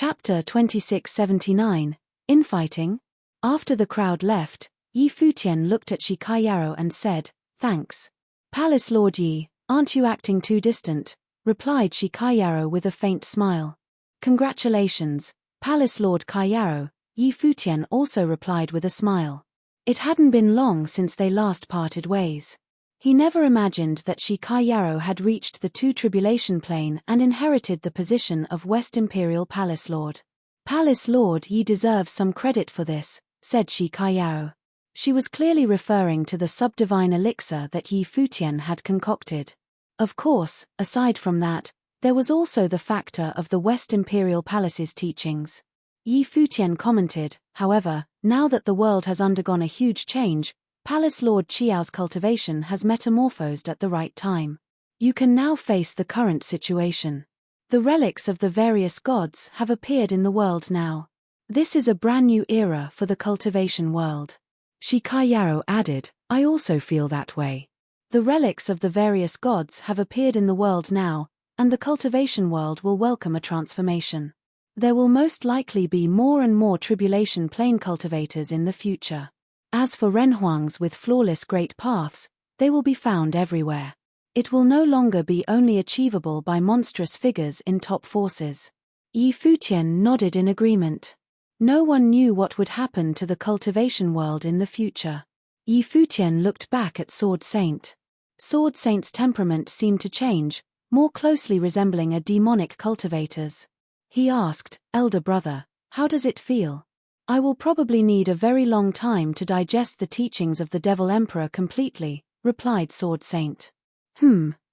Chapter 2679, Infighting? After the crowd left, Yi Futian looked at Shi Kaiyaro and said, "Thanks. Palace Lord Yi, aren't you acting too distant?" replied Shi Kaiyaro with a faint smile. "Congratulations, Palace Lord Kaiyaro," Yi Futian also replied with a smile. It hadn't been long since they last parted ways. He never imagined that Shi Kaiyaro had reached the Two Tribulation Plane and inherited the position of West Imperial Palace Lord. "Palace Lord Yi deserves some credit for this," said Shi Kaiyaro. She was clearly referring to the subdivine elixir that Yi Futian had concocted. Of course, aside from that, there was also the factor of the West Imperial Palace's teachings. Yi Futian commented, however, now that the world has undergone a huge change, Palace Lord Qiao's cultivation has metamorphosed at the right time. You can now face the current situation. The relics of the various gods have appeared in the world now. This is a brand new era for the cultivation world. Shi Kaiyaro added, "I also feel that way. The relics of the various gods have appeared in the world now, and the cultivation world will welcome a transformation. There will most likely be more and more tribulation plane cultivators in the future. As for renhuangs with flawless great paths, they will be found everywhere. It will no longer be only achievable by monstrous figures in top forces." Yi Futian nodded in agreement. No one knew what would happen to the cultivation world in the future. Yi Futian looked back at Sword Saint. Sword Saint's temperament seemed to change, more closely resembling a demonic cultivator's. He asked, "Elder brother, how does it feel?" "I will probably need a very long time to digest the teachings of the Devil Emperor completely," replied Sword Saint.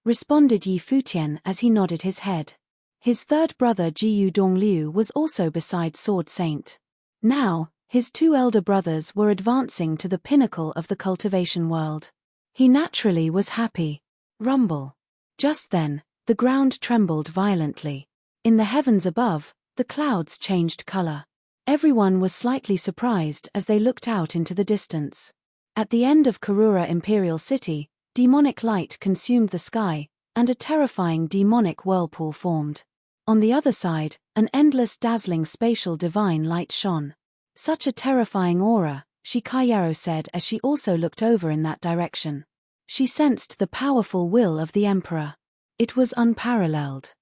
Responded Yi Futian as he nodded his head. His third brother Jiyu Dongliu was also beside Sword Saint. Now, his two elder brothers were advancing to the pinnacle of the cultivation world. He naturally was happy. Rumble. Just then, the ground trembled violently. In the heavens above, the clouds changed color. Everyone was slightly surprised as they looked out into the distance. At the end of Karura Imperial City, demonic light consumed the sky, and a terrifying demonic whirlpool formed. On the other side, an endless dazzling spatial divine light shone. "Such a terrifying aura," Shi Kaiyaro said as she also looked over in that direction. She sensed the powerful will of the Emperor. It was unparalleled.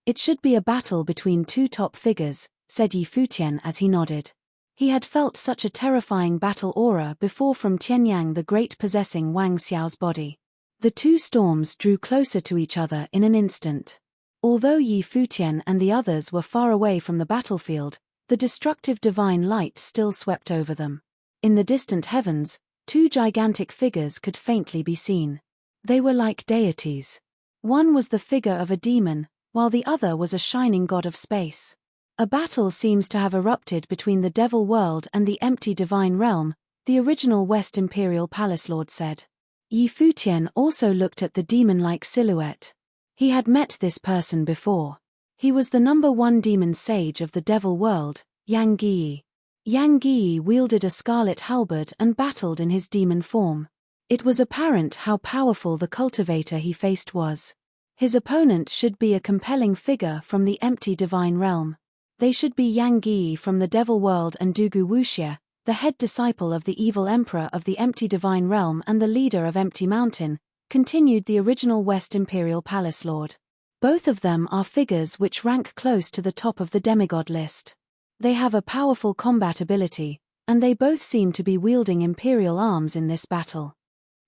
It should be a battle between two top figures," said Yi Futian as he nodded. He had felt such a terrifying battle aura before from Tianyang the Great possessing Wang Xiao's body. The two storms drew closer to each other in an instant. Although Yi Futian and the others were far away from the battlefield, the destructive divine light still swept over them. In the distant heavens, two gigantic figures could faintly be seen. They were like deities. One was the figure of a demon, while the other was a shining god of space. "A battle seems to have erupted between the devil world and the empty divine realm," the original West Imperial Palace Lord said. Yi Futian also looked at the demon-like silhouette. He had met this person before. He was the #1 demon sage of the devil world, Yang Yi. Yang Yi wielded a scarlet halberd and battled in his demon form. It was apparent how powerful the cultivator he faced was. His opponent should be a compelling figure from the empty divine realm. They should be Yang Yi from the devil world and Dugu Wuxia, the head disciple of the evil emperor of the empty divine realm and the leader of Empty Mountain, continued the original West Imperial Palace Lord. Both of them are figures which rank close to the top of the demigod list. They have a powerful combat ability, and they both seem to be wielding imperial arms in this battle.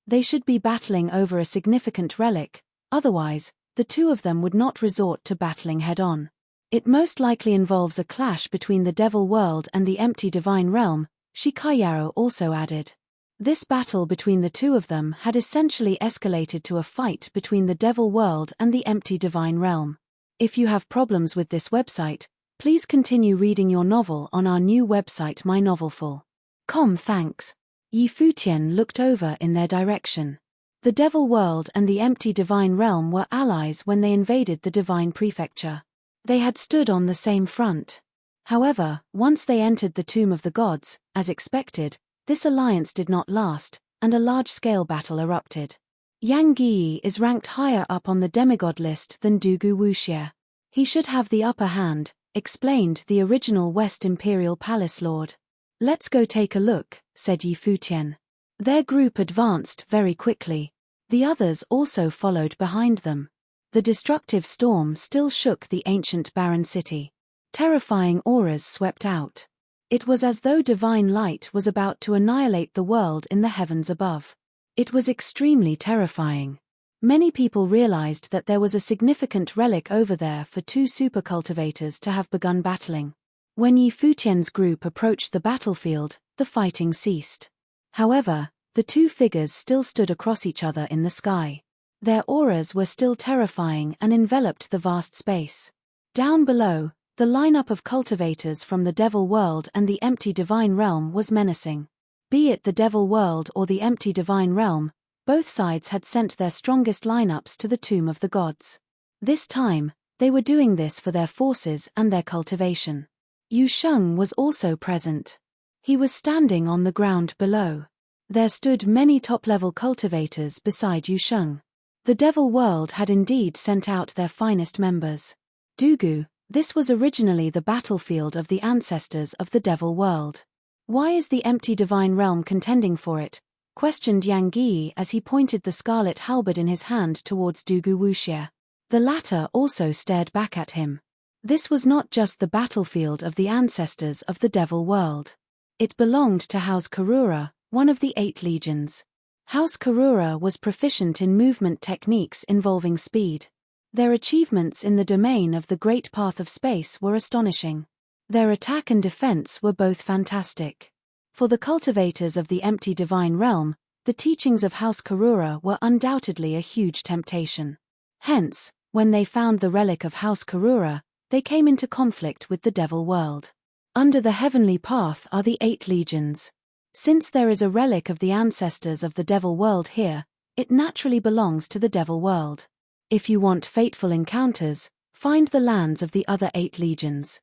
They should be battling over a significant relic, otherwise, the two of them would not resort to battling head-on. It most likely involves a clash between the devil world and the empty divine realm, Shi Kaiyaro also added. This battle between the two of them had essentially escalated to a fight between the devil world and the empty divine realm. If you have problems with this website, please continue reading your novel on our new website mynovelful.com. Thanks. Yi Futian looked over in their direction. The devil world and the empty divine realm were allies when they invaded the divine prefecture. They had stood on the same front. However, once they entered the Tomb of the Gods, as expected, this alliance did not last, and a large-scale battle erupted. Yang Yi is ranked higher up on the demigod list than Dugu Wuxia. He should have the upper hand, explained the original West Imperial Palace Lord. Let's go take a look, said Yi Futian. Their group advanced very quickly. The others also followed behind them. The destructive storm still shook the ancient barren city. Terrifying auras swept out. It was as though divine light was about to annihilate the world in the heavens above. It was extremely terrifying. Many people realized that there was a significant relic over there for two super cultivators to have begun battling. When Yi Futian's group approached the battlefield, the fighting ceased. However, the two figures still stood across each other in the sky. Their auras were still terrifying and enveloped the vast space. Down below, the lineup of cultivators from the Devil World and the Empty Divine Realm was menacing. Be it the Devil World or the Empty Divine Realm, both sides had sent their strongest lineups to the Tomb of the Gods. This time, they were doing this for their forces and their cultivation. Yu Sheng was also present. He was standing on the ground below. There stood many top-level cultivators beside Yu Sheng. The Devil World had indeed sent out their finest members. Dugu, this was originally the battlefield of the ancestors of the Devil World. Why is the Empty Divine Realm contending for it? Questioned Yang Yi as he pointed the scarlet halberd in his hand towards Dugu Wuxie. The latter also stared back at him. This was not just the battlefield of the ancestors of the Devil World. It belonged to House Karura, one of the 8 legions. House Karura was proficient in movement techniques involving speed. Their achievements in the domain of the Great Path of Space were astonishing. Their attack and defense were both fantastic. For the cultivators of the Empty Divine Realm, the teachings of House Karura were undoubtedly a huge temptation. Hence, when they found the relic of House Karura, they came into conflict with the Devil World. Under the heavenly path are the 8 legions. Since there is a relic of the ancestors of the Devil World here, it naturally belongs to the Devil World. If you want fateful encounters, find the lands of the other 8 legions.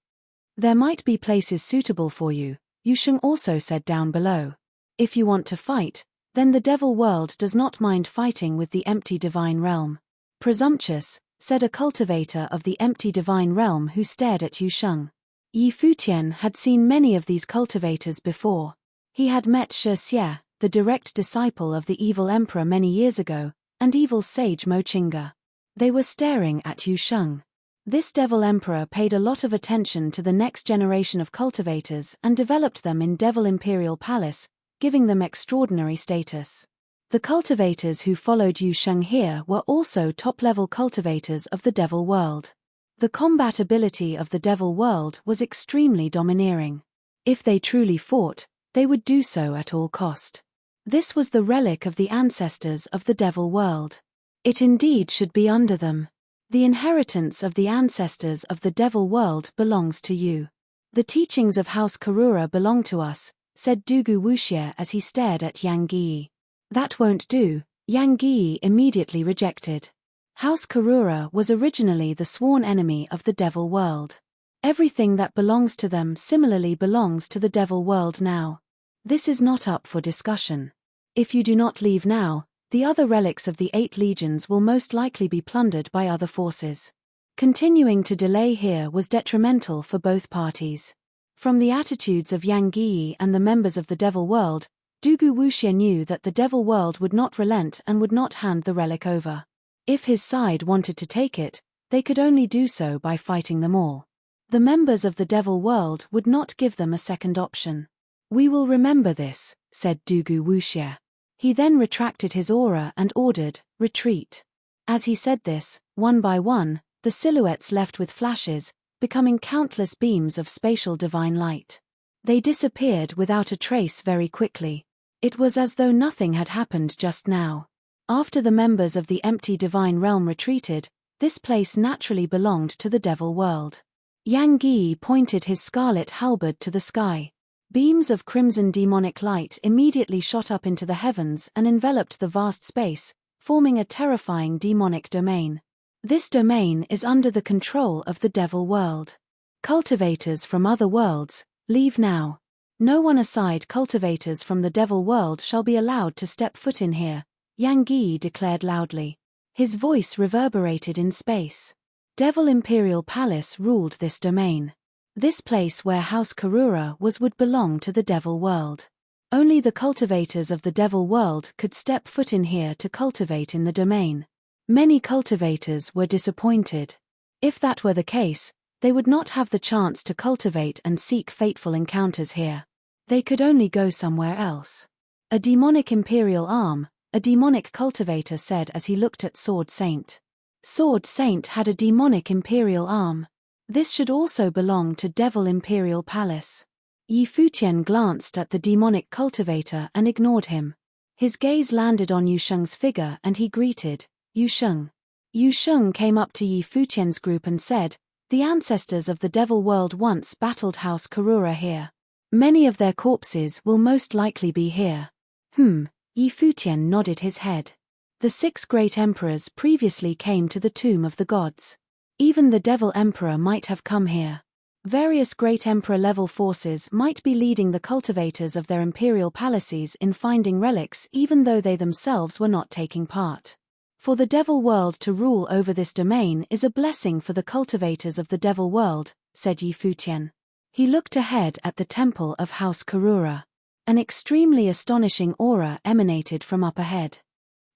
There might be places suitable for you, Yu Sheng also said down below. If you want to fight, then the Devil World does not mind fighting with the Empty Divine Realm. Presumptuous, said a cultivator of the Empty Divine Realm who stared at Yu Sheng. Yi Futian had seen many of these cultivators before. He had met Shi Xie, the direct disciple of the evil emperor many years ago, and evil sage Mo Qingge. They were staring at Yu Sheng. This devil emperor paid a lot of attention to the next generation of cultivators and developed them in Devil Imperial Palace, giving them extraordinary status. The cultivators who followed Yu Sheng here were also top-level cultivators of the Devil World. The combat ability of the Devil World was extremely domineering. If they truly fought, they would do so at all cost. This was the relic of the ancestors of the Devil World. It indeed should be under them. The inheritance of the ancestors of the Devil World belongs to you. The teachings of House Karura belong to us, said Dugu Wuxie as he stared at Yang Yi. That won't do, Yang Yi immediately rejected. House Karura was originally the sworn enemy of the Devil World. Everything that belongs to them similarly belongs to the Devil World now. This is not up for discussion. If you do not leave now, the other relics of the 8 legions will most likely be plundered by other forces. Continuing to delay here was detrimental for both parties. From the attitudes of Yang Yi and the members of the Devil World, Dugu Wuxie knew that the Devil World would not relent and would not hand the relic over. If his side wanted to take it, they could only do so by fighting them all. The members of the Devil World would not give them a second option. We will remember this, said Dugu Wuxie. He then retracted his aura and ordered, retreat. As he said this, one by one, the silhouettes left with flashes, becoming countless beams of spatial divine light. They disappeared without a trace very quickly. It was as though nothing had happened just now. After the members of the Empty Divine Realm retreated, this place naturally belonged to the Devil World. Yang Yi pointed his scarlet halberd to the sky. Beams of crimson demonic light immediately shot up into the heavens and enveloped the vast space, forming a terrifying demonic domain. This domain is under the control of the Devil World. Cultivators from other worlds, leave now. No one aside cultivators from the Devil World shall be allowed to step foot in here, Yang Yi declared loudly. His voice reverberated in space. Devil Imperial Palace ruled this domain. This place where House Karura was would belong to the Devil World. Only the cultivators of the Devil World could step foot in here to cultivate in the domain. Many cultivators were disappointed. If that were the case, they would not have the chance to cultivate and seek fateful encounters here. They could only go somewhere else. A demonic imperial arm, a demonic cultivator said as he looked at Sword Saint. Sword Saint had a demonic imperial arm. This should also belong to Devil Imperial Palace. Futian glanced at the demonic cultivator and ignored him. His gaze landed on Yusheng's figure and he greeted, Yusheng. Yusheng came up to Futian's group and said, the ancestors of the Devil World once battled House Karura here. Many of their corpses will most likely be here. Futian nodded his head. The 6 great emperors previously came to the tomb of the gods. Even the Devil Emperor might have come here. Various great emperor-level forces might be leading the cultivators of their imperial palaces in finding relics even though they themselves were not taking part. For the Devil World to rule over this domain is a blessing for the cultivators of the Devil World, said Futian. He looked ahead at the temple of House Karura. An extremely astonishing aura emanated from up ahead.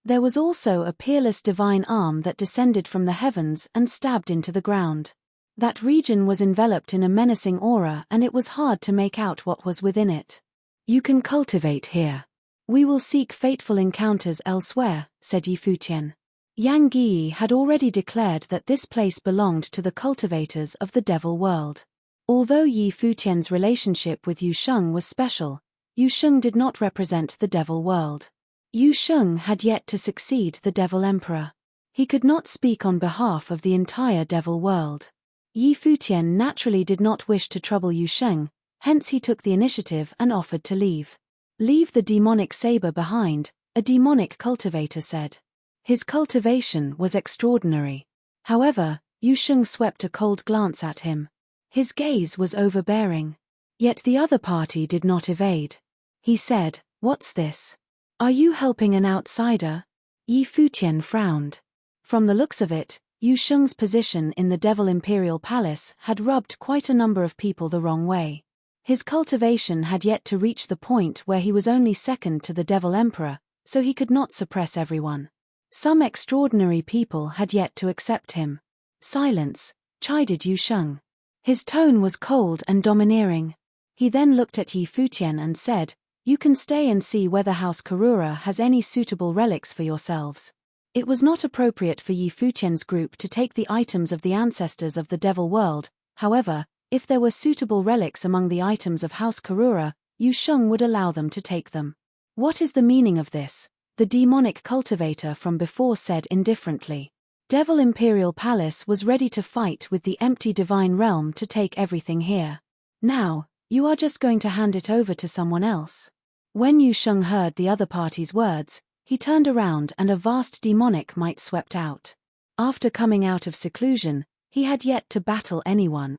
There was also a peerless divine arm that descended from the heavens and stabbed into the ground. That region was enveloped in a menacing aura and it was hard to make out what was within it. You can cultivate here. We will seek fateful encounters elsewhere, said Futian. Yang Yi had already declared that this place belonged to the cultivators of the Devil World. Although Futian's relationship with Yusheng was special, Yusheng did not represent the Devil World. Yusheng had yet to succeed the Devil Emperor. He could not speak on behalf of the entire Devil World. Futian naturally did not wish to trouble Yusheng, hence he took the initiative and offered to leave. Leave the demonic saber behind, a demonic cultivator said. His cultivation was extraordinary. However, Yusheng swept a cold glance at him. His gaze was overbearing. Yet the other party did not evade. He said, "What's this? Are you helping an outsider?" Futian frowned. From the looks of it, Yusheng's position in the Devil Imperial Palace had rubbed quite a number of people the wrong way. His cultivation had yet to reach the point where he was only second to the Devil Emperor, so he could not suppress everyone. Some extraordinary people had yet to accept him. Silence, chided Yusheng. His tone was cold and domineering. He then looked at Futian and said, "You can stay and see whether House Karura has any suitable relics for yourselves." It was not appropriate for Futian's group to take the items of the ancestors of the Devil World. However, if there were suitable relics among the items of House Karura, Yusheng would allow them to take them. "What is the meaning of this?" the demonic cultivator from before said indifferently. Devil Imperial Palace was ready to fight with the empty divine realm to take everything here. Now, you are just going to hand it over to someone else? When Yusheng heard the other party's words, he turned around and a vast demonic might swept out. After coming out of seclusion, he had yet to battle anyone.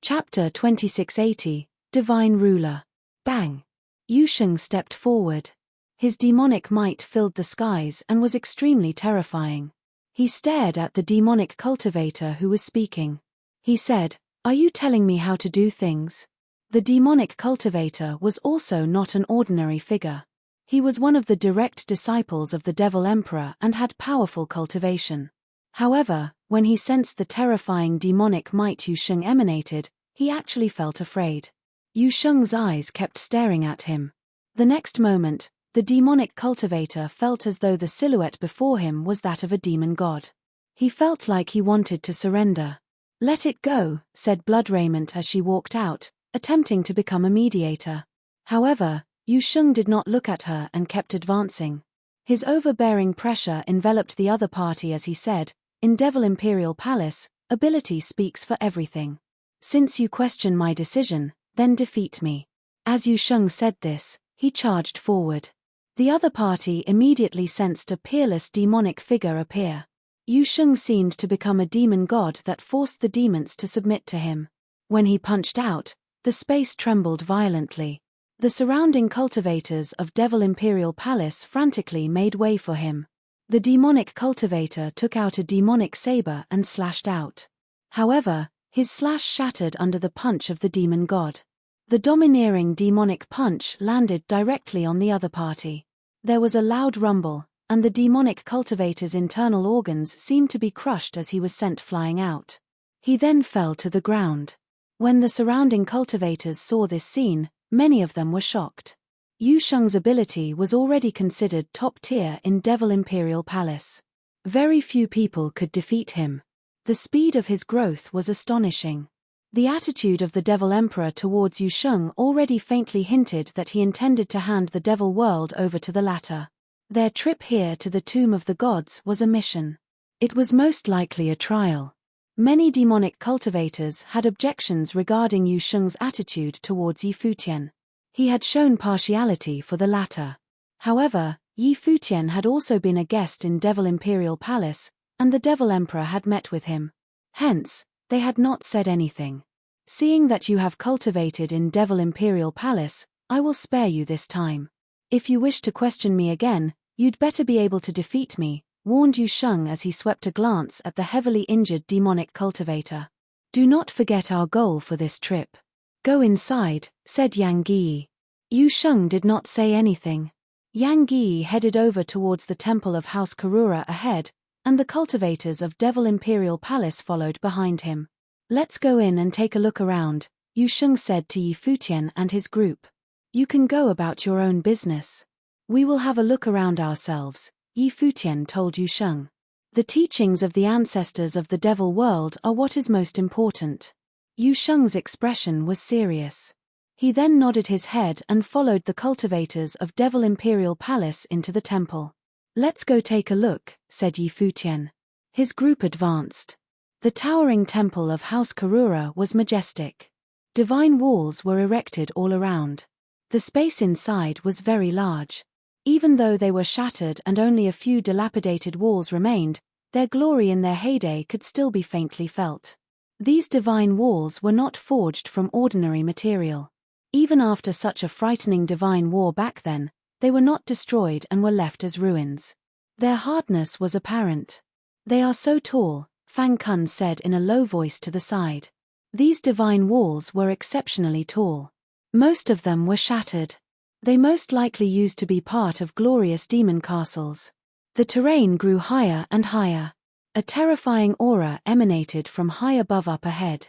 Chapter 2680, Divine Ruler. Bang! Yusheng stepped forward. His demonic might filled the skies and was extremely terrifying. He stared at the demonic cultivator who was speaking. He said, "Are you telling me how to do things?" The demonic cultivator was also not an ordinary figure. He was one of the direct disciples of the Devil Emperor and had powerful cultivation. However, when he sensed the terrifying demonic might Yusheng emanated, he actually felt afraid. Yusheng's eyes kept staring at him. The next moment, the demonic cultivator felt as though the silhouette before him was that of a demon god. He felt like he wanted to surrender. "Let it go," said Blood Raiment as she walked out, attempting to become a mediator. However, Yusheng did not look at her and kept advancing. His overbearing pressure enveloped the other party as he said, "In Devil Imperial Palace, ability speaks for everything. Since you question my decision, then defeat me." As Yusheng said this, he charged forward. The other party immediately sensed a peerless demonic figure appear. Yusheng seemed to become a demon god that forced the demons to submit to him. When he punched out, the space trembled violently. The surrounding cultivators of Devil Imperial Palace frantically made way for him. The demonic cultivator took out a demonic saber and slashed out. However, His slash shattered under the punch of the demon god. The domineering demonic punch landed directly on the other party. There was a loud rumble, and the demonic cultivator's internal organs seemed to be crushed as he was sent flying out. He then fell to the ground. When the surrounding cultivators saw this scene, many of them were shocked. Yu Sheng's ability was already considered top tier in Devil Imperial Palace. Very few people could defeat him. The speed of his growth was astonishing. The attitude of the Devil Emperor towards Yu Sheng already faintly hinted that he intended to hand the Devil world over to the latter. Their trip here to the Tomb of the Gods was a mission. It was most likely a trial. Many demonic cultivators had objections regarding Yu Sheng's attitude towards Yi Futian. He had shown partiality for the latter. However, Yi Futian had also been a guest in Devil Imperial Palace, and the Devil Emperor had met with him. Hence, they had not said anything. Seeing that you have cultivated in Devil Imperial Palace, I will spare you this time. If you wish to question me again, you'd better be able to defeat me, warned Yu Sheng as he swept a glance at the heavily injured demonic cultivator. Do not forget our goal for this trip. Go inside, said Yang Yi. Yu Sheng did not say anything. Yang Yi headed over towards the temple of House Karura ahead, and the cultivators of Devil Imperial Palace followed behind him. Let's go in and take a look around, Yu Sheng said to Yi Futian and his group. You can go about your own business. We will have a look around ourselves, Yi Futian told Yu Sheng. The teachings of the ancestors of the Devil world are what is most important. Yu Sheng's expression was serious. He then nodded his head and followed the cultivators of Devil Imperial Palace into the temple. Let's go take a look, said Yi Futian. His group advanced. The towering temple of House Karura was majestic. Divine walls were erected all around. The space inside was very large. Even though they were shattered and only a few dilapidated walls remained, their glory in their heyday could still be faintly felt. These divine walls were not forged from ordinary material. Even after such a frightening divine war back then, they were not destroyed and were left as ruins. Their hardness was apparent. They are so tall, Fang Kun said in a low voice to the side. These divine walls were exceptionally tall. Most of them were shattered. They most likely used to be part of glorious demon castles. The terrain grew higher and higher. A terrifying aura emanated from high above up ahead.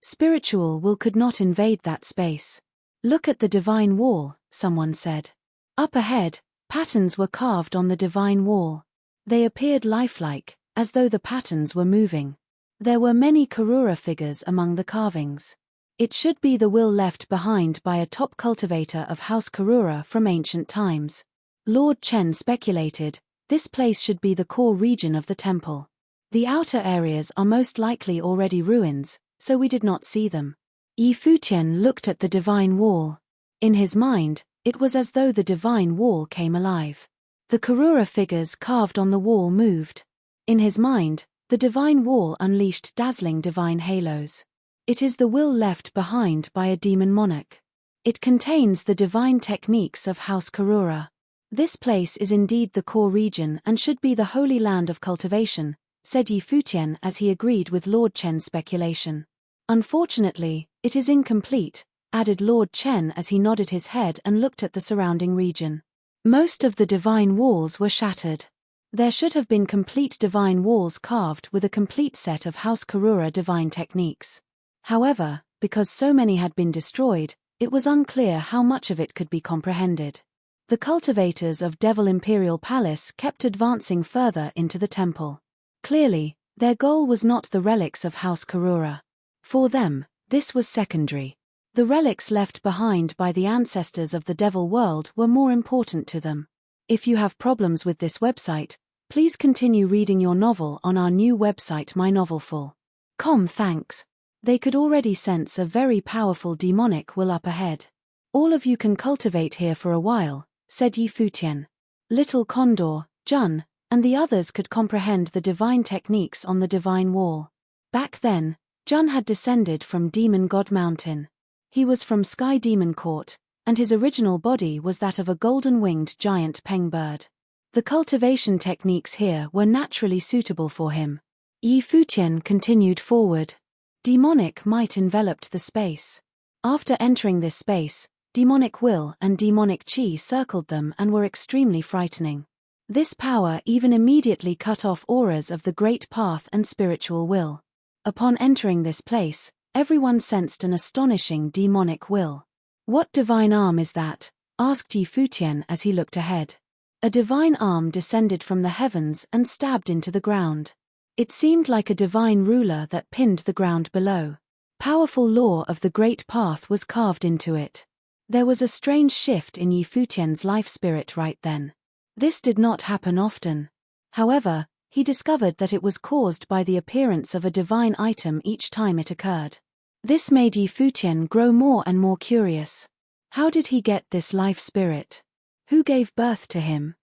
Spiritual will could not invade that space. Look at the divine wall, someone said. Up ahead, patterns were carved on the divine wall. They appeared lifelike, as though the patterns were moving. There were many Karura figures among the carvings. It should be the will left behind by a top cultivator of House Karura from ancient times. Lord Chen speculated, this place should be the core region of the temple. The outer areas are most likely already ruins, so we did not see them. Yi Futian looked at the divine wall. In his mind, it was as though the divine wall came alive. The Karura figures carved on the wall moved. In his mind, the divine wall unleashed dazzling divine halos. It is the will left behind by a demon monarch. It contains the divine techniques of House Karura. This place is indeed the core region and should be the holy land of cultivation, said Yi Futian as he agreed with Lord Chen's speculation. Unfortunately, it is incomplete, added Lord Chen as he nodded his head and looked at the surrounding region. Most of the divine walls were shattered. There should have been complete divine walls carved with a complete set of House Karura divine techniques. However, because so many had been destroyed, it was unclear how much of it could be comprehended. The cultivators of Devil Imperial Palace kept advancing further into the temple. Clearly, their goal was not the relics of House Karura. For them, this was secondary. The relics left behind by the ancestors of the Devil world were more important to them. If you have problems with this website, please continue reading your novel on our new website mynovelful.com. Thanks. They could already sense a very powerful demonic will up ahead. All of you can cultivate here for a while, said Yi Futian. Little Condor, Jun, and the others could comprehend the divine techniques on the divine wall. Back then, Jun had descended from Demon God Mountain. He was from Sky Demon Court, and his original body was that of a golden-winged giant peng bird. The cultivation techniques here were naturally suitable for him. Yi Futian continued forward. Demonic might enveloped the space. After entering this space, demonic will and demonic chi circled them and were extremely frightening. This power even immediately cut off auras of the great path and spiritual will. Upon entering this place, everyone sensed an astonishing demonic will. "What divine arm is that?" asked Yi Futian as he looked ahead. A divine arm descended from the heavens and stabbed into the ground. It seemed like a divine ruler that pinned the ground below. Powerful law of the great path was carved into it. There was a strange shift in Yi Futian's life spirit right then. This did not happen often. However, he discovered that it was caused by the appearance of a divine item each time it occurred. This made Yi Futian grow more and more curious. How did he get this life spirit? Who gave birth to him?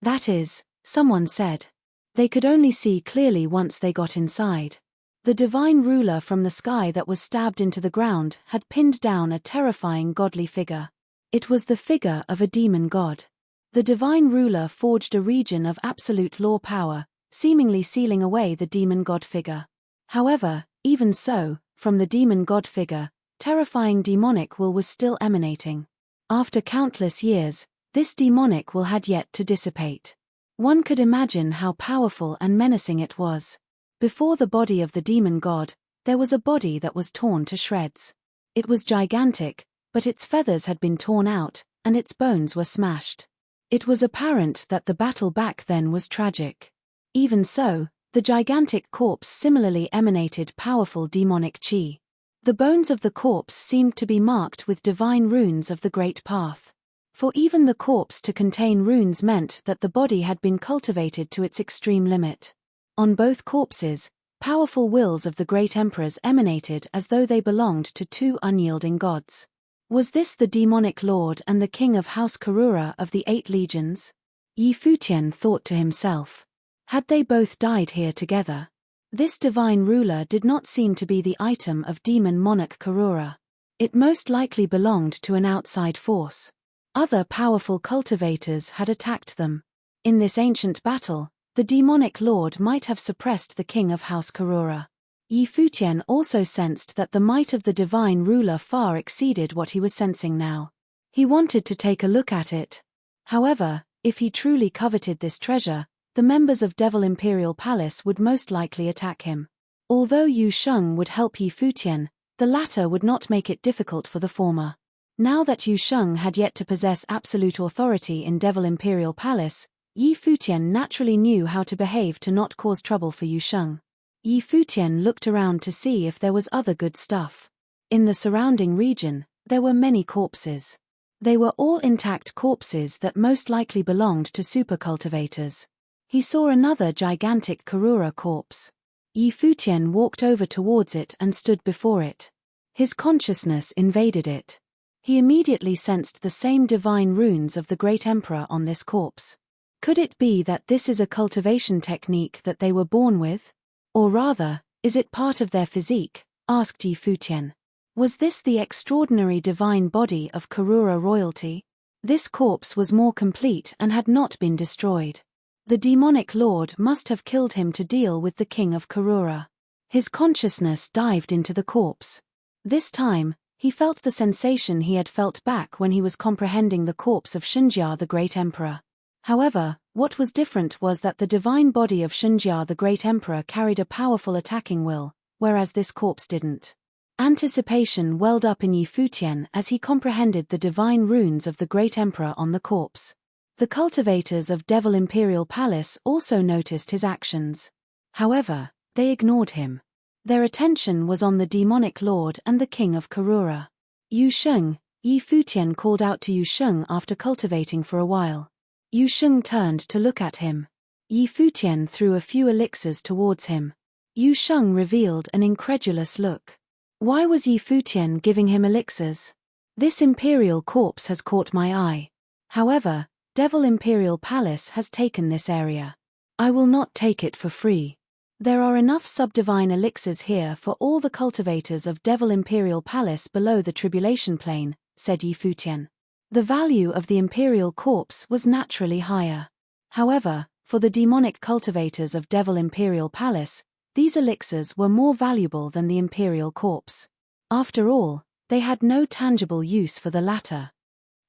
That is, someone said. They could only see clearly once they got inside. The divine ruler from the sky that was stabbed into the ground had pinned down a terrifying godly figure. It was the figure of a demon god. The divine ruler forged a region of absolute law power, seemingly sealing away the demon god figure. However, even so, from the demon god figure, terrifying demonic will was still emanating. After countless years, this demonic will had yet to dissipate. One could imagine how powerful and menacing it was. Before the body of the demon god, there was a body that was torn to shreds. It was gigantic, but its feathers had been torn out, and its bones were smashed. It was apparent that the battle back then was tragic. Even so, the gigantic corpse similarly emanated powerful demonic chi. The bones of the corpse seemed to be marked with divine runes of the great path. For even the corpse to contain runes meant that the body had been cultivated to its extreme limit. On both corpses, powerful wills of the great emperors emanated as though they belonged to two unyielding gods. Was this the demonic lord and the king of House Karura of the 8 legions? Yi Futian thought to himself. Had they both died here together? This divine ruler did not seem to be the item of demon monarch Karura. It most likely belonged to an outside force. Other powerful cultivators had attacked them. In this ancient battle, the demonic lord might have suppressed the king of House Karura. Yi Futian also sensed that the might of the divine ruler far exceeded what he was sensing now. He wanted to take a look at it. However, if he truly coveted this treasure, the members of Devil Imperial Palace would most likely attack him. Although Yu Sheng would help Yi Futian, the latter would not make it difficult for the former. Now that Yu Sheng had yet to possess absolute authority in Devil Imperial Palace, Yi Futian naturally knew how to behave to not cause trouble for Yu Sheng. Yi Futian looked around to see if there was other good stuff. In the surrounding region, there were many corpses. They were all intact corpses that most likely belonged to super cultivators. He saw another gigantic Karura corpse. Yi Futian walked over towards it and stood before it. His consciousness invaded it. He immediately sensed the same divine runes of the great emperor on this corpse. Could it be that this is a cultivation technique that they were born with? Or rather, is it part of their physique? Asked Yi Futian. Was this the extraordinary divine body of Karura royalty? This corpse was more complete and had not been destroyed. The demonic lord must have killed him to deal with the king of Karura. His consciousness dived into the corpse. This time, he felt the sensation he had felt back when he was comprehending the corpse of Shunjia the Great Emperor. However, what was different was that the divine body of Shunjia the Great Emperor carried a powerful attacking will, whereas this corpse didn't. Anticipation welled up in Yi Futian as he comprehended the divine runes of the Great Emperor on the corpse. The cultivators of Devil Imperial Palace also noticed his actions. However, they ignored him. Their attention was on the demonic lord and the king of Karura. Yu Sheng. Yi Futian called out to Yu Sheng after cultivating for a while. Yu Sheng turned to look at him. Yi Futian threw a few elixirs towards him. Yu Sheng revealed an incredulous look. Why was Yi Futian giving him elixirs? This imperial corpse has caught my eye. However, Devil Imperial Palace has taken this area. I will not take it for free. There are enough subdivine elixirs here for all the cultivators of Devil Imperial Palace below the Tribulation Plane, said Yi Futian. The value of the imperial corpse was naturally higher. However, for the demonic cultivators of Devil Imperial Palace, these elixirs were more valuable than the imperial corpse. After all, they had no tangible use for the latter.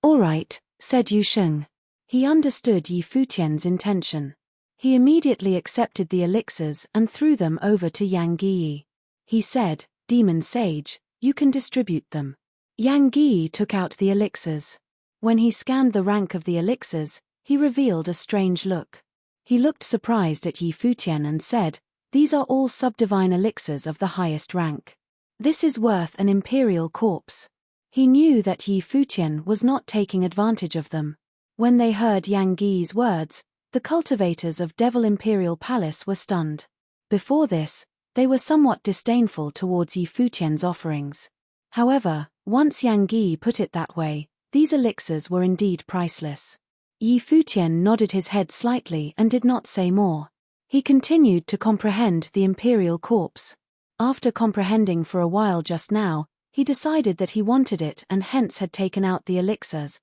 "All right," said Yu Sheng. He understood Yi Futian's intention. He immediately accepted the elixirs and threw them over to Yang Yi. He said, "Demon Sage, you can distribute them." Yang Yi took out the elixirs. When he scanned the rank of the elixirs, he revealed a strange look. He looked surprised at Yi Futian and said, "These are all subdivine elixirs of the highest rank. This is worth an imperial corpse." He knew that Yi Futian was not taking advantage of them. When they heard Yang Yi's words, the cultivators of Devil Imperial Palace were stunned. Before this, they were somewhat disdainful towards Yi Futian's offerings. However, once Yang Yi put it that way, these elixirs were indeed priceless. Yi Futian nodded his head slightly and did not say more. He continued to comprehend the imperial corpse. After comprehending for a while just now, he decided that he wanted it and hence had taken out the elixirs.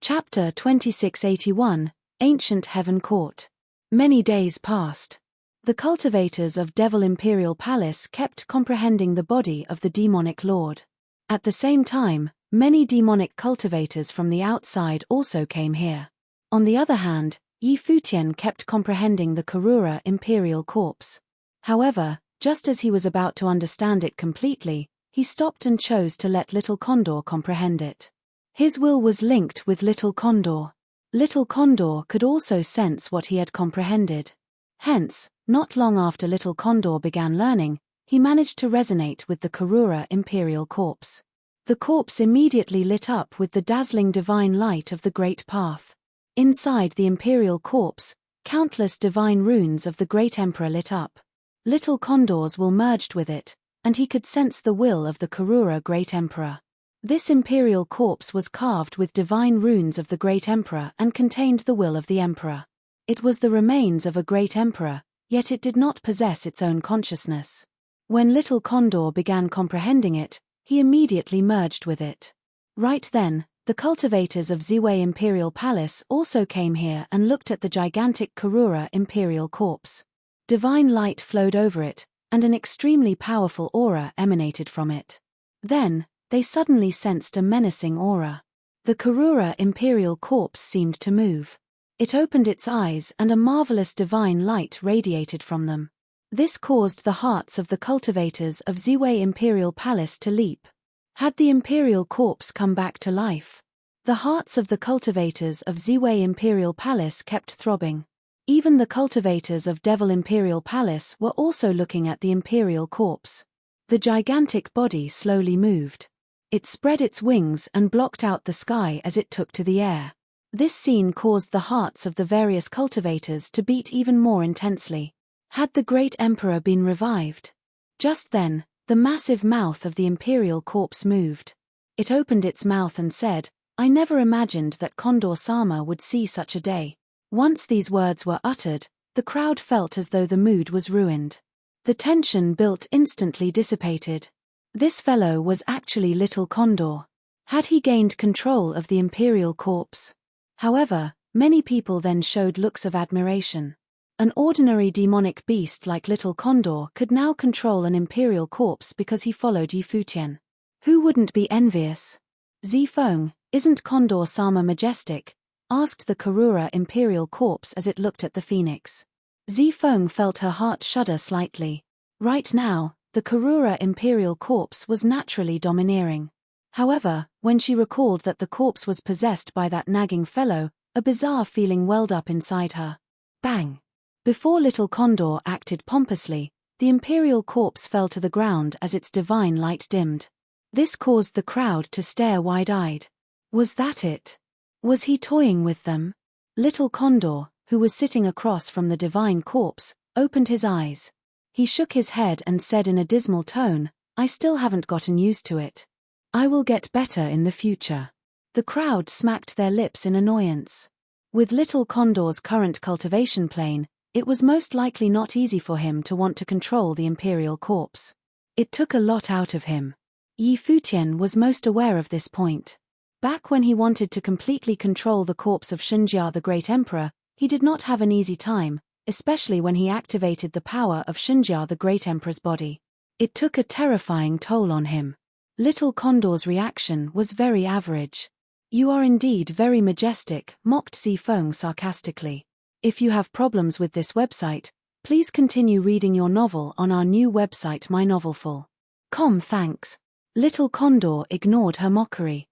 Chapter 2681, Ancient Heaven Court. Many days passed. The cultivators of Devil Imperial Palace kept comprehending the body of the demonic lord. At the same time, many demonic cultivators from the outside also came here. On the other hand, Yi Futian kept comprehending the Karura Imperial Corpse. However, just as he was about to understand it completely, he stopped and chose to let Little Condor comprehend it. His will was linked with Little Condor. Little Condor could also sense what he had comprehended. Hence, not long after Little Condor began learning, he managed to resonate with the Karura Imperial Corpse. The corpse immediately lit up with the dazzling divine light of the Great Path. Inside the Imperial Corpse, countless divine runes of the Great Emperor lit up. Little Condor's will merged with it, and he could sense the will of the Karura Great Emperor. This imperial corpse was carved with divine runes of the Great Emperor and contained the will of the Emperor. It was the remains of a great emperor, yet it did not possess its own consciousness. When Little Condor began comprehending it, he immediately merged with it. Right then, the cultivators of Ziwei Imperial Palace also came here and looked at the gigantic Karura Imperial Corpse. Divine light flowed over it, and an extremely powerful aura emanated from it. Then, they suddenly sensed a menacing aura. The Karura Imperial Corpse seemed to move. It opened its eyes and a marvelous divine light radiated from them. This caused the hearts of the cultivators of Ziwei Imperial Palace to leap. Had the Imperial Corpse come back to life? The hearts of the cultivators of Ziwei Imperial Palace kept throbbing. Even the cultivators of Devil Imperial Palace were also looking at the Imperial Corpse. The gigantic body slowly moved. It spread its wings and blocked out the sky as it took to the air. This scene caused the hearts of the various cultivators to beat even more intensely. Had the great emperor been revived? Just then, the massive mouth of the Imperial Corpse moved. It opened its mouth and said, "I never imagined that Condor-sama would see such a day." Once these words were uttered, the crowd felt as though the mood was ruined. The tension built instantly dissipated. This fellow was actually Little Condor. Had he gained control of the Imperial Corpse? However, many people then showed looks of admiration. An ordinary demonic beast like Little Condor could now control an Imperial Corpse because he followed Yi Futian. Who wouldn't be envious? Zifeng, isn't Condor-sama majestic? Asked the Karura Imperial Corpse as it looked at the phoenix. Zifeng felt her heart shudder slightly. Right now, the Karura Imperial Corpse was naturally domineering. However, when she recalled that the corpse was possessed by that nagging fellow, a bizarre feeling welled up inside her. Bang! Before Little Condor acted pompously, the Imperial Corpse fell to the ground as its divine light dimmed. This caused the crowd to stare wide-eyed. Was that it? Was he toying with them? Little Condor, who was sitting across from the divine corpse, opened his eyes. He shook his head and said in a dismal tone, "I still haven't gotten used to it. I will get better in the future." The crowd smacked their lips in annoyance. With Little Condor's current cultivation plane, it was most likely not easy for him to want to control the Imperial Corpse. It took a lot out of him. Yi Futian was most aware of this point. Back when he wanted to completely control the corpse of Shunjia the Great Emperor, he did not have an easy time, especially when he activated the power of Shinjia, the Great Emperor's body. It took a terrifying toll on him. Little Condor's reaction was very average. "You are indeed very majestic," mocked Zifeng sarcastically. "If you have problems with this website, please continue reading your novel on our new website mynovelful.com. Thanks." Little Condor ignored her mockery.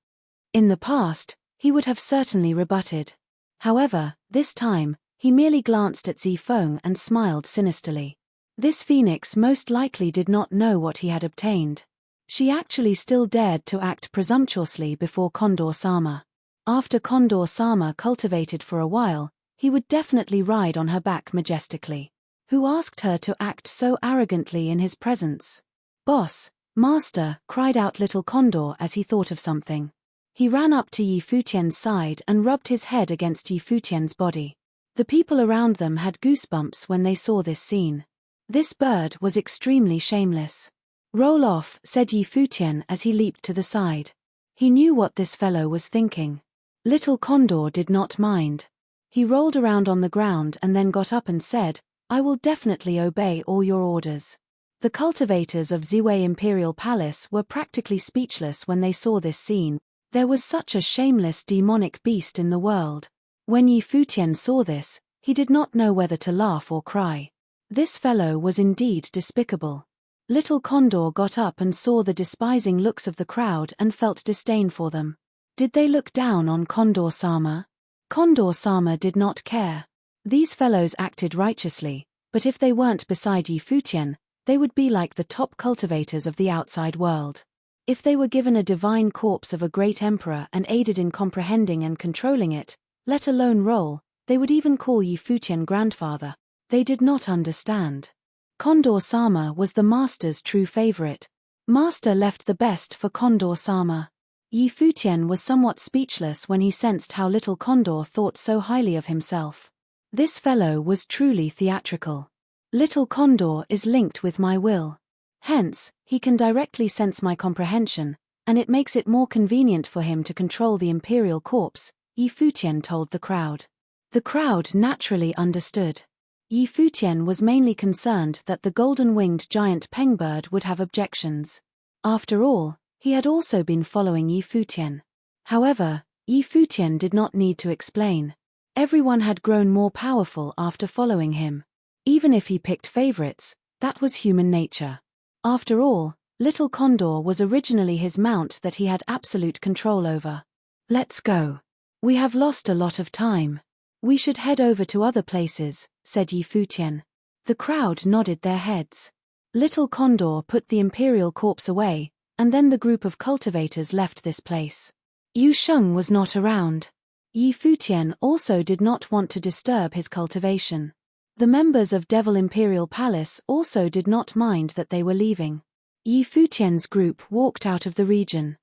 In the past, he would have certainly rebutted. However, this time, he merely glanced at Zifeng and smiled sinisterly. This phoenix most likely did not know what he had obtained. She actually still dared to act presumptuously before Condor-sama. After Condor-sama cultivated for a while, he would definitely ride on her back majestically. Who asked her to act so arrogantly in his presence? "Boss, master," cried out Little Condor as he thought of something. He ran up to Yi Futian's side and rubbed his head against Yi Futian's body. The people around them had goosebumps when they saw this scene. This bird was extremely shameless. "Roll off," said Yi Futian as he leaped to the side. He knew what this fellow was thinking. Little Condor did not mind. He rolled around on the ground and then got up and said, "I will definitely obey all your orders." The cultivators of Ziwei Imperial Palace were practically speechless when they saw this scene. There was such a shameless demonic beast in the world. When Yi Futian saw this, he did not know whether to laugh or cry. This fellow was indeed despicable. Little Condor got up and saw the despising looks of the crowd and felt disdain for them. Did they look down on Condor-sama? Condor-sama did not care. These fellows acted righteously, but if they weren't beside Yi Futian, they would be like the top cultivators of the outside world. If they were given a divine corpse of a great emperor and aided in comprehending and controlling it, let alone role, they would even call Yi Futian grandfather. They did not understand. Condor-sama was the master's true favorite. Master left the best for Condor-sama. Yi Futian was somewhat speechless when he sensed how Little Condor thought so highly of himself. This fellow was truly theatrical. Little Condor is linked with my will. Hence, he can directly sense my comprehension, and it makes it more convenient for him to control the imperial corpse, Yi Futian told the crowd. The crowd naturally understood. Yi Futian was mainly concerned that the golden-winged giant pengbird would have objections. After all, he had also been following Yi Futian. However, Yi Futian did not need to explain. Everyone had grown more powerful after following him. Even if he picked favorites, that was human nature. After all, Little Condor was originally his mount that he had absolute control over. "Let's go. We have lost a lot of time. We should head over to other places," said Yi Futian. The crowd nodded their heads. Little Condor put the imperial corpse away, and then the group of cultivators left this place. Yu Sheng was not around. Yi Futian also did not want to disturb his cultivation. The members of Devil Imperial Palace also did not mind that they were leaving. Yi Futian's group walked out of the region.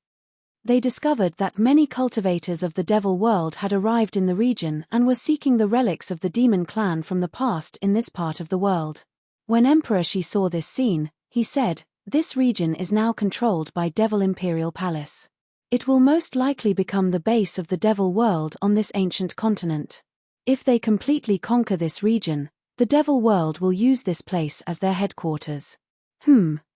They discovered that many cultivators of the Devil world had arrived in the region and were seeking the relics of the demon clan from the past in this part of the world. When Emperor Shi saw this scene, he said, "This region is now controlled by Devil Imperial Palace. It will most likely become the base of the Devil world on this ancient continent. If they completely conquer this region, the Devil world will use this place as their headquarters."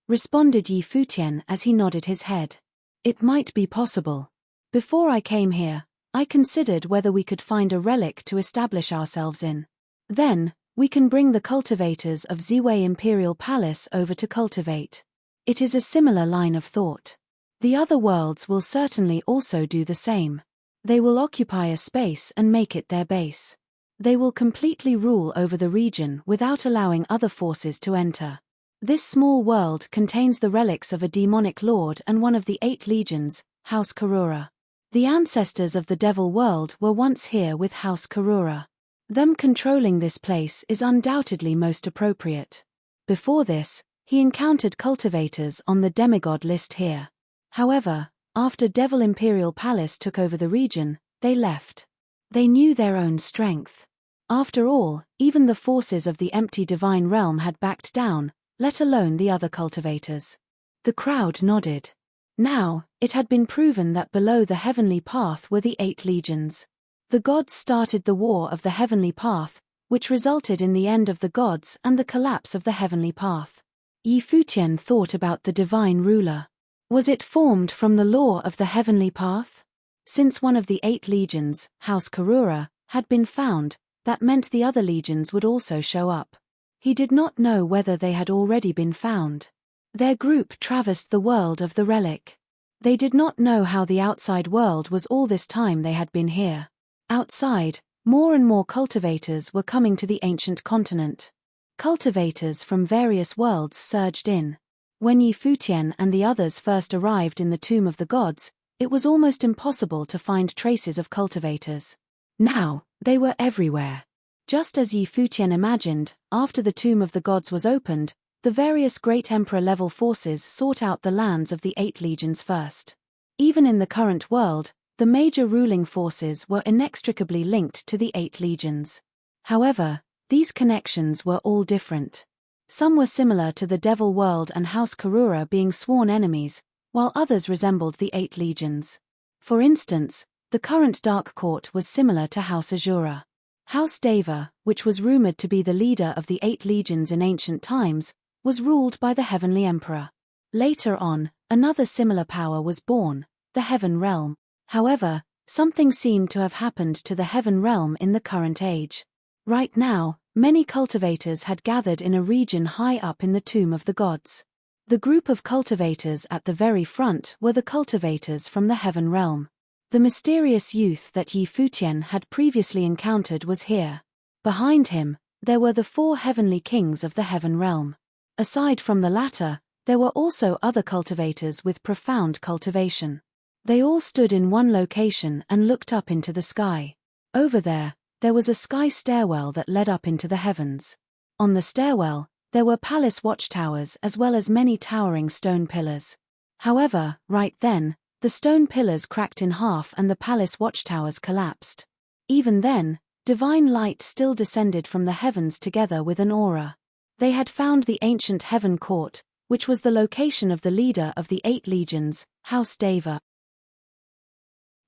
Responded Yi Futian as he nodded his head. "It might be possible. Before I came here, I considered whether we could find a relic to establish ourselves in. Then, we can bring the cultivators of Ziwei Imperial Palace over to cultivate. It is a similar line of thought. The other worlds will certainly also do the same. They will occupy a space and make it their base. They will completely rule over the region without allowing other forces to enter. This small world contains the relics of a demonic lord and one of the 8 legions, House Karura. The ancestors of the Devil world were once here with House Karura. Them controlling this place is undoubtedly most appropriate. Before this, he encountered cultivators on the demigod list here. However, after Devil Imperial Palace took over the region, they left. They knew their own strength. After all, even the forces of the empty divine realm had backed down, let alone the other cultivators. The crowd nodded. Now, it had been proven that below the heavenly path were the 8 legions. The gods started the war of the heavenly path, which resulted in the end of the gods and the collapse of the heavenly path. Futian thought about the divine ruler. Was it formed from the law of the heavenly path? Since one of the 8 legions, House Karura, had been found, that meant the other legions would also show up. He did not know whether they had already been found. Their group traversed the world of the relic. They did not know how the outside world was all this time they had been here. Outside, more and more cultivators were coming to the ancient continent. Cultivators from various worlds surged in. When Futian and the others first arrived in the Tomb of the Gods, it was almost impossible to find traces of cultivators. Now, they were everywhere. Just as Futian imagined, after the Tomb of the Gods was opened, the various great emperor-level forces sought out the lands of the 8 legions first. Even in the current world, the major ruling forces were inextricably linked to the 8 legions. However, these connections were all different. Some were similar to the Devil World and House Karura being sworn enemies, while others resembled the 8 legions. For instance, the current Dark Court was similar to House Azura. House Deva, which was rumored to be the leader of the 8 legions in ancient times, was ruled by the Heavenly Emperor. Later on, another similar power was born, the Heaven Realm. However, something seemed to have happened to the Heaven Realm in the current age. Right now, many cultivators had gathered in a region high up in the Tomb of the Gods. The group of cultivators at the very front were the cultivators from the Heaven Realm. The mysterious youth that Futian had previously encountered was here. Behind him, there were the 4 heavenly kings of the Heaven Realm. Aside from the latter, there were also other cultivators with profound cultivation. They all stood in one location and looked up into the sky. Over there was a sky stairwell that led up into the heavens. On the stairwell, there were palace watchtowers as well as many towering stone pillars. However, right then, the stone pillars cracked in half and the palace watchtowers collapsed. Even then, divine light still descended from the heavens together with an aura. They had found the ancient Heaven Court, which was the location of the leader of the 8 legions, House Deva.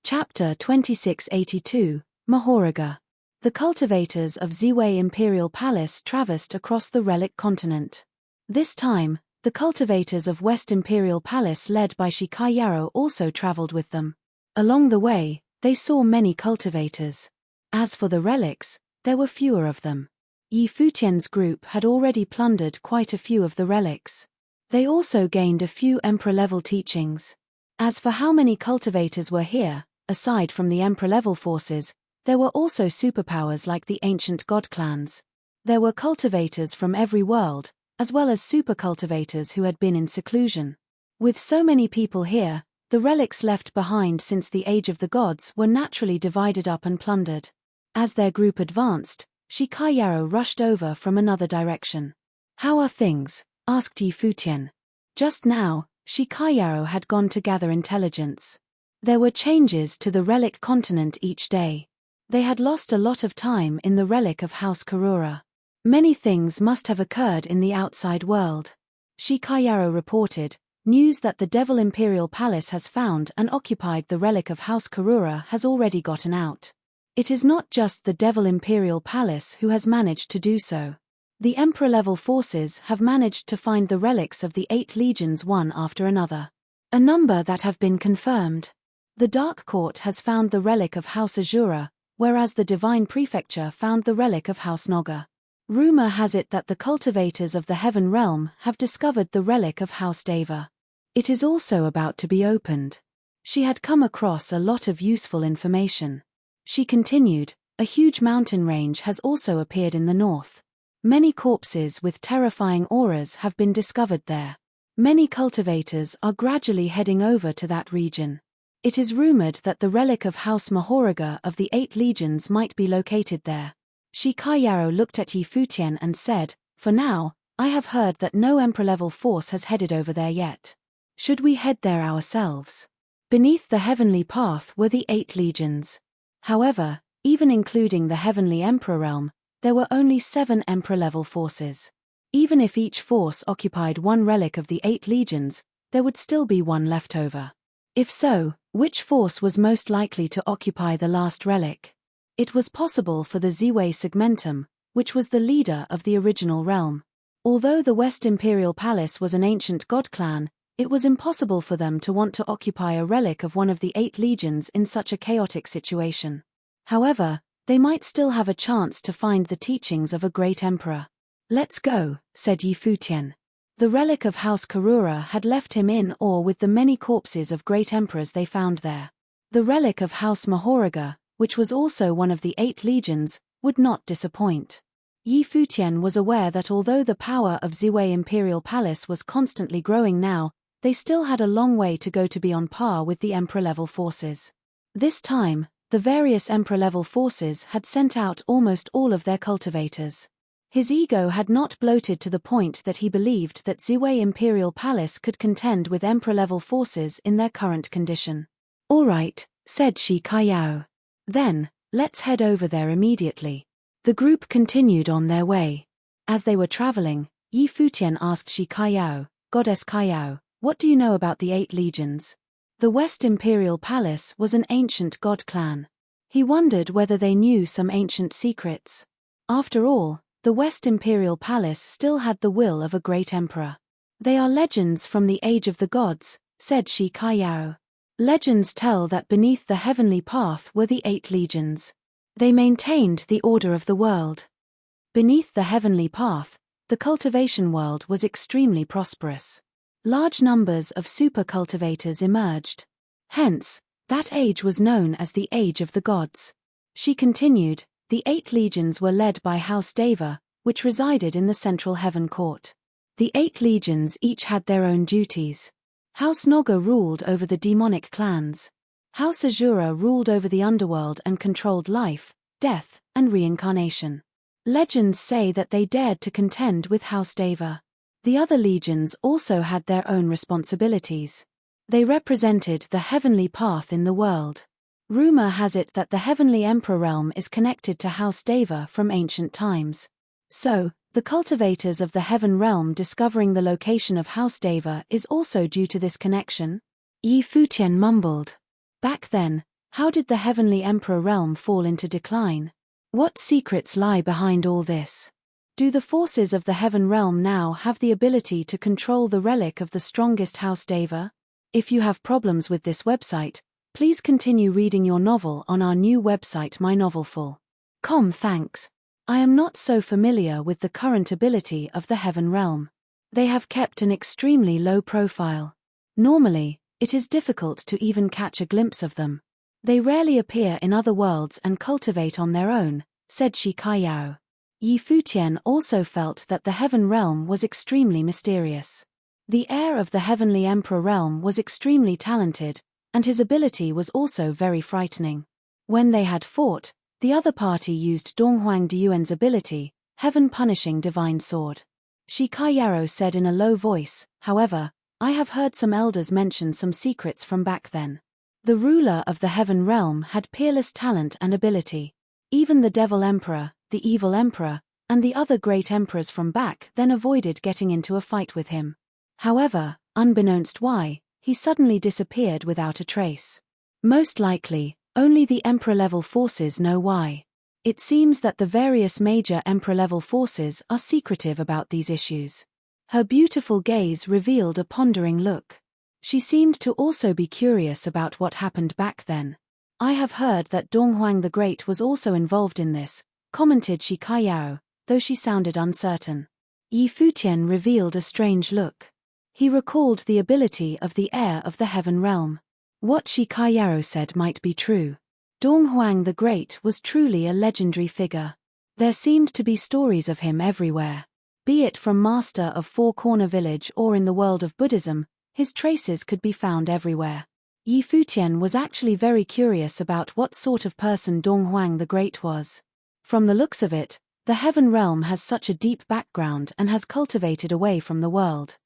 Chapter 2682, Mahoraga. The cultivators of Ziwei Imperial Palace traversed across the relic continent. This time, the cultivators of West Imperial Palace led by Shikayaro also traveled with them. Along the way, they saw many cultivators. As for the relics, there were fewer of them. Futian's group had already plundered quite a few of the relics. They also gained a few emperor-level teachings. As for how many cultivators were here, aside from the emperor-level forces, there were also superpowers like the ancient god clans. There were cultivators from every world, as well as super cultivators who had been in seclusion. With so many people here, the relics left behind since the Age of the Gods were naturally divided up and plundered. As their group advanced, Shikayaro rushed over from another direction. "How are things?" asked Futian. Just now, Shikayaro had gone to gather intelligence. There were changes to the relic continent each day. They had lost a lot of time in the relic of House Karura. Many things must have occurred in the outside world. Shikayaro reported, news that the Devil Imperial Palace has found and occupied the relic of House Karura has already gotten out. It is not just the Devil Imperial Palace who has managed to do so. The Emperor-level forces have managed to find the relics of the 8 legions one after another. A number that have been confirmed. The Dark Court has found the relic of House Azura, whereas the Divine Prefecture found the relic of House Naga. Rumor has it that the cultivators of the Heaven Realm have discovered the relic of House Deva. It is also about to be opened. She had come across a lot of useful information. She continued, a huge mountain range has also appeared in the north. Many corpses with terrifying auras have been discovered there. Many cultivators are gradually heading over to that region. It is rumored that the relic of House Mahoraga of the 8 legions might be located there. Shikayaro looked at Futian and said, "For now, I have heard that no Emperor-level force has headed over there yet. Should we head there ourselves?" Beneath the heavenly path were the 8 legions. However, even including the heavenly Emperor realm, there were only 7 Emperor-level forces. Even if each force occupied one relic of the 8 legions, there would still be one left over. If so, which force was most likely to occupy the last relic? It was possible for the Ziwei segmentum, which was the leader of the original realm. Although the West Imperial Palace was an ancient god clan, it was impossible for them to want to occupy a relic of one of the 8 legions in such a chaotic situation. However, they might still have a chance to find the teachings of a great emperor. "Let's go," said Yi Futian. The relic of House Karura had left him in awe with the many corpses of great emperors they found there. The relic of House Mahoraga, which was also one of the 8 legions, would not disappoint. Yi Futian was aware that although the power of Ziwei Imperial Palace was constantly growing now, they still had a long way to go to be on par with the Emperor-level forces. This time, the various Emperor-level forces had sent out almost all of their cultivators. His ego had not bloated to the point that he believed that Ziwei Imperial Palace could contend with Emperor-level forces in their current condition. "All right," said Shi Kaiyao. "Then, let's head over there immediately." The group continued on their way. As they were traveling, Yi Futian asked Shi Kaiyao, "Goddess Kaiyao, what do you know about the 8 legions?" The West Imperial Palace was an ancient god clan. He wondered whether they knew some ancient secrets. After all, the West Imperial Palace still had the will of a great emperor. "They are legends from the age of the gods," said Shi Kaiyao. "Legends tell that beneath the heavenly path were the 8 legions. They maintained the order of the world." Beneath the heavenly path, the cultivation world was extremely prosperous. Large numbers of super cultivators emerged. Hence, that age was known as the Age of the Gods. She continued, the 8 legions were led by House Deva, which resided in the central heaven court. The 8 legions each had their own duties. House Noga ruled over the demonic clans. House Azura ruled over the underworld and controlled life, death, and reincarnation. Legends say that they dared to contend with House Deva. The other legions also had their own responsibilities. They represented the heavenly path in the world. Rumor has it that the Heavenly Emperor realm is connected to House Deva from ancient times. So, the cultivators of the Heaven realm discovering the location of House Deva is also due to this connection? Yi Futian mumbled. Back then, how did the Heavenly Emperor realm fall into decline? What secrets lie behind all this? Do the forces of the Heaven realm now have the ability to control the relic of the strongest House Deva? If you have problems with this website, please continue reading your novel on our new website mynovelful.com. Thanks. I am not so familiar with the current ability of the Heaven realm. They have kept an extremely low profile. Normally, it is difficult to even catch a glimpse of them. They rarely appear in other worlds and cultivate on their own, said Shi Kaiyao. Yi Futian also felt that the Heaven realm was extremely mysterious. The heir of the Heavenly Emperor realm was extremely talented, and his ability was also very frightening. When they had fought, the other party used Donghuang Diyuan's ability, Heaven Punishing Divine Sword. Shi Kaiyao said in a low voice, "However, I have heard some elders mention some secrets from back then. The ruler of the Heaven realm had peerless talent and ability. Even the Devil Emperor, the Evil Emperor, and the other great emperors from back then avoided getting into a fight with him. However, unbeknownst why, he suddenly disappeared without a trace. Most likely, only the Emperor-level forces know why. It seems that the various major Emperor-level forces are secretive about these issues." Her beautiful gaze revealed a pondering look. She seemed to also be curious about what happened back then. "I have heard that Donghuang the Great was also involved in this," commented Shi Kaiyao, though she sounded uncertain. Yi Futian revealed a strange look. He recalled the ability of the heir of the Heaven realm. What Shi Kaiyao said might be true. Donghuang the Great was truly a legendary figure. There seemed to be stories of him everywhere. Be it from Master of Four Corner Village or in the world of Buddhism, his traces could be found everywhere. Yi Futian was actually very curious about what sort of person Donghuang the Great was. From the looks of it, the Heaven realm has such a deep background and has cultivated away from the world.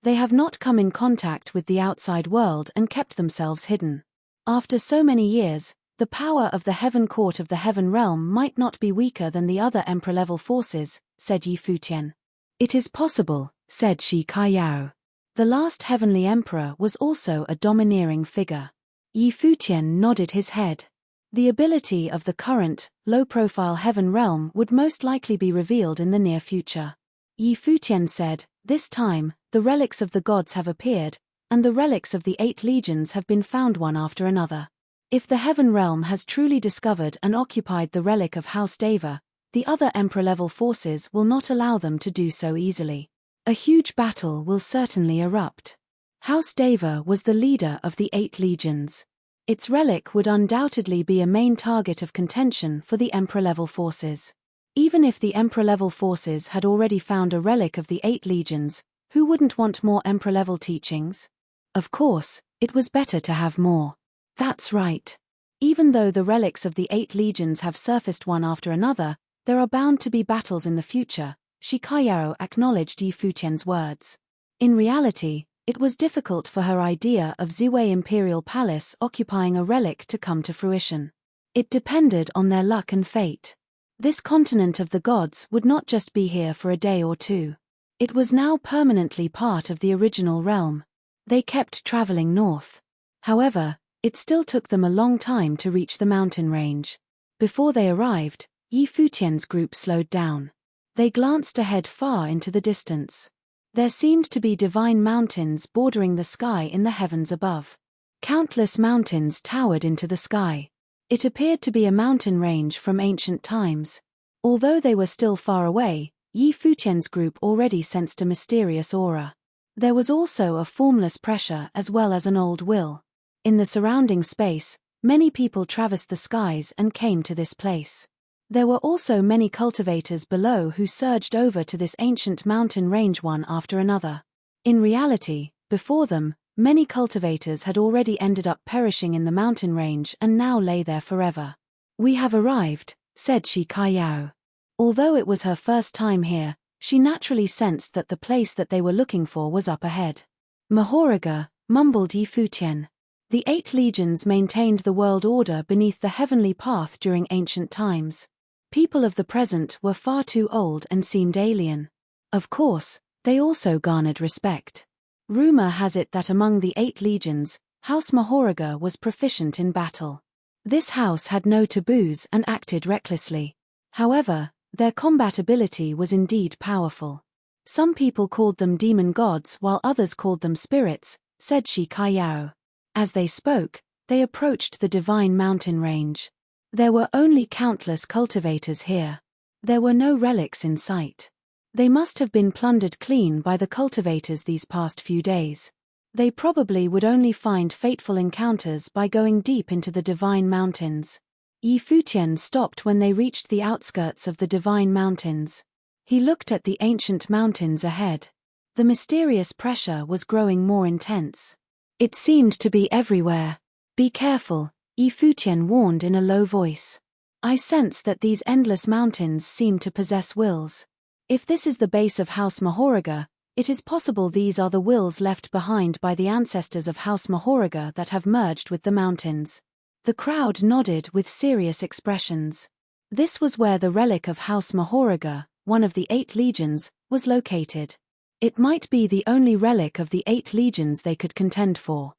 They have not come in contact with the outside world and kept themselves hidden. After so many years, the power of the Heaven Court of the Heaven realm might not be weaker than the other Emperor-level forces, said Yi Futian. It is possible, said Shi Kaiyao. The last Heavenly Emperor was also a domineering figure. Yi Futian nodded his head. The ability of the current, low-profile heaven realm would most likely be revealed in the near future. Yi Futian said, "This time, the relics of the gods have appeared, and the relics of the 8 legions have been found one after another. If the heaven realm has truly discovered and occupied the relic of House Deva, the other Emperor-level forces will not allow them to do so easily. A huge battle will certainly erupt." House Deva was the leader of the 8 legions. Its relic would undoubtedly be a main target of contention for the Emperor-level forces. Even if the Emperor-level forces had already found a relic of the 8 legions, who wouldn't want more Emperor-level teachings? Of course, it was better to have more. That's right. Even though the relics of the 8 legions have surfaced one after another, there are bound to be battles in the future. Shikayaro acknowledged Yi Futian's words. In reality, it was difficult for her idea of Ziwei Imperial Palace occupying a relic to come to fruition. It depended on their luck and fate. This continent of the gods would not just be here for a day or two. It was now permanently part of the original realm. They kept traveling north. However, it still took them a long time to reach the mountain range. Before they arrived, Yi Futian's group slowed down. They glanced ahead far into the distance. There seemed to be divine mountains bordering the sky in the heavens above. Countless mountains towered into the sky. It appeared to be a mountain range from ancient times. Although they were still far away, Yi Futian's group already sensed a mysterious aura. There was also a formless pressure as well as an old will. In the surrounding space, many people traversed the skies and came to this place. There were also many cultivators below who surged over to this ancient mountain range one after another. In reality, before them, many cultivators had already ended up perishing in the mountain range and now lay there forever. "We have arrived," said Shikayao. Although it was her first time here, she naturally sensed that the place that they were looking for was up ahead. "Mahoraga," mumbled Yi Futian. The 8 legions maintained the world order beneath the heavenly path during ancient times. People of the present were far too old and seemed alien. Of course, they also garnered respect. Rumor has it that among the 8 legions, House Mahoraga was proficient in battle. This house had no taboos and acted recklessly. However, their combat ability was indeed powerful. Some people called them demon gods while others called them spirits, said Shikayao. As they spoke, they approached the divine mountain range. There were only countless cultivators here. There were no relics in sight. They must have been plundered clean by the cultivators these past few days. They probably would only find fateful encounters by going deep into the divine mountains. Yi Futian stopped when they reached the outskirts of the divine mountains. He looked at the ancient mountains ahead. The mysterious pressure was growing more intense. It seemed to be everywhere. "Be careful," Yi Futian warned in a low voice. "I sense that these endless mountains seem to possess wills. If this is the base of House Mahoraga, it is possible these are the wills left behind by the ancestors of House Mahoraga that have merged with the mountains." The crowd nodded with serious expressions. This was where the relic of House Mahoraga, one of the 8 legions, was located. It might be the only relic of the 8 legions they could contend for.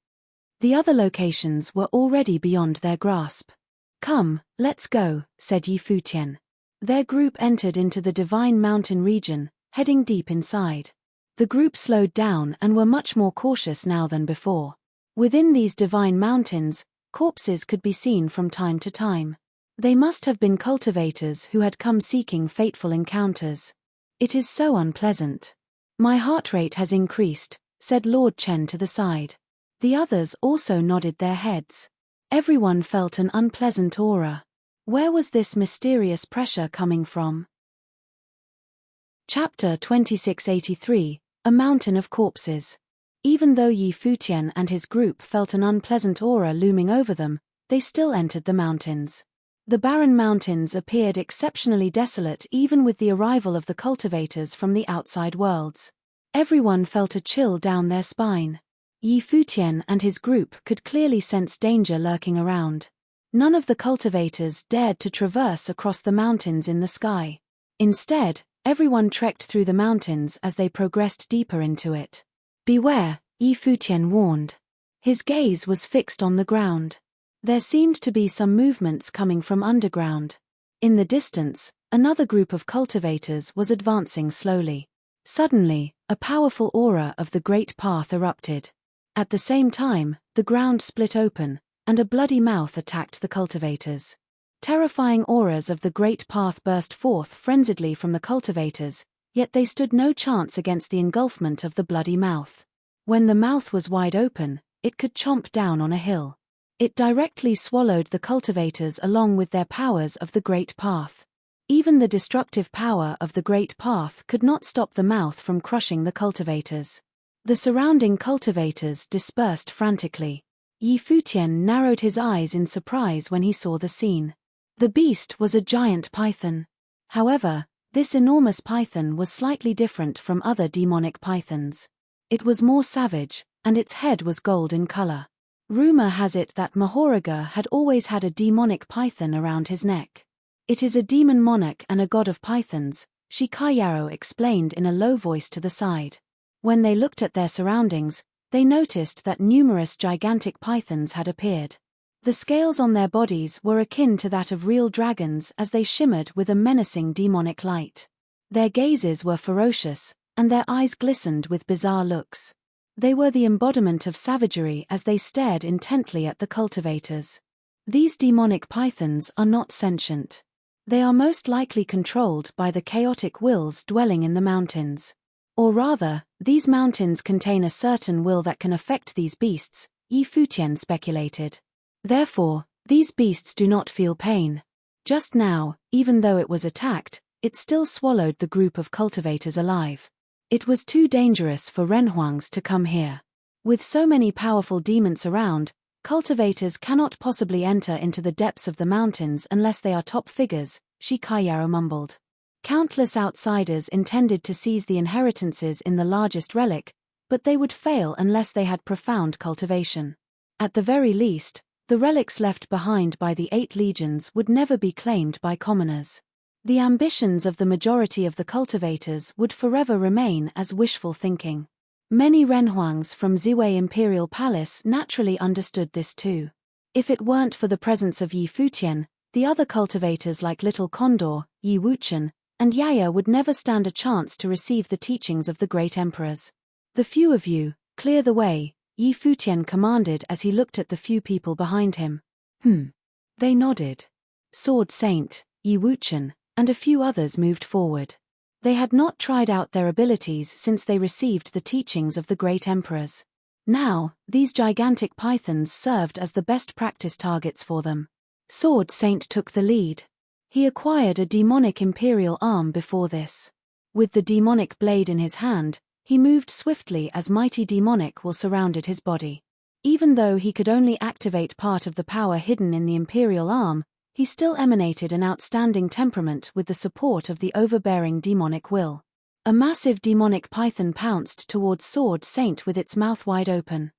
The other locations were already beyond their grasp. "Come, let's go," said Yi Futian. Their group entered into the divine mountain region, heading deep inside. The group slowed down and were much more cautious now than before. Within these divine mountains, corpses could be seen from time to time. They must have been cultivators who had come seeking fateful encounters. "It is so unpleasant. My heart rate has increased," said Lord Chen to the side. The others also nodded their heads. Everyone felt an unpleasant aura. Where was this mysterious pressure coming from? Chapter 2683, A Mountain of Corpses. Even though Yi Futian and his group felt an unpleasant aura looming over them, they still entered the mountains. The barren mountains appeared exceptionally desolate even with the arrival of the cultivators from the outside worlds. Everyone felt a chill down their spine. Yi Futian and his group could clearly sense danger lurking around. None of the cultivators dared to traverse across the mountains in the sky. Instead, everyone trekked through the mountains as they progressed deeper into it. "Beware," Yi Futian warned. His gaze was fixed on the ground. There seemed to be some movements coming from underground. In the distance, another group of cultivators was advancing slowly. Suddenly, a powerful aura of the Great Path erupted. At the same time, the ground split open, and a bloody mouth attacked the cultivators. Terrifying auras of the Great Path burst forth frenziedly from the cultivators, yet they stood no chance against the engulfment of the bloody mouth. When the mouth was wide open, it could chomp down on a hill. It directly swallowed the cultivators along with their powers of the Great Path. Even the destructive power of the Great Path could not stop the mouth from crushing the cultivators. The surrounding cultivators dispersed frantically. Futian narrowed his eyes in surprise when he saw the scene. The beast was a giant python. However, this enormous python was slightly different from other demonic pythons. It was more savage, and its head was gold in color. Rumor has it that Mahoraga had always had a demonic python around his neck. It is a demon monarch and a god of pythons, Shikayaro explained in a low voice to the side. When they looked at their surroundings, they noticed that numerous gigantic pythons had appeared. The scales on their bodies were akin to that of real dragons as they shimmered with a menacing demonic light. Their gazes were ferocious, and their eyes glistened with bizarre looks. They were the embodiment of savagery as they stared intently at the cultivators. These demonic pythons are not sentient. They are most likely controlled by the chaotic wills dwelling in the mountains. Or rather, these mountains contain a certain will that can affect these beasts, Futian speculated. Therefore, these beasts do not feel pain. Just now, even though it was attacked, it still swallowed the group of cultivators alive. It was too dangerous for Renhuangs to come here. With so many powerful demons around, cultivators cannot possibly enter into the depths of the mountains unless they are top figures, Shikayaro mumbled. Countless outsiders intended to seize the inheritances in the largest relic, but they would fail unless they had profound cultivation. At the very least, the relics left behind by the 8 legions would never be claimed by commoners. The ambitions of the majority of the cultivators would forever remain as wishful thinking. Many Renhuangs from Ziwei Imperial Palace naturally understood this too. If it weren't for the presence of Futian, the other cultivators like Little Condor, Wuchen, and Yaya would never stand a chance to receive the teachings of the great emperors. The few of you, clear the way, Futian commanded as he looked at the few people behind him. They nodded. Sword Saint, Wuchen, and a few others moved forward. They had not tried out their abilities since they received the teachings of the great emperors. Now, these gigantic pythons served as the best practice targets for them. Sword Saint took the lead. He acquired a demonic imperial arm before this. With the demonic blade in his hand, he moved swiftly as mighty demonic will surrounded his body. Even though he could only activate part of the power hidden in the imperial arm, he still emanated an outstanding temperament with the support of the overbearing demonic will. A massive demonic python pounced towards Sword Saint with its mouth wide open.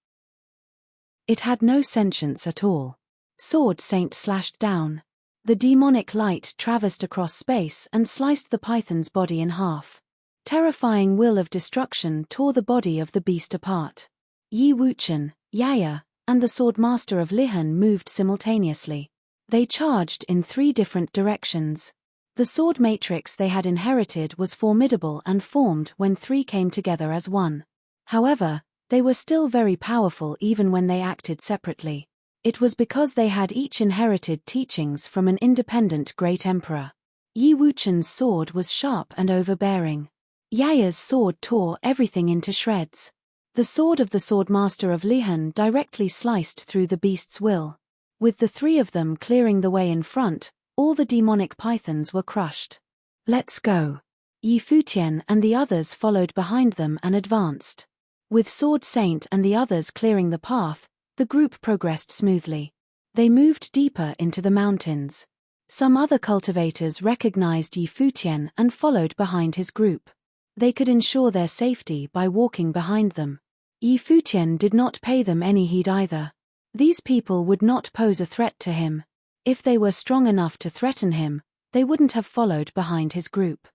It had no sentience at all. Sword Saint slashed down. The demonic light traversed across space and sliced the python's body in half. Terrifying will of destruction tore the body of the beast apart. Wuchen, Yaya, and the Swordmaster of Lihan moved simultaneously. They charged in 3 different directions. The sword matrix they had inherited was formidable and formed when 3 came together as one. However, they were still very powerful even when they acted separately. It was because they had each inherited teachings from an independent great emperor. Wuchen's sword was sharp and overbearing. Yaya's sword tore everything into shreds. The sword of the Swordmaster of Lihan directly sliced through the beast's will. With the 3 of them clearing the way in front, all the demonic pythons were crushed. Let's go. Futian and the others followed behind them and advanced. With Sword Saint and the others clearing the path, the group progressed smoothly. They moved deeper into the mountains. Some other cultivators recognized Futian and followed behind his group. They could ensure their safety by walking behind them. Futian did not pay them any heed either. These people would not pose a threat to him. If they were strong enough to threaten him, they wouldn't have followed behind his group.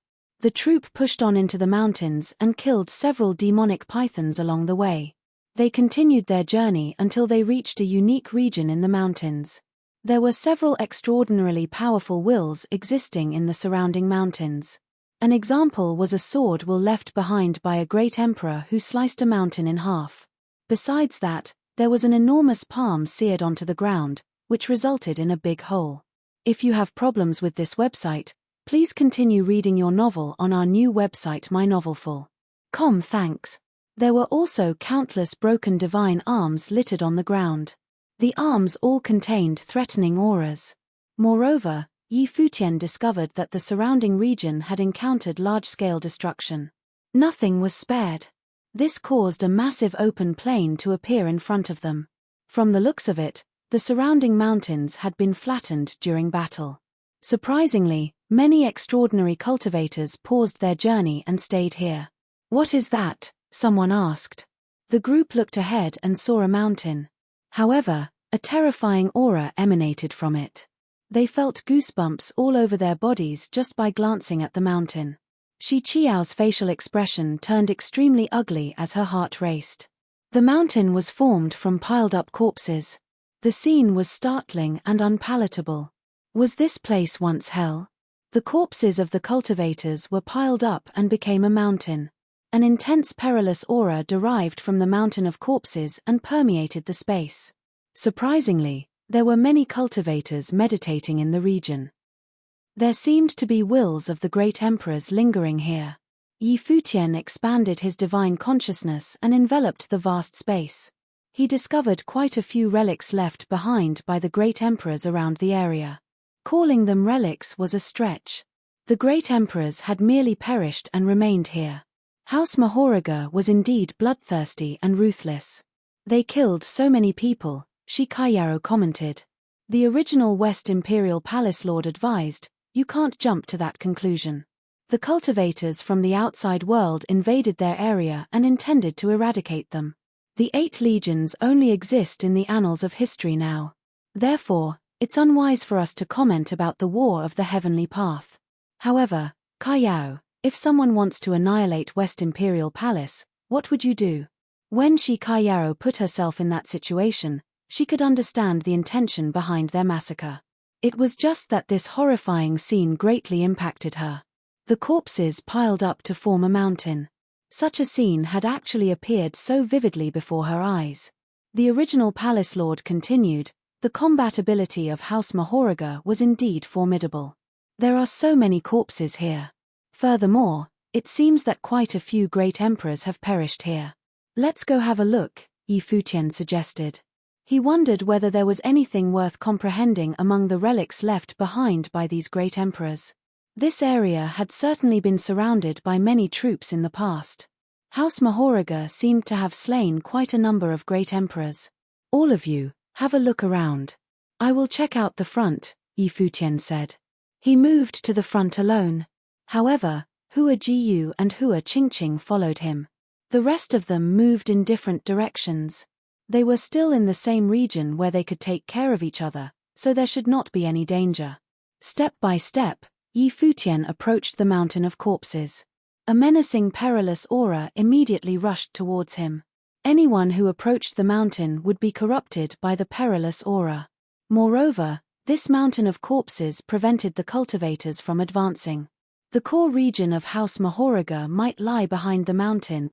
The troop pushed on into the mountains and killed several demonic pythons along the way. They continued their journey until they reached a unique region in the mountains. There were several extraordinarily powerful wills existing in the surrounding mountains. An example was a sword will left behind by a great emperor who sliced a mountain in half. Besides that, there was an enormous palm seared onto the ground, which resulted in a big hole. If you have problems with this website, please continue reading your novel on our new website mynovelful.com. Thanks. There were also countless broken divine arms littered on the ground. The arms all contained threatening auras. Moreover, Futian discovered that the surrounding region had encountered large-scale destruction. Nothing was spared. This caused a massive open plain to appear in front of them. From the looks of it, the surrounding mountains had been flattened during battle. Surprisingly, many extraordinary cultivators paused their journey and stayed here. "What is that?" someone asked. The group looked ahead and saw a mountain. However, a terrifying aura emanated from it. They felt goosebumps all over their bodies just by glancing at the mountain. Shi Qiao's facial expression turned extremely ugly as her heart raced. The mountain was formed from piled-up corpses. The scene was startling and unpalatable. Was this place once hell? The corpses of the cultivators were piled up and became a mountain. An intense perilous aura derived from the mountain of corpses and permeated the space. Surprisingly, there were many cultivators meditating in the region. There seemed to be wills of the great emperors lingering here. Futian expanded his divine consciousness and enveloped the vast space. He discovered quite a few relics left behind by the great emperors around the area. Calling them relics was a stretch. The great emperors had merely perished and remained here. House Mahoriga was indeed bloodthirsty and ruthless. They killed so many people, Shi Qiao commented. The original West Imperial Palace Lord advised, "You can't jump to that conclusion." The cultivators from the outside world invaded their area and intended to eradicate them. The 8 legions only exist in the annals of history now. Therefore, it's unwise for us to comment about the War of the Heavenly Path. However, Qiao, if someone wants to annihilate West Imperial Palace, what would you do? When Shi Qiao put herself in that situation, she could understand the intention behind their massacre. It was just that this horrifying scene greatly impacted her. The corpses piled up to form a mountain. Such a scene had actually appeared so vividly before her eyes. The original Palace Lord continued, "The combat ability of House Mahoriga was indeed formidable. There are so many corpses here. Furthermore, it seems that quite a few great emperors have perished here. Let's go have a look," Futian suggested. He wondered whether there was anything worth comprehending among the relics left behind by these great emperors. This area had certainly been surrounded by many troops in the past. House Mahoriga seemed to have slain quite a number of great emperors. "All of you, have a look around. I will check out the front," Futian said. He moved to the front alone. However, Hua Jiyu and Hua Qingqing followed him. The rest of them moved in different directions. They were still in the same region where they could take care of each other, so there should not be any danger. Step by step, Futian approached the mountain of corpses. A menacing perilous aura immediately rushed towards him. Anyone who approached the mountain would be corrupted by the perilous aura. Moreover, this mountain of corpses prevented the cultivators from advancing. The core region of House Mahoriga might lie behind the mountain.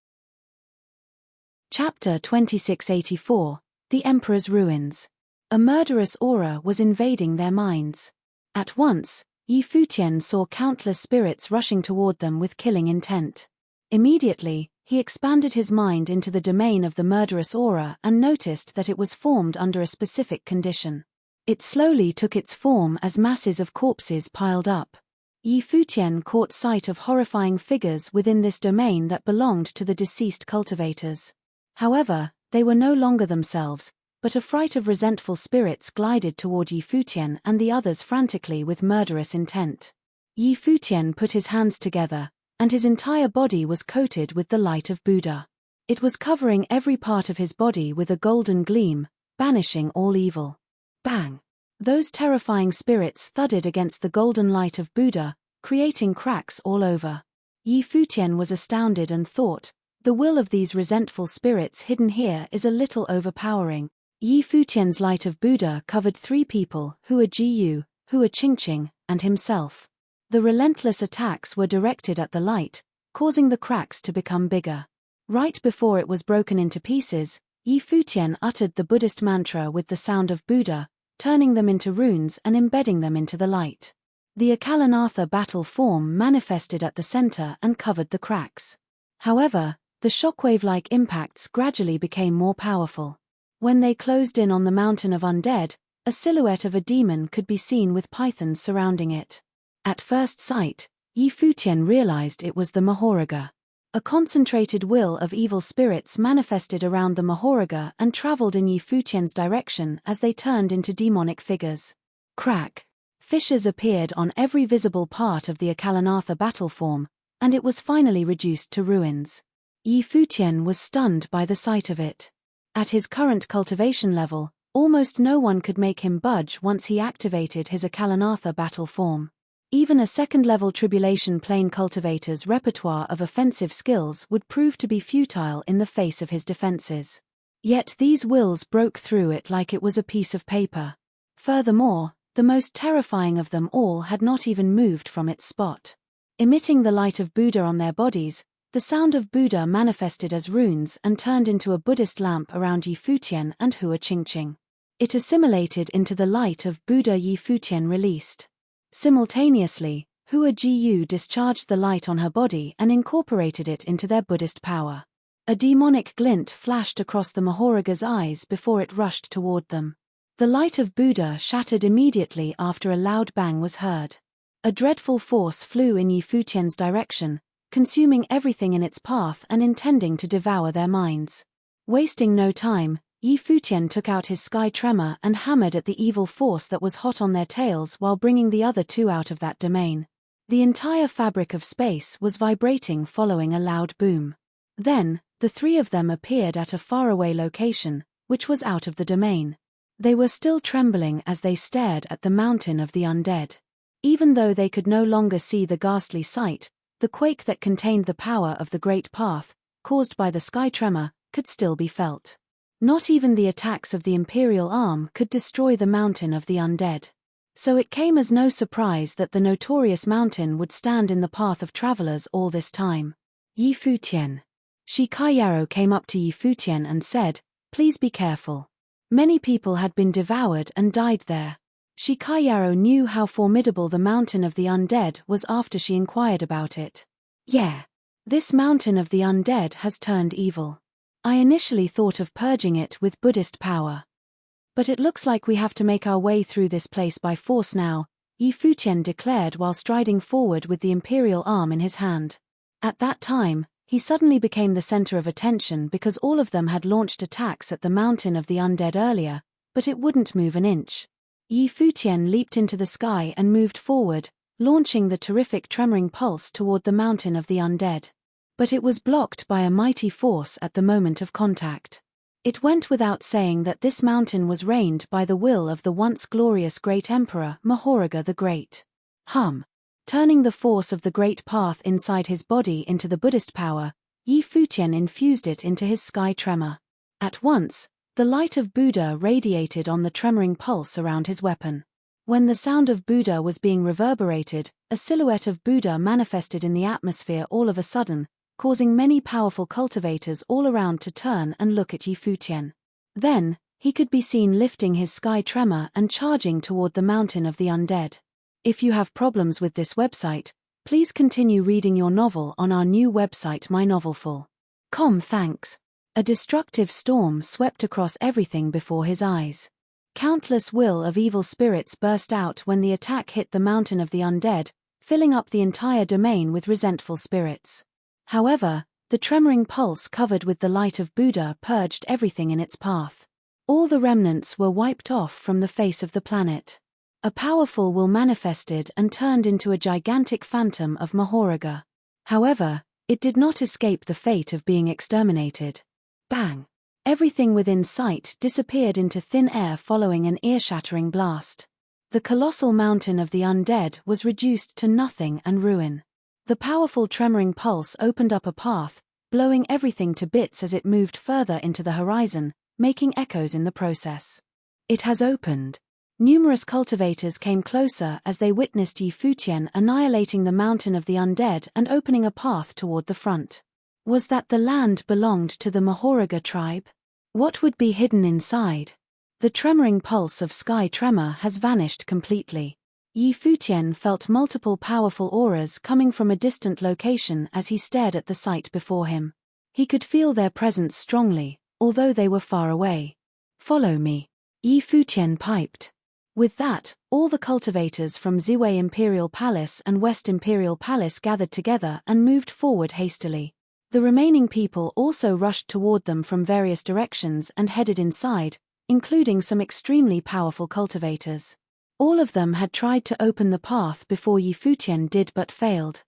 Chapter 2684, The Emperor's Ruins. A murderous aura was invading their minds. At once, Futian saw countless spirits rushing toward them with killing intent. Immediately, he expanded his mind into the domain of the murderous aura and noticed that it was formed under a specific condition. It slowly took its form as masses of corpses piled up. Futian caught sight of horrifying figures within this domain that belonged to the deceased cultivators. However, they were no longer themselves, but a fright of resentful spirits glided toward Futian and the others frantically with murderous intent. Futian put his hands together, and his entire body was coated with the light of Buddha. It was covering every part of his body with a golden gleam, banishing all evil. Bang! Those terrifying spirits thudded against the golden light of Buddha, creating cracks all over. Futian was astounded and thought, The will of these resentful spirits hidden here is a little overpowering. Yi Futian's light of Buddha covered 3 people, Hua Jiyu, Hua Qingqing, and himself. The relentless attacks were directed at the light, causing the cracks to become bigger. Right before it was broken into pieces, Yi Futian uttered the Buddhist mantra with the sound of Buddha, turning them into runes and embedding them into the light. The Akalanatha battle form manifested at the center and covered the cracks. However, the shockwave-like impacts gradually became more powerful. When they closed in on the mountain of undead, a silhouette of a demon could be seen with pythons surrounding it. At first sight, Yi Futian realized it was the Mahoraga. A concentrated will of evil spirits manifested around the Mahoraga and traveled in Yi Futian's direction as they turned into demonic figures. Crack. Fissures appeared on every visible part of the Akalanatha battle form, and it was finally reduced to ruins. Yi Futian was stunned by the sight of it. At his current cultivation level, almost no one could make him budge once he activated his Akalanatha battle form. Even a second-level Tribulation Plane cultivator's repertoire of offensive skills would prove to be futile in the face of his defenses. Yet these wills broke through it like it was a piece of paper. Furthermore, the most terrifying of them all had not even moved from its spot. Emitting the light of Buddha on their bodies, the sound of Buddha manifested as runes and turned into a Buddhist lamp around Yi Futian and Hua Qingqing. It assimilated into the light of Buddha Yi Futian released. Simultaneously, Hua Jiyu discharged the light on her body and incorporated it into their Buddhist power. A demonic glint flashed across the Mahoraga's eyes before it rushed toward them. The light of Buddha shattered immediately after a loud bang was heard. A dreadful force flew in Yi Futian's direction, consuming everything in its path and intending to devour their minds. Wasting no time, Yi Futian took out his sky tremor and hammered at the evil force that was hot on their tails while bringing the other 2 out of that domain. The entire fabric of space was vibrating following a loud boom. Then, the 3 of them appeared at a faraway location, which was out of the domain. They were still trembling as they stared at the mountain of the undead. Even though they could no longer see the ghastly sight, the quake that contained the power of the Great Path, caused by the sky tremor, could still be felt. Not even the attacks of the Imperial Arm could destroy the mountain of the undead. So it came as no surprise that the notorious mountain would stand in the path of travelers all this time. Yi Futian. Shi Kaiyaro came up to Yi Futian and said, "Please be careful. Many people had been devoured and died there." Shi Kaiyaro knew how formidable the mountain of the undead was after she inquired about it. "Yeah. This mountain of the undead has turned evil. I initially thought of purging it with Buddhist power. But it looks like we have to make our way through this place by force now," Yi Futian declared while striding forward with the imperial arm in his hand. At that time, he suddenly became the center of attention because all of them had launched attacks at the mountain of the undead earlier, but it wouldn't move an inch. Yi Futian leaped into the sky and moved forward, launching the terrific tremoring pulse toward the mountain of the undead. But it was blocked by a mighty force at the moment of contact. It went without saying that this mountain was reigned by the will of the once glorious great emperor Mahoraga the Great. Turning the force of the Great Path inside his body into the Buddhist power, Yi Futian infused it into his sky tremor. At once, the light of Buddha radiated on the tremoring pulse around his weapon. When the sound of Buddha was being reverberated, a silhouette of Buddha manifested in the atmosphere all of a sudden, causing many powerful cultivators all around to turn and look at Yi Futian. Then, he could be seen lifting his sky tremor and charging toward the mountain of the undead. If you have problems with this website, please continue reading your novel on our new website mynovelful.com. Thanks. A destructive storm swept across everything before his eyes. Countless will of evil spirits burst out when the attack hit the mountain of the undead, filling up the entire domain with resentful spirits. However, the tremoring pulse covered with the light of Buddha purged everything in its path. All the remnants were wiped off from the face of the planet. A powerful will manifested and turned into a gigantic phantom of Mahoraga. However, it did not escape the fate of being exterminated. Bang! Everything within sight disappeared into thin air following an ear-shattering blast. The colossal mountain of the undead was reduced to nothing and ruin. The powerful tremoring pulse opened up a path, blowing everything to bits as it moved further into the horizon, making echoes in the process. It has opened. Numerous cultivators came closer as they witnessed Yi Futian annihilating the mountain of the undead and opening a path toward the front. Was that the land belonged to the Mahoraga tribe? What would be hidden inside? The tremoring pulse of sky tremor has vanished completely. Yi Futian felt multiple powerful auras coming from a distant location as he stared at the sight before him. He could feel their presence strongly, although they were far away. "Follow me," Yi Futian piped. With that, all the cultivators from Ziwei Imperial Palace and West Imperial Palace gathered together and moved forward hastily. The remaining people also rushed toward them from various directions and headed inside, including some extremely powerful cultivators. All of them had tried to open the path before Yi Futian did but failed.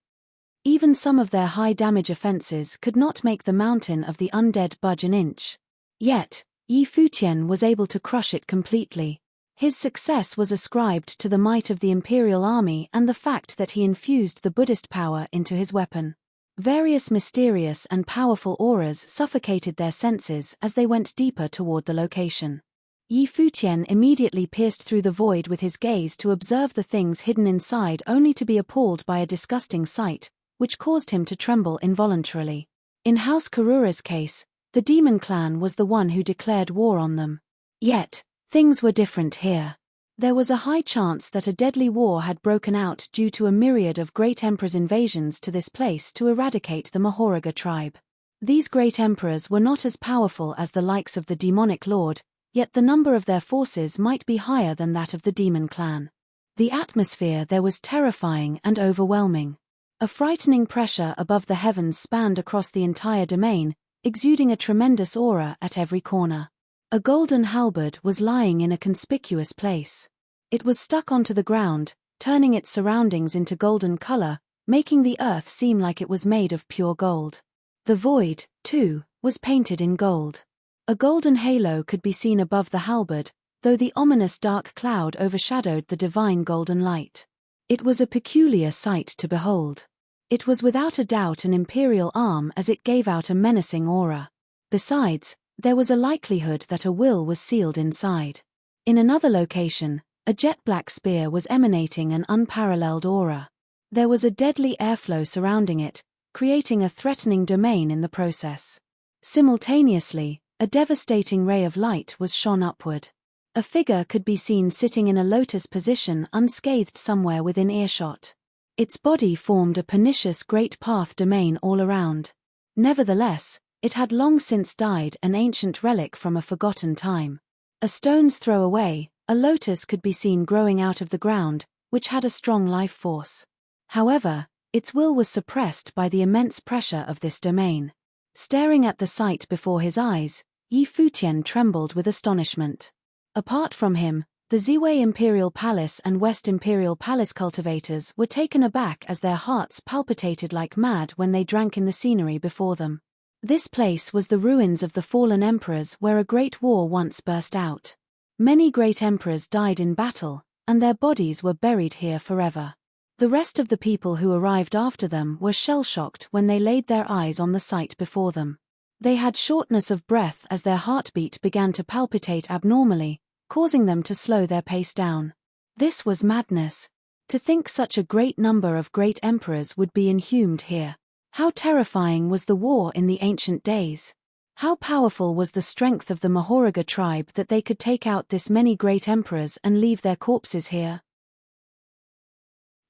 Even some of their high-damage offenses could not make the mountain of the undead budge an inch. Yet, Yi Futian was able to crush it completely. His success was ascribed to the might of the Imperial Army and the fact that he infused the Buddhist power into his weapon. Various mysterious and powerful auras suffocated their senses as they went deeper toward the location. Yi Futian immediately pierced through the void with his gaze to observe the things hidden inside, only to be appalled by a disgusting sight, which caused him to tremble involuntarily. In House Karura's case, the demon clan was the one who declared war on them. Yet, things were different here. There was a high chance that a deadly war had broken out due to a myriad of great emperors' invasions to this place to eradicate the Mahoraga tribe. These great emperors were not as powerful as the likes of the demonic lord, yet the number of their forces might be higher than that of the demon clan. The atmosphere there was terrifying and overwhelming. A frightening pressure above the heavens spanned across the entire domain, exuding a tremendous aura at every corner. A golden halberd was lying in a conspicuous place. It was stuck onto the ground, turning its surroundings into golden color, making the earth seem like it was made of pure gold. The void, too, was painted in gold. A golden halo could be seen above the halberd, though the ominous dark cloud overshadowed the divine golden light. It was a peculiar sight to behold. It was without a doubt an imperial arm as it gave out a menacing aura. Besides, there was a likelihood that a will was sealed inside. In another location, a jet-black spear was emanating an unparalleled aura. There was a deadly airflow surrounding it, creating a threatening domain in the process. Simultaneously, a devastating ray of light was shone upward. A figure could be seen sitting in a lotus position unscathed somewhere within earshot. Its body formed a pernicious great path domain all around. Nevertheless, it had long since died, an ancient relic from a forgotten time. A stone's throw away, a lotus could be seen growing out of the ground, which had a strong life force. However, its will was suppressed by the immense pressure of this domain. Staring at the sight before his eyes, Yi Futian trembled with astonishment. Apart from him, the Ziwei Imperial Palace and West Imperial Palace cultivators were taken aback as their hearts palpitated like mad when they drank in the scenery before them. This place was the ruins of the fallen emperors where a great war once burst out. Many great emperors died in battle, and their bodies were buried here forever. The rest of the people who arrived after them were shell-shocked when they laid their eyes on the sight before them. They had shortness of breath as their heartbeat began to palpitate abnormally, causing them to slow their pace down. This was madness. To think such a great number of great emperors would be inhumed here. How terrifying was the war in the ancient days? How powerful was the strength of the Mahoraga tribe that they could take out this many great emperors and leave their corpses here?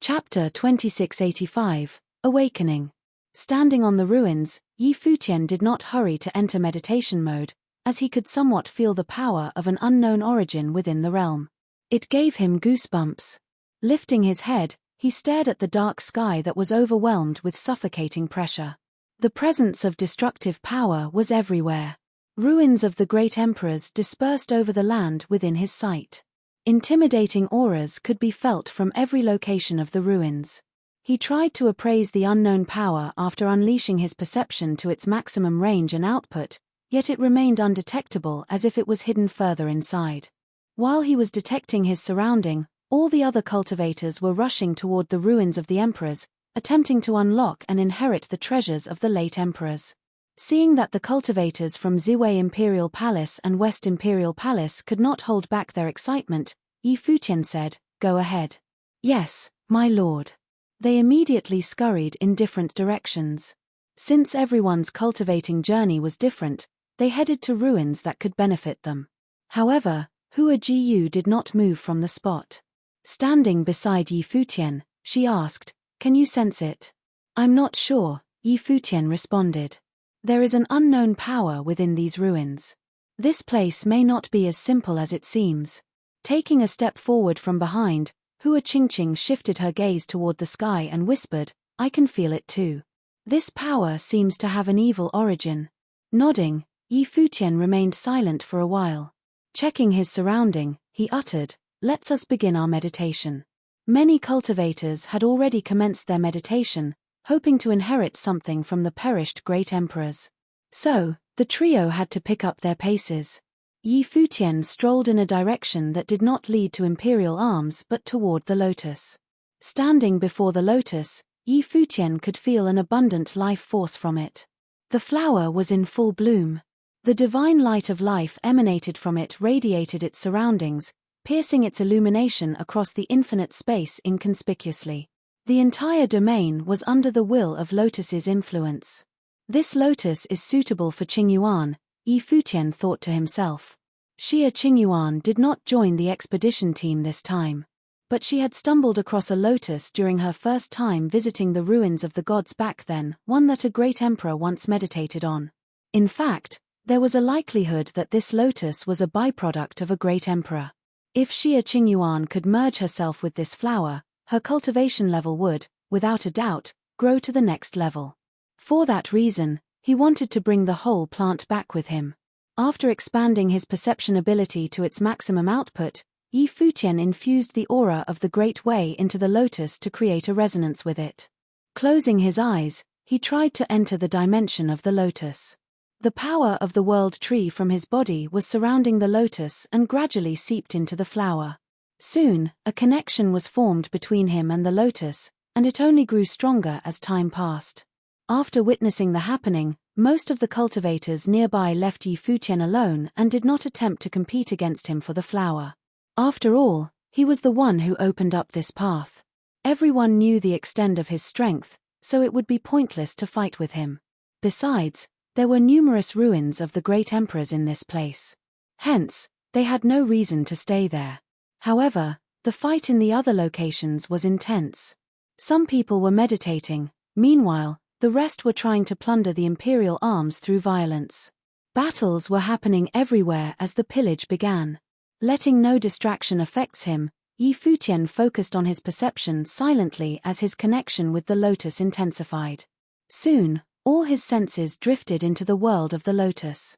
Chapter 2685, Awakening. Standing on the ruins, Yi Futian did not hurry to enter meditation mode, as he could somewhat feel the power of an unknown origin within the realm. It gave him goosebumps. Lifting his head, he stared at the dark sky that was overwhelmed with suffocating pressure. The presence of destructive power was everywhere. Ruins of the great emperors dispersed over the land within his sight. Intimidating auras could be felt from every location of the ruins. He tried to appraise the unknown power after unleashing his perception to its maximum range and output, yet it remained undetectable as if it was hidden further inside. While he was detecting his surrounding, all the other cultivators were rushing toward the ruins of the emperors, attempting to unlock and inherit the treasures of the late emperors. Seeing that the cultivators from Ziwei Imperial Palace and West Imperial Palace could not hold back their excitement, Futian said, "Go ahead." "Yes, my lord." They immediately scurried in different directions. Since everyone's cultivating journey was different, they headed to ruins that could benefit them. However, Hua Jiyu did not move from the spot. Standing beside Futian, she asked, "Can you sense it?" "I'm not sure," Futian responded. "There is an unknown power within these ruins. This place may not be as simple as it seems." Taking a step forward from behind, Hua Qingqing shifted her gaze toward the sky and whispered, "I can feel it too. This power seems to have an evil origin." Nodding, Futian remained silent for a while. Checking his surrounding, he uttered, "Let's us begin our meditation." Many cultivators had already commenced their meditation, hoping to inherit something from the perished great emperors. So, the trio had to pick up their paces. Futian strolled in a direction that did not lead to imperial arms but toward the lotus. Standing before the lotus, Futian could feel an abundant life force from it. The flower was in full bloom. The divine light of life emanated from it, radiated its surroundings, piercing its illumination across the infinite space inconspicuously. The entire domain was under the will of Lotus's influence. This lotus is suitable for Qingyuan, Futian thought to himself. Xia Qingyuan did not join the expedition team this time. But she had stumbled across a lotus during her first time visiting the ruins of the gods back then, one that a great emperor once meditated on. In fact, there was a likelihood that this lotus was a byproduct of a great emperor. If Xia Qingyuan could merge herself with this flower, her cultivation level would, without a doubt, grow to the next level. For that reason, he wanted to bring the whole plant back with him. After expanding his perception ability to its maximum output, Futian infused the aura of the Great Way into the lotus to create a resonance with it. Closing his eyes, he tried to enter the dimension of the lotus. The power of the world tree from his body was surrounding the lotus and gradually seeped into the flower. Soon, a connection was formed between him and the lotus, and it only grew stronger as time passed. After witnessing the happening, most of the cultivators nearby left Futian alone and did not attempt to compete against him for the flower. After all, he was the one who opened up this path. Everyone knew the extent of his strength, so it would be pointless to fight with him. Besides, there were numerous ruins of the great emperors in this place. Hence, they had no reason to stay there. However, the fight in the other locations was intense. Some people were meditating, meanwhile, the rest were trying to plunder the imperial arms through violence. Battles were happening everywhere as the pillage began. Letting no distraction affect him, Futian focused on his perception silently as his connection with the lotus intensified. Soon, all his senses drifted into the world of the lotus.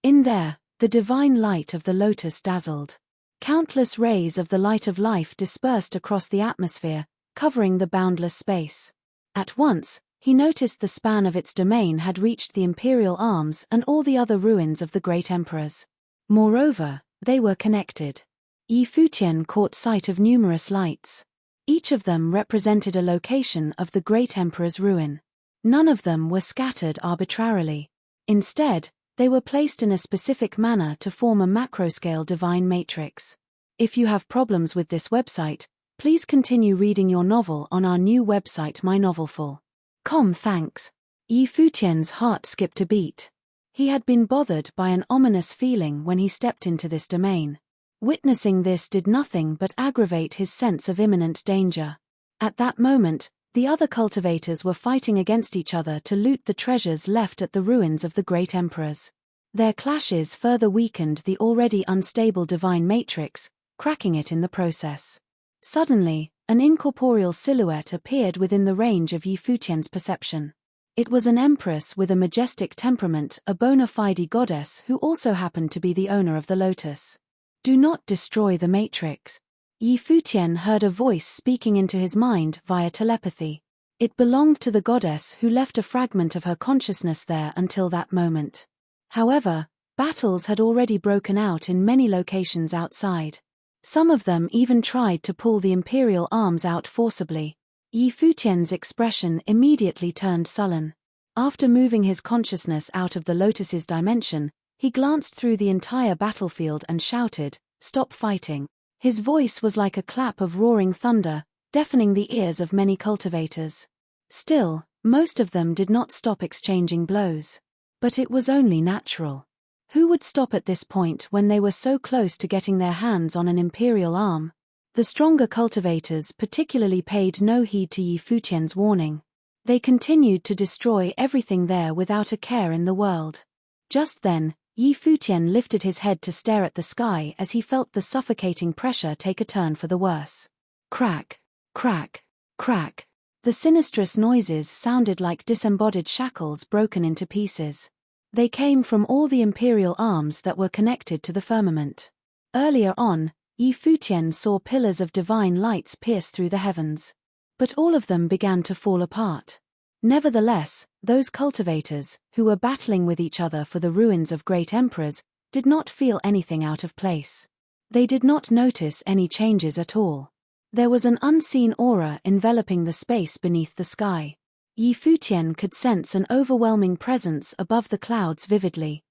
In there, the divine light of the lotus dazzled. Countless rays of the light of life dispersed across the atmosphere, covering the boundless space. At once, he noticed the span of its domain had reached the imperial arms and all the other ruins of the great emperors. Moreover, they were connected. Futian caught sight of numerous lights. Each of them represented a location of the great emperor's ruin. None of them were scattered arbitrarily. Instead, they were placed in a specific manner to form a macroscale divine matrix. If you have problems with this website, please continue reading your novel on our new website mynovelful.com. Thanks. Futian's heart skipped a beat. He had been bothered by an ominous feeling when he stepped into this domain. Witnessing this did nothing but aggravate his sense of imminent danger. At that moment, the other cultivators were fighting against each other to loot the treasures left at the ruins of the great emperors. Their clashes further weakened the already unstable divine matrix, cracking it in the process. Suddenly, an incorporeal silhouette appeared within the range of Futian's perception. It was an empress with a majestic temperament, a bona fide goddess who also happened to be the owner of the lotus. "Do not destroy the matrix." Futian heard a voice speaking into his mind via telepathy. It belonged to the goddess who left a fragment of her consciousness there until that moment. However, battles had already broken out in many locations outside. Some of them even tried to pull the imperial arms out forcibly. Futian's expression immediately turned sullen. After moving his consciousness out of the lotus's dimension, he glanced through the entire battlefield and shouted, "Stop fighting." His voice was like a clap of roaring thunder, deafening the ears of many cultivators. Still, most of them did not stop exchanging blows. But it was only natural. Who would stop at this point when they were so close to getting their hands on an imperial arm? The stronger cultivators particularly paid no heed to Yi Futian's warning. They continued to destroy everything there without a care in the world. Just then, Yi Futian lifted his head to stare at the sky as he felt the suffocating pressure take a turn for the worse. Crack, crack, crack. The sinistrous noises sounded like disembodied shackles broken into pieces. They came from all the imperial arms that were connected to the firmament. Earlier on, Yi Futian saw pillars of divine lights pierce through the heavens. But all of them began to fall apart. Nevertheless, those cultivators, who were battling with each other for the ruins of great emperors, did not feel anything out of place. They did not notice any changes at all. There was an unseen aura enveloping the space beneath the sky. Yi Futian could sense an overwhelming presence above the clouds vividly.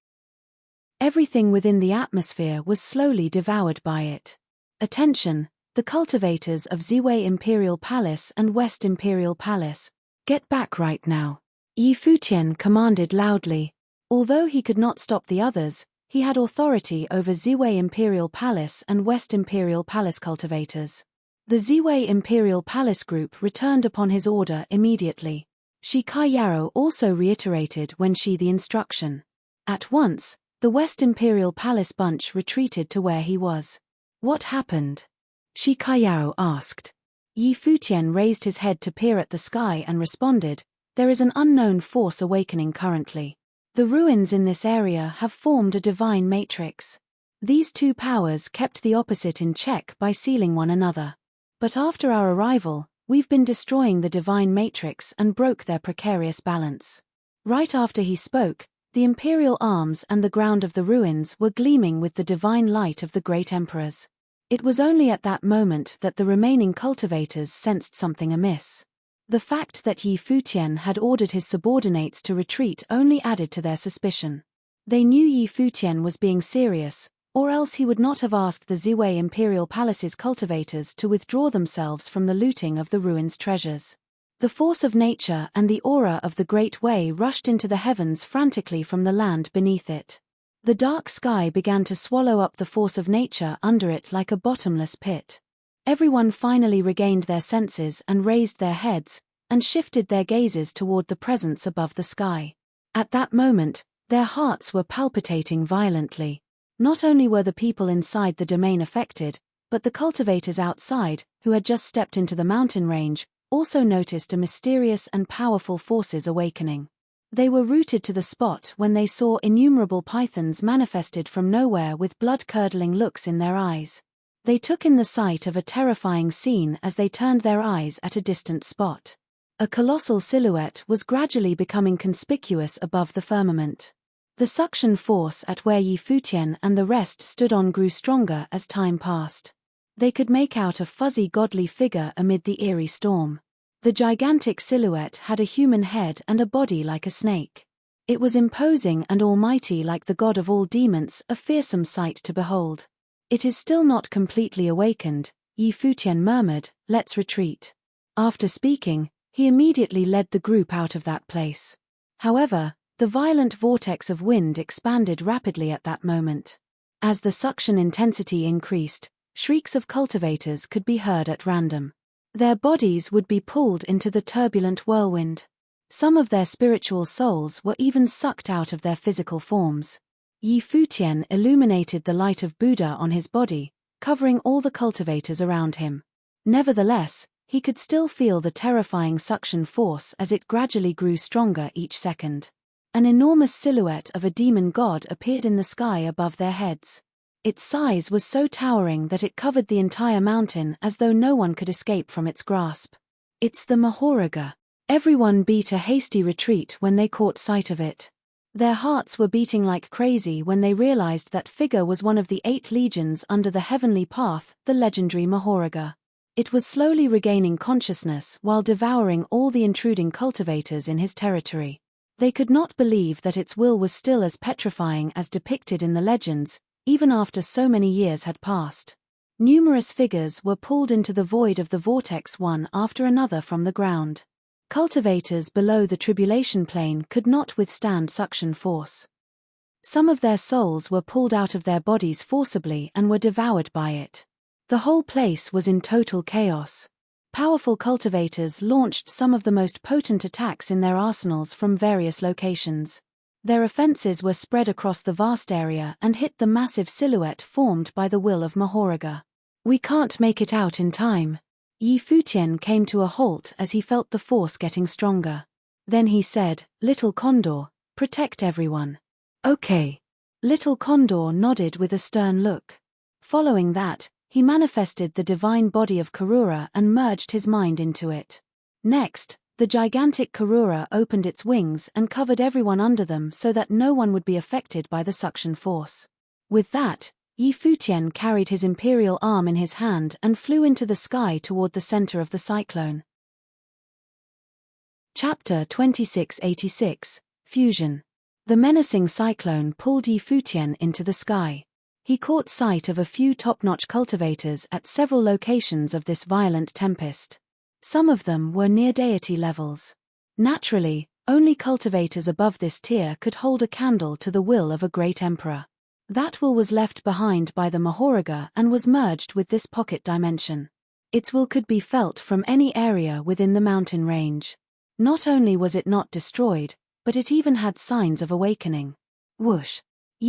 Everything within the atmosphere was slowly devoured by it. Attention, the cultivators of Ziwei Imperial Palace and West Imperial Palace. Get back right now. Yi Futian commanded loudly. Although he could not stop the others, he had authority over Ziwei Imperial Palace and West Imperial Palace cultivators. The Ziwei Imperial Palace group returned upon his order immediately. Shi Kaiyaro also reiterated when she the instruction. At once, the West Imperial Palace bunch retreated to where he was. What happened? Shi Kaiyaro asked. Yi Futian raised his head to peer at the sky and responded, "There is an unknown force awakening currently. The ruins in this area have formed a divine matrix. These two powers kept the opposite in check by sealing one another. But after our arrival, we've been destroying the divine matrix and broke their precarious balance." Right after he spoke, the imperial arms and the ground of the ruins were gleaming with the divine light of the great emperors. It was only at that moment that the remaining cultivators sensed something amiss. The fact that Yi Futian had ordered his subordinates to retreat only added to their suspicion. They knew Yi Futian was being serious, or else he would not have asked the Ziwei Imperial Palace's cultivators to withdraw themselves from the looting of the ruins' treasures. The force of nature and the aura of the Great Way rushed into the heavens frantically from the land beneath it. The dark sky began to swallow up the force of nature under it like a bottomless pit. Everyone finally regained their senses and raised their heads, and shifted their gazes toward the presence above the sky. At that moment, their hearts were palpitating violently. Not only were the people inside the domain affected, but the cultivators outside, who had just stepped into the mountain range, also noticed a mysterious and powerful forces awakening. They were rooted to the spot when they saw innumerable pythons manifested from nowhere with blood-curdling looks in their eyes. They took in the sight of a terrifying scene as they turned their eyes at a distant spot. A colossal silhouette was gradually becoming conspicuous above the firmament. The suction force at where Yi Futian and the rest stood on grew stronger as time passed. They could make out a fuzzy godly figure amid the eerie storm. The gigantic silhouette had a human head and a body like a snake. It was imposing and almighty like the god of all demons, a fearsome sight to behold. "It is still not completely awakened," Yi Futian murmured, "let's retreat." After speaking, he immediately led the group out of that place. However, the violent vortex of wind expanded rapidly at that moment. As the suction intensity increased, shrieks of cultivators could be heard at random. Their bodies would be pulled into the turbulent whirlwind. Some of their spiritual souls were even sucked out of their physical forms. Yi Futian illuminated the light of Buddha on his body, covering all the cultivators around him. Nevertheless, he could still feel the terrifying suction force as it gradually grew stronger each second. An enormous silhouette of a demon god appeared in the sky above their heads. Its size was so towering that it covered the entire mountain as though no one could escape from its grasp. "It's the Mahoraga." Everyone beat a hasty retreat when they caught sight of it. Their hearts were beating like crazy when they realized that figure was one of the 8 legions under the heavenly path, the legendary Mahoraga. It was slowly regaining consciousness while devouring all the intruding cultivators in his territory. They could not believe that its will was still as petrifying as depicted in the legends, even after so many years had passed. Numerous figures were pulled into the void of the vortex one after another from the ground. Cultivators below the tribulation plane could not withstand suction force. Some of their souls were pulled out of their bodies forcibly and were devoured by it. The whole place was in total chaos. Powerful cultivators launched some of the most potent attacks in their arsenals from various locations. Their offenses were spread across the vast area and hit the massive silhouette formed by the will of Mahoraga. "We can't make it out in time." Futian came to a halt as he felt the force getting stronger. Then he said, "Little Condor, protect everyone." "Okay." Little Condor nodded with a stern look. Following that, he manifested the divine body of Karura and merged his mind into it. Next, the gigantic Karura opened its wings and covered everyone under them so that no one would be affected by the suction force. With that, Futian carried his imperial arm in his hand and flew into the sky toward the center of the cyclone. Chapter 2686, Fusion. The menacing cyclone pulled Futian into the sky. He caught sight of a few top-notch cultivators at several locations of this violent tempest. Some of them were near deity levels. Naturally, only cultivators above this tier could hold a candle to the will of a great emperor. That will was left behind by the Mahoraga and was merged with this pocket dimension. Its will could be felt from any area within the mountain range. Not only was it not destroyed, but it even had signs of awakening. Whoosh!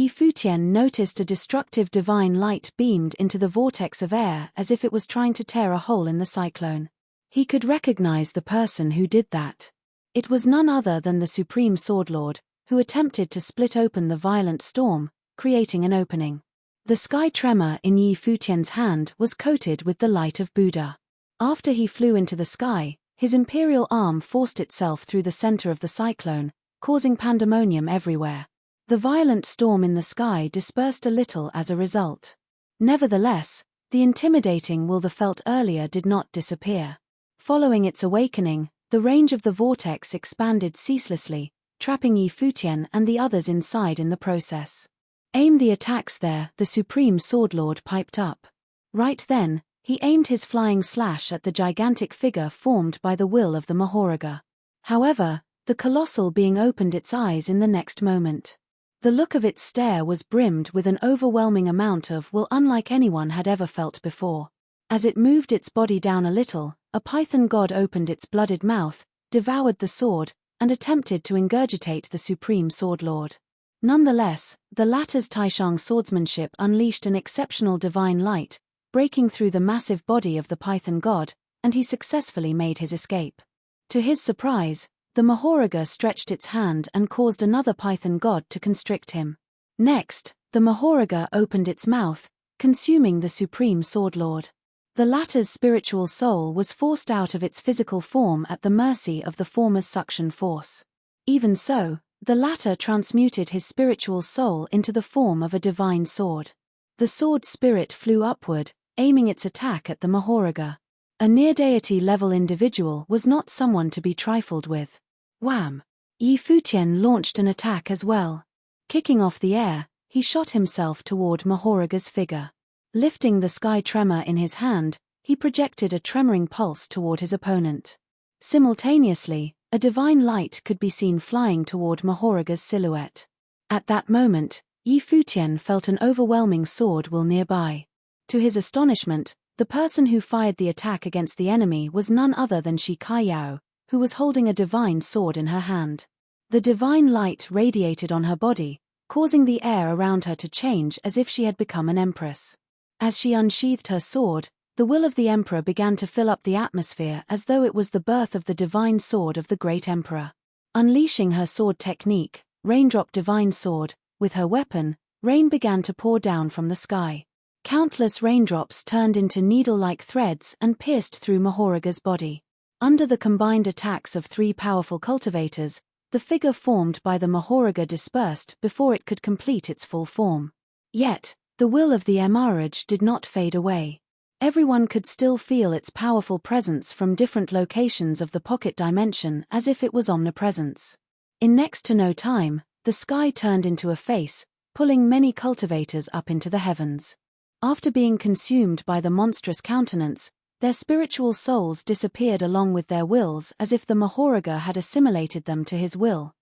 Futian noticed a destructive divine light beamed into the vortex of air as if it was trying to tear a hole in the cyclone. He could recognize the person who did that. It was none other than the Supreme Swordlord, who attempted to split open the violent storm, creating an opening. The sky tremor in Futian's hand was coated with the light of Buddha. After he flew into the sky, his imperial arm forced itself through the center of the cyclone, causing pandemonium everywhere. The violent storm in the sky dispersed a little as a result. Nevertheless, the intimidating will they felt earlier did not disappear. Following its awakening, the range of the vortex expanded ceaselessly, trapping Futian and the others inside in the process. "Aim the attacks there," the Supreme Swordlord piped up. Right then, he aimed his flying slash at the gigantic figure formed by the will of the Mahoraga. However, the colossal being opened its eyes in the next moment. The look of its stare was brimmed with an overwhelming amount of will unlike anyone had ever felt before. As it moved its body down a little, a python god opened its blooded mouth, devoured the sword, and attempted to ingurgitate the Supreme Swordlord. Nonetheless, the latter's Taishang swordsmanship unleashed an exceptional divine light, breaking through the massive body of the python god, and he successfully made his escape. To his surprise, the Mahoraga stretched its hand and caused another python god to constrict him. Next, the Mahoraga opened its mouth, consuming the Supreme Swordlord. The latter's spiritual soul was forced out of its physical form at the mercy of the former's suction force. Even so, the latter transmuted his spiritual soul into the form of a divine sword. The sword spirit flew upward, aiming its attack at the Mahoraga. A near-deity level individual was not someone to be trifled with. Wham! Futian launched an attack as well. Kicking off the air, he shot himself toward Mahoraga's figure. Lifting the sky tremor in his hand, he projected a tremoring pulse toward his opponent. Simultaneously, a divine light could be seen flying toward Mahoraga's silhouette. At that moment, Futian felt an overwhelming sword will nearby. To his astonishment, the person who fired the attack against the enemy was none other than Shi Kaiyao, who was holding a divine sword in her hand. The divine light radiated on her body, causing the air around her to change as if she had become an empress. As she unsheathed her sword, the will of the emperor began to fill up the atmosphere as though it was the birth of the divine sword of the great emperor. Unleashing her sword technique, Raindrop Divine Sword, with her weapon, rain began to pour down from the sky. Countless raindrops turned into needle-like threads and pierced through Mahoraga's body. Under the combined attacks of three powerful cultivators, the figure formed by the Mahoraga dispersed before it could complete its full form. Yet, the will of the Emaraj did not fade away. Everyone could still feel its powerful presence from different locations of the pocket dimension as if it was omnipresence. In next to no time, the sky turned into a face, pulling many cultivators up into the heavens. After being consumed by the monstrous countenance, their spiritual souls disappeared along with their wills as if the Mahoraga had assimilated them to his will.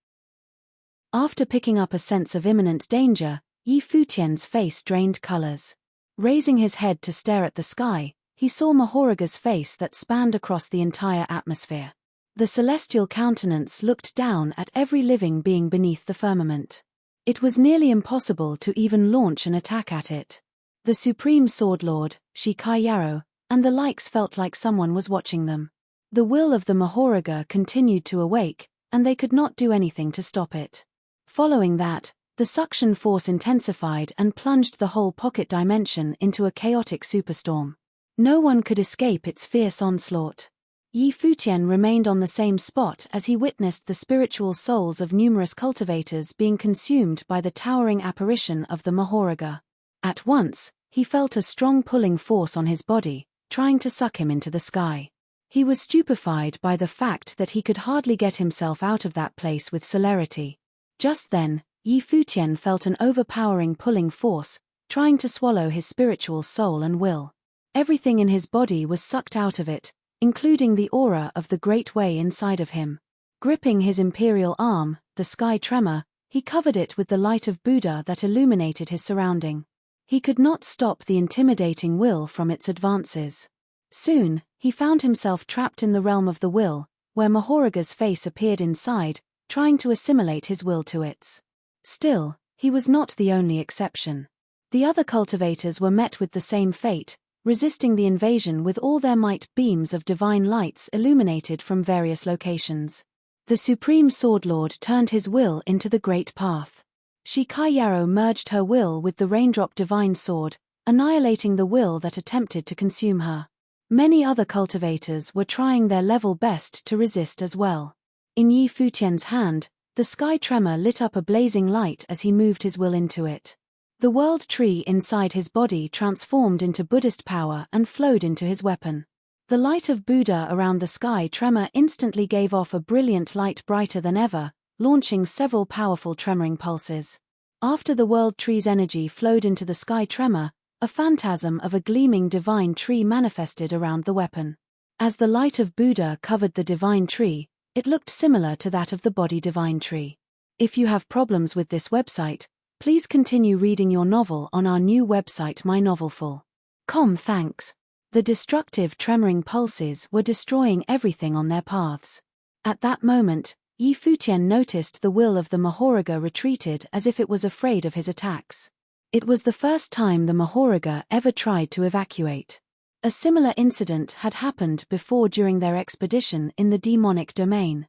After picking up a sense of imminent danger, Yi Futian's face drained colors. Raising his head to stare at the sky, he saw Mahoraga's face that spanned across the entire atmosphere. The celestial countenance looked down at every living being beneath the firmament. It was nearly impossible to even launch an attack at it. The Supreme Sword Lord, Shikayaro, and the likes felt like someone was watching them. The will of the Mahoraga continued to awake, and they could not do anything to stop it. Following that, the suction force intensified and plunged the whole pocket dimension into a chaotic superstorm. No one could escape its fierce onslaught. Yi Futian remained on the same spot as he witnessed the spiritual souls of numerous cultivators being consumed by the towering apparition of the Mahoraga. At once, he felt a strong pulling force on his body, trying to suck him into the sky. He was stupefied by the fact that he could hardly get himself out of that place with celerity. Just then, Yi Futian felt an overpowering pulling force, trying to swallow his spiritual soul and will. Everything in his body was sucked out of it, including the aura of the Great Way inside of him. Gripping his imperial arm, the sky tremor, he covered it with the light of Buddha that illuminated his surrounding. He could not stop the intimidating will from its advances. Soon, he found himself trapped in the realm of the will, where Mahoraga's face appeared inside, trying to assimilate his will to its. Still, he was not the only exception. The other cultivators were met with the same fate, resisting the invasion with all their might. Beams of divine lights illuminated from various locations. The Supreme Sword Lord turned his will into the Great Path. Shikayaro merged her will with the Raindrop Divine Sword, annihilating the will that attempted to consume her. Many other cultivators were trying their level best to resist as well. In Yi Futian's hand, the sky tremor lit up a blazing light as he moved his will into it. The world tree inside his body transformed into Buddhist power and flowed into his weapon. The light of Buddha around the sky tremor instantly gave off a brilliant light brighter than ever, launching several powerful tremoring pulses. After the world tree's energy flowed into the sky tremor, a phantasm of a gleaming divine tree manifested around the weapon. As the light of Buddha covered the divine tree, it looked similar to that of the body divine tree. If you have problems with this website, please continue reading your novel on our new website mynovelful.com. Thanks. The destructive tremoring pulses were destroying everything on their paths. At that moment, Yi Futian noticed the will of the Mahoraga retreated as if it was afraid of his attacks. It was the first time the Mahoraga ever tried to evacuate. A similar incident had happened before during their expedition in the demonic domain.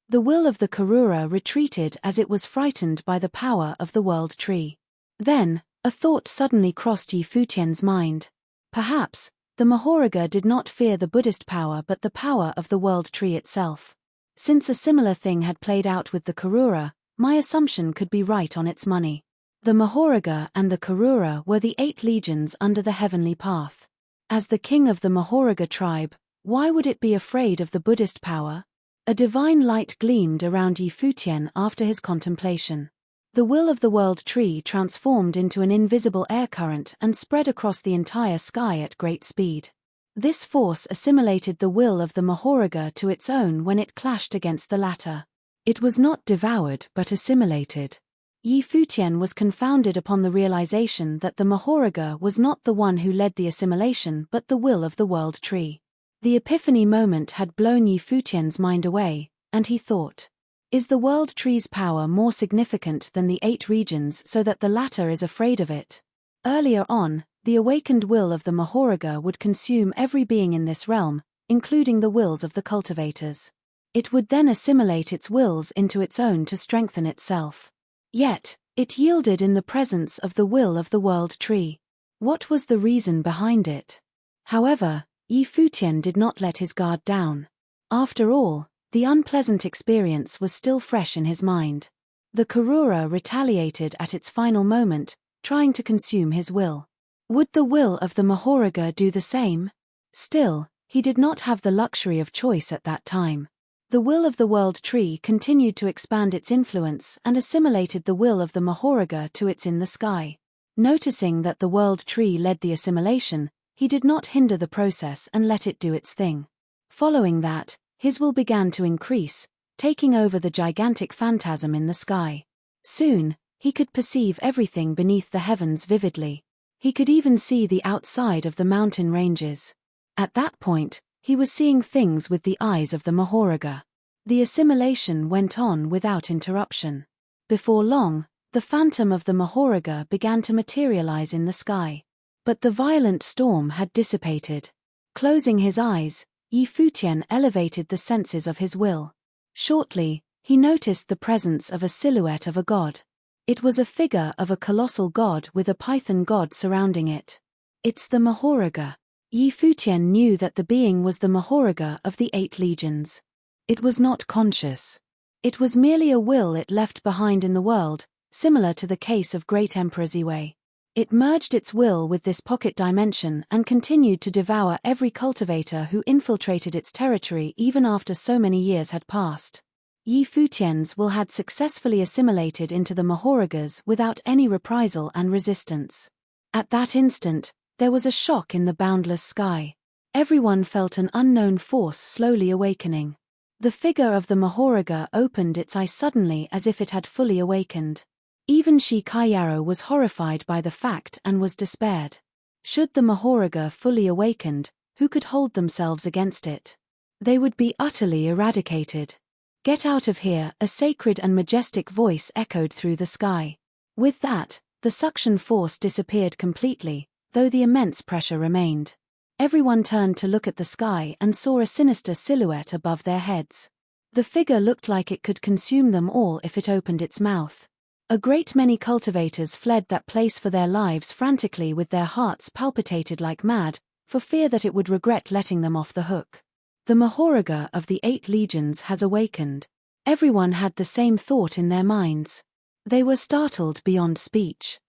The will of the Karura retreated as it was frightened by the power of the world tree. Then, a thought suddenly crossed Yi Futian's mind. Perhaps, the Mahoraga did not fear the Buddhist power but the power of the world tree itself. Since a similar thing had played out with the Karura, my assumption could be right on its money. The Mahoraga and the Karura were the 8 legions under the heavenly path. As the king of the Mahoraga tribe, why would it be afraid of the Buddhist power? A divine light gleamed around Yi Futian after his contemplation. The will of the world tree transformed into an invisible air current and spread across the entire sky at great speed. This force assimilated the will of the Mahoraga to its own when it clashed against the latter. It was not devoured but assimilated. Yi Futian was confounded upon the realization that the Mahoraga was not the one who led the assimilation but the will of the world tree. The epiphany moment had blown Yi Futian's mind away, and he thought, is the world tree's power more significant than the 8 regions so that the latter is afraid of it? Earlier on, the awakened will of the Mahoraga would consume every being in this realm, including the wills of the cultivators. It would then assimilate its wills into its own to strengthen itself. Yet, it yielded in the presence of the will of the world tree. What was the reason behind it? However, Yi Futian did not let his guard down. After all, the unpleasant experience was still fresh in his mind. The Karura retaliated at its final moment, trying to consume his will. Would the will of the Mahoraga do the same? Still, he did not have the luxury of choice at that time. The The will of the world tree continued to expand its influence and assimilated the will of the Mahoraga to its in the sky. Noticing that the world tree led the assimilation, he did not hinder the process and let it do its thing. Following that, his will began to increase, taking over the gigantic phantasm in the sky. Soon, he could perceive everything beneath the heavens vividly. He could even see the outside of the mountain ranges. At that point, he was seeing things with the eyes of the Mahoraga. The assimilation went on without interruption. Before long, the phantom of the Mahoraga began to materialize in the sky. But the violent storm had dissipated. Closing his eyes, Futian elevated the senses of his will. Shortly, he noticed the presence of a silhouette of a god. It was a figure of a colossal god with a python god surrounding it. It's the Mahoraga. Futian knew that the being was the Mahoraga of the 8 legions. It was not conscious. It was merely a will it left behind in the world, similar to the case of Great Emperor Ziwei. It merged its will with this pocket dimension and continued to devour every cultivator who infiltrated its territory even after so many years had passed. Futian's will had successfully assimilated into the Mahoragas without any reprisal and resistance. At that instant, there was a shock in the boundless sky. Everyone felt an unknown force slowly awakening. The figure of the Mahoraga opened its eyes suddenly as if it had fully awakened. Even Shikayaro was horrified by the fact and was despaired. Should the Mahoraga fully awakened, who could hold themselves against it? They would be utterly eradicated. "Get out of here," a sacred and majestic voice echoed through the sky. With that, the suction force disappeared completely, though the immense pressure remained. Everyone turned to look at the sky and saw a sinister silhouette above their heads. The figure looked like it could consume them all if it opened its mouth. A great many cultivators fled that place for their lives frantically, with their hearts palpitated like mad, for fear that it would regret letting them off the hook. The Mahoraga of the 8 legions has awakened. Everyone had the same thought in their minds. They were startled beyond speech.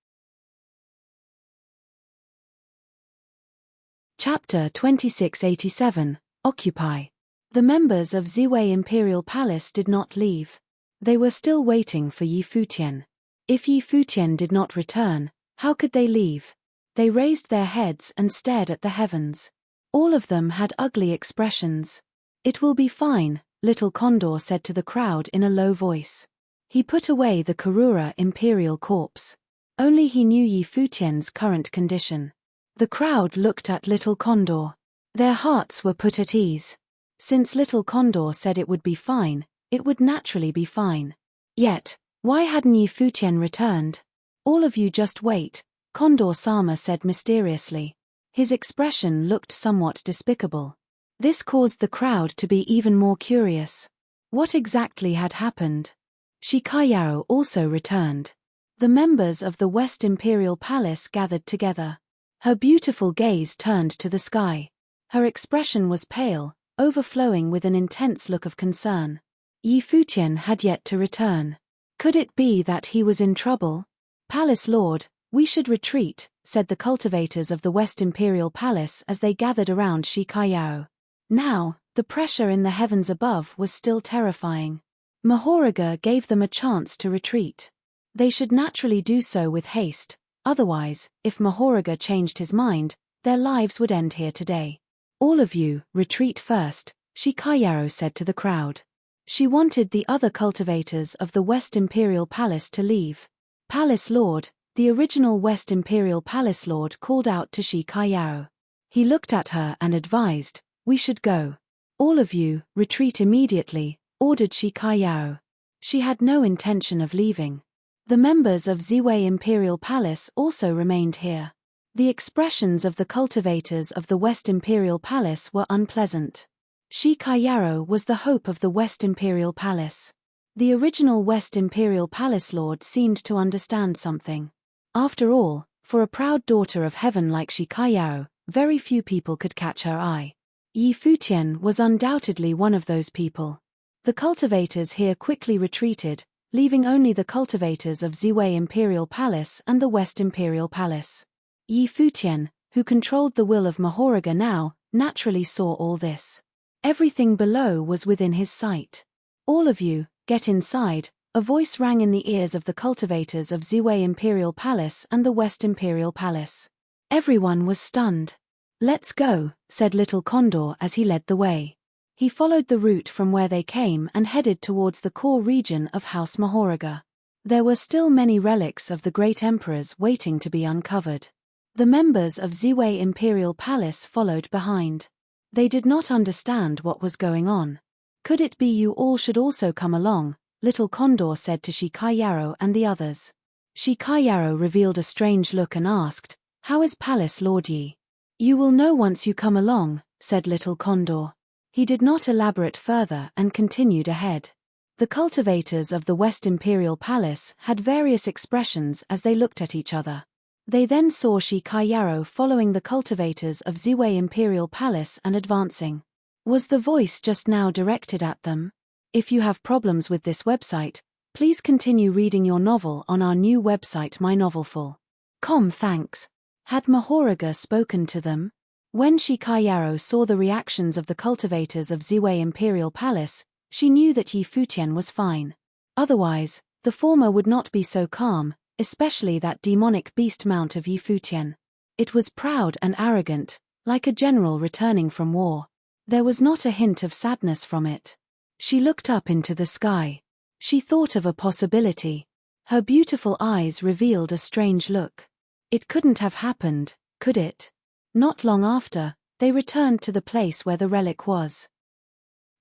Chapter 2687, Occupy. The members of Ziwei Imperial Palace did not leave. They were still waiting for Futian. If Futian did not return, how could they leave? They raised their heads and stared at the heavens. All of them had ugly expressions. "It will be fine," Little Condor said to the crowd in a low voice. He put away the Karura imperial corpse. Only he knew Futian's current condition. The crowd looked at Little Condor. Their hearts were put at ease. Since Little Condor said it would be fine, it would naturally be fine. Yet, why hadn't Futian returned? "All of you just wait," Condor-sama said mysteriously. His expression looked somewhat despicable. This caused the crowd to be even more curious. What exactly had happened? Shikayaro also returned. The members of the West Imperial Palace gathered together. Her beautiful gaze turned to the sky. Her expression was pale, overflowing with an intense look of concern. Futian had yet to return. Could it be that he was in trouble? "Palace Lord, we should retreat," said the cultivators of the West Imperial Palace as they gathered around Shikayaro. Now, the pressure in the heavens above was still terrifying. Mahoraga gave them a chance to retreat. They should naturally do so with haste, otherwise, if Mahoraga changed his mind, their lives would end here today. "All of you, retreat first," Shikayaro said to the crowd. She wanted the other cultivators of the West Imperial Palace to leave. "Palace Lord," the original West Imperial Palace Lord called out to Shikayaro. He looked at her and advised, "We should go." "All of you, retreat immediately," ordered Shikayaro. She had no intention of leaving. The members of Ziwei Imperial Palace also remained here. The expressions of the cultivators of the West Imperial Palace were unpleasant. Shikayaro was the hope of the West Imperial Palace. The original West Imperial Palace Lord seemed to understand something. After all, for a proud daughter of heaven like Shikayaro, very few people could catch her eye. Futian was undoubtedly one of those people. The cultivators here quickly retreated, leaving only the cultivators of Ziwei Imperial Palace and the West Imperial Palace. Futian, who controlled the will of Mahoraga now, naturally saw all this. Everything below was within his sight. "All of you, get inside," a voice rang in the ears of the cultivators of Ziwei Imperial Palace and the West Imperial Palace. Everyone was stunned. "Let's go," said Little Condor as he led the way. He followed the route from where they came and headed towards the core region of House Mahoraga. There were still many relics of the great emperors waiting to be uncovered. The members of Ziwei Imperial Palace followed behind. They did not understand what was going on. "Could it be you all should also come along?" Little Condor said to Shikayaro and the others. Shikayaro revealed a strange look and asked, "How is Palace Lord Yi?" "You will know once you come along," said Little Condor. He did not elaborate further and continued ahead. The cultivators of the West Imperial Palace had various expressions as they looked at each other. They then saw Shikayaro following the cultivators of Ziwei Imperial Palace and advancing. Was the voice just now directed at them? If you have problems with this website, please continue reading your novel on our new website mynovelful.com. Thanks. Had Mahoraga spoken to them? When Shikayaro saw the reactions of the cultivators of Ziwei Imperial Palace, she knew that Yi Futian was fine. Otherwise, the former would not be so calm, especially that demonic beast mount of Yi Futian. It was proud and arrogant, like a general returning from war. There was not a hint of sadness from it. She looked up into the sky. She thought of a possibility. Her beautiful eyes revealed a strange look. It couldn't have happened, could it? Not long after, they returned to the place where the relic was.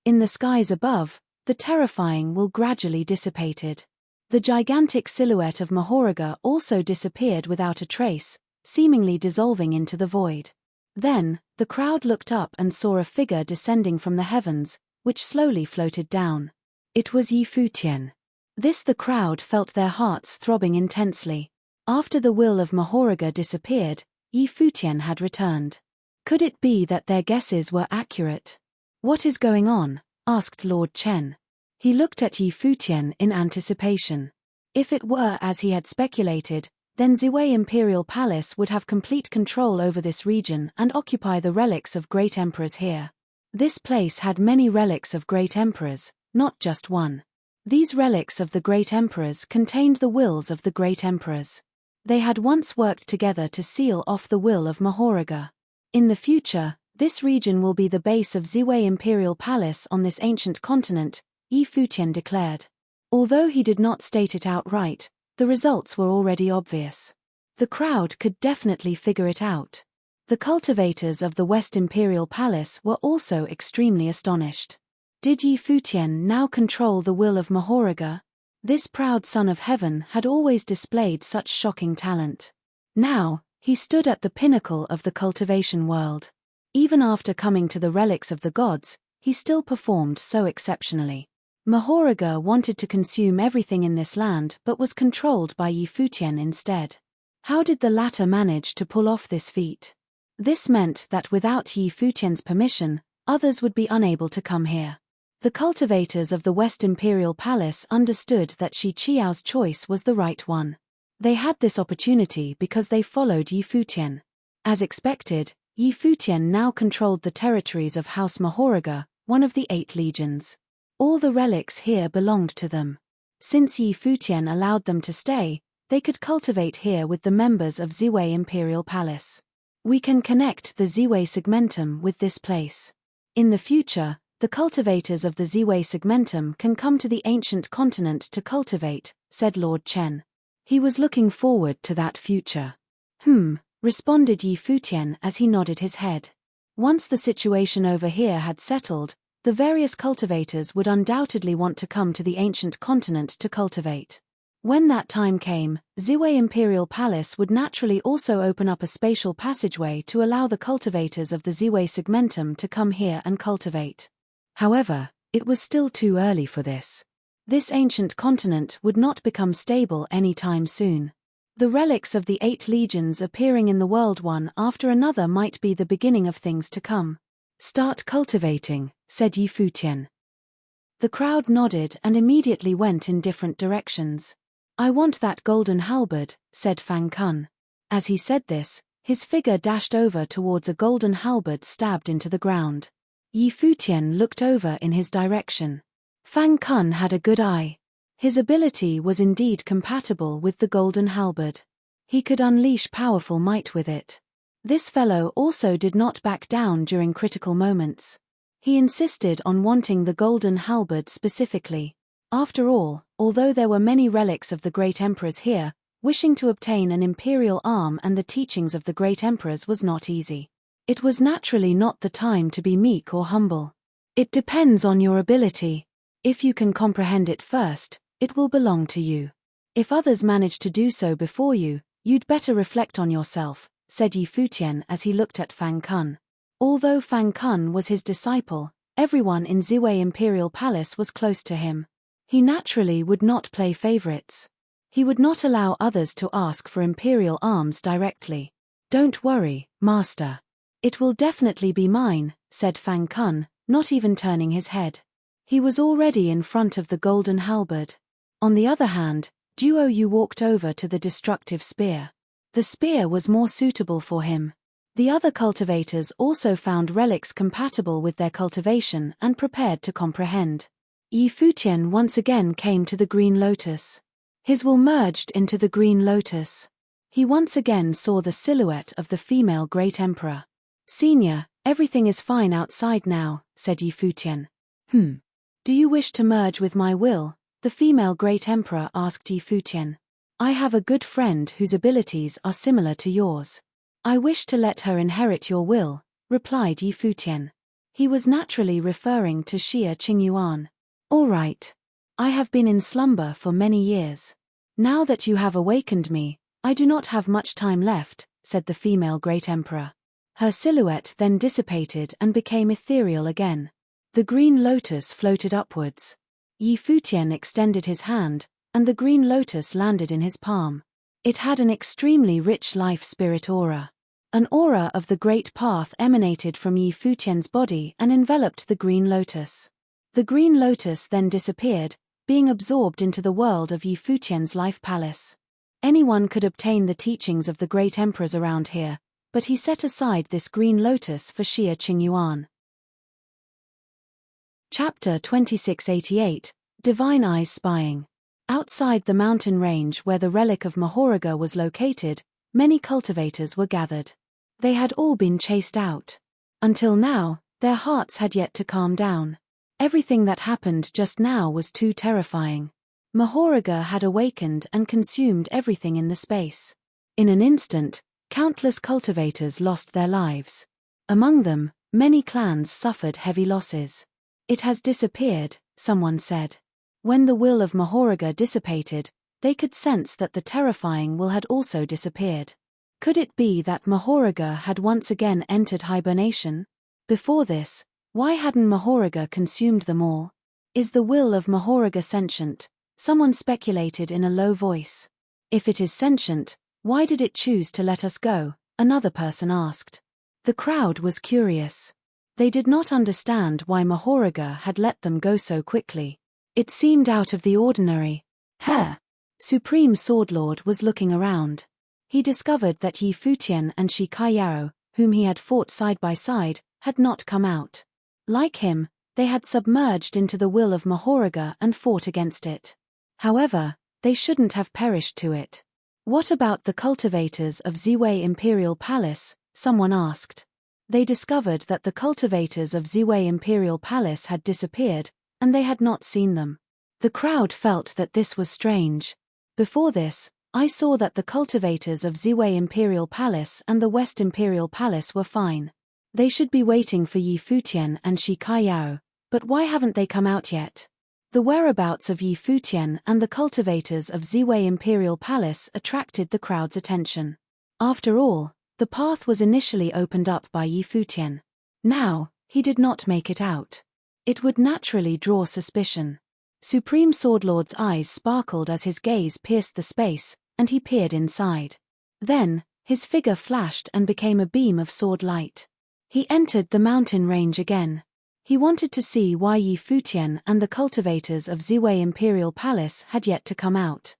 In the skies above, the terrifying will gradually dissipated. The gigantic silhouette of Mahoraga also disappeared without a trace, seemingly dissolving into the void. Then, the crowd looked up and saw a figure descending from the heavens, which slowly floated down. It was Yi Futian. This the crowd felt their hearts throbbing intensely. After the will of Mahoraga disappeared, Yi Futian had returned. Could it be that their guesses were accurate? "What is going on?" asked Lord Chen. He looked at Yi Futian in anticipation. If it were as he had speculated, then Ziwei Imperial Palace would have complete control over this region and occupy the relics of great emperors here. This place had many relics of great emperors, not just one. These relics of the great emperors contained the wills of the great emperors. They had once worked together to seal off the will of Mahoraga. In the future, this region will be the base of Ziwei Imperial Palace on this ancient continent, Yi Futian declared. Although he did not state it outright, the results were already obvious. The crowd could definitely figure it out. The cultivators of the West Imperial Palace were also extremely astonished. Did Yi Futian now control the will of Mahoraga? This proud son of heaven had always displayed such shocking talent. Now, he stood at the pinnacle of the cultivation world. Even after coming to the relics of the gods, he still performed so exceptionally. Mahoraga wanted to consume everything in this land but was controlled by Yi Futian instead. How did the latter manage to pull off this feat? This meant that without Yi Futian's permission, others would be unable to come here. The cultivators of the West Imperial Palace understood that Shi Qiao's choice was the right one. They had this opportunity because they followed Yi Futian. As expected, Yi Futian now controlled the territories of House Mahoraga, one of the 8 legions. All the relics here belonged to them. Since Yi Futian allowed them to stay, they could cultivate here with the members of Ziwei Imperial Palace. We can connect the Ziwei segmentum with this place. In the future, the cultivators of the Ziwei segmentum can come to the ancient continent to cultivate, said Lord Chen. He was looking forward to that future. Responded Yi Futian as he nodded his head. Once the situation over here had settled, the various cultivators would undoubtedly want to come to the ancient continent to cultivate. When that time came, Ziwei Imperial Palace would naturally also open up a spatial passageway to allow the cultivators of the Ziwei segmentum to come here and cultivate. However, it was still too early for this. This ancient continent would not become stable anytime soon. The relics of the 8 legions appearing in the world one after another might be the beginning of things to come. Start cultivating, said Yi Futian. The crowd nodded and immediately went in different directions. I want that golden halberd, said Fang Kun. As he said this, his figure dashed over towards a golden halberd stabbed into the ground. Yi Futian looked over in his direction. Fang Kun had a good eye. His ability was indeed compatible with the golden halberd. He could unleash powerful might with it. This fellow also did not back down during critical moments. He insisted on wanting the golden halberd specifically. After all, although there were many relics of the great emperors here, wishing to obtain an imperial arm and the teachings of the great emperors was not easy. It was naturally not the time to be meek or humble. It depends on your ability. If you can comprehend it first, it will belong to you. If others manage to do so before you, you'd better reflect on yourself, said Yi Futian as he looked at Fang Kun. Although Fang Kun was his disciple, everyone in Ziwei Imperial Palace was close to him. He naturally would not play favorites. He would not allow others to ask for imperial arms directly. Don't worry, master. It will definitely be mine, said Fang Kun, not even turning his head. He was already in front of the golden halberd. On the other hand, Duo Yu walked over to the destructive spear. The spear was more suitable for him. The other cultivators also found relics compatible with their cultivation and prepared to comprehend. Yi Futian once again came to the green lotus. His will merged into the green lotus. He once again saw the silhouette of the female great emperor. Senior, everything is fine outside now, said Yi Futian. Do you wish to merge with my will? The female great emperor asked Yi Futian. I have a good friend whose abilities are similar to yours. I wish to let her inherit your will, replied Yi Futian. He was naturally referring to Xia Qingyuan. All right. I have been in slumber for many years. Now that you have awakened me, I do not have much time left, said the female great emperor. Her silhouette then dissipated and became ethereal again. The green lotus floated upwards. Yi Futian extended his hand, and the green lotus landed in his palm. It had an extremely rich life spirit aura. An aura of the great path emanated from Yi Futian's body and enveloped the green lotus. The green lotus then disappeared, being absorbed into the world of Yi Futian's life palace. Anyone could obtain the teachings of the great emperors around here, but he set aside this green lotus for Xia Qingyuan. Chapter 2688, Divine Eyes Spying. Outside the mountain range where the relic of Mahoraga was located, many cultivators were gathered. They had all been chased out. Until now, their hearts had yet to calm down. Everything that happened just now was too terrifying. Mahoraga had awakened and consumed everything in the space. In an instant, countless cultivators lost their lives. Among them, many clans suffered heavy losses. It has disappeared, someone said. When the will of Mahoraga dissipated, they could sense that the terrifying will had also disappeared. Could it be that Mahoraga had once again entered hibernation? Before this, why hadn't Mahoraga consumed them all? Is the will of Mahoraga sentient? Someone speculated in a low voice. If it is sentient, why did it choose to let us go? Another person asked. The crowd was curious. They did not understand why Mahoraga had let them go so quickly. It seemed out of the ordinary. Supreme Swordlord was looking around. He discovered that Yi Futian and Shi Kaiyao, whom he had fought side by side, had not come out. Like him, they had submerged into the will of Mahoraga and fought against it. However, they shouldn't have perished to it. What about the cultivators of Ziwei Imperial Palace? Someone asked. They discovered that the cultivators of Ziwei Imperial Palace had disappeared, and they had not seen them. The crowd felt that this was strange. Before this, I saw that the cultivators of Ziwei Imperial Palace and the West Imperial Palace were fine. They should be waiting for Yi Futian and Shi Kaiyao, but why haven't they come out yet? The whereabouts of Yi Futian and the cultivators of Ziwei Imperial Palace attracted the crowd's attention. After all, the path was initially opened up by Yi Futian. Now, he did not make it out. It would naturally draw suspicion. Supreme Swordlord's eyes sparkled as his gaze pierced the space, and he peered inside. Then, his figure flashed and became a beam of sword light. He entered the mountain range again. He wanted to see why Yi Futian and the cultivators of Ziwei Imperial Palace had yet to come out.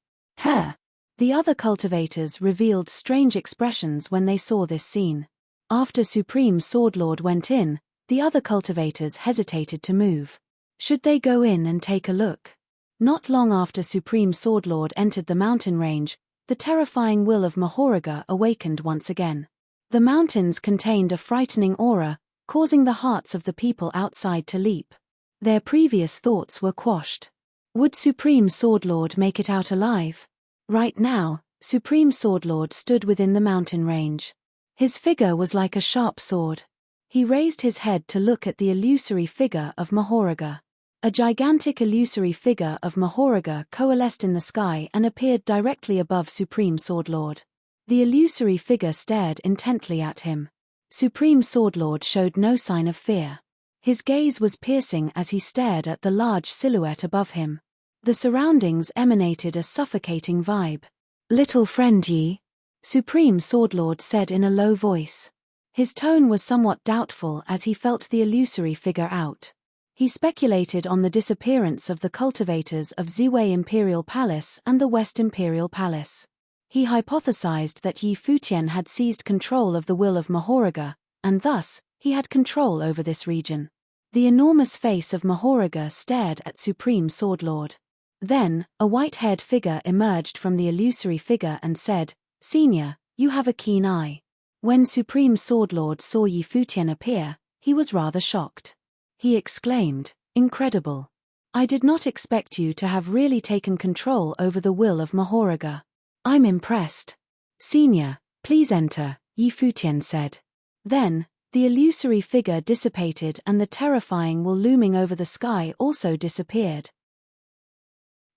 The other cultivators revealed strange expressions when they saw this scene. After Supreme Swordlord went in, The other cultivators hesitated to move. Should they go in and take a look? Not long after Supreme Swordlord entered the mountain range, the terrifying will of Mahoraga awakened once again. The mountains contained a frightening aura, causing the hearts of the people outside to leap. Their previous thoughts were quashed. Would Supreme Swordlord make it out alive? Right now, Supreme Swordlord stood within the mountain range. His figure was like a sharp sword. He raised his head to look at the illusory figure of Mahoraga. A gigantic illusory figure of Mahoraga coalesced in the sky and appeared directly above Supreme Swordlord. The illusory figure stared intently at him. Supreme Swordlord showed no sign of fear. His gaze was piercing as he stared at the large silhouette above him. The surroundings emanated a suffocating vibe. "Little friend ye?" Supreme Swordlord said in a low voice. His tone was somewhat doubtful as he felt the illusory figure out. He speculated on the disappearance of the cultivators of Ziwei Imperial Palace and the West Imperial Palace. He hypothesized that Yi Futian had seized control of the will of Mahoraga, and thus, he had control over this region. The enormous face of Mahoraga stared at Supreme Swordlord. Then, a white-haired figure emerged from the illusory figure and said, "Senior, you have a keen eye." When Supreme Swordlord saw Yi Futian appear, he was rather shocked. He exclaimed, "Incredible. I did not expect you to have really taken control over the will of Mahoraga. I'm impressed." "Senior, please enter," Yi Futian said. Then, the illusory figure dissipated and the terrifying will looming over the sky also disappeared.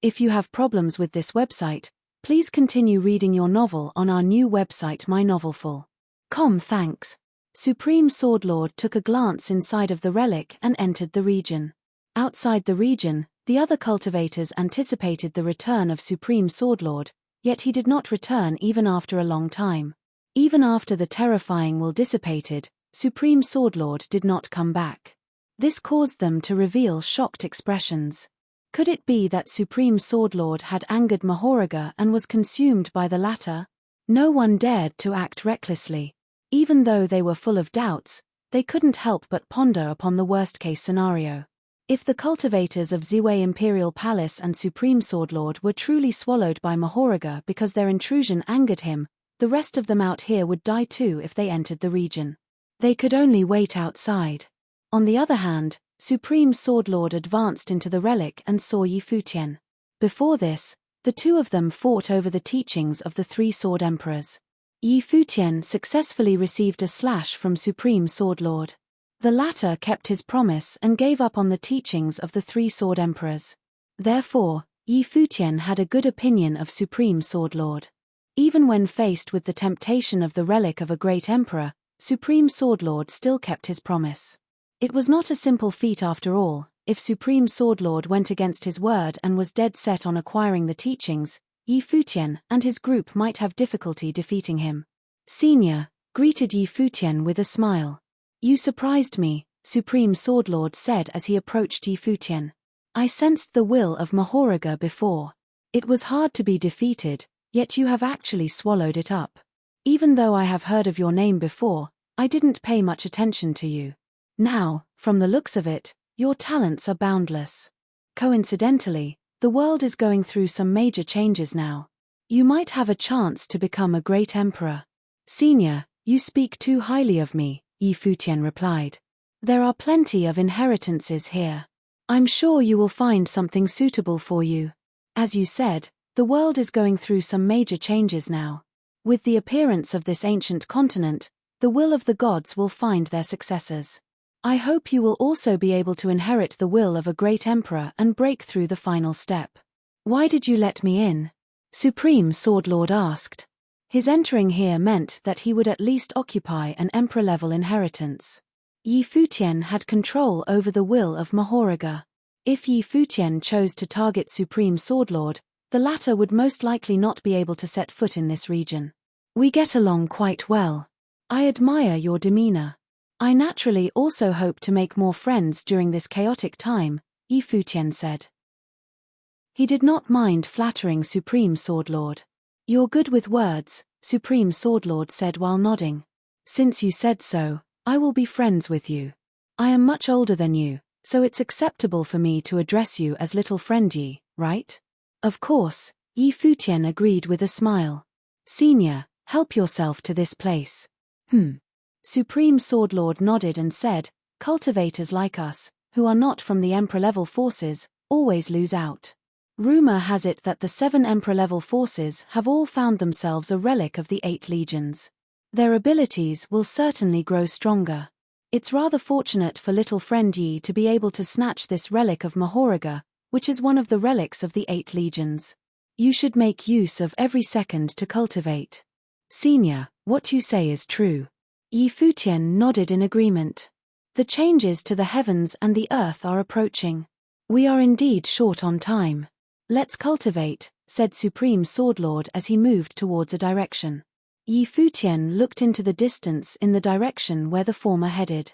If you have problems with this website, please continue reading your novel on our new website mynovelful.com. Thanks. Supreme Swordlord took a glance inside of the relic and entered the region. Outside the region, the other cultivators anticipated the return of Supreme Swordlord, yet he did not return even after a long time. Even after the terrifying will dissipated, Supreme Swordlord did not come back. This caused them to reveal shocked expressions. Could it be that Supreme Swordlord had angered Mahoraga and was consumed by the latter? No one dared to act recklessly. Even though they were full of doubts, they couldn't help but ponder upon the worst-case scenario. If the cultivators of Ziwei Imperial Palace and Supreme Swordlord were truly swallowed by Mahoraga because their intrusion angered him, the rest of them out here would die too if they entered the region. They could only wait outside. On the other hand, Supreme Swordlord advanced into the relic and saw Yi Futian. Before this, the two of them fought over the teachings of the three sword emperors. Yi Futian successfully received a slash from Supreme Swordlord. The latter kept his promise and gave up on the teachings of the three sword emperors. Therefore, Yi Futian had a good opinion of Supreme Swordlord. Even when faced with the temptation of the relic of a great emperor, Supreme Swordlord still kept his promise. It was not a simple feat after all. If Supreme Swordlord went against his word and was dead set on acquiring the teachings, Yi Futian and his group might have difficulty defeating him. "Senior," greeted Yi Futian with a smile. "You surprised me," Supreme Swordlord said as he approached Yi Futian. "I sensed the will of Mahoraga before. It was hard to be defeated, yet you have actually swallowed it up. Even though I have heard of your name before, I didn't pay much attention to you. Now, from the looks of it, your talents are boundless. Coincidentally, the world is going through some major changes now. You might have a chance to become a great emperor." "Senior, you speak too highly of me," Yi Futian replied. "There are plenty of inheritances here. I'm sure you will find something suitable for you. As you said, the world is going through some major changes now. With the appearance of this ancient continent, the will of the gods will find their successors. I hope you will also be able to inherit the will of a great emperor and break through the final step." "Why did you let me in?" Supreme Swordlord asked. His entering here meant that he would at least occupy an emperor-level inheritance. Yi Futian had control over the will of Mahoraga. If Yi Futian chose to target Supreme Swordlord, the latter would most likely not be able to set foot in this region. "We get along quite well. I admire your demeanor. I naturally also hope to make more friends during this chaotic time," Yi Futian said. He did not mind flattering Supreme Swordlord. "You're good with words," Supreme Swordlord said while nodding. "Since you said so, I will be friends with you. I am much older than you, so it's acceptable for me to address you as little friend Yi, right? Of course, Yi Futian agreed with a smile. Senior, help yourself to this place. Supreme Sword Lord nodded and said, cultivators like us, who are not from the Emperor-level forces, always lose out. Rumor has it that the 7 Emperor-level forces have all found themselves a relic of the 8 legions. Their abilities will certainly grow stronger. It's rather fortunate for little friend Yi to be able to snatch this relic of Mahoraga, which is one of the relics of the 8 legions. You should make use of every second to cultivate. Senior, what you say is true. Yi Futian nodded in agreement. The changes to the heavens and the earth are approaching. We are indeed short on time. Let's cultivate, said Supreme Sword Lord as he moved towards a direction. Yi Futian looked into the distance in the direction where the former headed.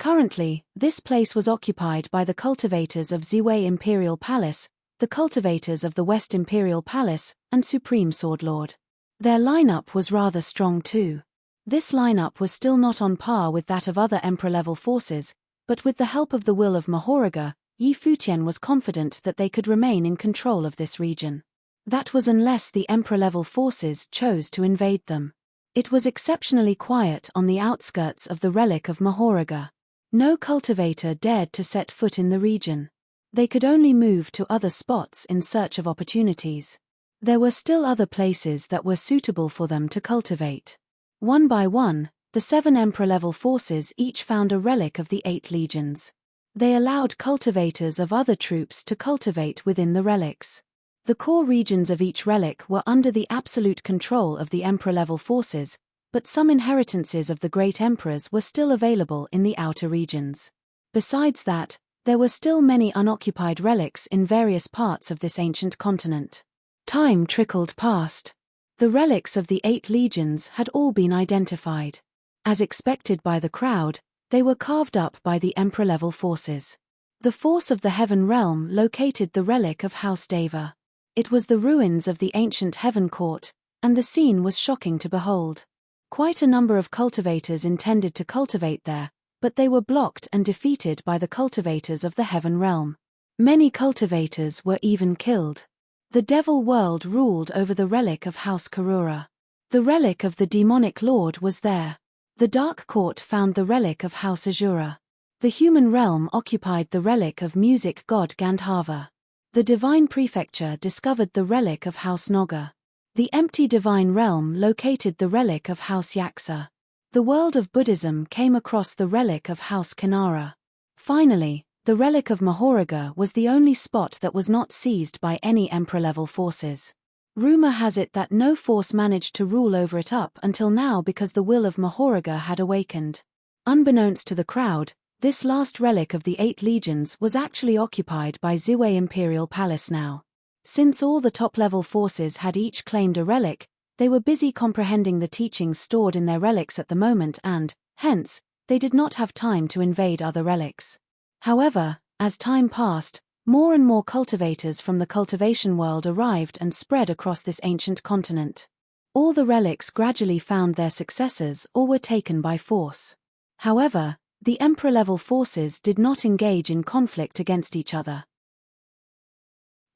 Currently, this place was occupied by the cultivators of Ziwei Imperial Palace, the cultivators of the West Imperial Palace, and Supreme Sword Lord. Their lineup was rather strong too. This lineup was still not on par with that of other Emperor-level forces, but with the help of the will of Mahoraga, Yi Futian was confident that they could remain in control of this region. That was unless the Emperor-level forces chose to invade them. It was exceptionally quiet on the outskirts of the relic of Mahoraga. No cultivator dared to set foot in the region. They could only move to other spots in search of opportunities. There were still other places that were suitable for them to cultivate. One by one, the 7 Emperor-level forces each found a relic of the 8 legions. They allowed cultivators of other troops to cultivate within the relics. The core regions of each relic were under the absolute control of the Emperor-level forces, but some inheritances of the great emperors were still available in the outer regions. Besides that, there were still many unoccupied relics in various parts of this ancient continent. Time trickled past. The relics of the 8 legions had all been identified. As expected by the crowd, they were carved up by the Emperor-level forces. The force of the Heaven Realm located the relic of House Deva. It was the ruins of the ancient Heaven Court, and the scene was shocking to behold. Quite a number of cultivators intended to cultivate there, but they were blocked and defeated by the cultivators of the Heaven Realm. Many cultivators were even killed. The Devil World ruled over the relic of House Karura. The relic of the Demonic Lord was there. The Dark Court found the relic of House Azura. The Human Realm occupied the relic of Music God Gandharva. The Divine Prefecture discovered the relic of House Noga. The Empty Divine Realm located the relic of House Yaksa. The world of Buddhism came across the relic of House Kanara. Finally, the relic of Mahoraga was the only spot that was not seized by any Emperor-level forces. Rumor has it that no force managed to rule over it up until now because the will of Mahoraga had awakened. Unbeknownst to the crowd, this last relic of the 8 legions was actually occupied by Ziwei Imperial Palace now. Since all the top-level forces had each claimed a relic, they were busy comprehending the teachings stored in their relics at the moment and, hence, they did not have time to invade other relics. However, as time passed, more and more cultivators from the cultivation world arrived and spread across this ancient continent. All the relics gradually found their successors or were taken by force. However, the Emperor-level forces did not engage in conflict against each other.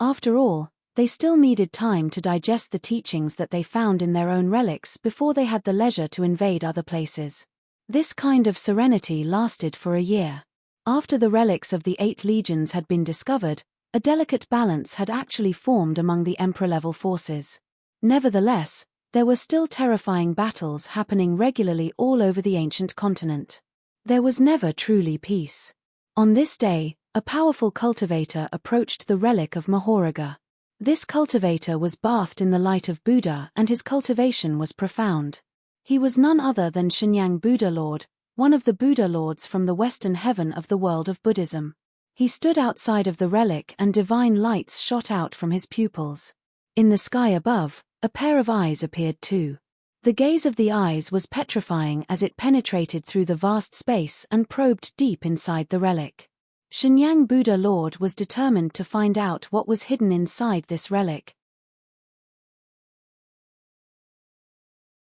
After all, they still needed time to digest the teachings that they found in their own relics before they had the leisure to invade other places. This kind of serenity lasted for a year. After the relics of the 8 legions had been discovered, a delicate balance had actually formed among the Emperor-level forces. Nevertheless, there were still terrifying battles happening regularly all over the ancient continent. There was never truly peace. On this day, a powerful cultivator approached the relic of Mahoraga. This cultivator was bathed in the light of Buddha and his cultivation was profound. He was none other than Shenyang Buddha Lord, one of the Buddha Lords from the Western heaven of the world of Buddhism. He stood outside of the relic and divine lights shot out from his pupils. In the sky above, a pair of eyes appeared too. The gaze of the eyes was petrifying as it penetrated through the vast space and probed deep inside the relic. Shenyang Buddha Lord was determined to find out what was hidden inside this relic.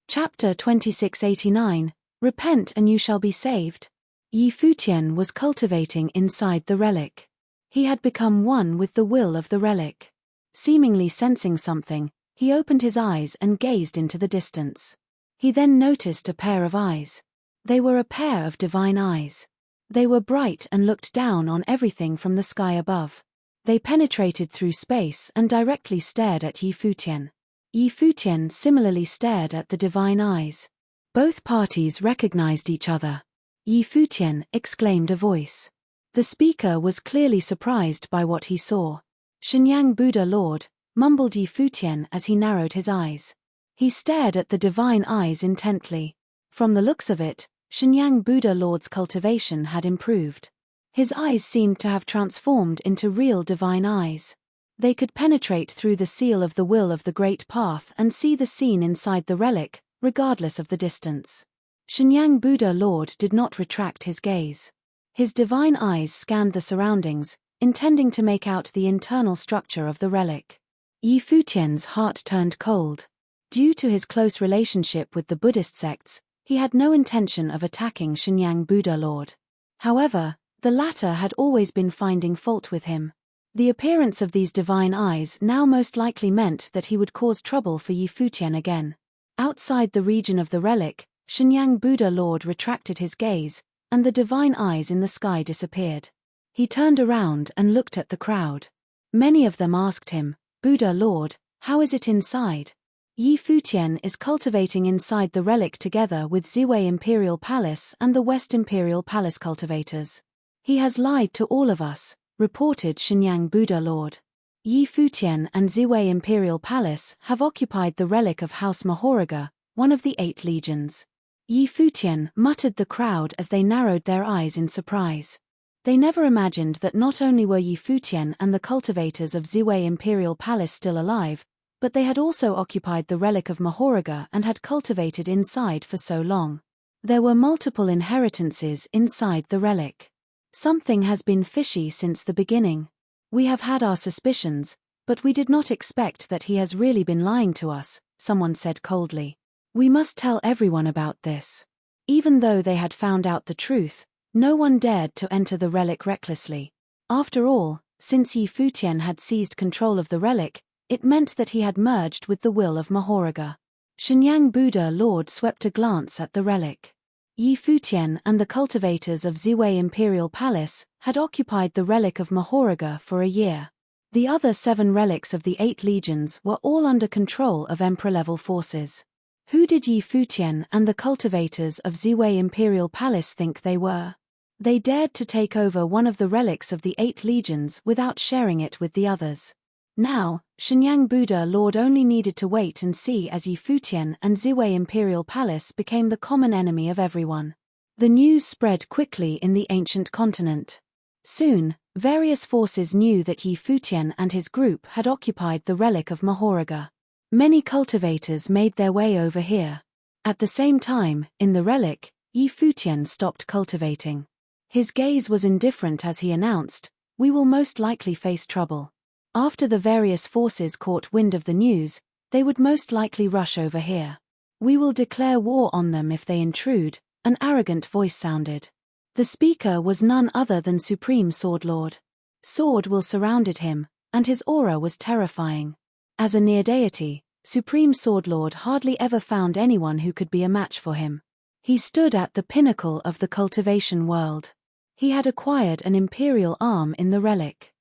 Chapter 2689, Repent and you shall be saved. Yi Futian was cultivating inside the relic. He had become one with the will of the relic. Seemingly sensing something, he opened his eyes and gazed into the distance. He then noticed a pair of eyes. They were a pair of divine eyes. They were bright and looked down on everything from the sky above. They penetrated through space and directly stared at Yi Futian. Yi Futian similarly stared at the divine eyes. Both parties recognized each other. Yi Futian, exclaimed a voice. The speaker was clearly surprised by what he saw. Shenyang Buddha Lord, mumbled Yi Futian as he narrowed his eyes. He stared at the divine eyes intently. From the looks of it, Shenyang Buddha Lord's cultivation had improved. His eyes seemed to have transformed into real divine eyes. They could penetrate through the seal of the will of the Great Path and see the scene inside the relic, regardless of the distance. Shenyang Buddha Lord did not retract his gaze. His divine eyes scanned the surroundings, intending to make out the internal structure of the relic. Yi Futian's heart turned cold. Due to his close relationship with the Buddhist sects, he had no intention of attacking Shenyang Buddha Lord. However, the latter had always been finding fault with him. The appearance of these divine eyes now most likely meant that he would cause trouble for Yi Futian again. Outside the region of the relic, Shenyang Buddha Lord retracted his gaze, and the divine eyes in the sky disappeared. He turned around and looked at the crowd. Many of them asked him, Buddha Lord, how is it inside? Yi Futian is cultivating inside the relic together with Ziwei Imperial Palace and the West Imperial Palace cultivators. He has lied to all of us, reported Shenyang Buddha Lord. Yi Futian and Ziwei Imperial Palace have occupied the relic of House Mahoraga, one of the 8 legions. Yi Futian, muttered the crowd as they narrowed their eyes in surprise. They never imagined that not only were Yi Futian and the cultivators of Ziwei Imperial Palace still alive, but they had also occupied the relic of Mahoraga and had cultivated inside for so long. There were multiple inheritances inside the relic. Something has been fishy since the beginning. We have had our suspicions, but we did not expect that he has really been lying to us, someone said coldly. We must tell everyone about this. Even though they had found out the truth, no one dared to enter the relic recklessly. After all, since Yi Futian had seized control of the relic, it meant that he had merged with the will of Mahoraga. Shenyang Buddha Lord swept a glance at the relic. Yi Futian and the cultivators of Ziwei Imperial Palace had occupied the relic of Mahoraga for a year. The other 7 relics of the 8 legions were all under control of Emperor-level forces. Who did Yi Futian and the cultivators of Ziwei Imperial Palace think they were? They dared to take over one of the relics of the 8 legions without sharing it with the others. Now, Shenyang Buddha Lord only needed to wait and see as Yi Futian and Ziwei Imperial Palace became the common enemy of everyone. The news spread quickly in the ancient continent. Soon, various forces knew that Yi Futian and his group had occupied the relic of Mahoraga. Many cultivators made their way over here. At the same time, in the relic, Yi Futian stopped cultivating. His gaze was indifferent as he announced, "We will most likely face trouble." After the various forces caught wind of the news, they would most likely rush over here. "We will declare war on them if they intrude," an arrogant voice sounded. The speaker was none other than Supreme Sword Lord. Sword will surrounded him, and his aura was terrifying. As a near deity, Supreme Sword Lord hardly ever found anyone who could be a match for him. He stood at the pinnacle of the cultivation world. He had acquired an imperial arm in the relic.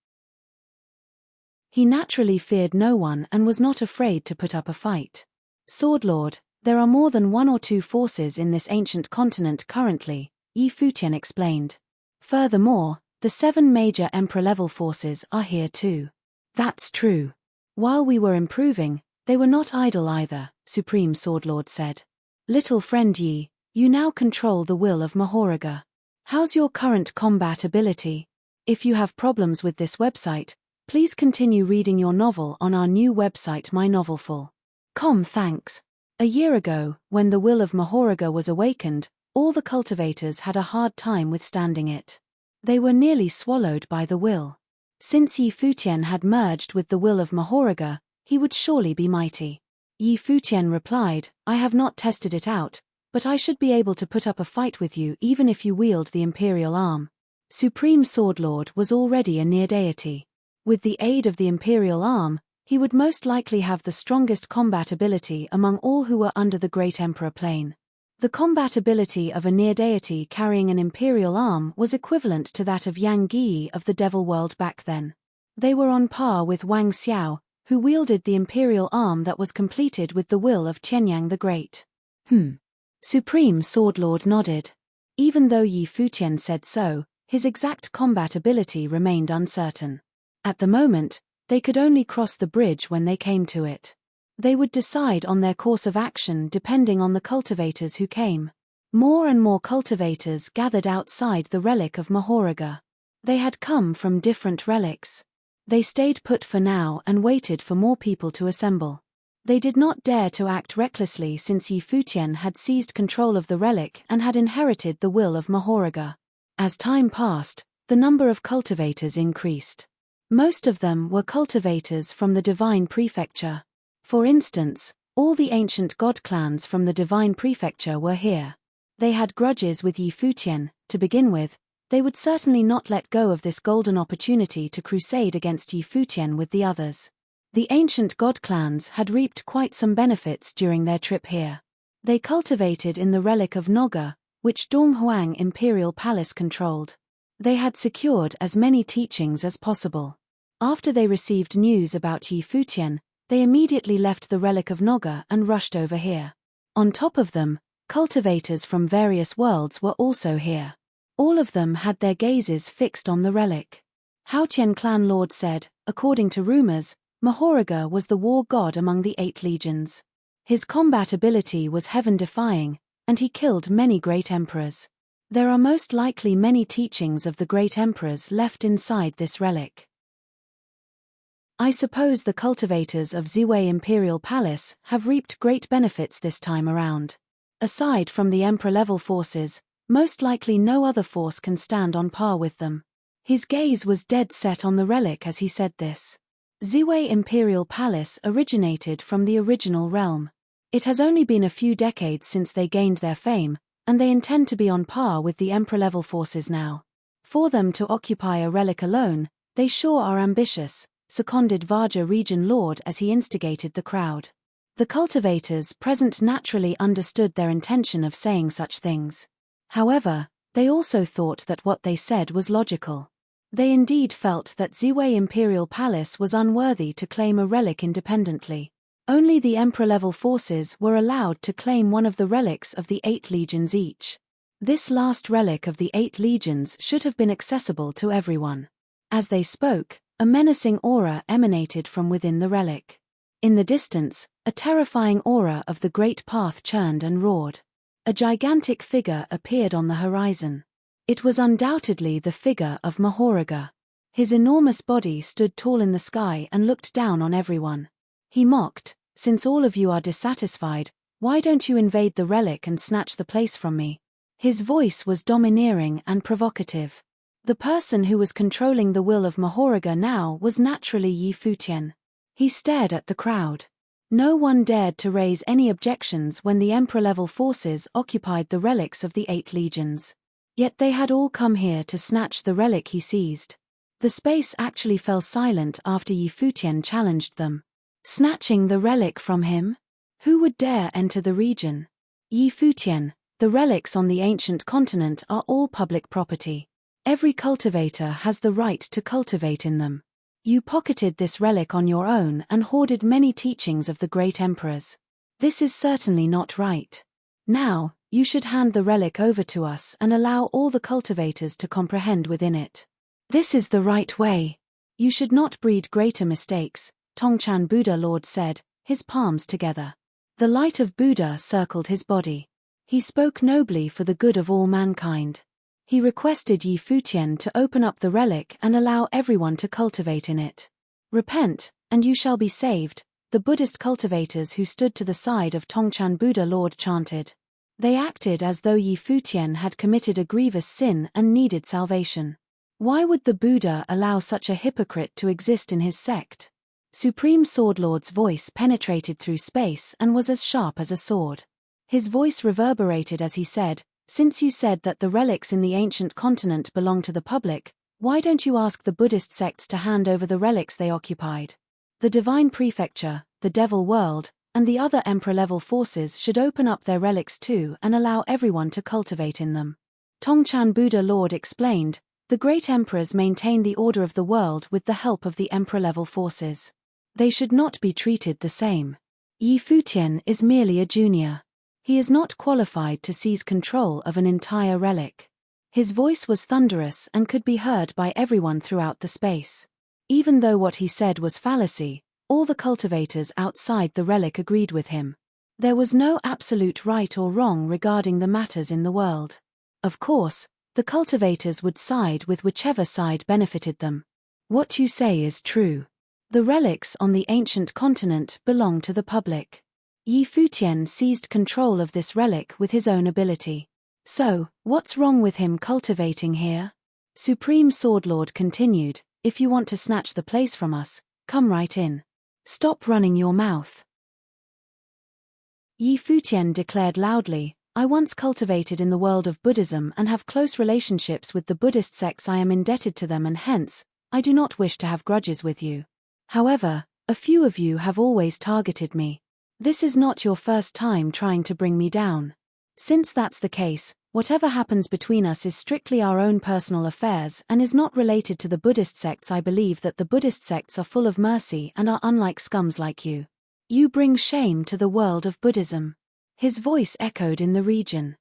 He naturally feared no one and was not afraid to put up a fight. "Sword Lord, there are more than 1 or 2 forces in this ancient continent currently," Yi Futian explained. "Furthermore, the 7 major Emperor-level forces are here too." "That's true. While we were improving, they were not idle either," Supreme Sword Lord said. "Little friend Yi, you now control the will of Mahoraga. How's your current combat ability? If you have problems with this website, please continue reading your novel on our new website mynovelful.com. Thanks. A year ago, when the will of Mahoraga was awakened, all the cultivators had a hard time withstanding it. They were nearly swallowed by the will. Since Yi Futian had merged with the will of Mahoraga, he would surely be mighty. Yi Futian replied, "I have not tested it out, but I should be able to put up a fight with you even if you wield the imperial arm. Supreme Swordlord was already a near deity. With the aid of the imperial arm, he would most likely have the strongest combat ability among all who were under the Great Emperor plane. The combat ability of a near deity carrying an imperial arm was equivalent to that of Yang Yi of the Devil World back then. They were on par with Wang Xiao, who wielded the imperial arm that was completed with the will of Qianyang the Great. Supreme Swordlord nodded. Even though Yi Futian said so, his exact combat ability remained uncertain. At the moment, they could only cross the bridge when they came to it. They would decide on their course of action depending on the cultivators who came. More and more cultivators gathered outside the relic of Mahoraga. They had come from different relics. They stayed put for now and waited for more people to assemble. They did not dare to act recklessly since Yi Futian had seized control of the relic and had inherited the will of Mahoraga. As time passed, the number of cultivators increased. Most of them were cultivators from the Divine Prefecture. For instance, all the ancient god clans from the Divine Prefecture were here. They had grudges with Yi Futian. To begin with, they would certainly not let go of this golden opportunity to crusade against Yi Futian with the others. The ancient god clans had reaped quite some benefits during their trip here. They cultivated in the relic of Noga, which Donghuang Imperial Palace controlled. They had secured as many teachings as possible. After they received news about Yi Futian, they immediately left the relic of Noga and rushed over here. On top of them, cultivators from various worlds were also here. All of them had their gazes fixed on the relic. Haotian clan lord said, according to rumors, Mahoraga was the war god among the 8 legions. His combat ability was heaven-defying, and he killed many great emperors. There are most likely many teachings of the great emperors left inside this relic. I suppose the cultivators of Ziwei Imperial Palace have reaped great benefits this time around. Aside from the emperor-level forces, most likely no other force can stand on par with them. His gaze was dead set on the relic as he said this. Ziwei Imperial Palace originated from the original realm. It has only been a few decades since they gained their fame, and they intend to be on par with the emperor-level forces now. For them to occupy a relic alone, they sure are ambitious, seconded Vaja region lord as he instigated the crowd. The cultivators present naturally understood their intention of saying such things. However, they also thought that what they said was logical. They indeed felt that Ziwei Imperial Palace was unworthy to claim a relic independently. Only the emperor-level forces were allowed to claim one of the relics of the 8 legions each. This last relic of the 8 legions should have been accessible to everyone. As they spoke, a menacing aura emanated from within the relic. In the distance, a terrifying aura of the Great Path churned and roared. A gigantic figure appeared on the horizon. It was undoubtedly the figure of Mahoraga. His enormous body stood tall in the sky and looked down on everyone. He mocked, "Since all of you are dissatisfied, why don't you invade the relic and snatch the place from me?" His voice was domineering and provocative. The person who was controlling the will of Mahoraga now was naturally Yi Futian. He stared at the crowd. No one dared to raise any objections when the emperor-level forces occupied the relics of the 8 legions. Yet they had all come here to snatch the relic he seized. The space actually fell silent after Yi Futian challenged them. Snatching the relic from him? Who would dare enter the region? Yi Futian, the relics on the ancient continent are all public property. Every cultivator has the right to cultivate in them. You pocketed this relic on your own and hoarded many teachings of the great emperors. This is certainly not right. Now, you should hand the relic over to us and allow all the cultivators to comprehend within it. This is the right way. You should not breed greater mistakes, Tongchan Buddha Lord said, his palms together. The light of Buddha circled his body. He spoke nobly for the good of all mankind. He requested Yi Futian to open up the relic and allow everyone to cultivate in it. Repent, and you shall be saved, the Buddhist cultivators who stood to the side of Tongchan Buddha Lord chanted. They acted as though Yi Futian had committed a grievous sin and needed salvation. Why would the Buddha allow such a hypocrite to exist in his sect? Supreme Swordlord's voice penetrated through space and was as sharp as a sword. His voice reverberated as he said, "Since you said that the relics in the ancient continent belong to the public, why don't you ask the Buddhist sects to hand over the relics they occupied? The Divine Prefecture, the Devil World, and the other Emperor-level forces should open up their relics too and allow everyone to cultivate in them." Tongchan Buddha Lord explained, "The great emperors maintain the order of the world with the help of the Emperor-level forces. They should not be treated the same. Yi Futian is merely a junior. He is not qualified to seize control of an entire relic." His voice was thunderous and could be heard by everyone throughout the space. Even though what he said was fallacy, all the cultivators outside the relic agreed with him. There was no absolute right or wrong regarding the matters in the world. Of course, the cultivators would side with whichever side benefited them. What you say is true. The relics on the ancient continent belong to the public. Yi Futian seized control of this relic with his own ability. So, what's wrong with him cultivating here? Supreme Swordlord continued, "If you want to snatch the place from us, come right in. Stop running your mouth." Yi Futian declared loudly, "I once cultivated in the world of Buddhism and have close relationships with the Buddhist sects. I am indebted to them and hence, I do not wish to have grudges with you. However, a few of you have always targeted me. This is not your first time trying to bring me down. Since that's the case, whatever happens between us is strictly our own personal affairs and is not related to the Buddhist sects. I believe that the Buddhist sects are full of mercy and are unlike scums like you. You bring shame to the world of Buddhism." His voice echoed in the region.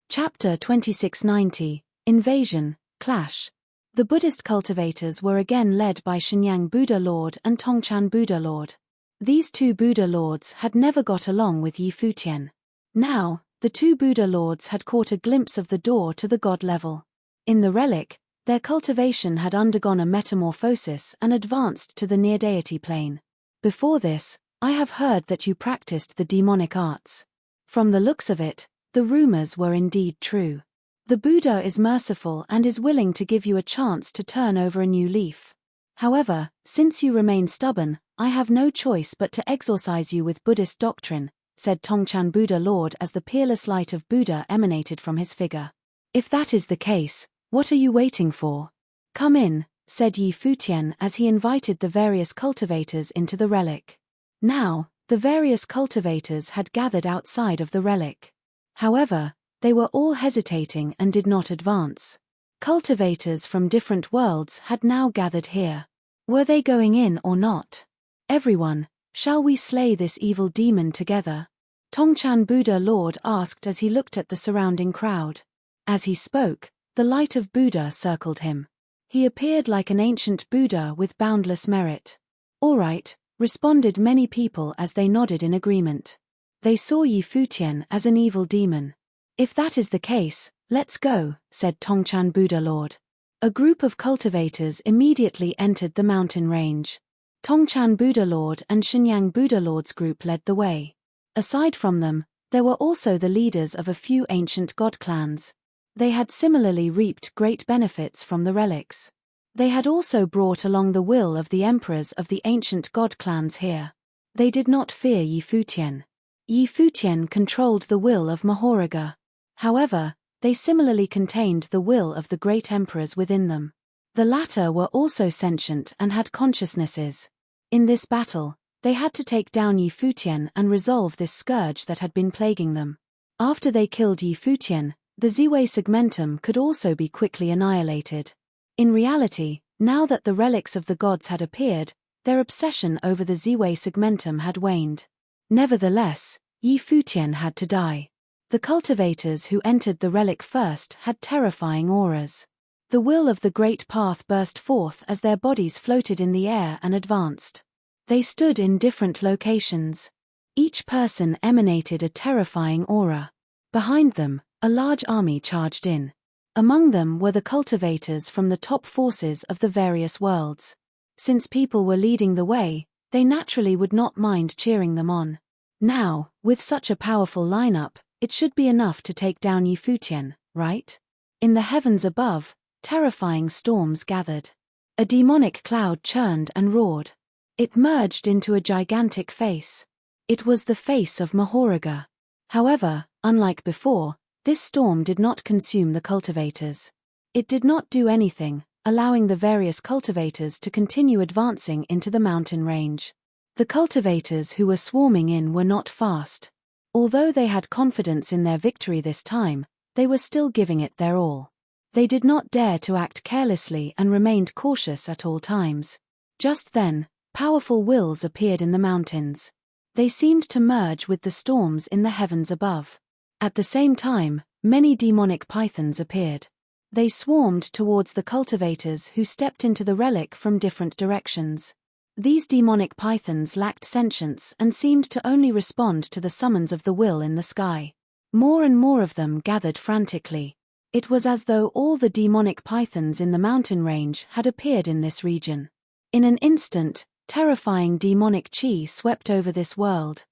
Chapter 2690, Invasion, Clash. The Buddhist cultivators were again led by Shenyang Buddha Lord and Tongchan Buddha Lord. These two Buddha Lords had never got along with Yi Futian. Now, the two Buddha Lords had caught a glimpse of the door to the god level. In the relic, their cultivation had undergone a metamorphosis and advanced to the near-deity plane. "Before this, I have heard that you practiced the demonic arts. From the looks of it, the rumors were indeed true. The Buddha is merciful and is willing to give you a chance to turn over a new leaf. However, since you remain stubborn, I have no choice but to exorcise you with Buddhist doctrine," said Tongchan Buddha Lord as the peerless light of Buddha emanated from his figure. "If that is the case, what are you waiting for? Come in," said Yi Futian as he invited the various cultivators into the relic. Now, the various cultivators had gathered outside of the relic. However, they were all hesitating and did not advance. Cultivators from different worlds had now gathered here. Were they going in or not? "Everyone, shall we slay this evil demon together?" Tongchan Buddha Lord asked as he looked at the surrounding crowd. As he spoke, the light of Buddha circled him. He appeared like an ancient Buddha with boundless merit. "All right," responded many people as they nodded in agreement. They saw Yi Futian as an evil demon. "If that is the case, let's go," said Tongchan Buddha Lord. A group of cultivators immediately entered the mountain range. Tongchan Buddha Lord and Shenyang Buddha Lord's group led the way. Aside from them, there were also the leaders of a few ancient god clans. They had similarly reaped great benefits from the relics. They had also brought along the will of the emperors of the ancient god clans here. They did not fear Yi Futian. Yi Futian controlled the will of Mahoraga. However, they similarly contained the will of the great emperors within them. The latter were also sentient and had consciousnesses. In this battle, they had to take down Yi Futian and resolve this scourge that had been plaguing them. After they killed Yi Futian, the Ziwei segmentum could also be quickly annihilated. In reality, now that the relics of the gods had appeared, their obsession over the Ziwei segmentum had waned. Nevertheless, Yi Futian had to die. The cultivators who entered the relic first had terrifying auras. The will of the Great Path burst forth as their bodies floated in the air and advanced. They stood in different locations. Each person emanated a terrifying aura. Behind them, a large army charged in. Among them were the cultivators from the top forces of the various worlds. Since people were leading the way, they naturally would not mind cheering them on. Now, with such a powerful lineup, it should be enough to take down Yi Futian, right? In the heavens above, terrifying storms gathered. A demonic cloud churned and roared. It merged into a gigantic face. It was the face of Mahoraga. However, unlike before, this storm did not consume the cultivators. It did not do anything, allowing the various cultivators to continue advancing into the mountain range. The cultivators who were swarming in were not fast. Although they had confidence in their victory this time, they were still giving it their all. They did not dare to act carelessly and remained cautious at all times. Just then, powerful wills appeared in the mountains. They seemed to merge with the storms in the heavens above. At the same time, many demonic pythons appeared. They swarmed towards the cultivators who stepped into the relic from different directions. These demonic pythons lacked sentience and seemed to only respond to the summons of the will in the sky. More and more of them gathered frantically. It was as though all the demonic pythons in the mountain range had appeared in this region. In an instant, terrifying demonic chi swept over this world.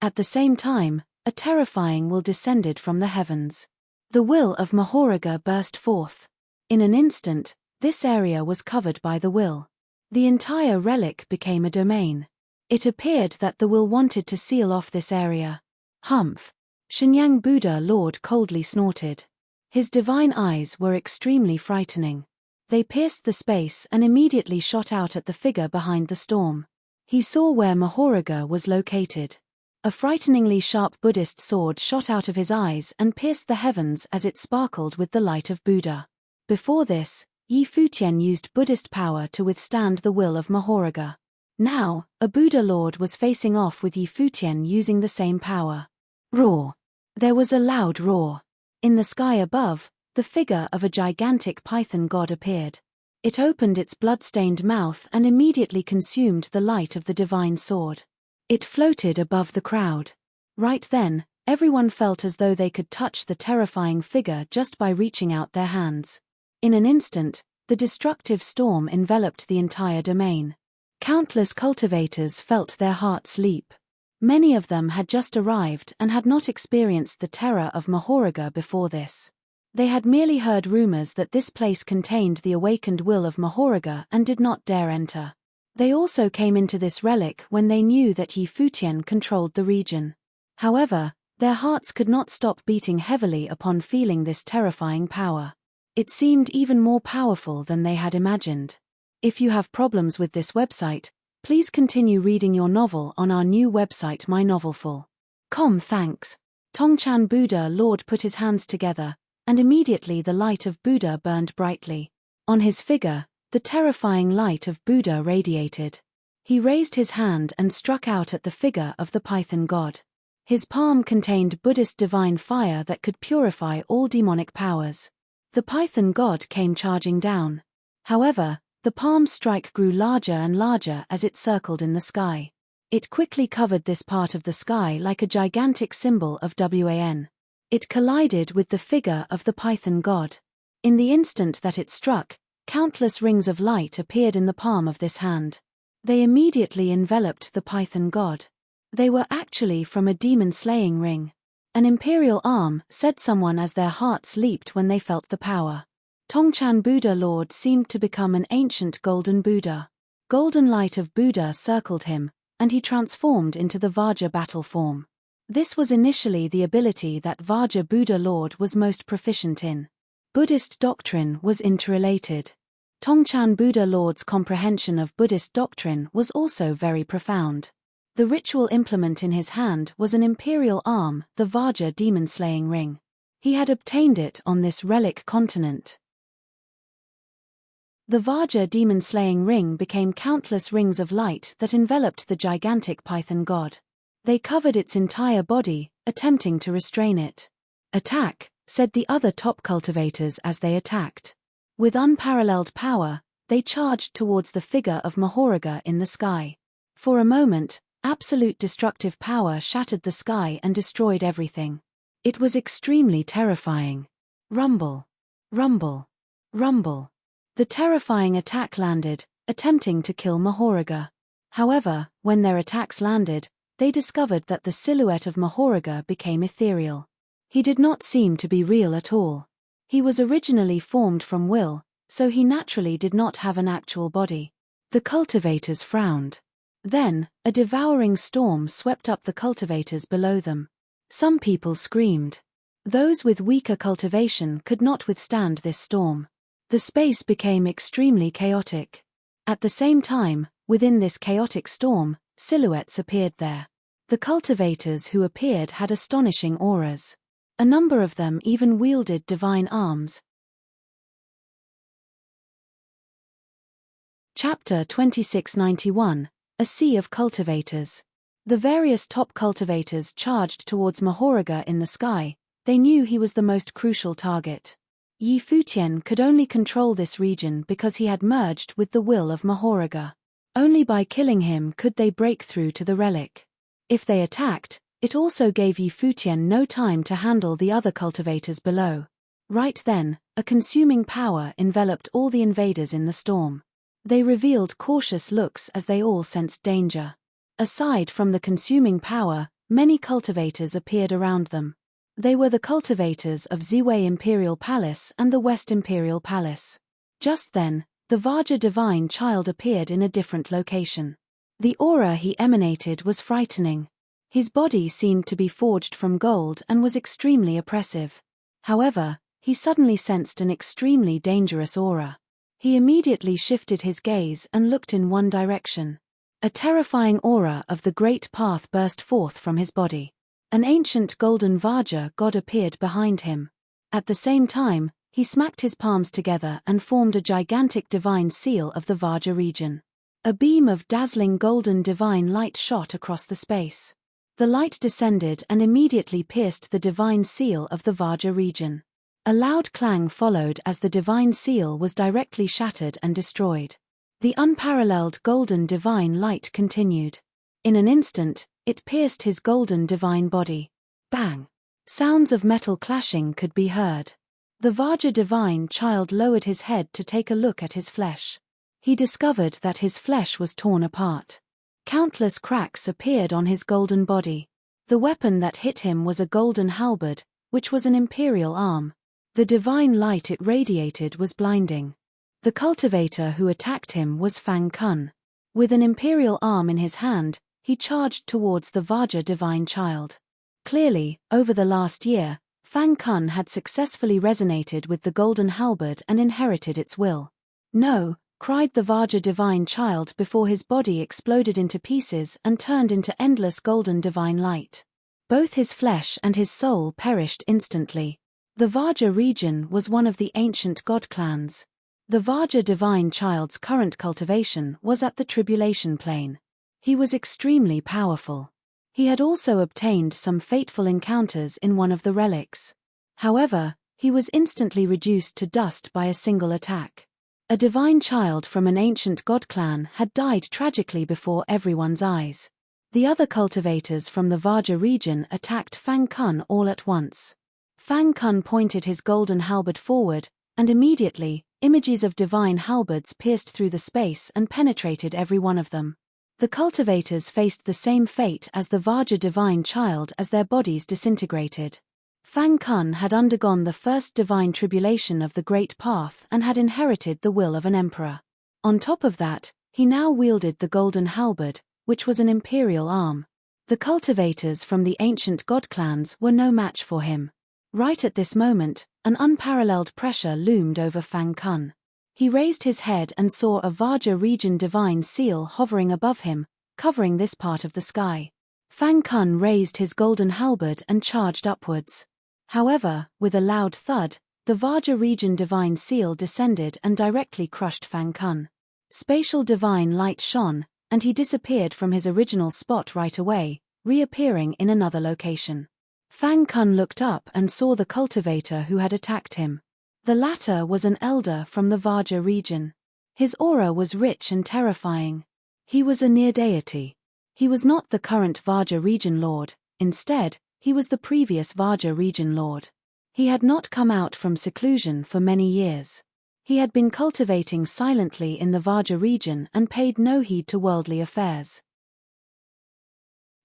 At the same time, a terrifying will descended from the heavens. The will of Mahoraga burst forth. In an instant, this area was covered by the will. The entire relic became a domain. It appeared that the will wanted to seal off this area. Humph! Shenyang Buddha Lord coldly snorted. His divine eyes were extremely frightening. They pierced the space and immediately shot out at the figure behind the storm. He saw where Mahoraga was located. A frighteningly sharp Buddhist sword shot out of his eyes and pierced the heavens as it sparkled with the light of Buddha. Before this, Futian used Buddhist power to withstand the will of Mahoraga. Now, a Buddha Lord was facing off with Futian using the same power. Roar! There was a loud roar. In the sky above, the figure of a gigantic python god appeared. It opened its blood-stained mouth and immediately consumed the light of the divine sword. It floated above the crowd. Right then, everyone felt as though they could touch the terrifying figure just by reaching out their hands. In an instant, the destructive storm enveloped the entire domain. Countless cultivators felt their hearts leap. Many of them had just arrived and had not experienced the terror of Mahoraga before this. They had merely heard rumors that this place contained the awakened will of Mahoraga and did not dare enter. They also came into this relic when they knew that Futian controlled the region. However, their hearts could not stop beating heavily upon feeling this terrifying power. It seemed even more powerful than they had imagined. If you have problems with this website, please continue reading your novel on our new website mynovelful.com. Thanks. Tongchan Buddha Lord put his hands together, and immediately the light of Buddha burned brightly. On his figure, the terrifying light of Buddha radiated. He raised his hand and struck out at the figure of the python god. His palm contained Buddhist divine fire that could purify all demonic powers. The python god came charging down. However, the palm strike grew larger and larger as it circled in the sky. It quickly covered this part of the sky like a gigantic symbol of WAN. It collided with the figure of the python god. In the instant that it struck, countless rings of light appeared in the palm of this hand. They immediately enveloped the python god. They were actually from a demon-slaying ring. An imperial arm, said someone as their hearts leaped when they felt the power. Tongchan Buddha Lord seemed to become an ancient golden Buddha. Golden light of Buddha circled him, and he transformed into the Vajra battle form. This was initially the ability that Vajra Buddha Lord was most proficient in. Buddhist doctrine was interrelated. Tongchan Buddha Lord's comprehension of Buddhist doctrine was also very profound. The ritual implement in his hand was an imperial arm, the Vajra demon-slaying ring. He had obtained it on this relic continent. The Vajra demon-slaying ring became countless rings of light that enveloped the gigantic python god. They covered its entire body, attempting to restrain it. Attack, said the other top cultivators as they attacked. With unparalleled power, they charged towards the figure of Mahoraga in the sky. For a moment, absolute destructive power shattered the sky and destroyed everything. It was extremely terrifying. Rumble. Rumble. Rumble. The terrifying attack landed, attempting to kill Mahoraga. However, when their attacks landed, they discovered that the silhouette of Mahoraga became ethereal. He did not seem to be real at all. He was originally formed from will, so he naturally did not have an actual body. The cultivators frowned. Then, a devouring storm swept up the cultivators below them. Some people screamed. Those with weaker cultivation could not withstand this storm. The space became extremely chaotic. At the same time, within this chaotic storm, silhouettes appeared there. The cultivators who appeared had astonishing auras. A number of them even wielded divine arms. Chapter 2691, A Sea of Cultivators. The various top cultivators charged towards Mahoraga in the sky. They knew he was the most crucial target. Yi Futian could only control this region because he had merged with the will of Mahoraga. Only by killing him could they break through to the relic. If they attacked, it also gave Yi Futian no time to handle the other cultivators below. Right then, a consuming power enveloped all the invaders in the storm. They revealed cautious looks as they all sensed danger. Aside from the consuming power, many cultivators appeared around them. They were the cultivators of Ziwei Imperial Palace and the West Imperial Palace. Just then, the Vajra divine child appeared in a different location. The aura he emanated was frightening. His body seemed to be forged from gold and was extremely oppressive. However, he suddenly sensed an extremely dangerous aura. He immediately shifted his gaze and looked in one direction. A terrifying aura of the Great Path burst forth from his body. An ancient golden Vajra god appeared behind him. At the same time, he smacked his palms together and formed a gigantic divine seal of the Vajra region. A beam of dazzling golden divine light shot across the space. The light descended and immediately pierced the divine seal of the Vajra region. A loud clang followed as the divine seal was directly shattered and destroyed. The unparalleled golden divine light continued. In an instant, it pierced his golden divine body. Bang! Sounds of metal clashing could be heard. The Vajra divine child lowered his head to take a look at his flesh. He discovered that his flesh was torn apart. Countless cracks appeared on his golden body. The weapon that hit him was a golden halberd, which was an imperial arm. The divine light it radiated was blinding. The cultivator who attacked him was Fang Kun. With an imperial arm in his hand, he charged towards the Vajra divine child. Clearly, over the last year, Fang Kun had successfully resonated with the golden halberd and inherited its will. "No!" cried the Vajra divine child before his body exploded into pieces and turned into endless golden divine light. Both his flesh and his soul perished instantly. The Vajra region was one of the ancient god clans. The Vajra divine child's current cultivation was at the tribulation plane. He was extremely powerful. He had also obtained some fateful encounters in one of the relics. However, he was instantly reduced to dust by a single attack. A divine child from an ancient god clan had died tragically before everyone's eyes. The other cultivators from the Vajra region attacked Fang Kun all at once. Fang Kun pointed his golden halberd forward, and immediately, images of divine halberds pierced through the space and penetrated every one of them. The cultivators faced the same fate as the Vajra divine child as their bodies disintegrated. Fang Kun had undergone the first divine tribulation of the Great Path and had inherited the will of an emperor. On top of that, he now wielded the golden halberd, which was an imperial arm. The cultivators from the ancient god clans were no match for him. Right at this moment, an unparalleled pressure loomed over Fang Kun. He raised his head and saw a Vajra region divine seal hovering above him, covering this part of the sky. Fang Kun raised his golden halberd and charged upwards. However, with a loud thud, the Vajra region divine seal descended and directly crushed Fang Kun. Spatial divine light shone, and he disappeared from his original spot right away, reappearing in another location. Fang Kun looked up and saw the cultivator who had attacked him. The latter was an elder from the Vajra region. His aura was rich and terrifying. He was a near deity. He was not the current Vajra region lord, instead, he was the previous Vajra region lord. He had not come out from seclusion for many years. He had been cultivating silently in the Vajra region and paid no heed to worldly affairs.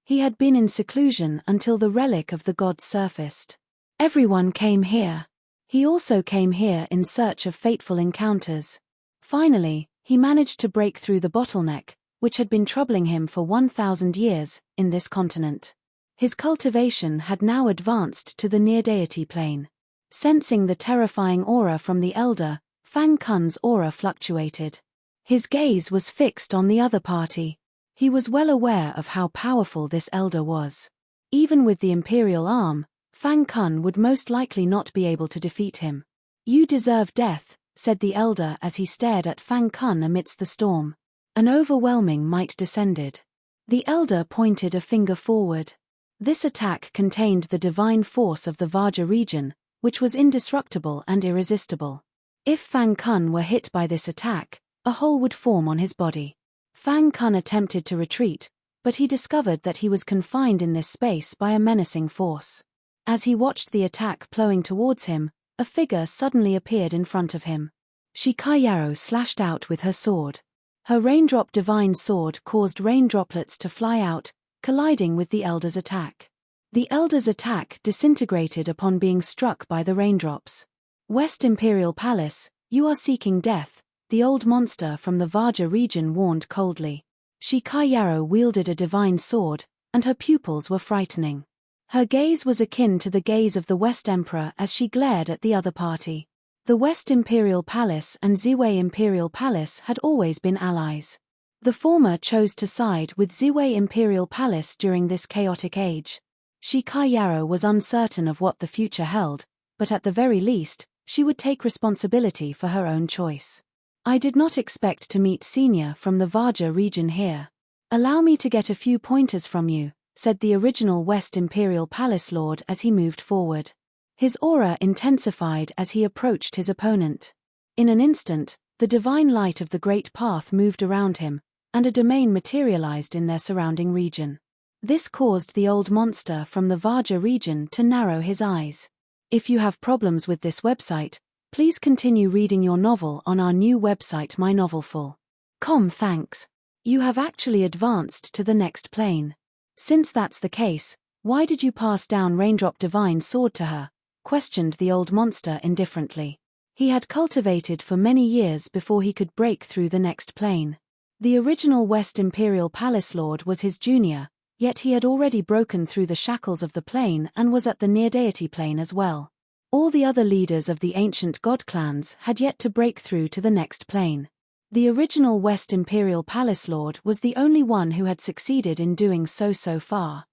He had been in seclusion until the relic of the gods surfaced. Everyone came here. He also came here in search of fateful encounters. Finally, he managed to break through the bottleneck, which had been troubling him for 1,000 years, in this continent. His cultivation had now advanced to the near-deity plane. Sensing the terrifying aura from the elder, Fang Kun's aura fluctuated. His gaze was fixed on the other party. He was well aware of how powerful this elder was. Even with the imperial arm, Fang Kun would most likely not be able to defeat him. "You deserve death," said the elder as he stared at Fang Kun amidst the storm. An overwhelming might descended. The elder pointed a finger forward. This attack contained the divine force of the Vajra region, which was indestructible and irresistible. If Fang Kun were hit by this attack, a hole would form on his body. Fang Kun attempted to retreat, but he discovered that he was confined in this space by a menacing force. As he watched the attack plowing towards him, a figure suddenly appeared in front of him. Shikayaro slashed out with her sword. Her raindrop divine sword caused rain droplets to fly out, colliding with the elder's attack. The elder's attack disintegrated upon being struck by the raindrops. "West Imperial Palace, you are seeking death," the old monster from the Vajra region warned coldly. Shikayaro wielded a divine sword, and her pupils were frightening. Her gaze was akin to the gaze of the West Emperor as she glared at the other party. The West Imperial Palace and Ziwei Imperial Palace had always been allies. The former chose to side with Ziwei Imperial Palace during this chaotic age. Shikayaro was uncertain of what the future held, but at the very least, she would take responsibility for her own choice. "I did not expect to meet Senior from the Vajra region here. Allow me to get a few pointers from you," said the original West Imperial Palace Lord as he moved forward. His aura intensified as he approached his opponent. In an instant, the divine light of the Great Path moved around him, and a domain materialized in their surrounding region. This caused the old monster from the Vajra region to narrow his eyes. If you have problems with this website, please continue reading your novel on our new website mynovelful.com. Thanks. You have actually advanced to the next plane. Since that's the case, why did you pass down Raindrop Divine Sword to her? Questioned the old monster indifferently. He had cultivated for many years before he could break through the next plane. The original West Imperial Palace Lord was his junior, yet he had already broken through the shackles of the plane and was at the near-deity plane as well. All the other leaders of the ancient god clans had yet to break through to the next plane. The original West Imperial Palace Lord was the only one who had succeeded in doing so far.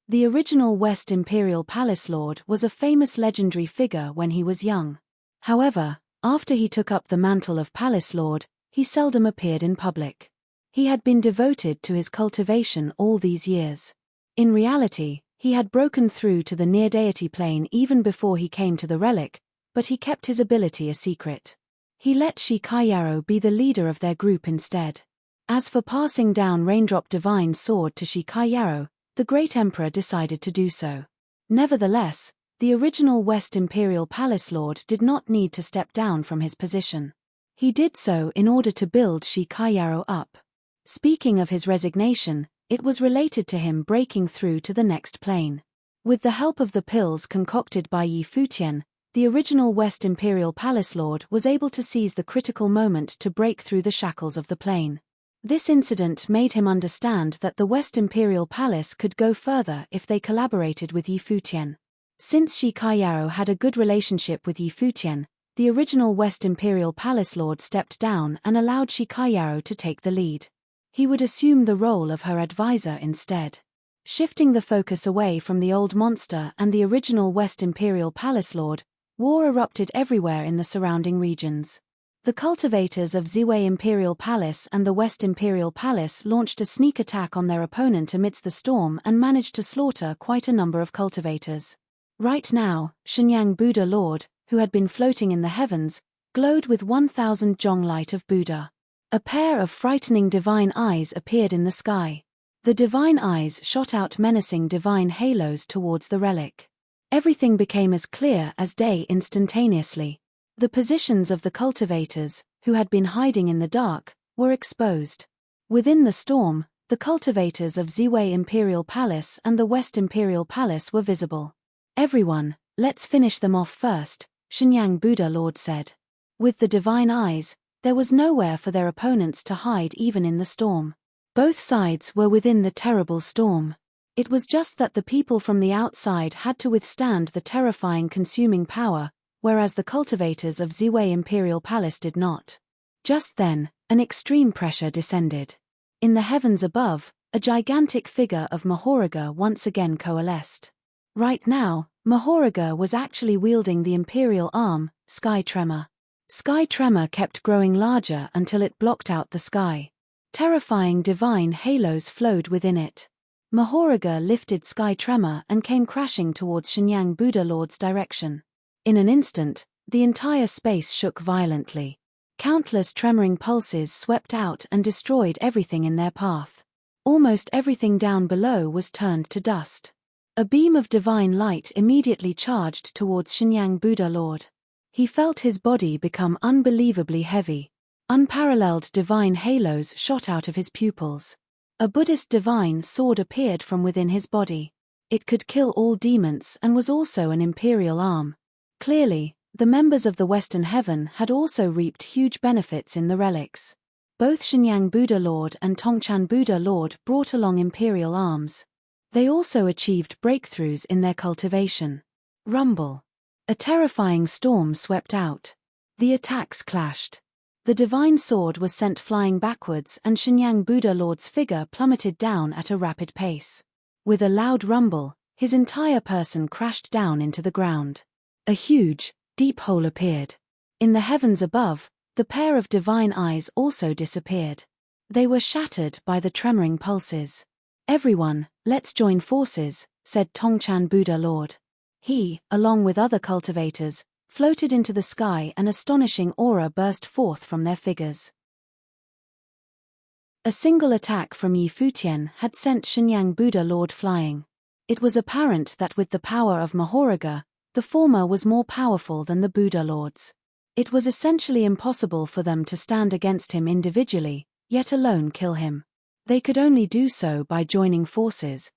The original West Imperial Palace Lord was a famous legendary figure when he was young. However, after he took up the mantle of Palace Lord, he seldom appeared in public. He had been devoted to his cultivation all these years. In reality, he had broken through to the near-deity plane even before he came to the relic, but he kept his ability a secret. He let Shikayaro be the leader of their group instead. As for passing down Raindrop Divine Sword to Shikayaro, the Great Emperor decided to do so. Nevertheless, the original West Imperial Palace Lord did not need to step down from his position. He did so in order to build Shikayaro up. Speaking of his resignation, it was related to him breaking through to the next plane. With the help of the pills concocted by Futian, the original West Imperial Palace Lord was able to seize the critical moment to break through the shackles of the plane. This incident made him understand that the West Imperial Palace could go further if they collaborated with Futian. Since Shikayaro had a good relationship with Futian, the original West Imperial Palace Lord stepped down and allowed Shikayaro to take the lead. He would assume the role of her advisor instead. Shifting the focus away from the old monster and the original West Imperial Palace Lord, war erupted everywhere in the surrounding regions. The cultivators of Ziwei Imperial Palace and the West Imperial Palace launched a sneak attack on their opponent amidst the storm and managed to slaughter quite a number of cultivators. Right now, Shenyang Buddha Lord, who had been floating in the heavens, glowed with 1,000 jong light of Buddha. A pair of frightening divine eyes appeared in the sky. The divine eyes shot out menacing divine halos towards the relic. Everything became as clear as day instantaneously. The positions of the cultivators, who had been hiding in the dark, were exposed. Within the storm, the cultivators of Ziwei Imperial Palace and the West Imperial Palace were visible. "Everyone, let's finish them off first," Shenyang Buddha Lord said. With the divine eyes, There was nowhere for their opponents to hide even in the storm. Both sides were within the terrible storm. It was just that the people from the outside had to withstand the terrifying consuming power, whereas the cultivators of Ziwei Imperial Palace did not. Just then, an extreme pressure descended. In the heavens above, a gigantic figure of Mahoraga once again coalesced. Right now, Mahoraga was actually wielding the imperial arm, Sky Tremor. Sky Tremor kept growing larger until it blocked out the sky. Terrifying divine halos flowed within it. Mahoraga lifted Sky Tremor and came crashing towards Shenyang Buddha Lord's direction. In an instant, the entire space shook violently. Countless tremoring pulses swept out and destroyed everything in their path. Almost everything down below was turned to dust. A beam of divine light immediately charged towards Shenyang Buddha Lord. He felt his body become unbelievably heavy. Unparalleled divine halos shot out of his pupils. A Buddhist divine sword appeared from within his body. It could kill all demons and was also an imperial arm. Clearly, the members of the Western Heaven had also reaped huge benefits in the relics. Both Shenyang Buddha Lord and Tongchan Buddha Lord brought along imperial arms. They also achieved breakthroughs in their cultivation. Rumble. A terrifying storm swept out. The attacks clashed. The divine sword was sent flying backwards and Shenyang Buddha Lord's figure plummeted down at a rapid pace. With a loud rumble, his entire person crashed down into the ground. A huge, deep hole appeared. In the heavens above, the pair of divine eyes also disappeared. They were shattered by the tremoring pulses. "Everyone, let's join forces," said Tongchan Buddha Lord. He, along with other cultivators, floated into the sky. An astonishing aura burst forth from their figures. A single attack from Yi Futian had sent Shenyang Buddha Lord flying. It was apparent that with the power of Mahoraga, the former was more powerful than the Buddha Lords. It was essentially impossible for them to stand against him individually, yet alone kill him. They could only do so by joining forces.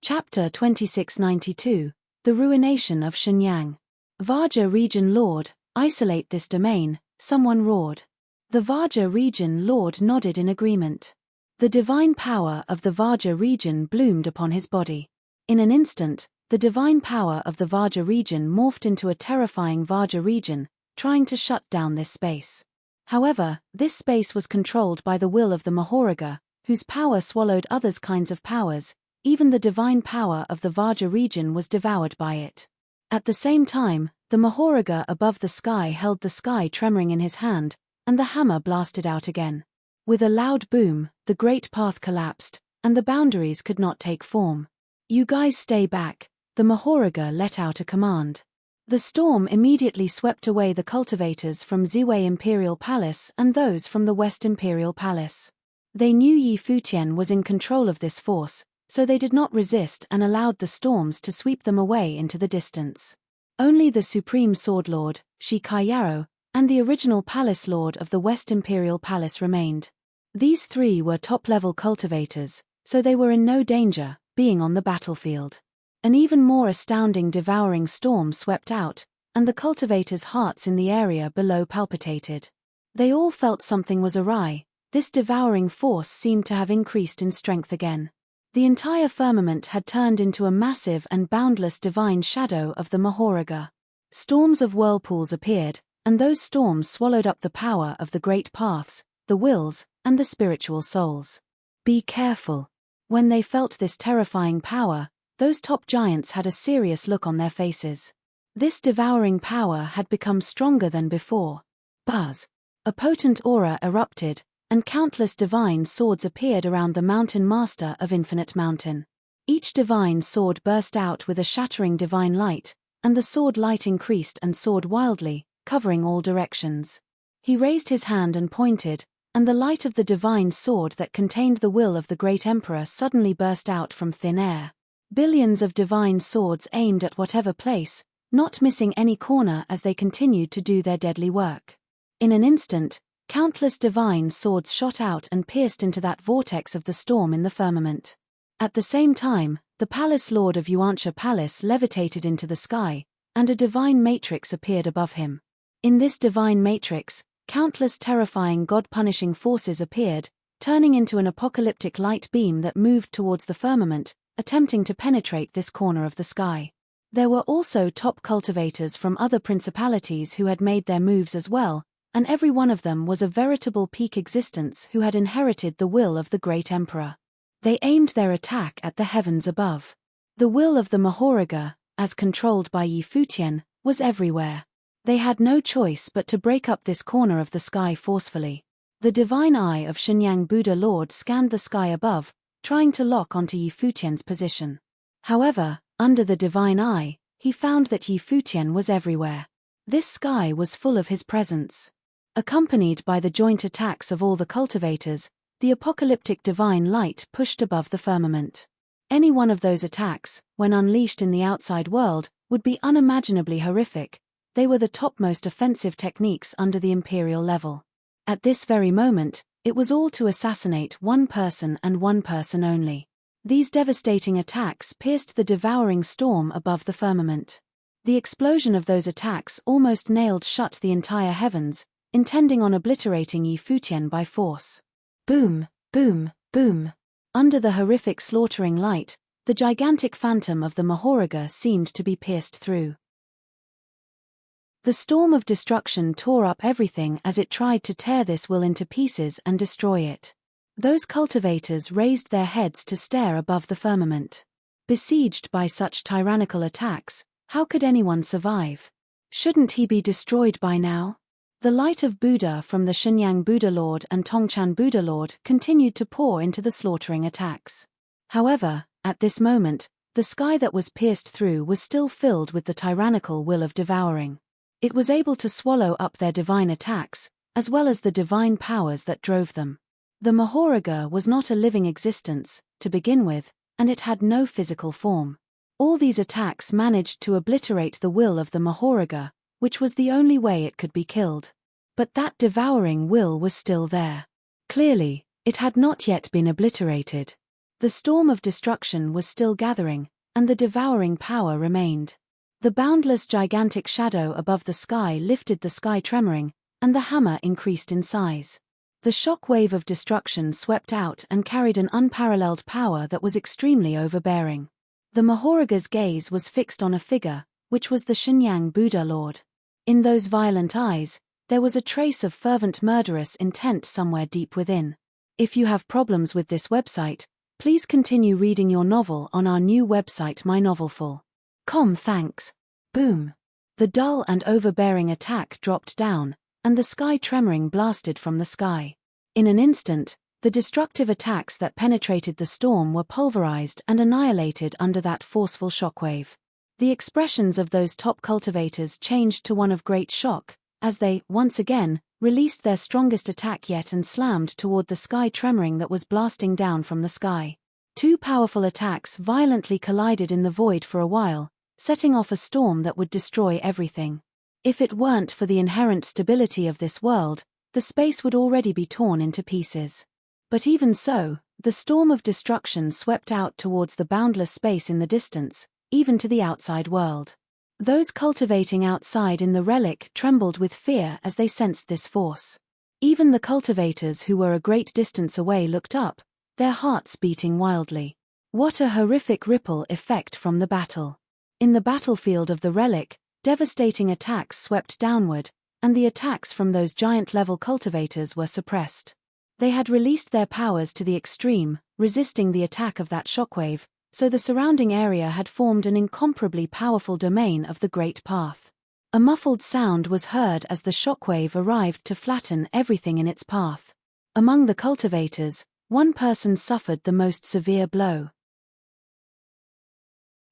Chapter 2692, The Ruination of Shenyang. Vaja Region Lord, isolate this domain, someone roared. The Vaja Region Lord nodded in agreement. The divine power of the Vaja region bloomed upon his body. In an instant, the divine power of the Vaja region morphed into a terrifying Vaja region, trying to shut down this space. However, this space was controlled by the will of the Mahoraga, whose power swallowed others' kinds of powers. Even the divine power of the Vaja region was devoured by it. At the same time, the Mahoraga above the sky held the sky tremoring in his hand, and the hammer blasted out again. With a loud boom, the great path collapsed, and the boundaries could not take form. "You guys stay back," the Mahoraga let out a command. The storm immediately swept away the cultivators from Ziwei Imperial Palace and those from the West Imperial Palace. They knew Yi Futian was in control of this force, so they did not resist and allowed the storms to sweep them away into the distance. Only the Supreme Sword Lord, Shi Kaiyaro, and the original Palace Lord of the West Imperial Palace remained. These three were top-level cultivators, so they were in no danger, being on the battlefield. An even more astounding devouring storm swept out, and the cultivators' hearts in the area below palpitated. They all felt something was awry. This devouring force seemed to have increased in strength again. The entire firmament had turned into a massive and boundless divine shadow of the Mahoraga. Storms of whirlpools appeared, and those storms swallowed up the power of the great paths, the wills, and the spiritual souls. Be careful. When they felt this terrifying power, those top giants had a serious look on their faces. This devouring power had become stronger than before. Buzz! A potent aura erupted, and countless divine swords appeared around the mountain master of Infinite Mountain. Each divine sword burst out with a shattering divine light, and the sword light increased and soared wildly, covering all directions. He raised his hand and pointed, and the light of the divine sword that contained the will of the great emperor suddenly burst out from thin air. Billions of divine swords aimed at whatever place, not missing any corner as they continued to do their deadly work. In an instant, countless divine swords shot out and pierced into that vortex of the storm in the firmament. At the same time, the Palace Lord of Yuansha Palace levitated into the sky, and a divine matrix appeared above him. In this divine matrix, countless terrifying God-punishing forces appeared, turning into an apocalyptic light beam that moved towards the firmament, attempting to penetrate this corner of the sky. There were also top cultivators from other principalities who had made their moves as well, and every one of them was a veritable peak existence who had inherited the will of the great emperor. They aimed their attack at the heavens above. The will of the Mahoraga, as controlled by Futian, was everywhere. They had no choice but to break up this corner of the sky forcefully. The divine eye of Shenyang Buddha Lord scanned the sky above, trying to lock onto Futian's position. However, under the divine eye, he found that Futian was everywhere. This sky was full of his presence. Accompanied by the joint attacks of all the cultivators, the apocalyptic divine light pushed above the firmament. Any one of those attacks, when unleashed in the outside world, would be unimaginably horrific. They were the topmost offensive techniques under the imperial level. At this very moment, it was all to assassinate one person and one person only. These devastating attacks pierced the devouring storm above the firmament. The explosion of those attacks almost nailed shut the entire heavens, intending on obliterating Futian by force. Boom, boom, boom. Under the horrific slaughtering light, the gigantic phantom of the Mahoraga seemed to be pierced through. The storm of destruction tore up everything as it tried to tear this will into pieces and destroy it. Those cultivators raised their heads to stare above the firmament. Besieged by such tyrannical attacks, how could anyone survive? Shouldn't he be destroyed by now? The light of Buddha from the Shenyang Buddha Lord and Tongchan Buddha Lord continued to pour into the slaughtering attacks. However, at this moment, the sky that was pierced through was still filled with the tyrannical will of devouring. It was able to swallow up their divine attacks, as well as the divine powers that drove them. The Mahoraga was not a living existence, to begin with, and it had no physical form. All these attacks managed to obliterate the will of the Mahoraga, which was the only way it could be killed. But that devouring will was still there. Clearly, it had not yet been obliterated. The storm of destruction was still gathering, and the devouring power remained. The boundless gigantic shadow above the sky lifted the sky tremoring, and the hammer increased in size. The shock wave of destruction swept out and carried an unparalleled power that was extremely overbearing. The Mahoraga's gaze was fixed on a figure, which was the Shenyang Buddha Lord. In those violent eyes, there was a trace of fervent murderous intent somewhere deep within. If you have problems with this website, please continue reading your novel on our new website mynovelful.com. Thanks. Boom. The dull and overbearing attack dropped down, and the sky tremoring blasted from the sky. In an instant, the destructive attacks that penetrated the storm were pulverized and annihilated under that forceful shockwave. The expressions of those top cultivators changed to one of great shock, as they, once again, released their strongest attack yet and slammed toward the sky tremoring that was blasting down from the sky. Two powerful attacks violently collided in the void for a while, setting off a storm that would destroy everything. If it weren't for the inherent stability of this world, the space would already be torn into pieces. But even so, the storm of destruction swept out towards the boundless space in the distance, even to the outside world. Those cultivating outside in the relic trembled with fear as they sensed this force. Even the cultivators who were a great distance away looked up, their hearts beating wildly. What a horrific ripple effect from the battle. In the battlefield of the relic, devastating attacks swept downward, and the attacks from those giant-level cultivators were suppressed. They had released their powers to the extreme, resisting the attack of that shockwave, so the surrounding area had formed an incomparably powerful domain of the Great Path. A muffled sound was heard as the shockwave arrived to flatten everything in its path. Among the cultivators, one person suffered the most severe blow.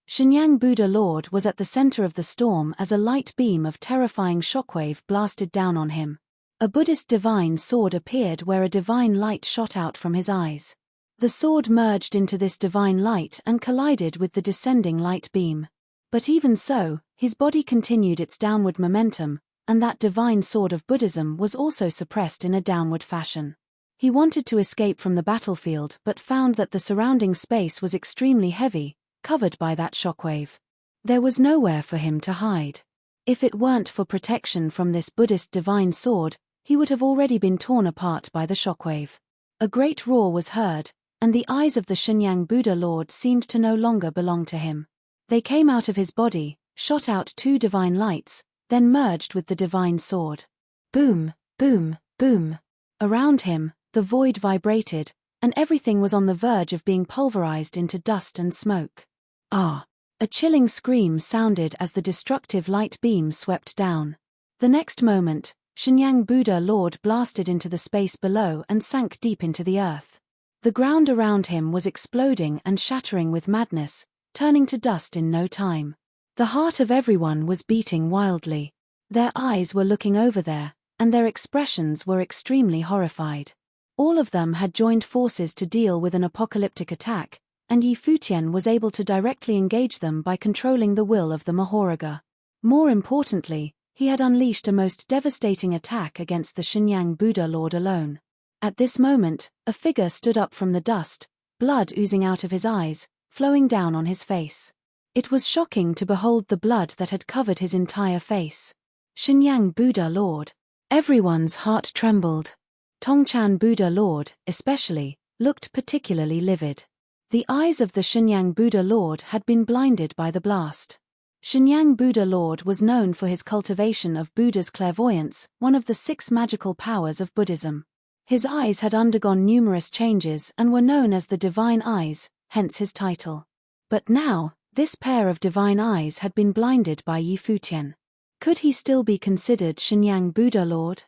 Shenyang Buddha Lord was at the center of the storm as a light beam of terrifying shockwave blasted down on him. A Buddhist divine sword appeared where a divine light shot out from his eyes. The sword merged into this divine light and collided with the descending light beam. But even so, his body continued its downward momentum, and that divine sword of Buddhism was also suppressed in a downward fashion. He wanted to escape from the battlefield but found that the surrounding space was extremely heavy, covered by that shockwave. There was nowhere for him to hide. If it weren't for protection from this Buddhist divine sword, he would have already been torn apart by the shockwave. A great roar was heard, and the eyes of the Shenyang Buddha Lord seemed to no longer belong to him. They came out of his body, shot out two divine lights, then merged with the divine sword. Boom, boom, boom. Around him, the void vibrated, and everything was on the verge of being pulverized into dust and smoke. Ah! A chilling scream sounded as the destructive light beam swept down. The next moment, Shenyang Buddha Lord blasted into the space below and sank deep into the earth. The ground around him was exploding and shattering with madness, turning to dust in no time. The heart of everyone was beating wildly. Their eyes were looking over there, and their expressions were extremely horrified. All of them had joined forces to deal with an apocalyptic attack, and Yi Futian was able to directly engage them by controlling the will of the Mahoraga. More importantly, he had unleashed a most devastating attack against the Shenyang Buddha Lord alone. At this moment, a figure stood up from the dust, blood oozing out of his eyes, flowing down on his face. It was shocking to behold the blood that had covered his entire face. Shenyang Buddha Lord. Everyone's heart trembled. Tongchan Buddha Lord, especially, looked particularly livid. The eyes of the Shenyang Buddha Lord had been blinded by the blast. Shenyang Buddha Lord was known for his cultivation of Buddha's clairvoyance, one of the 6 magical powers of Buddhism. His eyes had undergone numerous changes and were known as the divine eyes, hence his title. But now, this pair of divine eyes had been blinded by Yi Futian. Could he still be considered Shenyang Buddha Lord?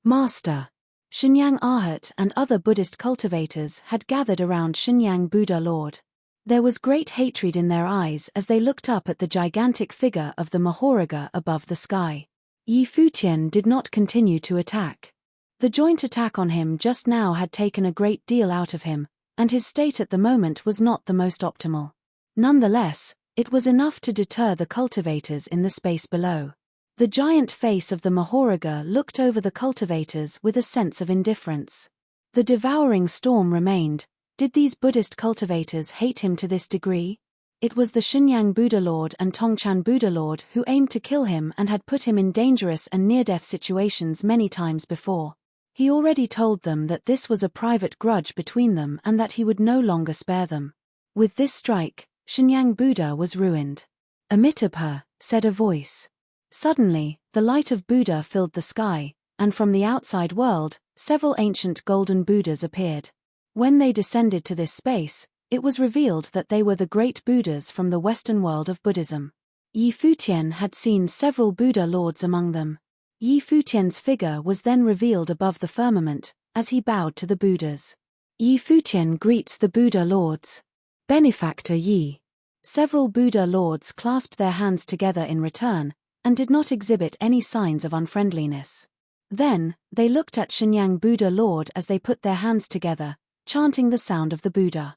Master. Shenyang Arhat and other Buddhist cultivators had gathered around Shenyang Buddha Lord. There was great hatred in their eyes as they looked up at the gigantic figure of the Mahoraga above the sky. Yi Futian did not continue to attack. The joint attack on him just now had taken a great deal out of him, and his state at the moment was not the most optimal. Nonetheless, it was enough to deter the cultivators in the space below. The giant face of the Mahoraga looked over the cultivators with a sense of indifference. The devouring storm remained. Did these Buddhist cultivators hate him to this degree? It was the Shenyang Buddha Lord and Tongchan Buddha Lord who aimed to kill him and had put him in dangerous and near-death situations many times before. He already told them that this was a private grudge between them and that he would no longer spare them. With this strike, Shenyang Buddha was ruined. Amitabha, said a voice. Suddenly, the light of Buddha filled the sky, and from the outside world, several ancient golden Buddhas appeared. When they descended to this space, it was revealed that they were the great Buddhas from the Western world of Buddhism. Yi Futian had seen several Buddha lords among them. Yi Futian's figure was then revealed above the firmament, as he bowed to the Buddhas. Yi Futian greets the Buddha lords. Benefactor Yi. Several Buddha lords clasped their hands together in return, and did not exhibit any signs of unfriendliness. Then, they looked at Shenyang Buddha Lord as they put their hands together, chanting the sound of the Buddha.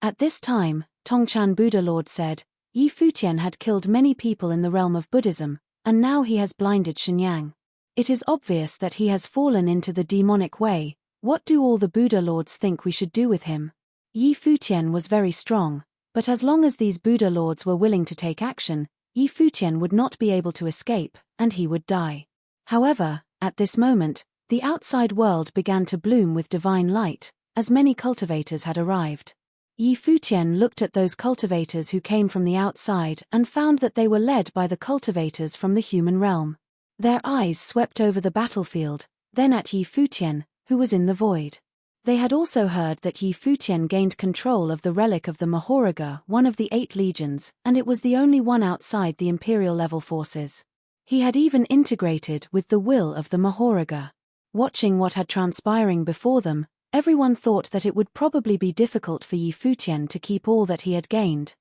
At this time, Tongchan Buddha Lord said, Yi Futian had killed many people in the realm of Buddhism, and now he has blinded Shenyang. It is obvious that he has fallen into the demonic way. What do all the Buddha Lords think we should do with him? Yi Futian was very strong, but as long as these Buddha Lords were willing to take action, Yi Futian would not be able to escape, and he would die. However, at this moment, the outside world began to bloom with divine light, as many cultivators had arrived. Yi Futian looked at those cultivators who came from the outside and found that they were led by the cultivators from the human realm. Their eyes swept over the battlefield, then at Yi Futian, who was in the void. They had also heard that Yi Futian gained control of the relic of the Mahoraga, one of the 8 legions, and it was the only one outside the imperial-level forces. He had even integrated with the will of the Mahoraga. Watching what had transpiring before them, everyone thought that it would probably be difficult for Yi Futian to keep all that he had gained.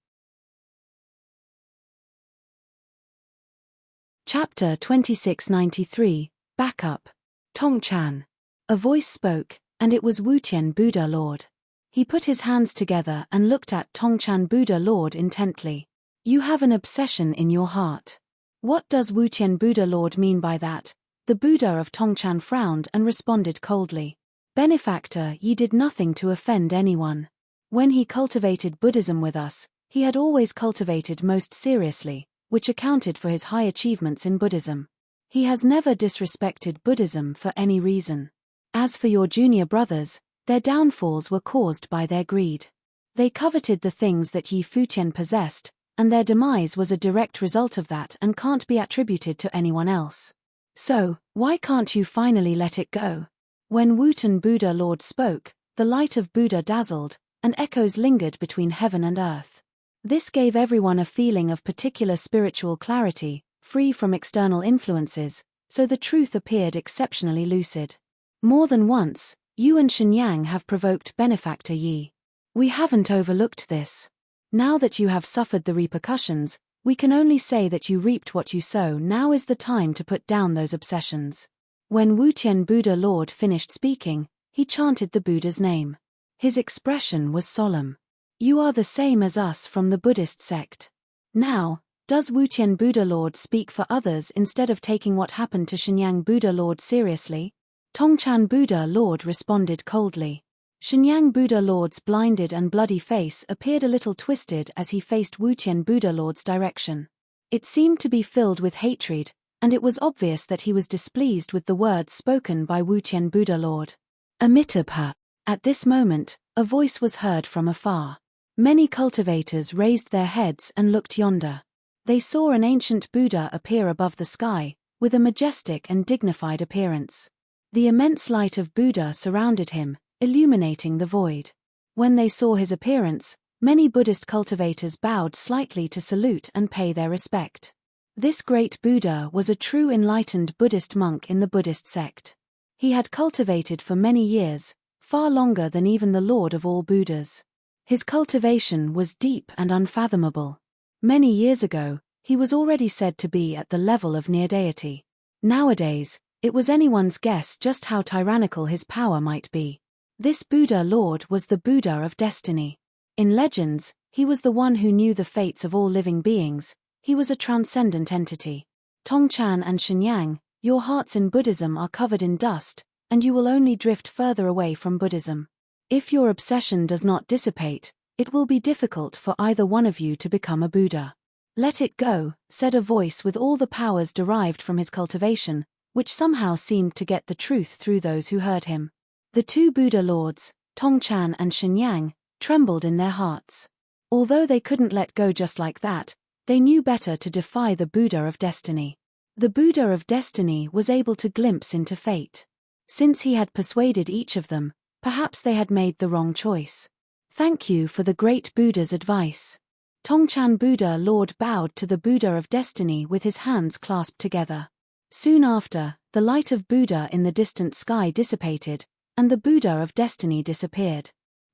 Chapter 2693, Backup. Tongchan. A voice spoke, and it was Wutian Buddha Lord. He put his hands together and looked at Tongchan Buddha Lord intently. You have an obsession in your heart. What does Wutian Buddha Lord mean by that? The Buddha of Tongchan frowned and responded coldly. Benefactor, ye did nothing to offend anyone. When he cultivated Buddhism with us, He had always cultivated most seriously, which accounted for his high achievements in Buddhism. He has never disrespected Buddhism for any reason. As for your junior brothers, their downfalls were caused by their greed. They coveted the things that Yi Futian possessed, and their demise was a direct result of that and can't be attributed to anyone else. So, why can't you finally let it go? When Wutan Buddha Lord spoke, the light of Buddha dazzled, and echoes lingered between heaven and earth. This gave everyone a feeling of particular spiritual clarity, free from external influences, so the truth appeared exceptionally lucid. More than once, you and Shenyang have provoked benefactor Yi. We haven't overlooked this. Now that you have suffered the repercussions, we can only say that you reaped what you sow. Now is the time to put down those obsessions. When Wutian Buddha Lord finished speaking, he chanted the Buddha's name. His expression was solemn. You are the same as us from the Buddhist sect. Now, does Wutian Buddha Lord speak for others instead of taking what happened to Shenyang Buddha Lord seriously? Tongchan Buddha Lord responded coldly. Shenyang Buddha Lord's blinded and bloody face appeared a little twisted as he faced Wutian Buddha Lord's direction. It seemed to be filled with hatred, and it was obvious that he was displeased with the words spoken by Wutian Buddha Lord. Amitabha. At this moment, a voice was heard from afar. Many cultivators raised their heads and looked yonder. They saw an ancient Buddha appear above the sky, with a majestic and dignified appearance. The immense light of Buddha surrounded him, illuminating the void. When they saw his appearance, many Buddhist cultivators bowed slightly to salute and pay their respect. This great Buddha was a true enlightened Buddhist monk in the Buddhist sect. He had cultivated for many years, far longer than even the Lord of all Buddhas. His cultivation was deep and unfathomable. Many years ago, he was already said to be at the level of near deity. Nowadays, it was anyone's guess just how tyrannical his power might be. This Buddha Lord was the Buddha of destiny. In legends, he was the one who knew the fates of all living beings. He was a transcendent entity. Tongchan and Shenyang, your hearts in Buddhism are covered in dust, and you will only drift further away from Buddhism. If your obsession does not dissipate, it will be difficult for either one of you to become a Buddha. Let it go, said a voice with all the powers derived from his cultivation, which somehow seemed to get the truth through those who heard him. The two Buddha lords, Tongchan and Shenyang, trembled in their hearts. Although they couldn't let go just like that, they knew better to defy the Buddha of destiny. The Buddha of destiny was able to glimpse into fate. Since he had persuaded each of them, perhaps they had made the wrong choice. Thank you for the great Buddha's advice. Tongchan Buddha Lord bowed to the Buddha of destiny with his hands clasped together. Soon after, the light of Buddha in the distant sky dissipated, and the Buddha of destiny disappeared.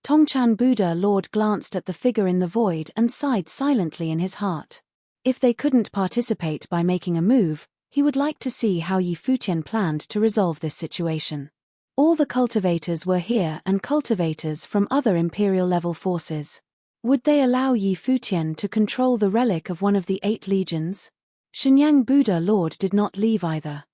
Tongchan Buddha Lord glanced at the figure in the void and sighed silently in his heart. If they couldn't participate by making a move, he would like to see how Yi Futian planned to resolve this situation. All the cultivators were here and cultivators from other imperial-level forces. Would they allow Yi Futian to control the relic of one of the 8 legions? Shenyang Buddha Lord did not leave either.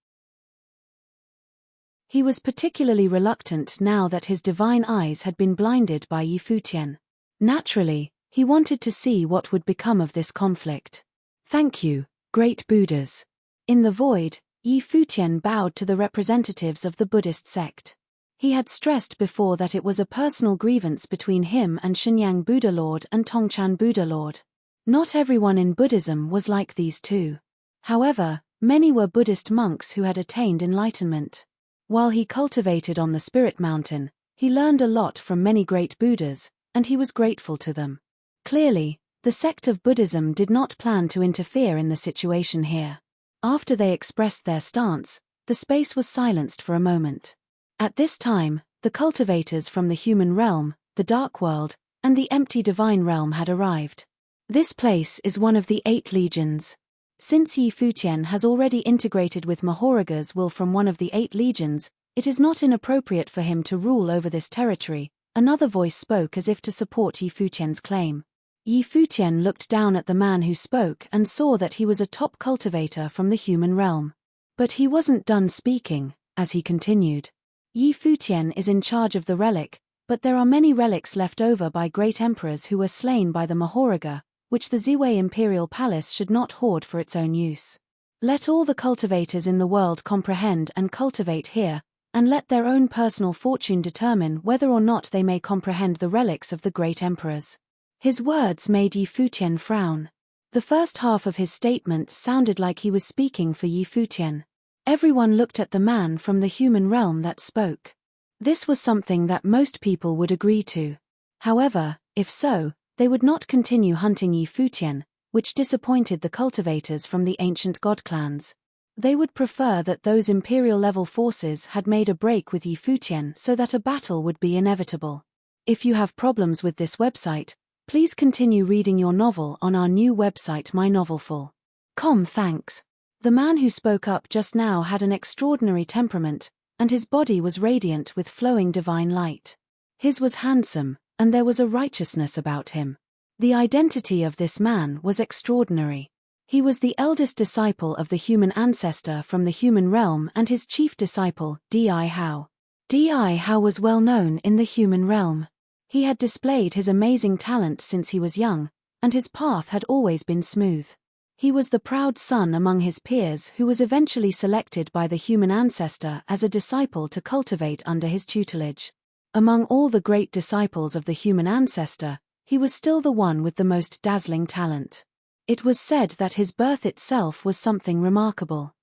He was particularly reluctant now that his divine eyes had been blinded by Yi Futian. Naturally, he wanted to see what would become of this conflict. Thank you, great Buddhas. In the void, Yi Futian bowed to the representatives of the Buddhist sect. He had stressed before that it was a personal grievance between him and Shenyang Buddha Lord and Tongchan Buddha Lord. Not everyone in Buddhism was like these two. However, many were Buddhist monks who had attained enlightenment. While he cultivated on the Spirit Mountain, he learned a lot from many great Buddhas, and he was grateful to them. Clearly, the sect of Buddhism did not plan to interfere in the situation here. After they expressed their stance, the space was silenced for a moment. At this time, the cultivators from the human realm, the dark world, and the empty divine realm had arrived. This place is one of the 8 legions. Since Yi Futian has already integrated with Mahoraga's will from one of the 8 legions, it is not inappropriate for him to rule over this territory. Another voice spoke as if to support Yi Futian's claim. Yi Futian looked down at the man who spoke and saw that he was a top cultivator from the human realm. But he wasn't done speaking, as he continued. Yi Futian is in charge of the relic, but there are many relics left over by great emperors who were slain by the Mahoraga, which the Ziwei Imperial Palace should not hoard for its own use. Let all the cultivators in the world comprehend and cultivate here, and let their own personal fortune determine whether or not they may comprehend the relics of the great emperors. His words made Yi Futian frown. The first half of his statement sounded like he was speaking for Yi Futian. Everyone looked at the man from the human realm that spoke. This was something that most people would agree to. However, if so, they would not continue hunting Yi Futian, which disappointed the cultivators from the ancient god clans. They would prefer that those imperial-level forces had made a break with Yi Futian so that a battle would be inevitable. If you have problems with this website, please continue reading your novel on our new website mynovelful.com. Thanks. The man who spoke up just now had an extraordinary temperament, and his body was radiant with flowing divine light. His was handsome, and there was a righteousness about him. The identity of this man was extraordinary. He was the eldest disciple of the human ancestor from the human realm and his chief disciple, Di Hao. Di Hao was well known in the human realm. He had displayed his amazing talent since he was young, and his path had always been smooth. He was the proud son among his peers who was eventually selected by the human ancestor as a disciple to cultivate under his tutelage. Among all the great disciples of the human ancestor, he was still the one with the most dazzling talent. It was said that his birth itself was something remarkable.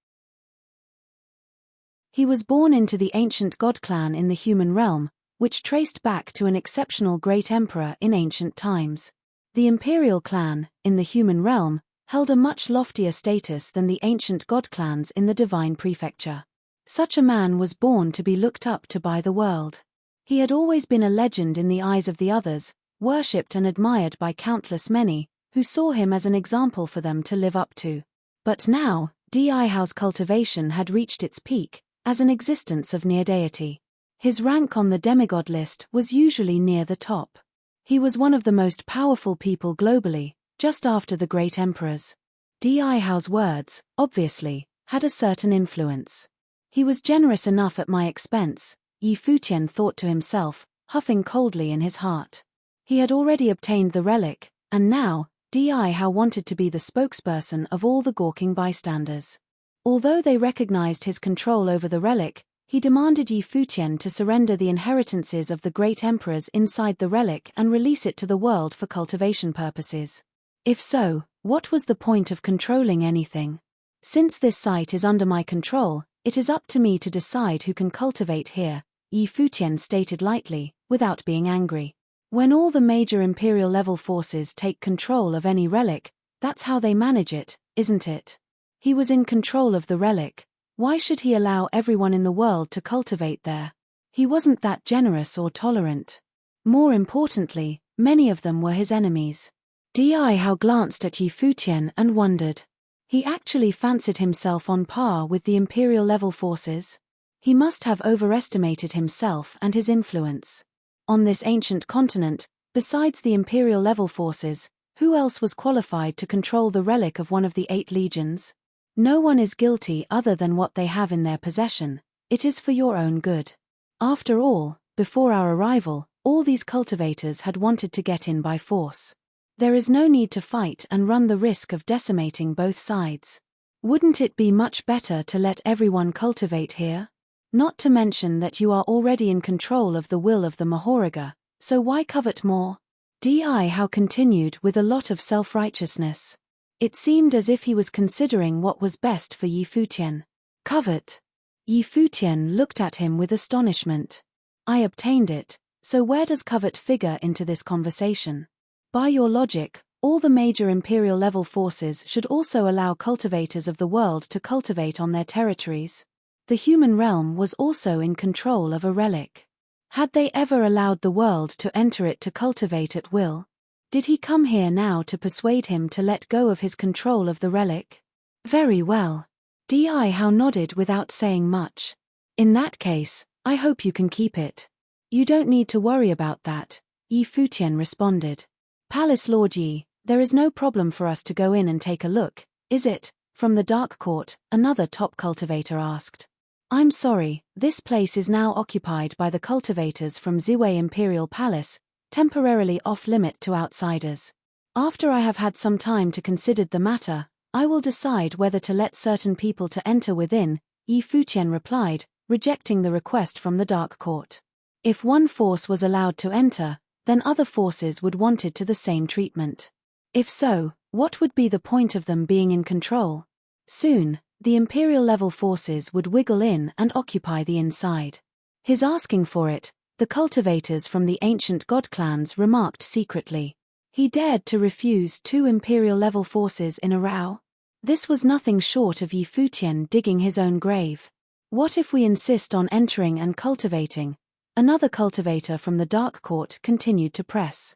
He was born into the ancient god clan in the human realm, which traced back to an exceptional great emperor in ancient times. The imperial clan, in the human realm, held a much loftier status than the ancient god clans in the divine prefecture. Such a man was born to be looked up to by the world. He had always been a legend in the eyes of the others, worshipped and admired by countless many, who saw him as an example for them to live up to. But now, Di Hao's cultivation had reached its peak, as an existence of near deity. His rank on the demigod list was usually near the top. He was one of the most powerful people globally, just after the great emperors. Di Hao's words, obviously, had a certain influence. He was generous enough at my expense, Yi Futian thought to himself, huffing coldly in his heart. He had already obtained the relic, and now, Di Hao wanted to be the spokesperson of all the gawking bystanders. Although they recognized his control over the relic, he demanded Yi Futian to surrender the inheritances of the great emperors inside the relic and release it to the world for cultivation purposes. If so, what was the point of controlling anything? Since this site is under my control, it is up to me to decide who can cultivate here, Yi Futian stated lightly, without being angry. When all the major imperial-level forces take control of any relic, that's how they manage it, isn't it? He was in control of the relic. Why should he allow everyone in the world to cultivate there? He wasn't that generous or tolerant. More importantly, many of them were his enemies. Di Hao glanced at Yi Futian and wondered. He actually fancied himself on par with the imperial-level forces. He must have overestimated himself and his influence. On this ancient continent, besides the imperial-level forces, who else was qualified to control the relic of one of the 8 legions? No one is guilty other than what they have in their possession. It is for your own good. After all, before our arrival, all these cultivators had wanted to get in by force. There is no need to fight and run the risk of decimating both sides. Wouldn't it be much better to let everyone cultivate here? Not to mention that you are already in control of the will of the Mahoriga, so why covet more? Di Hao continued with a lot of self-righteousness. It seemed as if he was considering what was best for Yi Futian. Covet? Yi Futian looked at him with astonishment. I obtained it, so where does covet figure into this conversation? By your logic, all the major imperial-level forces should also allow cultivators of the world to cultivate on their territories. The human realm was also in control of a relic. Had they ever allowed the world to enter it to cultivate at will? Did he come here now to persuade him to let go of his control of the relic? Very well. Di Hao nodded without saying much. In that case, I hope you can keep it. You don't need to worry about that, Yi Futian responded. Palace Lord Yi, there is no problem for us to go in and take a look, is it? From the Dark Court, another top cultivator asked. I'm sorry, this place is now occupied by the cultivators from Ziwei Imperial Palace, temporarily off-limit to outsiders. After I have had some time to consider the matter, I will decide whether to let certain people to enter within, Yi Futian replied, rejecting the request from the Dark Court. If one force was allowed to enter, then other forces would want it to the same treatment. If so, what would be the point of them being in control? Soon, the Imperial-level forces would wiggle in and occupy the inside. His asking for it, the cultivators from the ancient god clans remarked secretly. He dared to refuse 2 Imperial-level forces in a row? This was nothing short of Yi Futian digging his own grave. What if we insist on entering and cultivating? Another cultivator from the Dark Court continued to press.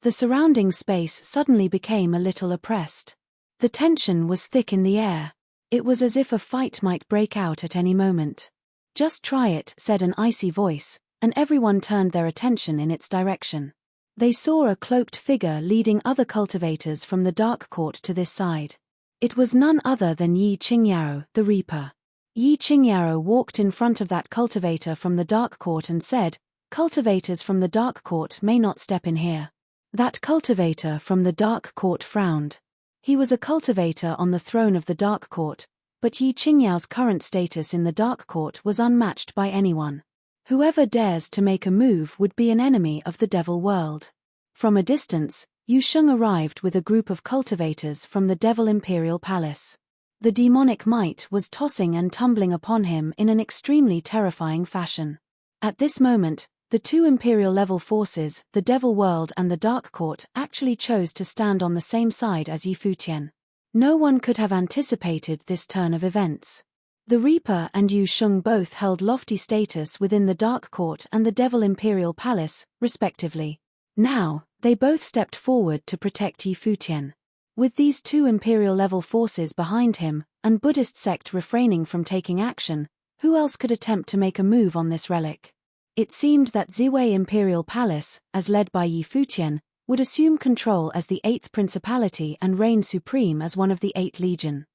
The surrounding space suddenly became a little oppressed. The tension was thick in the air. It was as if a fight might break out at any moment. "Just try it," said an icy voice, and everyone turned their attention in its direction. They saw a cloaked figure leading other cultivators from the Dark Court to this side. It was none other than Yi Qingyao, the Reaper. Yi Qingyao walked in front of that cultivator from the Dark Court and said, "Cultivators from the Dark Court may not step in here." That cultivator from the Dark Court frowned. He was a cultivator on the throne of the Dark Court, but Yi Qingyao's current status in the Dark Court was unmatched by anyone. Whoever dares to make a move would be an enemy of the Devil World. From a distance, Yu Sheng arrived with a group of cultivators from the Devil Imperial Palace. The demonic might was tossing and tumbling upon him in an extremely terrifying fashion. At this moment, the 2 Imperial-level forces, the Devil World and the Dark Court, actually chose to stand on the same side as Yi Futian. No one could have anticipated this turn of events. The Reaper and Yu Sheng both held lofty status within the Dark Court and the Devil Imperial Palace, respectively. Now, they both stepped forward to protect Yi Futian. With these 2 Imperial-level forces behind him, and Buddhist sect refraining from taking action, who else could attempt to make a move on this relic? It seemed that Ziwei Imperial Palace, as led by Yi Futian, would assume control as the 8th Principality and reign supreme as one of the 8 Legion.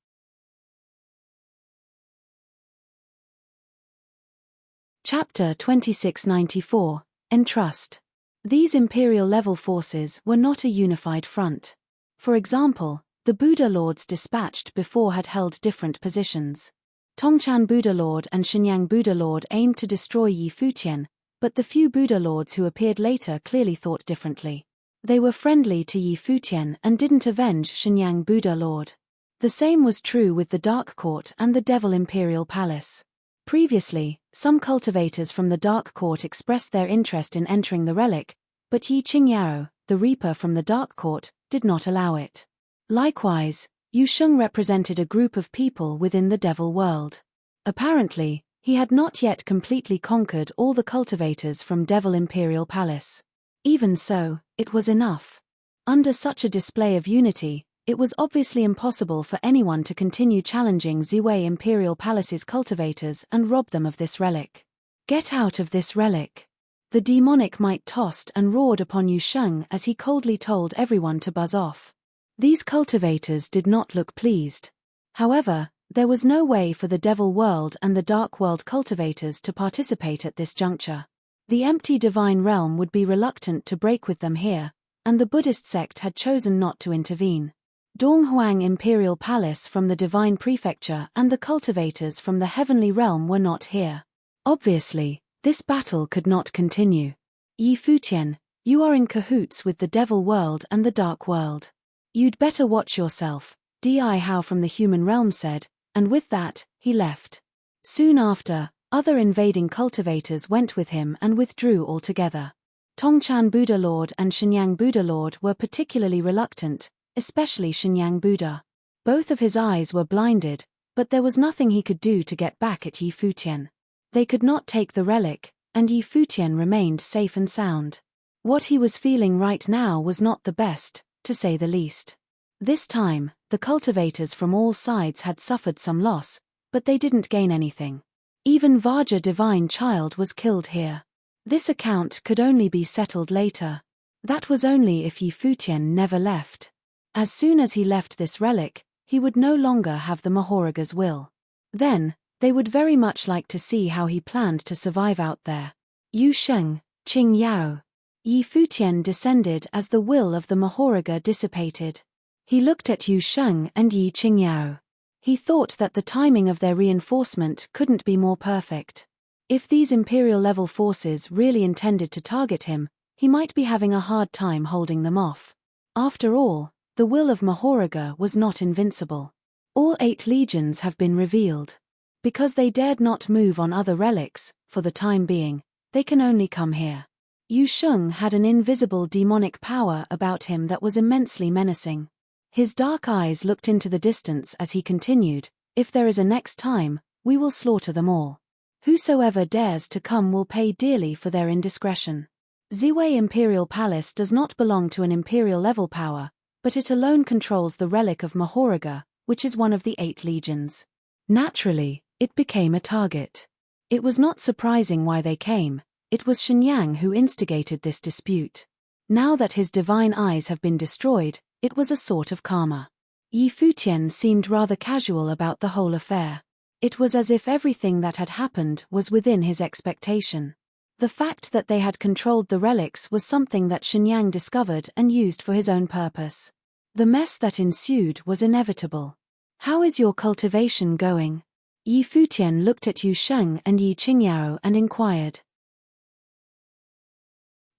Chapter 2694, Entrust. These Imperial-level forces were not a unified front. For example, the Buddha Lords dispatched before had held different positions. Tongchan Buddha Lord and Shenyang Buddha Lord aimed to destroy Yi Futian, but the few Buddha Lords who appeared later clearly thought differently. They were friendly to Yi Futian and didn't avenge Shenyang Buddha Lord. The same was true with the Dark Court and the Devil Imperial Palace. Previously, some cultivators from the Dark Court expressed their interest in entering the relic, but Yi Qingyao, the Reaper from the Dark Court, did not allow it. Likewise, Yu Sheng represented a group of people within the Devil World. Apparently, he had not yet completely conquered all the cultivators from Devil Imperial Palace. Even so, it was enough. Under such a display of unity, it was obviously impossible for anyone to continue challenging Ziwei Imperial Palace's cultivators and rob them of this relic. "Get out of this relic." The demonic might tossed and roared upon Yu Sheng as he coldly told everyone to buzz off. These cultivators did not look pleased. However, there was no way for the Devil World and the Dark World cultivators to participate at this juncture. The empty divine realm would be reluctant to break with them here, and the Buddhist sect had chosen not to intervene. Donghuang Imperial Palace from the Divine Prefecture and the cultivators from the Heavenly Realm were not here. Obviously, this battle could not continue. Yi Futian, you are in cahoots with the Devil World and the Dark World. You'd better watch yourself, Di Hao from the human realm said, and with that, he left. Soon after, other invading cultivators went with him and withdrew altogether. Tongchan Buddha Lord and Shenyang Buddha Lord were particularly reluctant, especially Shenyang Buddha. Both of his eyes were blinded, but there was nothing he could do to get back at Yi Futian. They could not take the relic, and Yi Futian remained safe and sound. What he was feeling right now was not the best, to say the least. This time, the cultivators from all sides had suffered some loss, but they didn't gain anything. Even Vajra Divine Child was killed here. This account could only be settled later. That was only if Yi Futian never left. As soon as he left this relic, he would no longer have the Mahoraga's will. Then, they would very much like to see how he planned to survive out there. Yu Sheng, Qing Yao. Yi Futian descended as the will of the Mahoraga dissipated. He looked at Yu Sheng and Yi Qingyao. He thought that the timing of their reinforcement couldn't be more perfect. If these Imperial-level forces really intended to target him, he might be having a hard time holding them off. After all, the will of Mahoraga was not invincible. All 8 legions have been revealed. Because they dared not move on other relics, for the time being, they can only come here. Yu Sheng had an invisible demonic power about him that was immensely menacing. His dark eyes looked into the distance as he continued, "If there is a next time, we will slaughter them all. Whosoever dares to come will pay dearly for their indiscretion." Ziwei Imperial Palace does not belong to an Imperial-level power, but it alone controls the relic of Mahoraga, which is one of the 8 legions. Naturally, it became a target. It was not surprising why they came. It was Shenyang who instigated this dispute. Now that his divine eyes have been destroyed, it was a sort of karma. Yi Futian seemed rather casual about the whole affair. It was as if everything that had happened was within his expectation. The fact that they had controlled the relics was something that Shenyang discovered and used for his own purpose. The mess that ensued was inevitable. "How is your cultivation going?" Yi Futian looked at Yu Sheng and Yi Qingyao and inquired.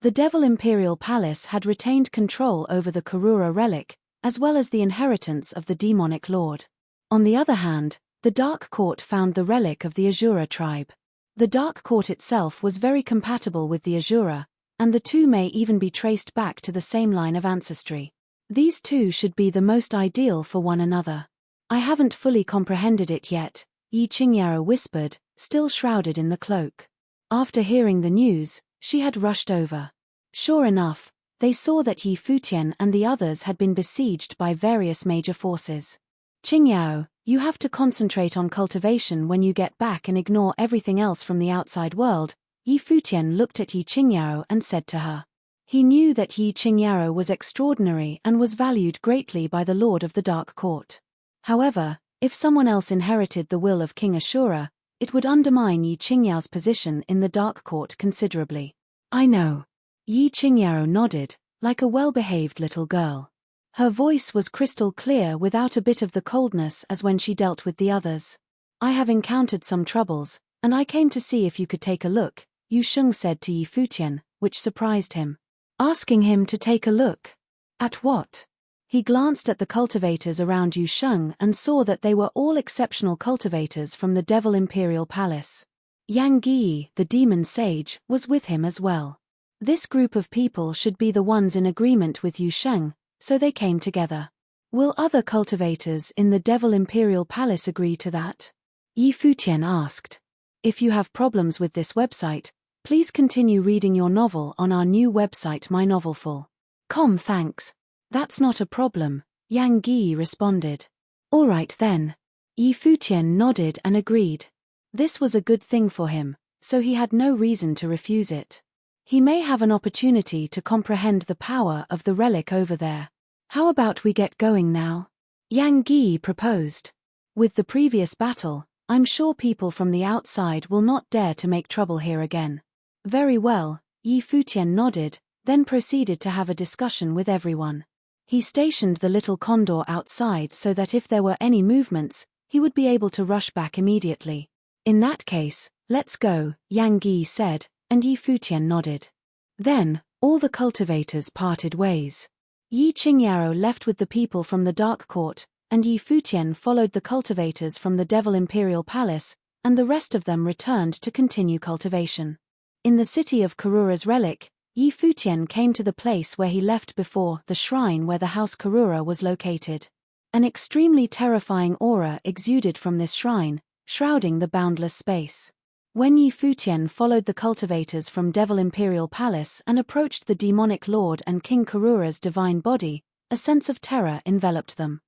The Devil Imperial Palace had retained control over the Karura relic, as well as the inheritance of the demonic lord. On the other hand, the Dark Court found the relic of the Azura tribe. The Dark Court itself was very compatible with the Azura, and the two may even be traced back to the same line of ancestry. These two should be the most ideal for one another. "I haven't fully comprehended it yet," Yi Qingyao whispered, still shrouded in the cloak. After hearing the news, she had rushed over. Sure enough, they saw that Yi Futian and the others had been besieged by various major forces. "Qingyao, you have to concentrate on cultivation when you get back and ignore everything else from the outside world," Yi Futian looked at Yi Qingyao and said to her. He knew that Yi Qingyao was extraordinary and was valued greatly by the Lord of the Dark Court. However, if someone else inherited the will of King Ashura, it would undermine Yi Qingyao's position in the Dark Court considerably. "I know." Yi Qingyao nodded, like a well-behaved little girl. Her voice was crystal clear without a bit of the coldness as when she dealt with the others. "I have encountered some troubles, and I came to see if you could take a look," Yu Sheng said to Yi Futian, which surprised him. Asking him to take a look? At what? He glanced at the cultivators around Yu Sheng and saw that they were all exceptional cultivators from the Devil Imperial Palace. Yang Yi, the demon sage, was with him as well. This group of people should be the ones in agreement with Yu Sheng, so they came together. Will other cultivators in the Devil Imperial Palace agree to that? Yi Futian asked. If you have problems with this website, please continue reading your novel on our new website mynovelful.com. Thanks. That's not a problem, Yang Yi responded. All right then. Yi Futian nodded and agreed. This was a good thing for him, so he had no reason to refuse it. He may have an opportunity to comprehend the power of the relic over there. How about we get going now? Yang Yi proposed. With the previous battle, I'm sure people from the outside will not dare to make trouble here again. Very well, Yi Futian nodded, then proceeded to have a discussion with everyone. He stationed the little condor outside so that if there were any movements, he would be able to rush back immediately. In that case, let's go, Yang Yi said, and Yi Futian nodded. Then, all the cultivators parted ways. Yi Qingyao left with the people from the Dark Court, and Yi Futian followed the cultivators from the Devil Imperial Palace, and the rest of them returned to continue cultivation. In the city of Karura's relic, Yi Futian came to the place where he left before, the shrine where the house Karura was located. An extremely terrifying aura exuded from this shrine, shrouding the boundless space. When Yi Futian followed the cultivators from Devil Imperial Palace and approached the demonic lord and King Karura's divine body, a sense of terror enveloped them.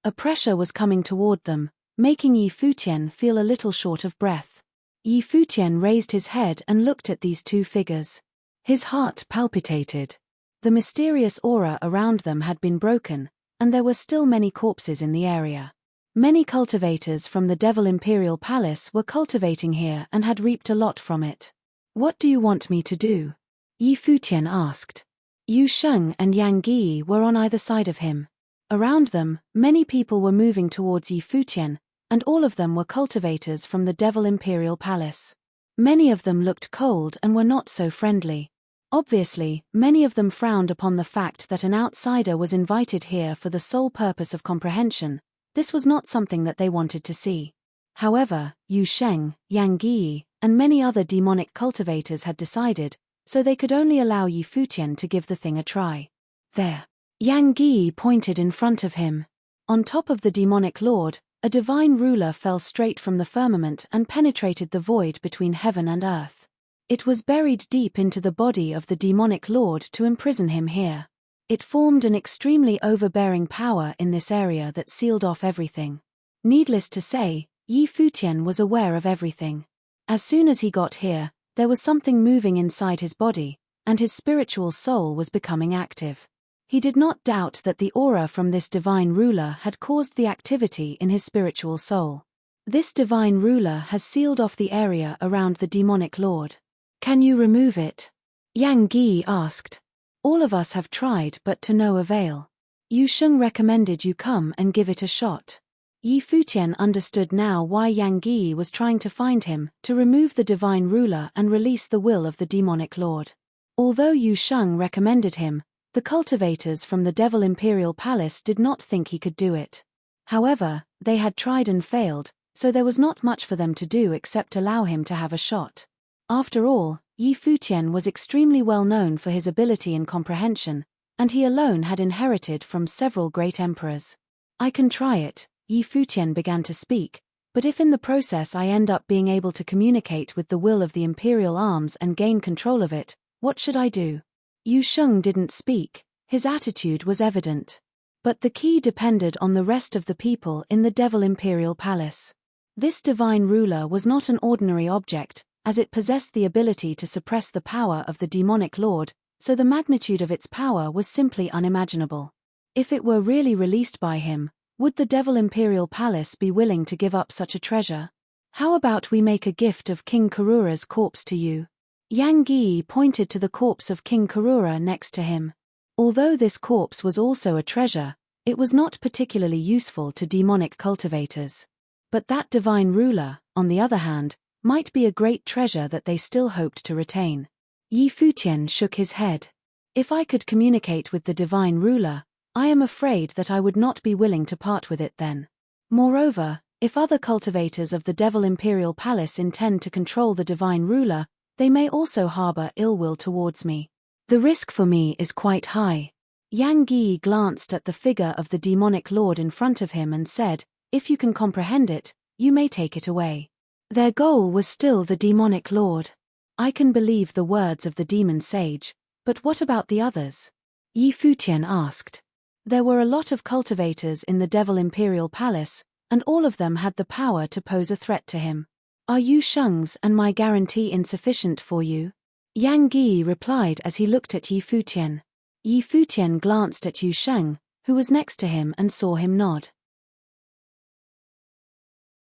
A pressure was coming toward them, making Yi Futian feel a little short of breath. Yi Futian raised his head and looked at these two figures. His heart palpitated. The mysterious aura around them had been broken, and there were still many corpses in the area. Many cultivators from the Devil Imperial Palace were cultivating here and had reaped a lot from it. What do you want me to do? Yi Futian asked. Yu Sheng and Yang Yi were on either side of him. Around them, many people were moving towards Yi Futian, and all of them were cultivators from the Devil Imperial Palace. Many of them looked cold and were not so friendly. Obviously, many of them frowned upon the fact that an outsider was invited here for the sole purpose of comprehension. This was not something that they wanted to see. However, Yu Sheng, Yang Yi, and many other demonic cultivators had decided, so they could only allow Yi Futian to give the thing a try. There. Yang Yi pointed in front of him. On top of the demonic lord, a divine ruler fell straight from the firmament and penetrated the void between heaven and earth. It was buried deep into the body of the demonic lord to imprison him here. It formed an extremely overbearing power in this area that sealed off everything. Needless to say, Yi Futian was aware of everything. As soon as he got here, there was something moving inside his body, and his spiritual soul was becoming active. He did not doubt that the aura from this divine ruler had caused the activity in his spiritual soul. This divine ruler has sealed off the area around the demonic lord. Can you remove it? Yang Yi asked. All of us have tried but to no avail. Yu Sheng recommended you come and give it a shot. Yi Futian understood now why Yang Yi was trying to find him, to remove the divine ruler and release the will of the demonic lord. Although Yu Sheng recommended him, the cultivators from the Devil Imperial Palace did not think he could do it. However, they had tried and failed, so there was not much for them to do except allow him to have a shot. After all, Yi Futian was extremely well known for his ability in comprehension, and he alone had inherited from several great emperors. I can try it, Yi Futian began to speak, but if in the process I end up being able to communicate with the will of the imperial arms and gain control of it, what should I do? Yu Sheng didn't speak, his attitude was evident. But the key depended on the rest of the people in the Devil Imperial Palace. This divine ruler was not an ordinary object, as it possessed the ability to suppress the power of the demonic lord, so the magnitude of its power was simply unimaginable. If it were really released by him, would the Devil Imperial Palace be willing to give up such a treasure? How about we make a gift of King Karura's corpse to you? Yang Yi pointed to the corpse of King Karura next to him. Although this corpse was also a treasure, it was not particularly useful to demonic cultivators. But that divine ruler, on the other hand, might be a great treasure that they still hoped to retain. Yi Futian shook his head. If I could communicate with the divine ruler, I am afraid that I would not be willing to part with it then. Moreover, if other cultivators of the Devil Imperial Palace intend to control the divine ruler, they may also harbor ill will towards me. The risk for me is quite high. Yang Yi glanced at the figure of the demonic lord in front of him and said, if you can comprehend it, you may take it away. Their goal was still the demonic lord. I can believe the words of the demon sage, but what about the others? Yi Futian asked. There were a lot of cultivators in the Devil Imperial Palace, and all of them had the power to pose a threat to him. Are Yu Sheng's and my guarantee insufficient for you? Yang Yi replied as he looked at Yi Futian. Yi Futian glanced at Yu Sheng, who was next to him, and saw him nod.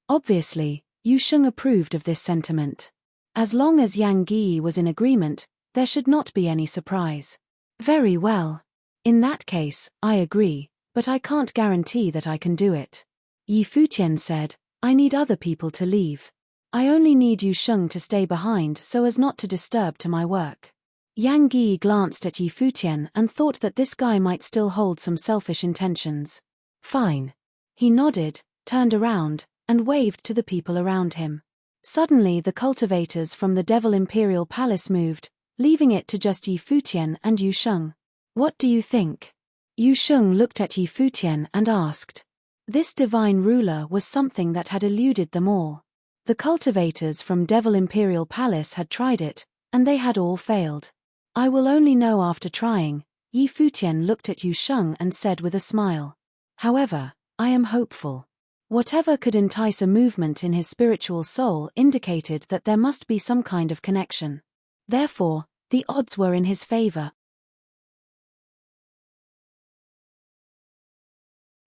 Obviously, Yu Sheng approved of this sentiment. As long as Yang Yi was in agreement, there should not be any surprise. Very well. In that case, I agree, but I can't guarantee that I can do it. Yi Futian said, I need other people to leave. I only need Yu Sheng to stay behind so as not to disturb to my work. Yang Yi glanced at Yi Futian and thought that this guy might still hold some selfish intentions. Fine. He nodded, turned around, and waved to the people around him. Suddenly the cultivators from the Devil Imperial Palace moved, leaving it to just Yi Futian and Yu Sheng. What do you think? Yu Sheng looked at Yi Futian and asked. This divine ruler was something that had eluded them all. The cultivators from Devil Imperial Palace had tried it, and they had all failed. I will only know after trying, Yi Futian looked at Yu Sheng and said with a smile. However, I am hopeful. Whatever could entice a movement in his spiritual soul indicated that there must be some kind of connection. Therefore, the odds were in his favor.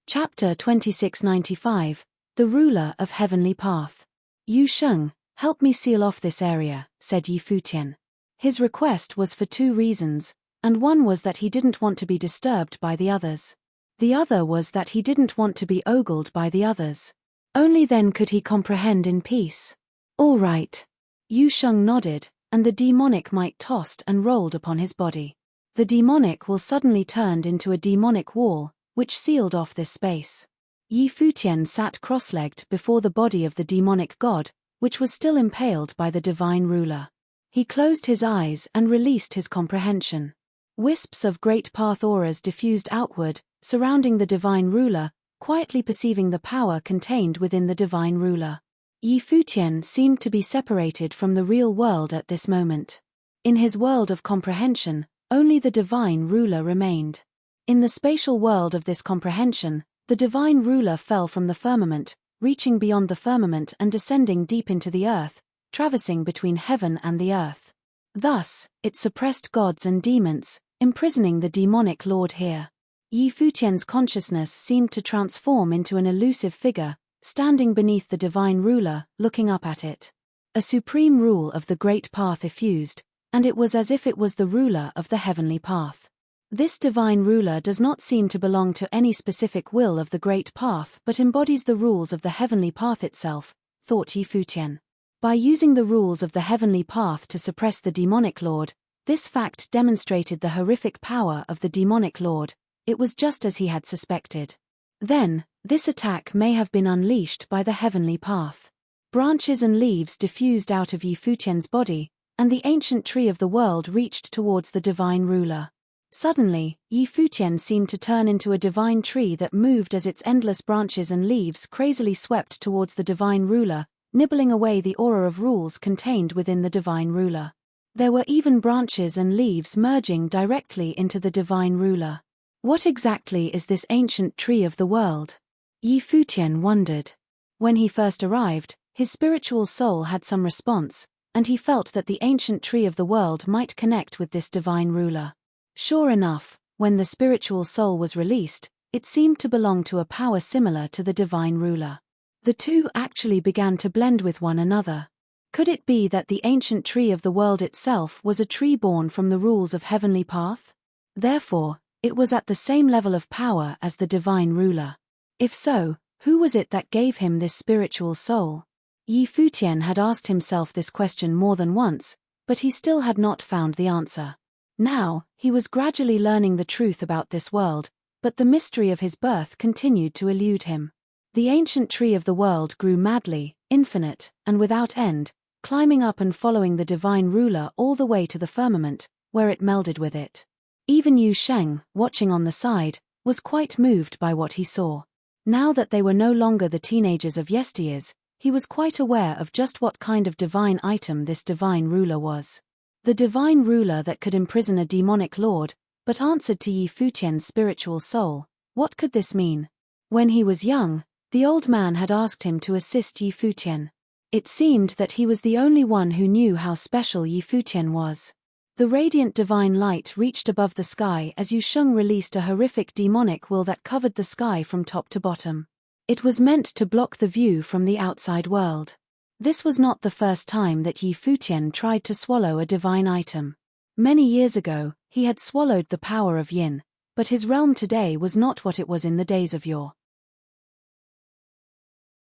Chapter 2695, The Ruler of Heavenly Path. Yu Sheng, "Help me seal off this area," said Yi Futian. His request was for two reasons, and one was that he didn't want to be disturbed by the others. The other was that he didn't want to be ogled by the others. Only then could he comprehend in peace. "All right." Yu Sheng nodded, and the demonic might tossed and rolled upon his body. The demonic will suddenly turned into a demonic wall, which sealed off this space. Yi Futian sat cross-legged before the body of the demonic god, which was still impaled by the divine ruler. He closed his eyes and released his comprehension. Wisps of great path auras diffused outward, surrounding the divine ruler, quietly perceiving the power contained within the divine ruler. Yi Futian seemed to be separated from the real world at this moment. In his world of comprehension, only the divine ruler remained. In the spatial world of this comprehension, the divine ruler fell from the firmament, reaching beyond the firmament and descending deep into the earth, traversing between heaven and the earth. Thus, it suppressed gods and demons, imprisoning the demonic lord here. Yi Futian's consciousness seemed to transform into an elusive figure, standing beneath the divine ruler, looking up at it. A supreme rule of the great path effused, and it was as if it was the ruler of the heavenly path. This divine ruler does not seem to belong to any specific will of the great path but embodies the rules of the heavenly path itself, thought Yi Futian. By using the rules of the heavenly path to suppress the demonic lord, this fact demonstrated the horrific power of the demonic lord. It was just as he had suspected. Then, this attack may have been unleashed by the heavenly path. Branches and leaves diffused out of Yi Futian's body, and the ancient tree of the world reached towards the divine ruler. Suddenly, Yi Futian seemed to turn into a divine tree that moved as its endless branches and leaves crazily swept towards the divine ruler, nibbling away the aura of rules contained within the divine ruler. There were even branches and leaves merging directly into the divine ruler. What exactly is this ancient tree of the world? Yi Futian wondered. When he first arrived, his spiritual soul had some response, and he felt that the ancient tree of the world might connect with this divine ruler. Sure enough, when the spiritual soul was released, it seemed to belong to a power similar to the divine ruler. The two actually began to blend with one another. Could it be that the ancient tree of the world itself was a tree born from the rules of heavenly path? Therefore, it was at the same level of power as the divine ruler. If so, who was it that gave him this spiritual soul? Yi Futian had asked himself this question more than once, but he still had not found the answer. Now, he was gradually learning the truth about this world, but the mystery of his birth continued to elude him. The ancient tree of the world grew madly, infinite, and without end, climbing up and following the divine ruler all the way to the firmament, where it melded with it. Even Yu Sheng, watching on the side, was quite moved by what he saw. Now that they were no longer the teenagers of yesteryears, he was quite aware of just what kind of divine item this divine ruler was. The divine ruler that could imprison a demonic lord, but answered to Yi Futian's spiritual soul. What could this mean? When he was young, the old man had asked him to assist Yi Futian. It seemed that he was the only one who knew how special Yi Futian was. The radiant divine light reached above the sky as Yu Sheng released a horrific demonic will that covered the sky from top to bottom. It was meant to block the view from the outside world. This was not the first time that Yi Futian tried to swallow a divine item. Many years ago, he had swallowed the power of yin, but his realm today was not what it was in the days of yore.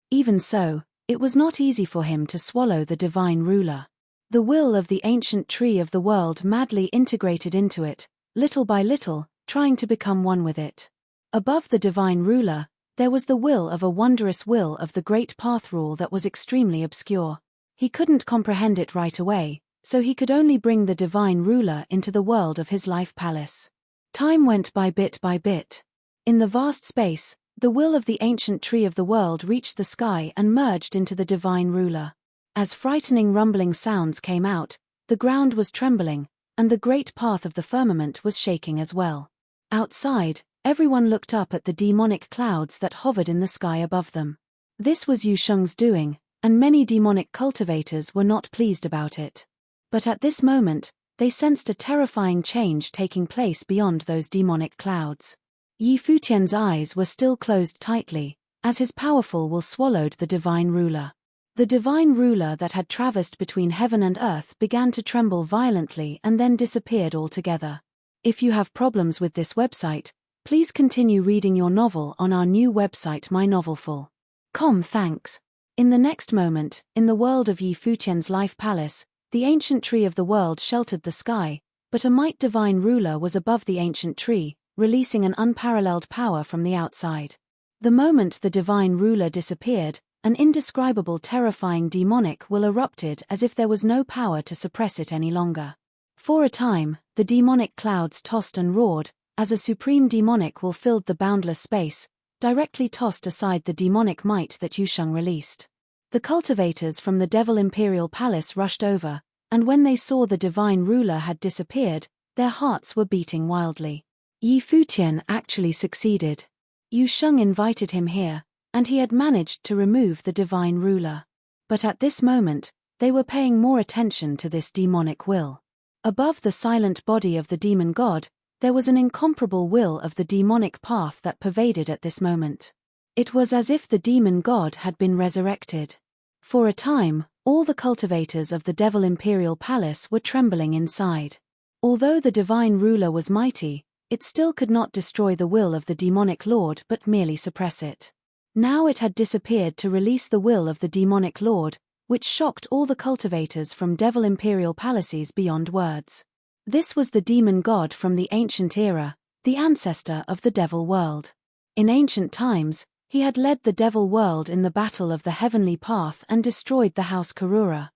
Even so, it was not easy for him to swallow the divine ruler. The will of the ancient tree of the world madly integrated into it, little by little, trying to become one with it. Above the divine ruler, there was the will of a wondrous will of the great path rule that was extremely obscure. He couldn't comprehend it right away, so he could only bring the divine ruler into the world of his life palace. Time went by bit by bit. In the vast space, the will of the ancient tree of the world reached the sky and merged into the divine ruler. As frightening rumbling sounds came out, the ground was trembling, and the great path of the firmament was shaking as well. Outside, everyone looked up at the demonic clouds that hovered in the sky above them. This was Yu Sheng's doing, and many demonic cultivators were not pleased about it. But at this moment, they sensed a terrifying change taking place beyond those demonic clouds. Yi Futian's eyes were still closed tightly, as his powerful will swallowed the divine ruler. The divine ruler that had traversed between heaven and earth began to tremble violently and then disappeared altogether. If you have problems with this website, please continue reading your novel on our new website mynovelful.com. Thanks. In the next moment, in the world of Yi Futian's life palace, the ancient tree of the world sheltered the sky, but a might divine ruler was above the ancient tree, releasing an unparalleled power from the outside. The moment the divine ruler disappeared, an indescribable terrifying demonic will erupted as if there was no power to suppress it any longer. For a time, the demonic clouds tossed and roared, as a supreme demonic will filled the boundless space, directly tossed aside the demonic might that Yusheng released. The cultivators from the Devil Imperial Palace rushed over, and when they saw the divine ruler had disappeared, their hearts were beating wildly. Yi Futian actually succeeded. Yusheng invited him here, and he had managed to remove the divine ruler. But at this moment, they were paying more attention to this demonic will. Above the silent body of the demon god, there was an incomparable will of the demonic path that pervaded at this moment. It was as if the demon god had been resurrected. For a time, all the cultivators of the Devil Imperial Palace were trembling inside. Although the divine ruler was mighty, it still could not destroy the will of the demonic lord but merely suppress it. Now it had disappeared to release the will of the demonic lord, which shocked all the cultivators from Devil Imperial Palaces beyond words. This was the demon god from the ancient era, the ancestor of the devil world. In ancient times, he had led the devil world in the battle of the heavenly path and destroyed the house Karura.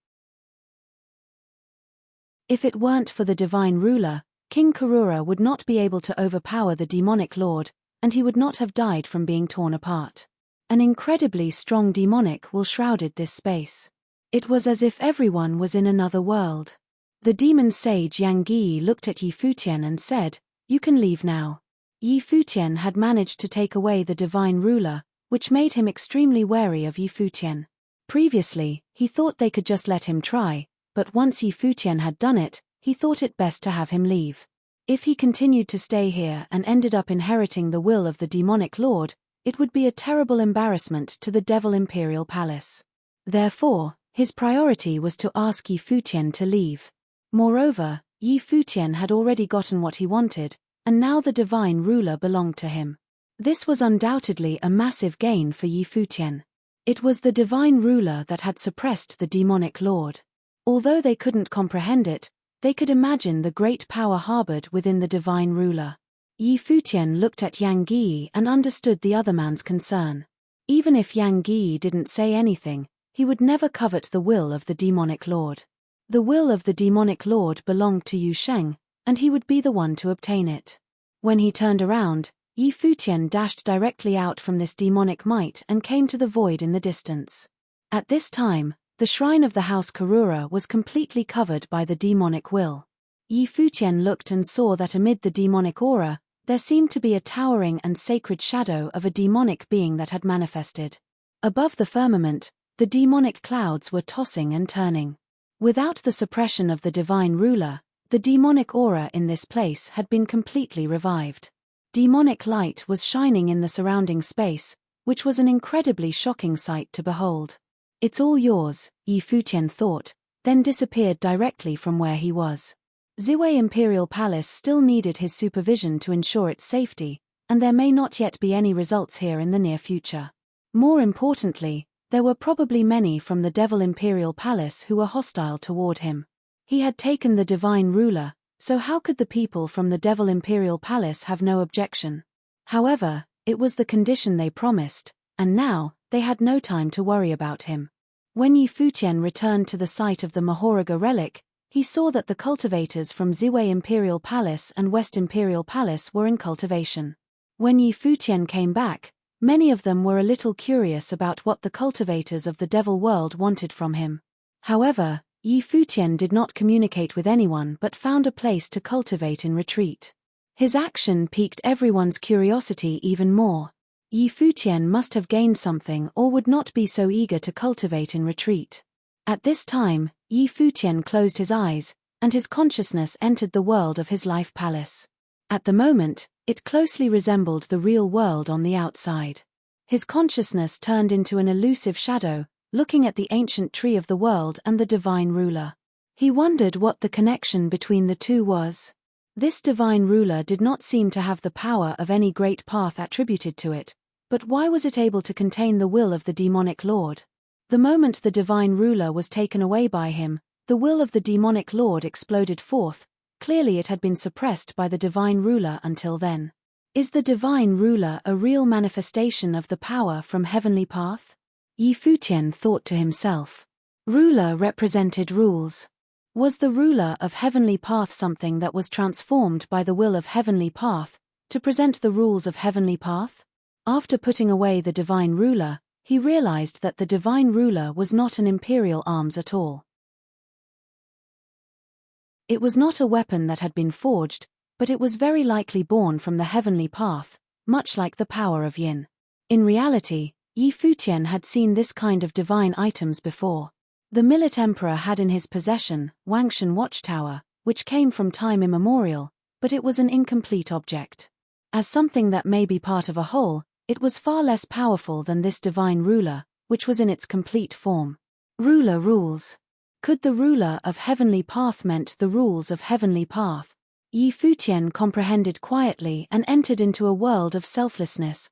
If it weren't for the divine ruler, King Karura would not be able to overpower the demonic lord, and he would not have died from being torn apart. An incredibly strong demonic will shrouded this space. It was as if everyone was in another world. The demon sage Yang Yi looked at Yi Futian and said, "You can leave now." Yi Futian had managed to take away the divine ruler, which made him extremely wary of Yi Futian. Previously, he thought they could just let him try, but once Yi Futian had done it, he thought it best to have him leave. If he continued to stay here and ended up inheriting the will of the demonic lord, it would be a terrible embarrassment to the Devil Imperial Palace. Therefore, his priority was to ask Yi Futian to leave. Moreover, Yi Futian had already gotten what he wanted, and now the divine ruler belonged to him. This was undoubtedly a massive gain for Yi Futian. It was the divine ruler that had suppressed the demonic lord. Although they couldn't comprehend it, they could imagine the great power harbored within the divine ruler. Yi Futian looked at Yang Yi and understood the other man's concern. Even if Yang Yi didn't say anything, he would never covet the will of the demonic lord. The will of the demonic lord belonged to Yusheng, and he would be the one to obtain it. When he turned around, Yi Futian dashed directly out from this demonic might and came to the void in the distance. At this time, the shrine of the house Karura was completely covered by the demonic will. Yi Futian looked and saw that amid the demonic aura, there seemed to be a towering and sacred shadow of a demonic being that had manifested. Above the firmament, the demonic clouds were tossing and turning. Without the suppression of the divine ruler, the demonic aura in this place had been completely revived. Demonic light was shining in the surrounding space, which was an incredibly shocking sight to behold. "It's all yours," Yi Futian thought, then disappeared directly from where he was. Ziwei Imperial Palace still needed his supervision to ensure its safety, and there may not yet be any results here in the near future. More importantly, there were probably many from the Devil Imperial Palace who were hostile toward him. He had taken the divine ruler, so how could the people from the Devil Imperial Palace have no objection? However, it was the condition they promised, and now, they had no time to worry about him. When Yi Futian returned to the site of the Mahoraga relic, he saw that the cultivators from Ziwei Imperial Palace and West Imperial Palace were in cultivation. When Yi Futian came back, many of them were a little curious about what the cultivators of the devil world wanted from him. However, Yi Futian did not communicate with anyone but found a place to cultivate in retreat. His action piqued everyone's curiosity even more. Yi Futian must have gained something or would not be so eager to cultivate in retreat. At this time, Yi Futian closed his eyes, and his consciousness entered the world of his life palace. At the moment, it closely resembled the real world on the outside. His consciousness turned into an elusive shadow, looking at the ancient tree of the world and the divine ruler. He wondered what the connection between the two was. This divine ruler did not seem to have the power of any great path attributed to it, but why was it able to contain the will of the demonic lord? The moment the divine ruler was taken away by him, the will of the demonic lord exploded forth. Clearly it had been suppressed by the divine ruler until then. Is the divine ruler a real manifestation of the power from heavenly path? Futian thought to himself. Ruler represented rules. Was the ruler of heavenly path something that was transformed by the will of heavenly path, to present the rules of heavenly path? After putting away the divine ruler, he realized that the divine ruler was not an imperial arms at all. It was not a weapon that had been forged, but it was very likely born from the heavenly path, much like the power of yin. In reality, Futian had seen this kind of divine items before. The Millet Emperor had in his possession Wangshan Watchtower, which came from time immemorial, but it was an incomplete object. As something that may be part of a whole, it was far less powerful than this divine ruler, which was in its complete form. Ruler rules. Could the ruler of heavenly path meant the rules of heavenly path? Futian comprehended quietly and entered into a world of selflessness.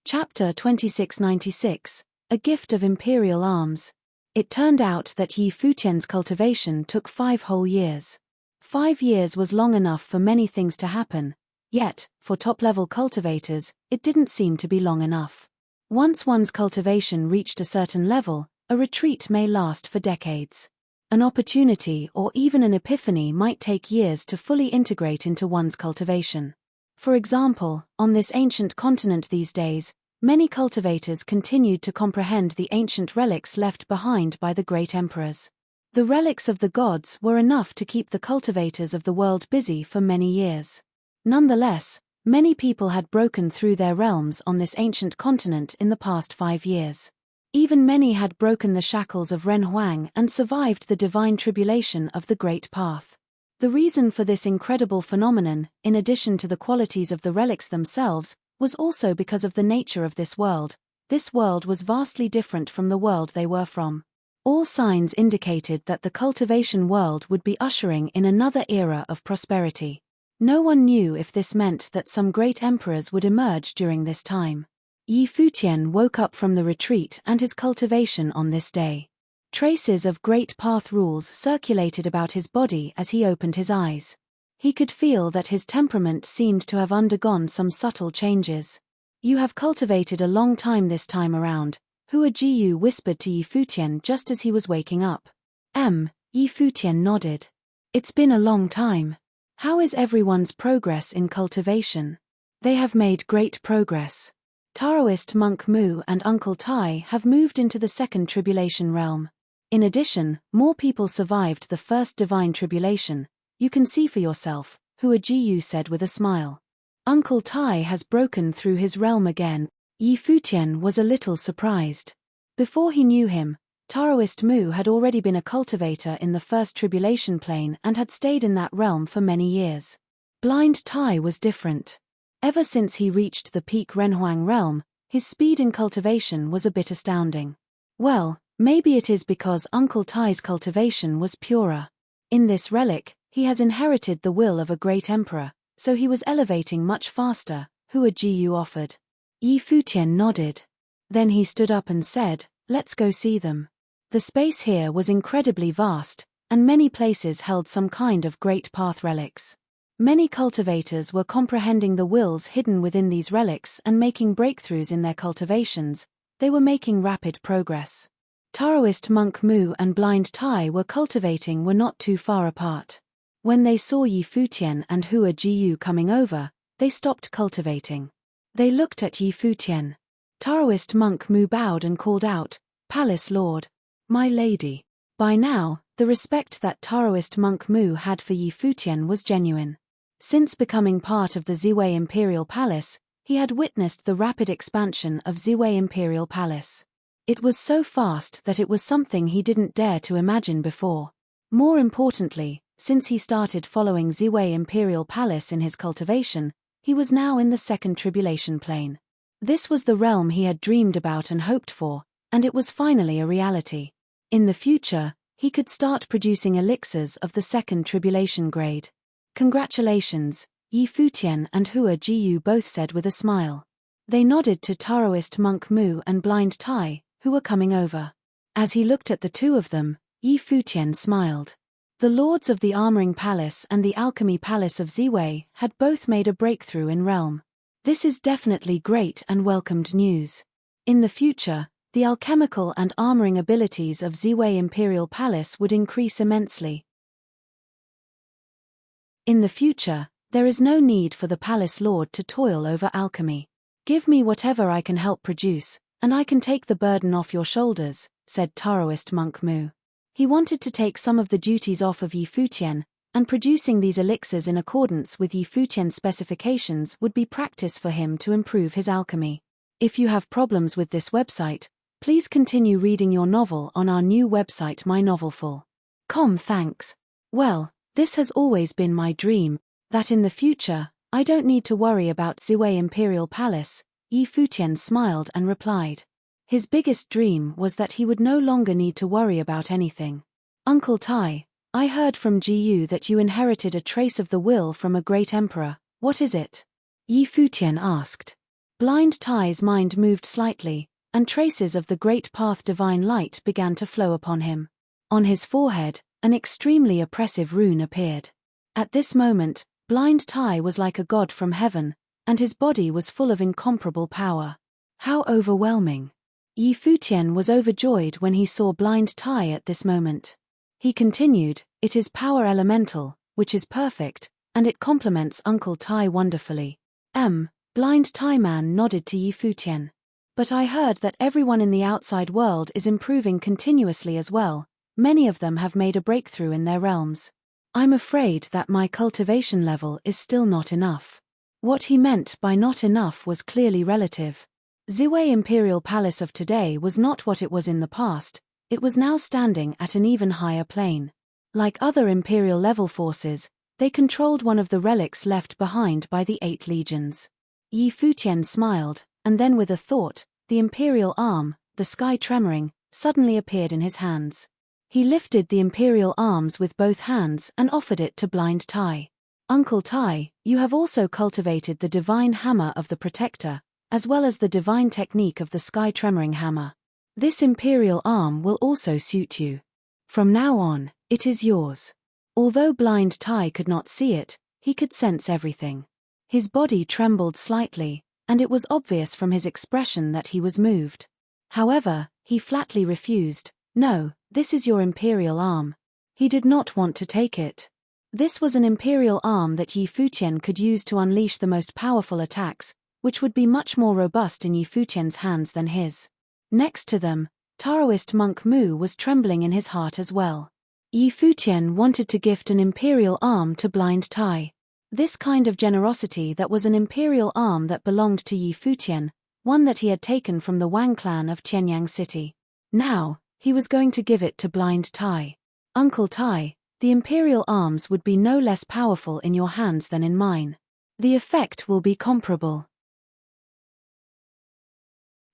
Chapter 2696, A Gift of Imperial Arms. It turned out that Futian's cultivation took 5 whole years. 5 years was long enough for many things to happen, yet, for top-level cultivators, it didn't seem to be long enough. Once one's cultivation reached a certain level, a retreat may last for decades. An opportunity or even an epiphany might take years to fully integrate into one's cultivation. For example, on this ancient continent these days, many cultivators continued to comprehend the ancient relics left behind by the great emperors. The relics of the gods were enough to keep the cultivators of the world busy for many years. Nonetheless, many people had broken through their realms on this ancient continent in the past 5 years. Even many had broken the shackles of Ren Huang and survived the divine tribulation of the Great Path. The reason for this incredible phenomenon, in addition to the qualities of the relics themselves, was also because of the nature of this world. This world was vastly different from the world they were from. All signs indicated that the cultivation world would be ushering in another era of prosperity. No one knew if this meant that some great emperors would emerge during this time. Futian woke up from the retreat and his cultivation on this day. Traces of great path rules circulated about his body as he opened his eyes. He could feel that his temperament seemed to have undergone some subtle changes. You have cultivated a long time this time around, Hua Jiyu whispered to Futian just as he was waking up. Futian nodded. It's been a long time. How is everyone's progress in cultivation? They have made great progress. Taoist monk Mu and Uncle Tai have moved into the second tribulation realm. In addition, more people survived the first divine tribulation. You can see for yourself, Hua Jiyu said with a smile. Uncle Tai has broken through his realm again. Futian was a little surprised. Before he knew him, Taoist Mu had already been a cultivator in the first tribulation plane and had stayed in that realm for many years. Blind Tai was different. Ever since he reached the peak Renhuang realm, his speed in cultivation was a bit astounding. Well, maybe it is because Uncle Tai's cultivation was purer. In this relic, he has inherited the will of a great emperor, so he was elevating much faster, Hua Jiyu offered. Futian nodded. Then he stood up and said, "Let's go see them." The space here was incredibly vast, and many places held some kind of great path relics. Many cultivators were comprehending the wills hidden within these relics and making breakthroughs in their cultivations. They were making rapid progress. Taoist monk Mu and Blind Tai were cultivating were not too far apart. When they saw Futian and Hua Jiyu coming over, they stopped cultivating. They looked at Futian. Taoist monk Mu bowed and called out, "Palace Lord, my lady." By now, the respect that Taoist monk Mu had for Futian was genuine. Since becoming part of the Ziwei Imperial Palace, he had witnessed the rapid expansion of Ziwei Imperial Palace. It was so fast that it was something he didn't dare to imagine before. More importantly, since he started following Ziwei Imperial Palace in his cultivation, he was now in the second tribulation plane. This was the realm he had dreamed about and hoped for, and it was finally a reality. In the future, he could start producing elixirs of the second tribulation grade. Congratulations, Yi Futian and Hua Jiyu both said with a smile. They nodded to Taoist monk Mu and blind Tai, who were coming over. As he looked at the two of them, Yi Futian smiled. The lords of the Armoring Palace and the Alchemy Palace of Ziwei had both made a breakthrough in realm. This is definitely great and welcomed news. In the future, the alchemical and armoring abilities of Ziwei Imperial Palace would increase immensely. In the future, there is no need for the palace lord to toil over alchemy. Give me whatever I can help produce, and I can take the burden off your shoulders, said Taoist monk Mu. He wanted to take some of the duties off of Yi Futian, and producing these elixirs in accordance with Yi Futian's specifications would be practice for him to improve his alchemy. If you have problems with this website, please continue reading your novel on our new website mynovelful.com. Thanks. Well, this has always been my dream, that in the future, I don't need to worry about Ziwei Imperial Palace, Yi Futian smiled and replied. His biggest dream was that he would no longer need to worry about anything. Uncle Tai, I heard from Jiyu that you inherited a trace of the will from a great emperor. What is it? Yi Futian asked. Blind Tai's mind moved slightly, and traces of the great path divine light began to flow upon him. On his forehead, an extremely oppressive rune appeared. At this moment, Blind Tai was like a god from heaven, and his body was full of incomparable power. How overwhelming! Yi Futian was overjoyed when he saw Blind Tai at this moment. He continued, it is power elemental, which is perfect, and it complements Uncle Tai wonderfully. Blind Tai man nodded to Yi Futian. But I heard that everyone in the outside world is improving continuously as well. Many of them have made a breakthrough in their realms. I'm afraid that my cultivation level is still not enough. What he meant by not enough was clearly relative. Ziwei Imperial Palace of today was not what it was in the past, it was now standing at an even higher plane. Like other Imperial level forces, they controlled one of the relics left behind by the 8 legions. Yi Futian smiled, and then with a thought, the Imperial arm, the sky tremoring, suddenly appeared in his hands. He lifted the Imperial arms with both hands and offered it to Blind Tai. Uncle Tai, you have also cultivated the divine hammer of the Protector, as well as the divine technique of the sky tremoring hammer. This Imperial arm will also suit you. From now on, it is yours. Although Blind Tai could not see it, he could sense everything. His body trembled slightly, and it was obvious from his expression that he was moved. However, he flatly refused. No, this is your Imperial arm. He did not want to take it. This was an Imperial arm that Yi Futian could use to unleash the most powerful attacks, which would be much more robust in Yi Futian's hands than his. Next to them, Taoist monk Mu was trembling in his heart as well. Yi Futian wanted to gift an Imperial arm to Blind Tai. This kind of generosity that was an Imperial arm that belonged to Yi Futian, one that he had taken from the Wang clan of Qianyang City. Now, he was going to give it to Blind Tai. Uncle Tai, the Imperial arms would be no less powerful in your hands than in mine. The effect will be comparable.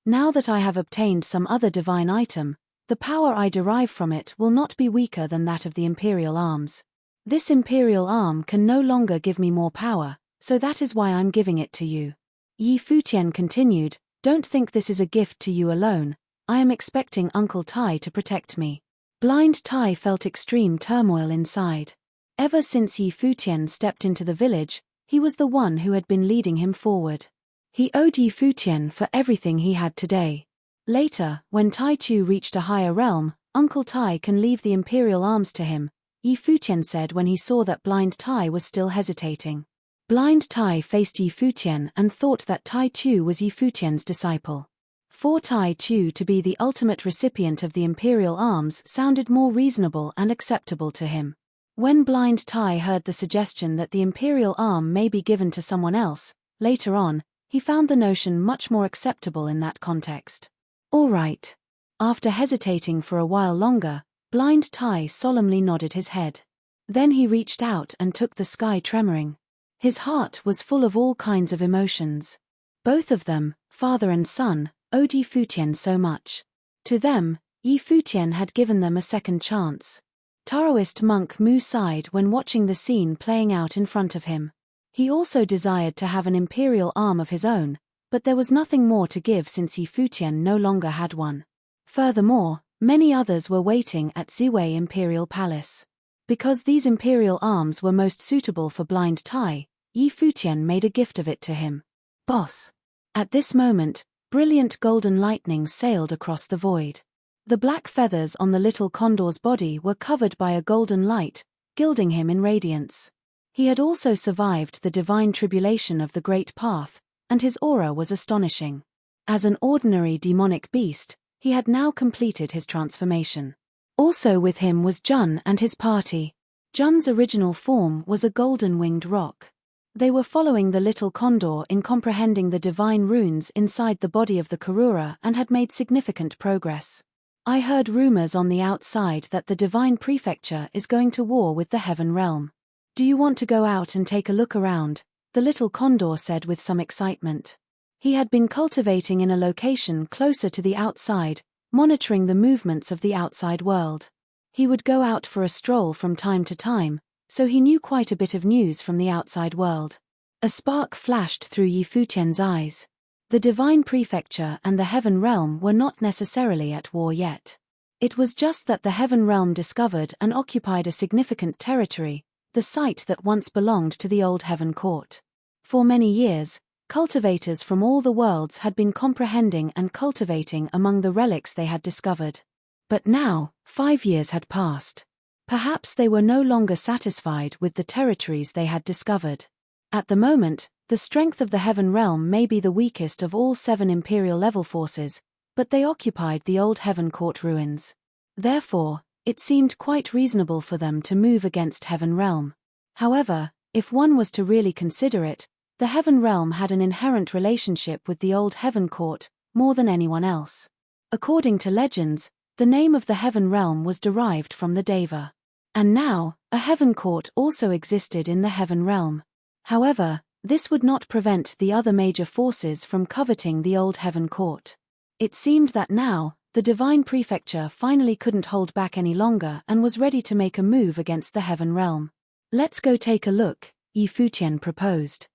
Now that I have obtained some other divine item, the power I derive from it will not be weaker than that of the Imperial arms. This Imperial arm can no longer give me more power, so that is why I'm giving it to you. Yi Futian continued, don't think this is a gift to you alone, I am expecting Uncle Tai to protect me. Blind Tai felt extreme turmoil inside. Ever since Yi Futian stepped into the village, he was the one who had been leading him forward. He owed Yi Futian for everything he had today. Later, when Tai Chu reached a higher realm, Uncle Tai can leave the Imperial arms to him, Yi Futian said when he saw that Blind Tai was still hesitating. Blind Tai faced Yi Futian and thought that Tai Chu was Yi Futian's disciple. For Tai Chu to be the ultimate recipient of the Imperial arms sounded more reasonable and acceptable to him. When Blind Tai heard the suggestion that the Imperial arm may be given to someone else, later on, he found the notion much more acceptable in that context. All right. After hesitating for a while longer, Blind Tai solemnly nodded his head. Then he reached out and took the sky tremoring. His heart was full of all kinds of emotions. Both of them, father and son, owed Yi Futian so much. To them, Yi Futian had given them a second chance. Taoist monk Mu sighed when watching the scene playing out in front of him. He also desired to have an imperial arm of his own, but there was nothing more to give since Yi Futian no longer had one. Furthermore, many others were waiting at Ziwei Imperial Palace. Because these imperial arms were most suitable for blind Tai, Yi Futian made a gift of it to him. Boss. At this moment, brilliant golden lightning sailed across the void. The black feathers on the little condor's body were covered by a golden light, gilding him in radiance. He had also survived the divine tribulation of the Great Path, and his aura was astonishing. As an ordinary demonic beast, he had now completed his transformation. Also with him was Jun and his party. Jun's original form was a golden-winged roc. They were following the little condor in comprehending the divine runes inside the body of the Karura and had made significant progress. I heard rumors on the outside that the divine prefecture is going to war with the heaven realm. Do you want to go out and take a look around? The little condor said with some excitement. He had been cultivating in a location closer to the outside, monitoring the movements of the outside world. He would go out for a stroll from time to time, so he knew quite a bit of news from the outside world. A spark flashed through Yi Futian's eyes. The divine prefecture and the heaven realm were not necessarily at war yet. It was just that the heaven realm discovered and occupied a significant territory, the site that once belonged to the old heaven court. For many years, cultivators from all the worlds had been comprehending and cultivating among the relics they had discovered. But now, 5 years had passed. Perhaps they were no longer satisfied with the territories they had discovered. At the moment, the strength of the heaven realm may be the weakest of all 7 imperial level forces, but they occupied the old heaven court ruins. Therefore, it seemed quite reasonable for them to move against heaven realm. However, if one was to really consider it, the heaven realm had an inherent relationship with the old heaven court, more than anyone else. According to legends, the name of the heaven realm was derived from the Deva. And now, a heaven court also existed in the heaven realm. However, this would not prevent the other major forces from coveting the old heaven court. It seemed that now, the divine prefecture finally couldn't hold back any longer and was ready to make a move against the heaven realm. Let's go take a look, Yi Futian proposed.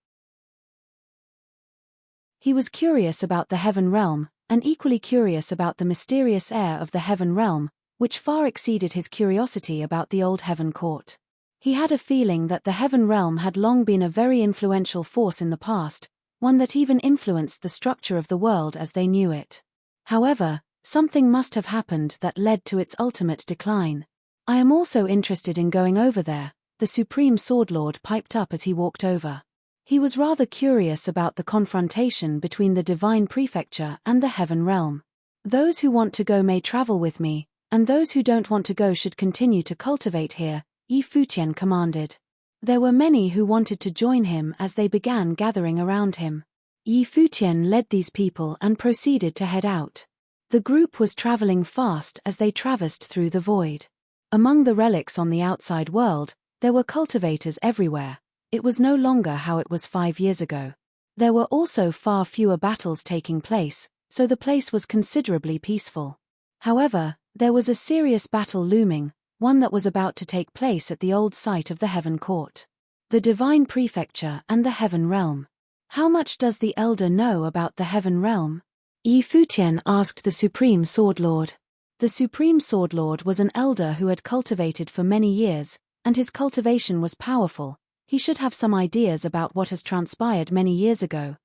He was curious about the heaven realm, and equally curious about the mysterious air of the heaven realm, which far exceeded his curiosity about the old heaven court. He had a feeling that the heaven realm had long been a very influential force in the past, one that even influenced the structure of the world as they knew it. However, something must have happened that led to its ultimate decline. I am also interested in going over there, the Supreme Swordlord piped up as he walked over. He was rather curious about the confrontation between the divine prefecture and the heaven realm. Those who want to go may travel with me, and those who don't want to go should continue to cultivate here, Yi Futian commanded. There were many who wanted to join him as they began gathering around him. Yi Futian led these people and proceeded to head out. The group was traveling fast as they traversed through the void. Among the relics on the outside world, there were cultivators everywhere. It was no longer how it was 5 years ago. There were also far fewer battles taking place, so the place was considerably peaceful. However, there was a serious battle looming, one that was about to take place at the old site of the heaven court. The divine prefecture and the heaven realm. How much does the elder know about the heaven realm? Yi Futian asked the Supreme Swordlord. The Supreme Swordlord was an elder who had cultivated for many years, and his cultivation was powerful. He should have some ideas about what has transpired many years ago.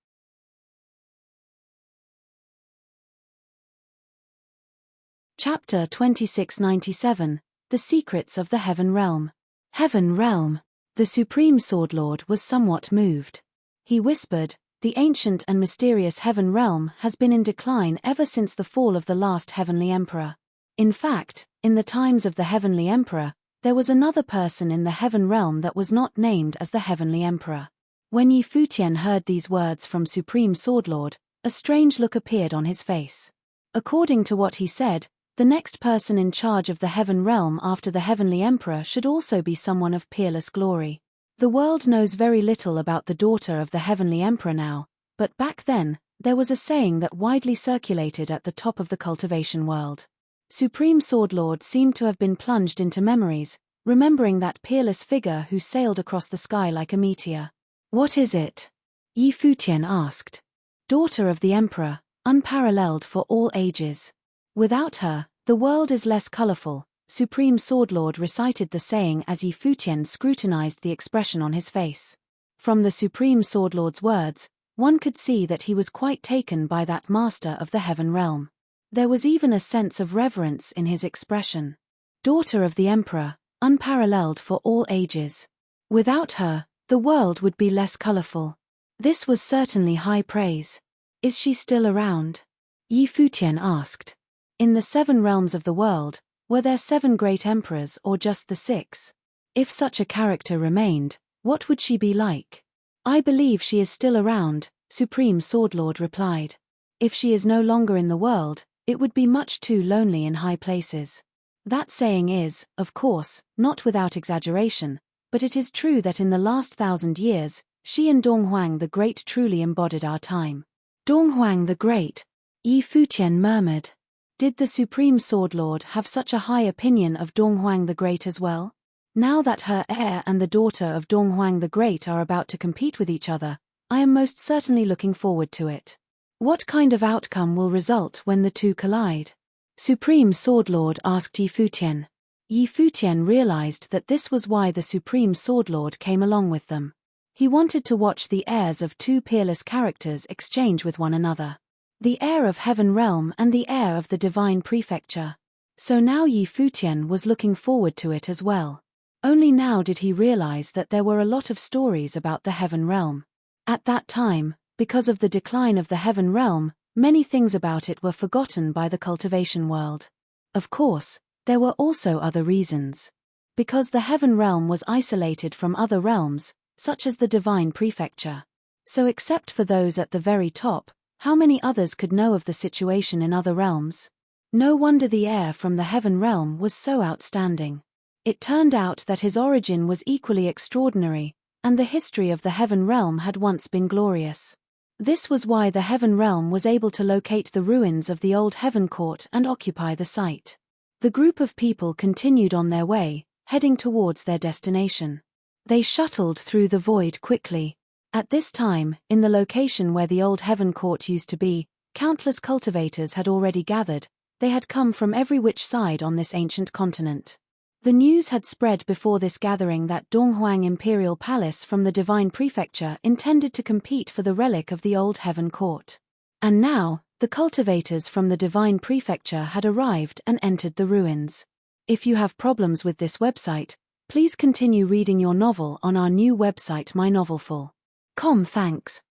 Chapter 2697, The Secrets of the Heaven Realm. Heaven Realm. The Supreme Swordlord was somewhat moved. He whispered, "The ancient and mysterious Heaven Realm has been in decline ever since the fall of the last Heavenly Emperor. In fact, in the times of the Heavenly Emperor, there was another person in the Heaven Realm that was not named as the Heavenly Emperor." When Yi Futian heard these words from Supreme Swordlord, a strange look appeared on his face. According to what he said, the next person in charge of the Heaven Realm after the Heavenly Emperor should also be someone of peerless glory. The world knows very little about the daughter of the Heavenly Emperor now, but back then, There was a saying that widely circulated at the top of the cultivation world. Supreme Swordlord seemed to have been plunged into memories, remembering that peerless figure who sailed across the sky like a meteor. "What is it?" Yi Futian asked. "Daughter of the Emperor, unparalleled for all ages. Without her, the world is less colorful," Supreme Swordlord recited the saying as Yi Futian scrutinized the expression on his face. From the Supreme Swordlord's words, one could see that he was quite taken by that master of the Heaven Realm. There was even a sense of reverence in his expression. Daughter of the Emperor, unparalleled for all ages. Without her, the world would be less colorful. This was certainly high praise. "Is she still around?" Yi Futian asked. In the 7 realms of the world, were there 7 great emperors or just the 6? If such a character remained, what would she be like? "I believe she is still around," Supreme Swordlord replied. "If she is no longer in the world, it would be much too lonely in high places." That saying is, of course, not without exaggeration, but it is true that in the last 1,000 years, she and Donghuang the Great truly embodied our time. "Donghuang the Great," Yi Futian murmured. Did the Supreme Swordlord have such a high opinion of Donghuang the Great as well? Now that her heir and the daughter of Donghuang the Great are about to compete with each other, I am most certainly looking forward to it. What kind of outcome will result when the two collide? Supreme Swordlord asked Yi Futian. Yi Futian realized that this was why the Supreme Swordlord came along with them. He wanted to watch the heirs of 2 peerless characters exchange with one another. The heir of Heaven Realm and the heir of the Divine Prefecture. So now Yi Futian was looking forward to it as well. Only now did he realize that there were a lot of stories about the Heaven Realm. At that time, because of the decline of the Heaven Realm, many things about it were forgotten by the cultivation world. Of course, there were also other reasons. Because the Heaven Realm was isolated from other realms, such as the Divine Prefecture. So except for those at the very top, how many others could know of the situation in other realms? No wonder the heir from the Heaven Realm was so outstanding. It turned out that his origin was equally extraordinary, and the history of the Heaven Realm had once been glorious. This was why the Heaven Realm was able to locate the ruins of the old Heaven Court and occupy the site. The group of people continued on their way, heading towards their destination. They shuttled through the void quickly. At this time, in the location where the old Heaven Court used to be, countless cultivators had already gathered. They had come from every which side on this ancient continent. The news had spread before this gathering that Donghuang Imperial Palace from the Divine Prefecture intended to compete for the relic of the old Heaven Court. And now, the cultivators from the Divine Prefecture had arrived and entered the ruins. If you have problems with this website, please continue reading your novel on our new website mynovelful.com. Thanks.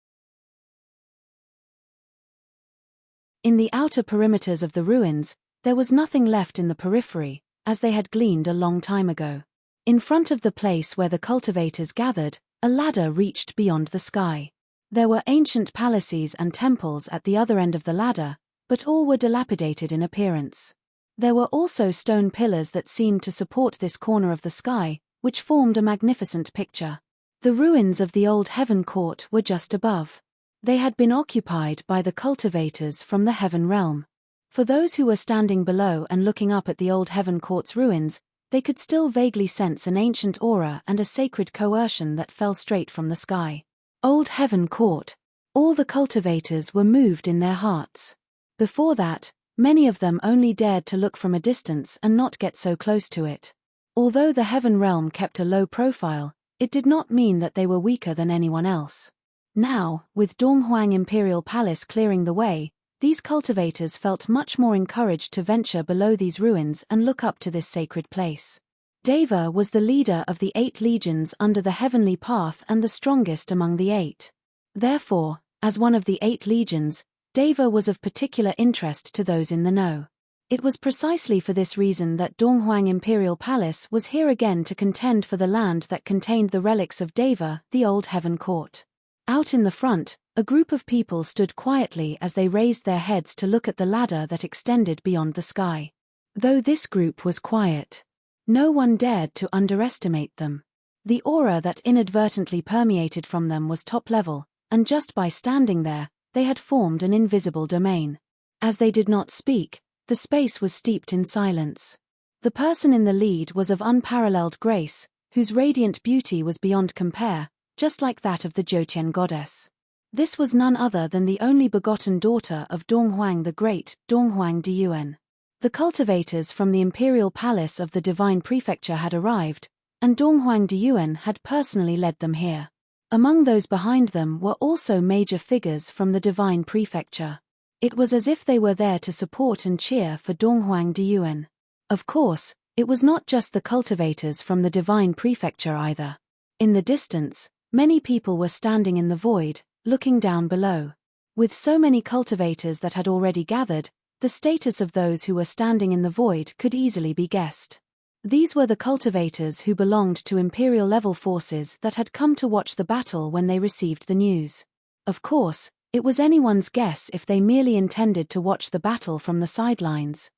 In the outer perimeters of the ruins, there was nothing left in the periphery, as they had gleaned a long time ago. In front of the place where the cultivators gathered, a ladder reached beyond the sky. There were ancient palaces and temples at the other end of the ladder, but all were dilapidated in appearance. There were also stone pillars that seemed to support this corner of the sky, which formed a magnificent picture. The ruins of the old Heaven Court were just above. They had been occupied by the cultivators from the Heaven Realm. For those who were standing below and looking up at the old Heaven Court's ruins, they could still vaguely sense an ancient aura and a sacred coercion that fell straight from the sky. Old Heaven Court. All the cultivators were moved in their hearts. Before that, many of them only dared to look from a distance and not get so close to it. Although the Heaven Realm kept a low profile, it did not mean that they were weaker than anyone else. Now, with Donghuang Imperial Palace clearing the way, these cultivators felt much more encouraged to venture below these ruins and look up to this sacred place. Deva was the leader of the 8 legions under the heavenly path and the strongest among the 8. Therefore, as one of the 8 legions, Deva was of particular interest to those in the know. It was precisely for this reason that Donghuang Imperial Palace was here again to contend for the land that contained the relics of Deva, the old Heaven Court. Out in the front, a group of people stood quietly as they raised their heads to look at the ladder that extended beyond the sky. Though this group was quiet, no one dared to underestimate them. The aura that inadvertently permeated from them was top level, and just by standing there, they had formed an invisible domain. As they did not speak, the space was steeped in silence. The person in the lead was of unparalleled grace, whose radiant beauty was beyond compare, just like that of the Jotian goddess. This was none other than the only begotten daughter of Donghuang the Great, Donghuang Diyuan. The cultivators from the imperial palace of the divine prefecture had arrived, and Donghuang Diyuan had personally led them here. Among those behind them were also major figures from the divine prefecture. It was as if they were there to support and cheer for Donghuang Diyuan. Of course, it was not just the cultivators from the divine prefecture either. In the distance, many people were standing in the void, looking down below. With so many cultivators that had already gathered, the status of those who were standing in the void could easily be guessed. These were the cultivators who belonged to imperial-level forces that had come to watch the battle when they received the news. Of course, it was anyone's guess if they merely intended to watch the battle from the sidelines.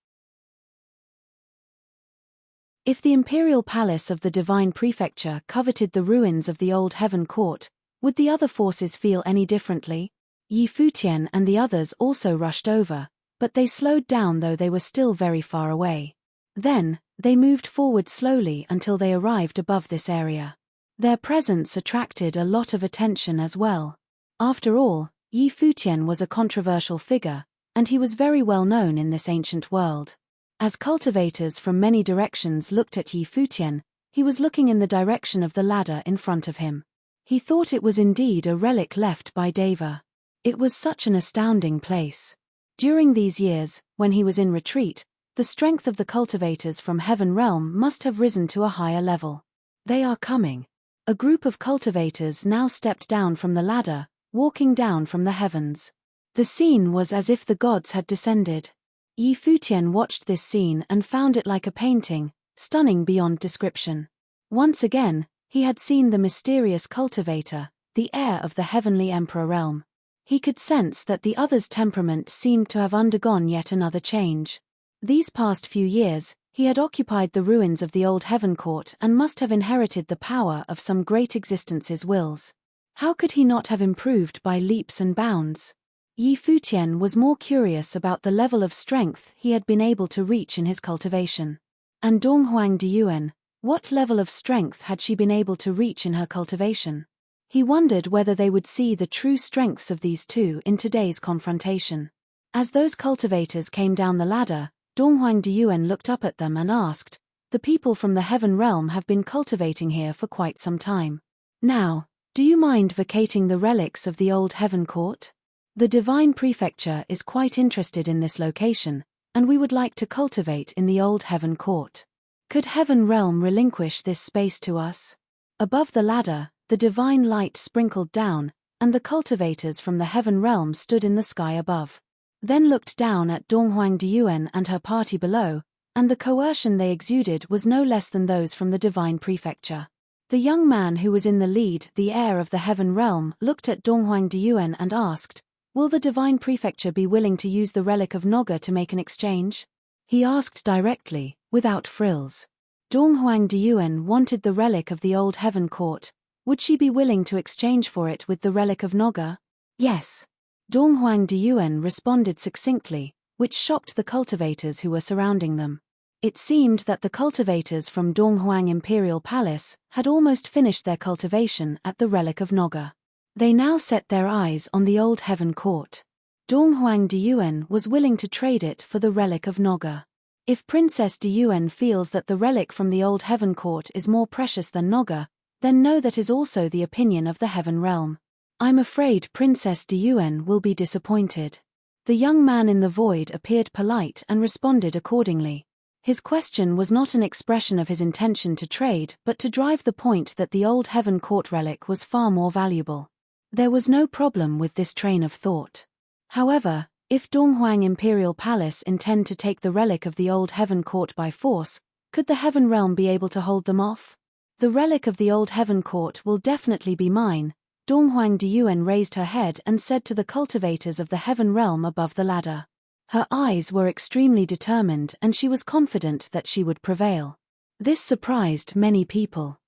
If the imperial palace of the divine prefecture coveted the ruins of the old heaven court, would the other forces feel any differently? Yi Futian and the others also rushed over, but they slowed down though they were still very far away. Then, they moved forward slowly until they arrived above this area. Their presence attracted a lot of attention as well. After all, Yi Futian was a controversial figure, and he was very well known in this ancient world. As cultivators from many directions looked at Yi Futian, he was looking in the direction of the ladder in front of him. He thought it was indeed a relic left by Deva. It was such an astounding place. During these years, when he was in retreat, the strength of the cultivators from Heaven Realm must have risen to a higher level. They are coming. A group of cultivators now stepped down from the ladder, walking down from the heavens. The scene was as if the gods had descended. Yi Futian watched this scene and found it like a painting, stunning beyond description. Once again, he had seen the mysterious cultivator, the heir of the heavenly emperor realm. He could sense that the other's temperament seemed to have undergone yet another change. These past few years, he had occupied the ruins of the old heaven court and must have inherited the power of some great existence's wills. How could he not have improved by leaps and bounds? Yi Futian was more curious about the level of strength he had been able to reach in his cultivation. And Donghuang Diyuan, what level of strength had she been able to reach in her cultivation? He wondered whether they would see the true strengths of these two in today's confrontation. As those cultivators came down the ladder, Donghuang Diyuan looked up at them and asked, "The people from the heaven realm have been cultivating here for quite some time. Now, do you mind vacating the relics of the old heaven court? The divine prefecture is quite interested in this location, and we would like to cultivate in the old heaven court. Could heaven realm relinquish this space to us?" Above the ladder, the divine light sprinkled down, and the cultivators from the heaven realm stood in the sky above. Then looked down at Donghuang Diyuan and her party below, and the coercion they exuded was no less than those from the divine prefecture. The young man who was in the lead, the heir of the heaven realm, looked at Donghuang Diyuan and asked, "Will the divine prefecture be willing to use the relic of Noga to make an exchange?" He asked directly, without frills. Donghuang Diyuan wanted the relic of the old heaven court. Would she be willing to exchange for it with the relic of Noga? Yes. Donghuang Diyuan responded succinctly, which shocked the cultivators who were surrounding them. It seemed that the cultivators from Donghuang Imperial Palace had almost finished their cultivation at the relic of Noga. They now set their eyes on the old heaven court. Donghuang Diyuan was willing to trade it for the relic of Noga. If Princess Diyuan feels that the relic from the old heaven court is more precious than Noga, then know that is also the opinion of the heaven realm. I'm afraid Princess Diyuan will be disappointed. The young man in the void appeared polite and responded accordingly. His question was not an expression of his intention to trade but to drive the point that the old heaven court relic was far more valuable. There was no problem with this train of thought. However, if Donghuang Imperial Palace intend to take the relic of the old heaven court by force, could the heaven realm be able to hold them off? The relic of the old heaven court will definitely be mine. Donghuang Diyuan raised her head and said to the cultivators of the heaven realm above the ladder. Her eyes were extremely determined and she was confident that she would prevail. This surprised many people.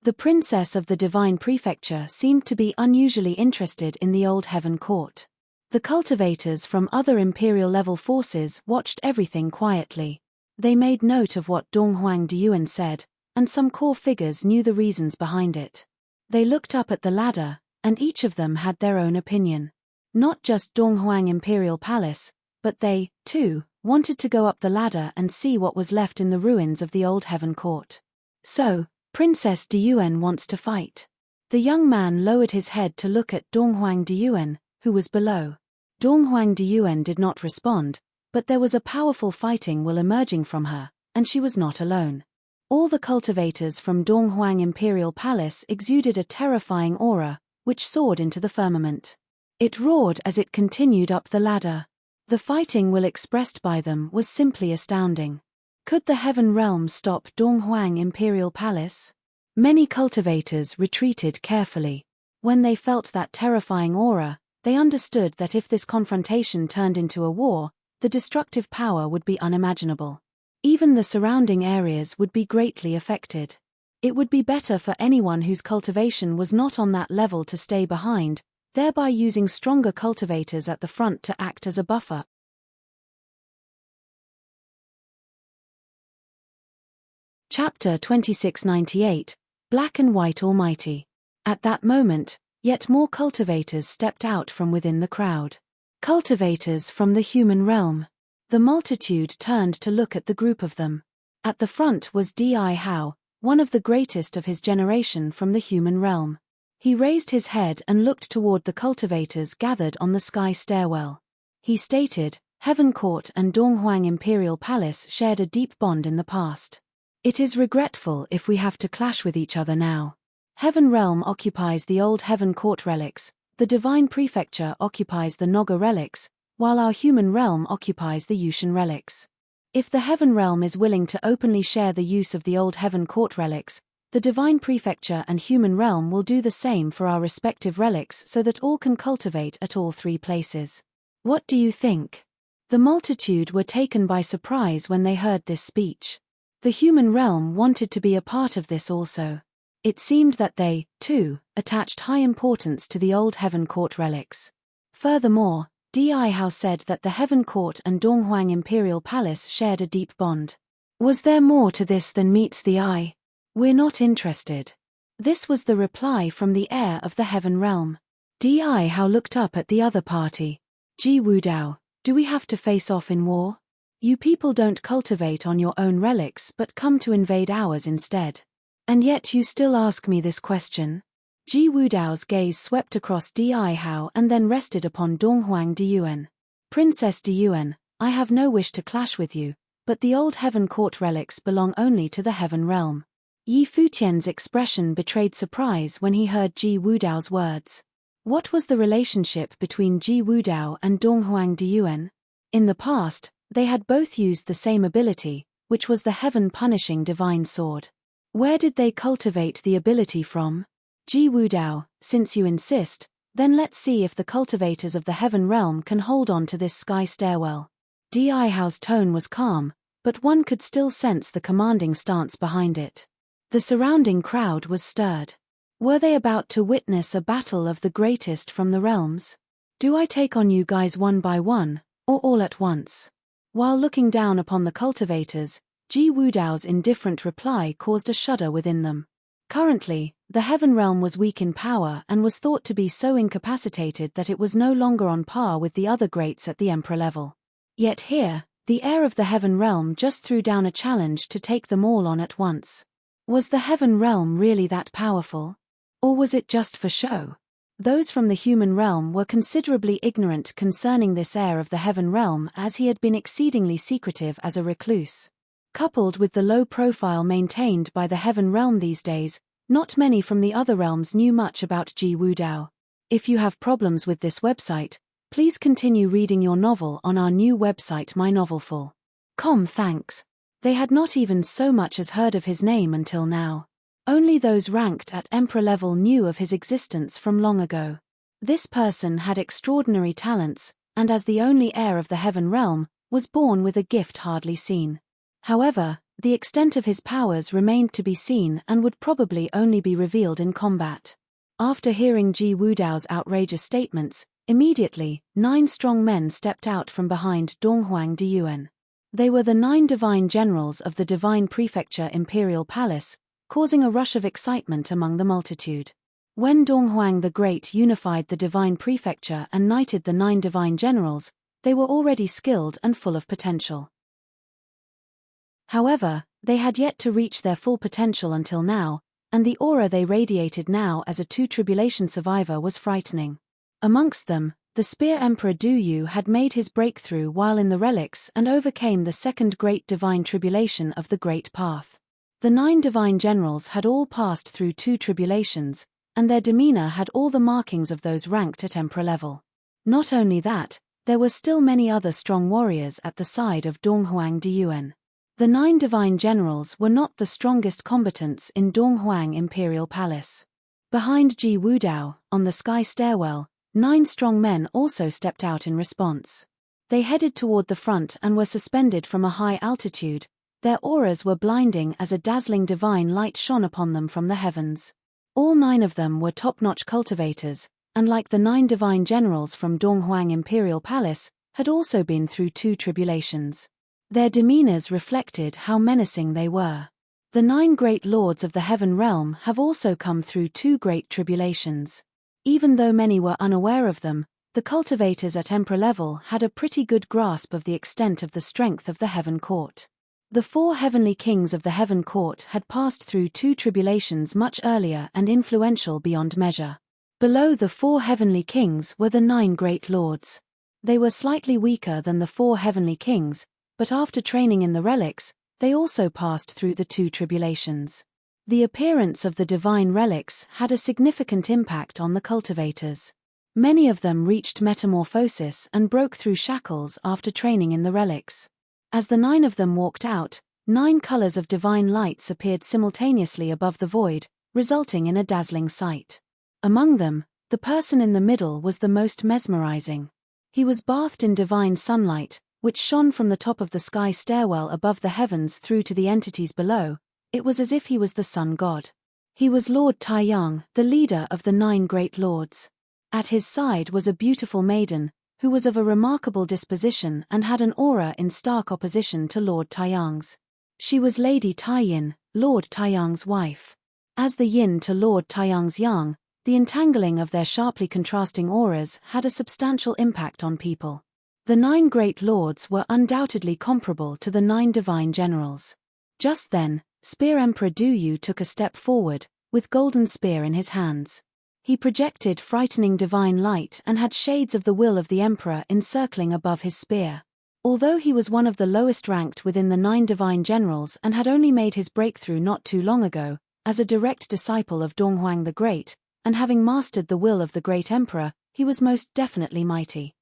The princess of the divine prefecture seemed to be unusually interested in the old heaven court. The cultivators from other imperial-level forces watched everything quietly. They made note of what Donghuang Diyuan said, and some core figures knew the reasons behind it. They looked up at the ladder, and each of them had their own opinion. Not just Donghuang Imperial Palace, but they, too, wanted to go up the ladder and see what was left in the ruins of the old heaven court. So, Princess Diyuan wants to fight. The young man lowered his head to look at Donghuang Diyuan, who was below. Donghuang Diyuan did not respond, but there was a powerful fighting will emerging from her, and she was not alone. All the cultivators from Donghuang Imperial Palace exuded a terrifying aura, which soared into the firmament. It roared as it continued up the ladder. The fighting will expressed by them was simply astounding. Could the heaven realm stop Donghuang Imperial Palace? Many cultivators retreated carefully. When they felt that terrifying aura, they understood that if this confrontation turned into a war, the destructive power would be unimaginable. Even the surrounding areas would be greatly affected. It would be better for anyone whose cultivation was not on that level to stay behind, thereby using stronger cultivators at the front to act as a buffer. Chapter 2698, Black and White Almighty. At that moment, yet more cultivators stepped out from within the crowd. Cultivators from the human realm. The multitude turned to look at the group of them. At the front was Di Hao, one of the greatest of his generation from the human realm. He raised his head and looked toward the cultivators gathered on the sky stairwell. He stated, Heaven Court and Donghuang Imperial Palace shared a deep bond in the past. It is regretful if we have to clash with each other now. Heaven Realm occupies the old Heaven Court relics, the Divine Prefecture occupies the Noga relics, while our human realm occupies the Yushan relics. If the Heaven Realm is willing to openly share the use of the old Heaven Court relics, the Divine Prefecture and human realm will do the same for our respective relics so that all can cultivate at all three places. What do you think? The multitude were taken by surprise when they heard this speech. The human realm wanted to be a part of this also. It seemed that they, too, attached high importance to the old Heaven Court relics. Furthermore, Di Hao said that the Heaven Court and Donghuang Imperial Palace shared a deep bond. Was there more to this than meets the eye? We're not interested. This was the reply from the heir of the Heaven Realm. Di Hao looked up at the other party. Ji Wudao, do we have to face off in war? You people don't cultivate on your own relics but come to invade ours instead. And yet you still ask me this question? Ji Wudao's gaze swept across Di Hao and then rested upon Donghuang Diyuan. Princess Diyuan, I have no wish to clash with you, but the old Heaven Court relics belong only to the Heaven Realm. Yi Futian's expression betrayed surprise when he heard Ji Wudao's words. What was the relationship between Ji Wudao and Donghuang Diyuan? In the past, they had both used the same ability, which was the heaven-punishing divine sword. Where did they cultivate the ability from? Ji Wudao, since you insist, then let's see if the cultivators of the Heaven Realm can hold on to this sky stairwell. Di Hao's tone was calm, but one could still sense the commanding stance behind it. The surrounding crowd was stirred. Were they about to witness a battle of the greatest from the realms? Do I take on you guys one by one, or all at once? While looking down upon the cultivators, Ji Wudao's indifferent reply caused a shudder within them. Currently, the Heaven Realm was weak in power and was thought to be so incapacitated that it was no longer on par with the other greats at the Emperor level. Yet here, the heir of the Heaven Realm just threw down a challenge to take them all on at once. Was the Heaven Realm really that powerful? Or was it just for show? Those from the human realm were considerably ignorant concerning this heir of the Heaven Realm as he had been exceedingly secretive as a recluse. Coupled with the low profile maintained by the Heaven Realm these days, not many from the other realms knew much about Ji Wudao. If you have problems with this website, please continue reading your novel on our new website mynovelful.com. Thanks. They had not even so much as heard of his name until now. Only those ranked at Emperor level knew of his existence from long ago. This person had extraordinary talents, and as the only heir of the Heaven Realm, was born with a gift hardly seen. However, The extent of his powers remained to be seen and would probably only be revealed in combat. After hearing Ji Wudao's outrageous statements, immediately, 9 strong men stepped out from behind Donghuang Diyuan. They were the 9 divine generals of the Divine Prefecture Imperial Palace, causing a rush of excitement among the multitude. When Donghuang the Great unified the Divine Prefecture and knighted the 9 divine generals, they were already skilled and full of potential. However, they had yet to reach their full potential until now, and the aura they radiated now as a 2 tribulation survivor was frightening. Amongst them, the Spear Emperor Du Yu had made his breakthrough while in the relics and overcame the second great divine tribulation of the Great Path. The 9 divine generals had all passed through 2 tribulations, and their demeanor had all the markings of those ranked at emperor level. Not only that, there were still many other strong warriors at the side of Donghuang Diyuan. The 9 divine generals were not the strongest combatants in Donghuang Imperial Palace. Behind Ji Wudao, on the sky stairwell, 9 strong men also stepped out in response. They headed toward the front and were suspended from a high altitude. Their auras were blinding as a dazzling divine light shone upon them from the heavens. All 9 of them were top-notch cultivators, and like the 9 divine generals from Donghuang Imperial Palace, had also been through 2 tribulations. Their demeanors reflected how menacing they were. The 9 great lords of the heaven realm have also come through 2 great tribulations. Even though many were unaware of them, the cultivators at emperor level had a pretty good grasp of the extent of the strength of the heaven court. The 4 heavenly kings of the heaven court had passed through 2 tribulations much earlier and influential beyond measure. Below the 4 heavenly kings were the 9 great lords. They were slightly weaker than the 4 heavenly kings, but after training in the relics, they also passed through the 2 tribulations. The appearance of the divine relics had a significant impact on the cultivators. Many of them reached metamorphosis and broke through shackles after training in the relics. As the 9 of them walked out, 9 colors of divine lights appeared simultaneously above the void, resulting in a dazzling sight. Among them, the person in the middle was the most mesmerizing. He was bathed in divine sunlight, which shone from the top of the sky stairwell above the heavens through to the entities below. It was as if he was the sun god. He was Lord Taiyang, the leader of the 9 great lords. At his side was a beautiful maiden, who was of a remarkable disposition and had an aura in stark opposition to Lord Taiyang's. She was Lady Taiyin, Lord Taiyang's wife. As the yin to Lord Taiyang's yang, the entangling of their sharply contrasting auras had a substantial impact on people. The 9 great lords were undoubtedly comparable to the 9 divine generals. Just then, Spear Emperor Du Yu took a step forward, with golden spear in his hands. He projected frightening divine light and had shades of the will of the emperor encircling above his spear. Although he was one of the lowest ranked within the 9 divine generals and had only made his breakthrough not too long ago, as a direct disciple of Donghuang the Great, and having mastered the will of the great emperor, he was most definitely mighty.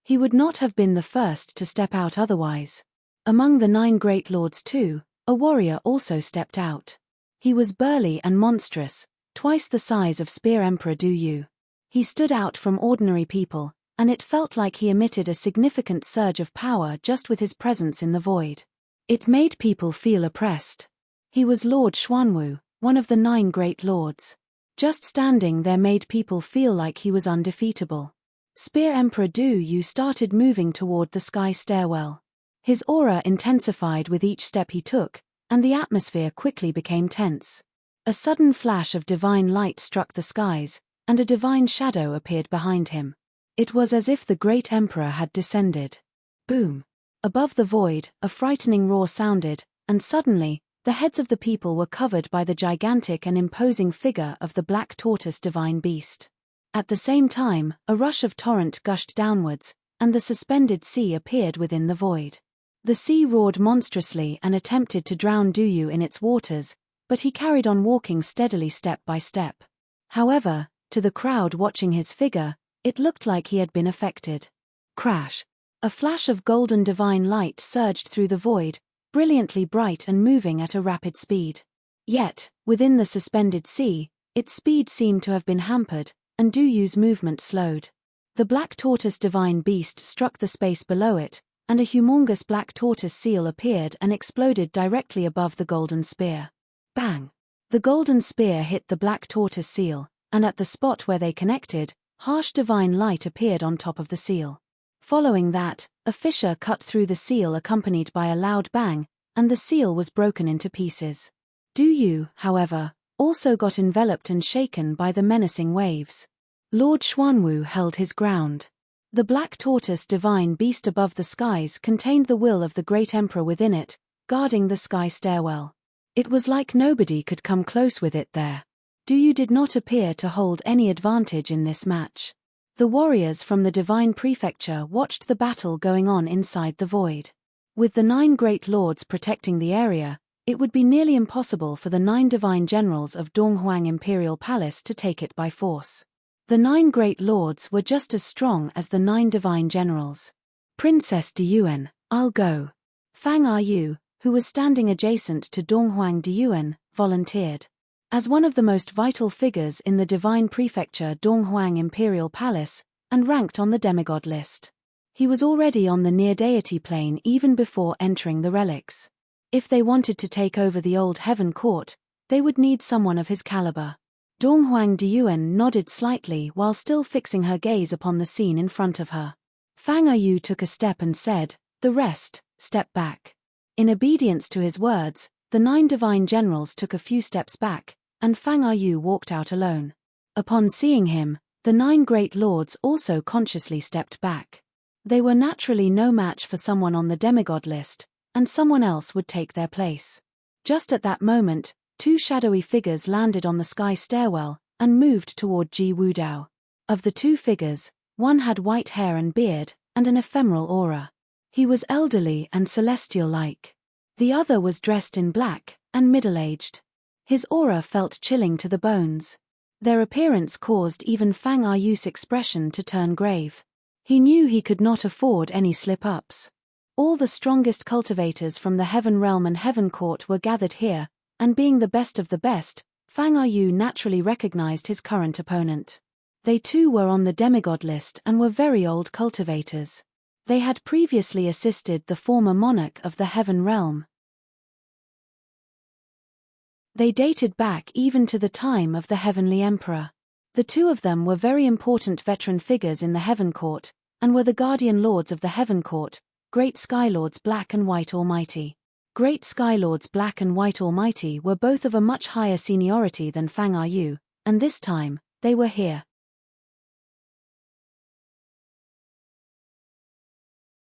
He would not have been the first to step out otherwise. Among the 9 great lords too, a warrior also stepped out. He was burly and monstrous, twice the size of Spear Emperor Du Yu. He stood out from ordinary people, and it felt like he emitted a significant surge of power just with his presence in the void. It made people feel oppressed. He was Lord Xuanwu, one of the 9 great lords. Just standing there made people feel like he was undefeatable. Spear Emperor Du Yu started moving toward the sky stairwell. His aura intensified with each step he took, and the atmosphere quickly became tense. A sudden flash of divine light struck the skies, and a divine shadow appeared behind him. It was as if the great emperor had descended. Boom! Above the void, a frightening roar sounded, and suddenly, the heads of the people were covered by the gigantic and imposing figure of the black tortoise divine beast. At the same time, a rush of torrent gushed downwards, and the suspended sea appeared within the void. The sea roared monstrously and attempted to drown Du Yu in its waters, but he carried on walking steadily step by step. However, to the crowd watching his figure, it looked like he had been affected. Crash! A flash of golden divine light surged through the void, brilliantly bright and moving at a rapid speed. Yet, within the suspended sea, its speed seemed to have been hampered, and Du Yu's movement slowed. The black tortoise divine beast struck the space below it, and a humongous black tortoise seal appeared and exploded directly above the golden spear. Bang! The golden spear hit the black tortoise seal, and at the spot where they connected, harsh divine light appeared on top of the seal. Following that, a fissure cut through the seal accompanied by a loud bang, and the seal was broken into pieces. Du Yu, however, also got enveloped and shaken by the menacing waves. Lord Xuanwu held his ground. The black tortoise divine beast above the skies contained the will of the great emperor within it, guarding the sky stairwell. It was like nobody could come close with it there. Du Yu did not appear to hold any advantage in this match. The warriors from the divine prefecture watched the battle going on inside the void. With the 9 great lords protecting the area, it would be nearly impossible for the 9 divine generals of Donghuang Imperial Palace to take it by force. The 9 great lords were just as strong as the 9 divine generals. Princess Diyuan, I'll go. Fang Ayu, who was standing adjacent to Donghuang Diyuan, volunteered. As one of the most vital figures in the divine prefecture Donghuang Imperial Palace, and ranked on the demigod list. He was already on the near-deity plane even before entering the relics. If they wanted to take over the old heaven court, they would need someone of his caliber. Donghuang Diyuan nodded slightly while still fixing her gaze upon the scene in front of her. Fang Ayu took a step and said, "The rest, step back." In obedience to his words, the 9 divine generals took a few steps back, and Fang Ayu walked out alone. Upon seeing him, the 9 great lords also consciously stepped back. They were naturally no match for someone on the demigod list, and someone else would take their place. Just at that moment, 2 shadowy figures landed on the sky stairwell, and moved toward Ji Wudao. Of the 2 figures, one had white hair and beard, and an ephemeral aura. He was elderly and celestial-like. The other was dressed in black, and middle-aged. His aura felt chilling to the bones. Their appearance caused even Fang Ayu's expression to turn grave. He knew he could not afford any slip-ups. All the strongest cultivators from the Heaven Realm and Heaven Court were gathered here, and being the best of the best, Fang Ayu naturally recognized his current opponent. They too were on the demigod list and were very old cultivators. They had previously assisted the former monarch of the Heaven Realm. They dated back even to the time of the Heavenly Emperor. The 2 of them were very important veteran figures in the Heaven Court, and were the guardian lords of the Heaven Court, Great Skylords Black and White Almighty. Great Skylords Black and White Almighty were both of a much higher seniority than Fang Ayu, and this time, they were here.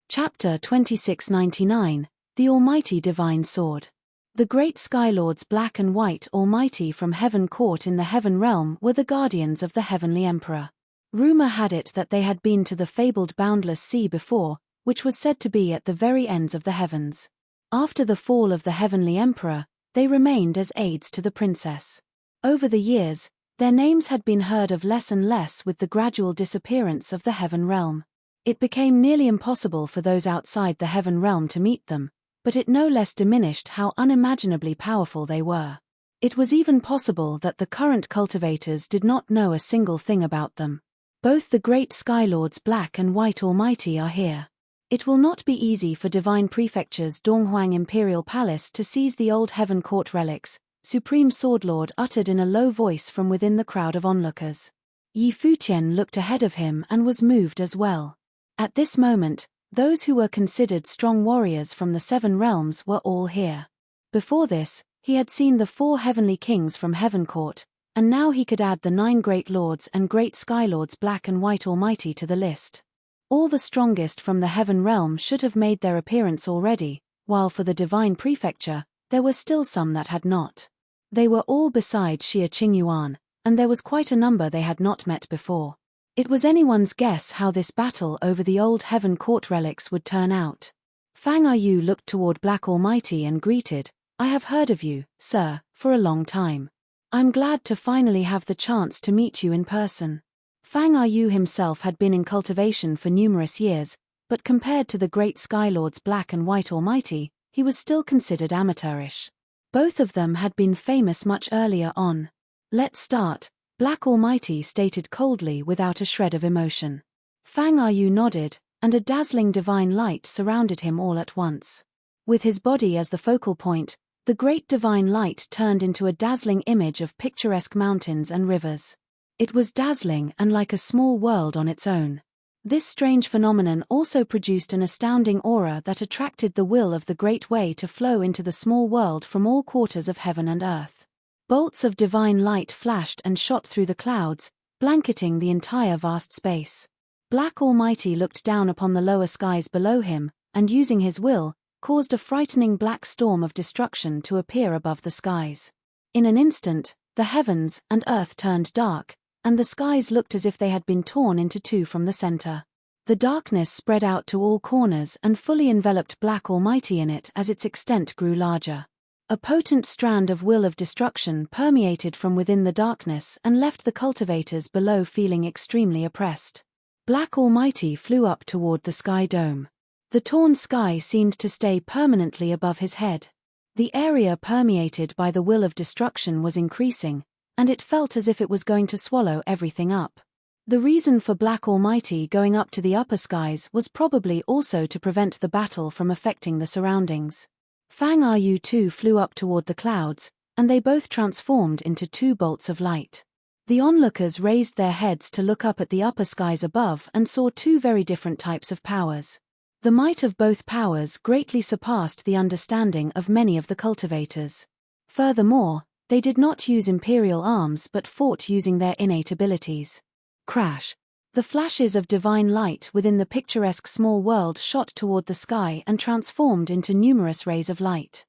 Chapter 2699, The Almighty Divine Sword. The Great Skylords Black and White Almighty from Heaven Court in the Heaven Realm were the guardians of the Heavenly Emperor. Rumor had it that they had been to the fabled Boundless Sea before, which was said to be at the very ends of the heavens. After the fall of the Heavenly Emperor, they remained as aides to the princess. Over the years, their names had been heard of less and less with the gradual disappearance of the Heaven Realm. It became nearly impossible for those outside the Heaven Realm to meet them, but it no less diminished how unimaginably powerful they were. It was even possible that the current cultivators did not know a single thing about them. Both the Great Skylords Black and White Almighty are here. It will not be easy for Divine Prefecture's Donghuang Imperial Palace to seize the old Heaven Court relics, Supreme Swordlord uttered in a low voice from within the crowd of onlookers. Yi Futian looked ahead of him and was moved as well. At this moment, those who were considered strong warriors from the 7 realms were all here. Before this, he had seen the 4 heavenly kings from Heaven Court, and now he could add the 9 great lords and Great Skylords Black and White Almighty to the list. All the strongest from the Heaven Realm should have made their appearance already, while for the Divine Prefecture, there were still some that had not. They were all beside Xia Qingyuan, and there was quite a number they had not met before. It was anyone's guess how this battle over the old Heaven Court relics would turn out. Fang Ayu looked toward Black Almighty and greeted, "I have heard of you, sir, for a long time. I'm glad to finally have the chance to meet you in person." Fang Ayu himself had been in cultivation for numerous years, but compared to the Great Skylords Black and White Almighty, he was still considered amateurish. Both of them had been famous much earlier on. "Let's start," Black Almighty stated coldly without a shred of emotion. Fang Ayu nodded, and a dazzling divine light surrounded him all at once. With his body as the focal point, the great divine light turned into a dazzling image of picturesque mountains and rivers. It was dazzling and like a small world on its own. This strange phenomenon also produced an astounding aura that attracted the will of the Great Way to flow into the small world from all quarters of heaven and earth. Bolts of divine light flashed and shot through the clouds, blanketing the entire vast space. Black Almighty looked down upon the lower skies below him, and using his will, caused a frightening black storm of destruction to appear above the skies. In an instant, the heavens and earth turned dark, and the skies looked as if they had been torn into two from the center. The darkness spread out to all corners and fully enveloped Black Almighty in it as its extent grew larger. A potent strand of will of destruction permeated from within the darkness and left the cultivators below feeling extremely oppressed. Black Almighty flew up toward the sky dome. The torn sky seemed to stay permanently above his head. The area permeated by the will of destruction was increasing, and it felt as if it was going to swallow everything up. The reason for Black Almighty going up to the upper skies was probably also to prevent the battle from affecting the surroundings. Fang Yu too flew up toward the clouds, and they both transformed into two bolts of light. The onlookers raised their heads to look up at the upper skies above and saw two very different types of powers. The might of both powers greatly surpassed the understanding of many of the cultivators. Furthermore, they did not use imperial arms but fought using their innate abilities. Crash! The flashes of divine light within the picturesque small world shot toward the sky and transformed into numerous rays of light.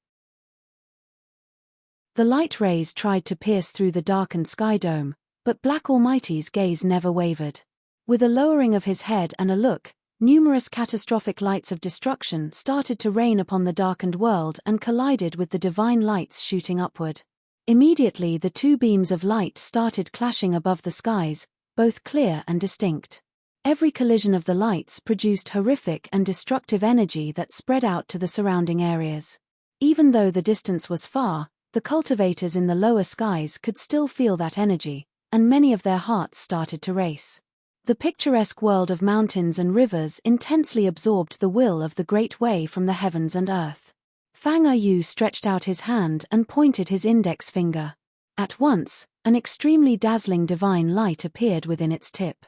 The light rays tried to pierce through the darkened sky dome, but Black Almighty's gaze never wavered. With a lowering of his head and a look, numerous catastrophic lights of destruction started to rain upon the darkened world and collided with the divine lights shooting upward. Immediately the two beams of light started clashing above the skies, both clear and distinct. Every collision of the lights produced horrific and destructive energy that spread out to the surrounding areas. Even though the distance was far, the cultivators in the lower skies could still feel that energy, and many of their hearts started to race. The picturesque world of mountains and rivers intensely absorbed the will of the Great Way from the heavens and earth. Fang Yu stretched out his hand and pointed his index finger. At once, an extremely dazzling divine light appeared within its tip.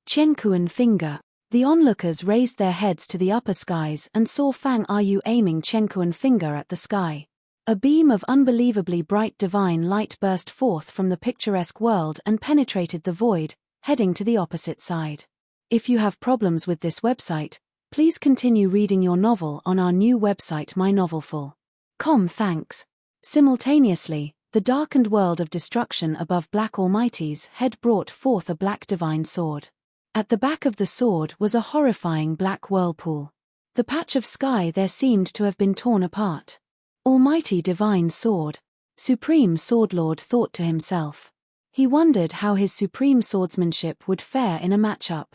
Chenkuan finger. The onlookers raised their heads to the upper skies and saw Fang Yu aiming Chenkuan finger at the sky. A beam of unbelievably bright divine light burst forth from the picturesque world and penetrated the void, heading to the opposite side. If you have problems with this website, please continue reading your novel on our new website mynovelful.com. Thanks. Simultaneously, the darkened world of destruction above Black Almighty's head brought forth a black divine sword. At the back of the sword was a horrifying black whirlpool. The patch of sky there seemed to have been torn apart. Almighty divine sword. Supreme Swordlord thought to himself. He wondered how his supreme swordsmanship would fare in a matchup.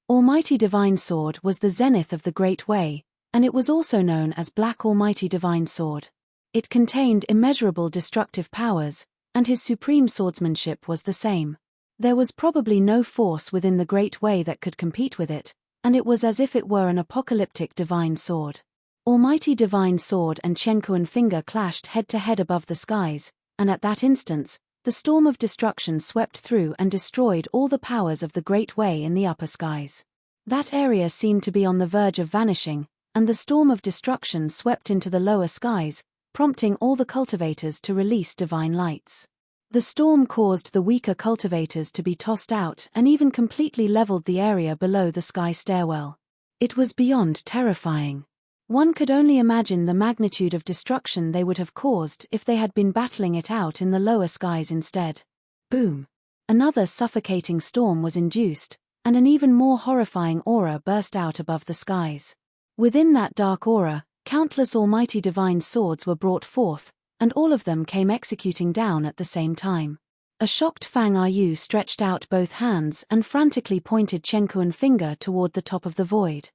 Almighty Divine Sword was the zenith of the Great Way, and it was also known as Black Almighty Divine Sword. It contained immeasurable destructive powers, and his supreme swordsmanship was the same. There was probably no force within the Great Way that could compete with it, and it was as if it were an apocalyptic divine sword. Almighty Divine Sword and Chenkuan finger clashed head-to-head above the skies, and at that instant, the storm of destruction swept through and destroyed all the powers of the Great Way in the upper skies. That area seemed to be on the verge of vanishing, and the storm of destruction swept into the lower skies, prompting all the cultivators to release divine lights. The storm caused the weaker cultivators to be tossed out and even completely leveled the area below the sky stairwell. It was beyond terrifying. One could only imagine the magnitude of destruction they would have caused if they had been battling it out in the lower skies instead. Boom! Another suffocating storm was induced, and an even more horrifying aura burst out above the skies. Within that dark aura, countless almighty divine swords were brought forth, and all of them came executing down at the same time. A shocked Fang Yu stretched out both hands and frantically pointed Chenkuan finger toward the top of the void.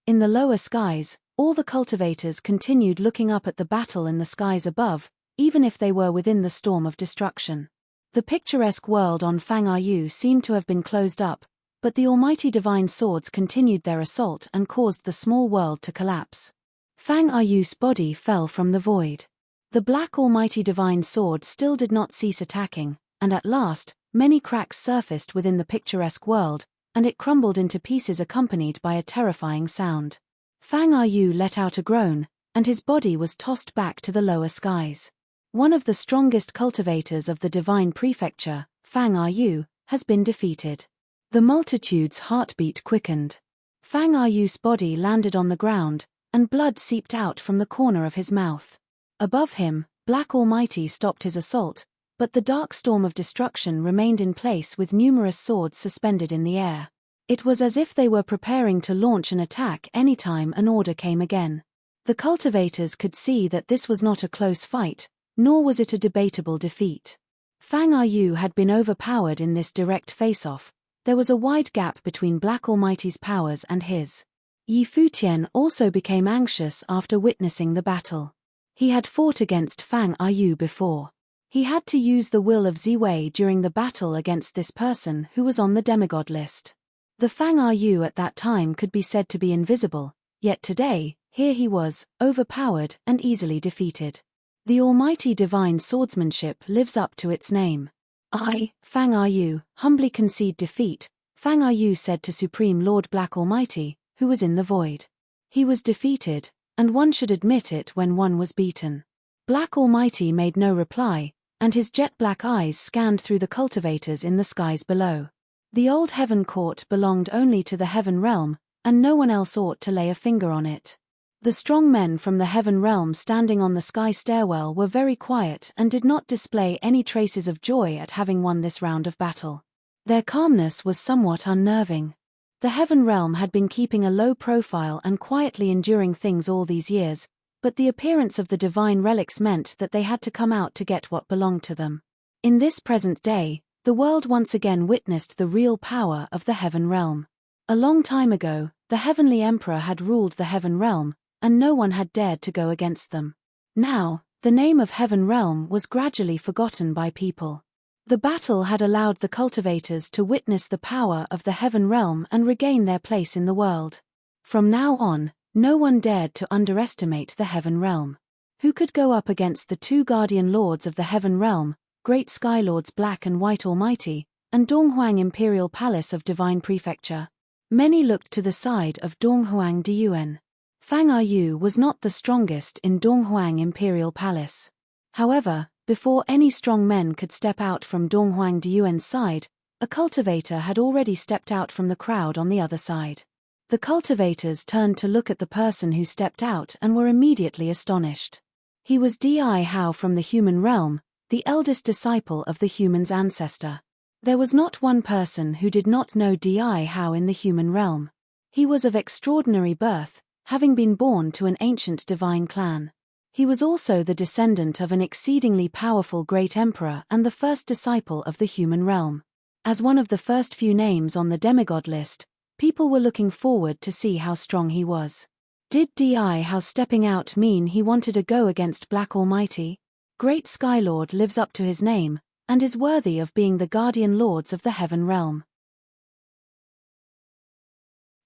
In the lower skies, all the cultivators continued looking up at the battle in the skies above, even if they were within the storm of destruction. The picturesque world on Fang Yu seemed to have been closed up, but the almighty divine swords continued their assault and caused the small world to collapse. Fang Ayu's body fell from the void. The black almighty divine sword still did not cease attacking, and at last, many cracks surfaced within the picturesque world, and it crumbled into pieces accompanied by a terrifying sound. Fang Ayu let out a groan, and his body was tossed back to the lower skies. One of the strongest cultivators of the divine prefecture, Fang Ayu, has been defeated. The multitude's heartbeat quickened. Fang Ayu's body landed on the ground, and blood seeped out from the corner of his mouth. Above him, Black Almighty stopped his assault, but the dark storm of destruction remained in place with numerous swords suspended in the air. It was as if they were preparing to launch an attack anytime an order came again. The cultivators could see that this was not a close fight, nor was it a debatable defeat. Fang Ayu had been overpowered in this direct face-off. There was a wide gap between Black Almighty's powers and his. Futian also became anxious after witnessing the battle. He had fought against Fang Ayu before. He had to use the will of Ziwei during the battle against this person who was on the demigod list. The Fang Ayu at that time could be said to be invisible, yet today, here he was, overpowered and easily defeated. The almighty divine swordsmanship lives up to its name. I, Fang Ayu, humbly concede defeat, Fang Ayu said to Supreme Lord Black Almighty, who was in the void. He was defeated, and one should admit it when one was beaten. Black Almighty made no reply, and his jet-black eyes scanned through the cultivators in the skies below. The old heaven court belonged only to the heaven realm, and no one else ought to lay a finger on it. The strong men from the heaven realm standing on the sky stairwell were very quiet and did not display any traces of joy at having won this round of battle. Their calmness was somewhat unnerving. The heaven realm had been keeping a low profile and quietly enduring things all these years, but the appearance of the divine relics meant that they had to come out to get what belonged to them. In this present day, the world once again witnessed the real power of the heaven realm. A long time ago, the heavenly emperor had ruled the heaven realm, and no one had dared to go against them. Now, the name of heaven realm was gradually forgotten by people. The battle had allowed the cultivators to witness the power of the heaven realm and regain their place in the world. From now on, no one dared to underestimate the heaven realm. Who could go up against the two guardian lords of the heaven realm, great sky lords Black and White Almighty, and Donghuang Imperial Palace of Divine Prefecture? Many looked to the side of Donghuang Diyuan. Fang Ayu was not the strongest in Donghuang Imperial Palace. However, before any strong men could step out from Donghuang Diyuan's side, a cultivator had already stepped out from the crowd on the other side. The cultivators turned to look at the person who stepped out and were immediately astonished. He was Di Hao from the human realm, the eldest disciple of the human's ancestor. There was not one person who did not know Di Hao in the human realm. He was of extraordinary birth, having been born to an ancient divine clan. He was also the descendant of an exceedingly powerful great emperor and the first disciple of the human realm. As one of the first few names on the demigod list, people were looking forward to see how strong he was. Did Di Hao stepping out mean he wanted to go against Black Almighty? Great Skylord lives up to his name, and is worthy of being the guardian lords of the heaven realm.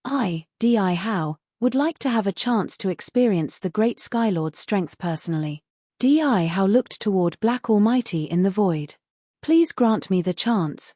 I, Di Hao, would like to have a chance to experience the great Skylord's strength personally. Di Hao looked toward Black Almighty in the void. Please grant me the chance.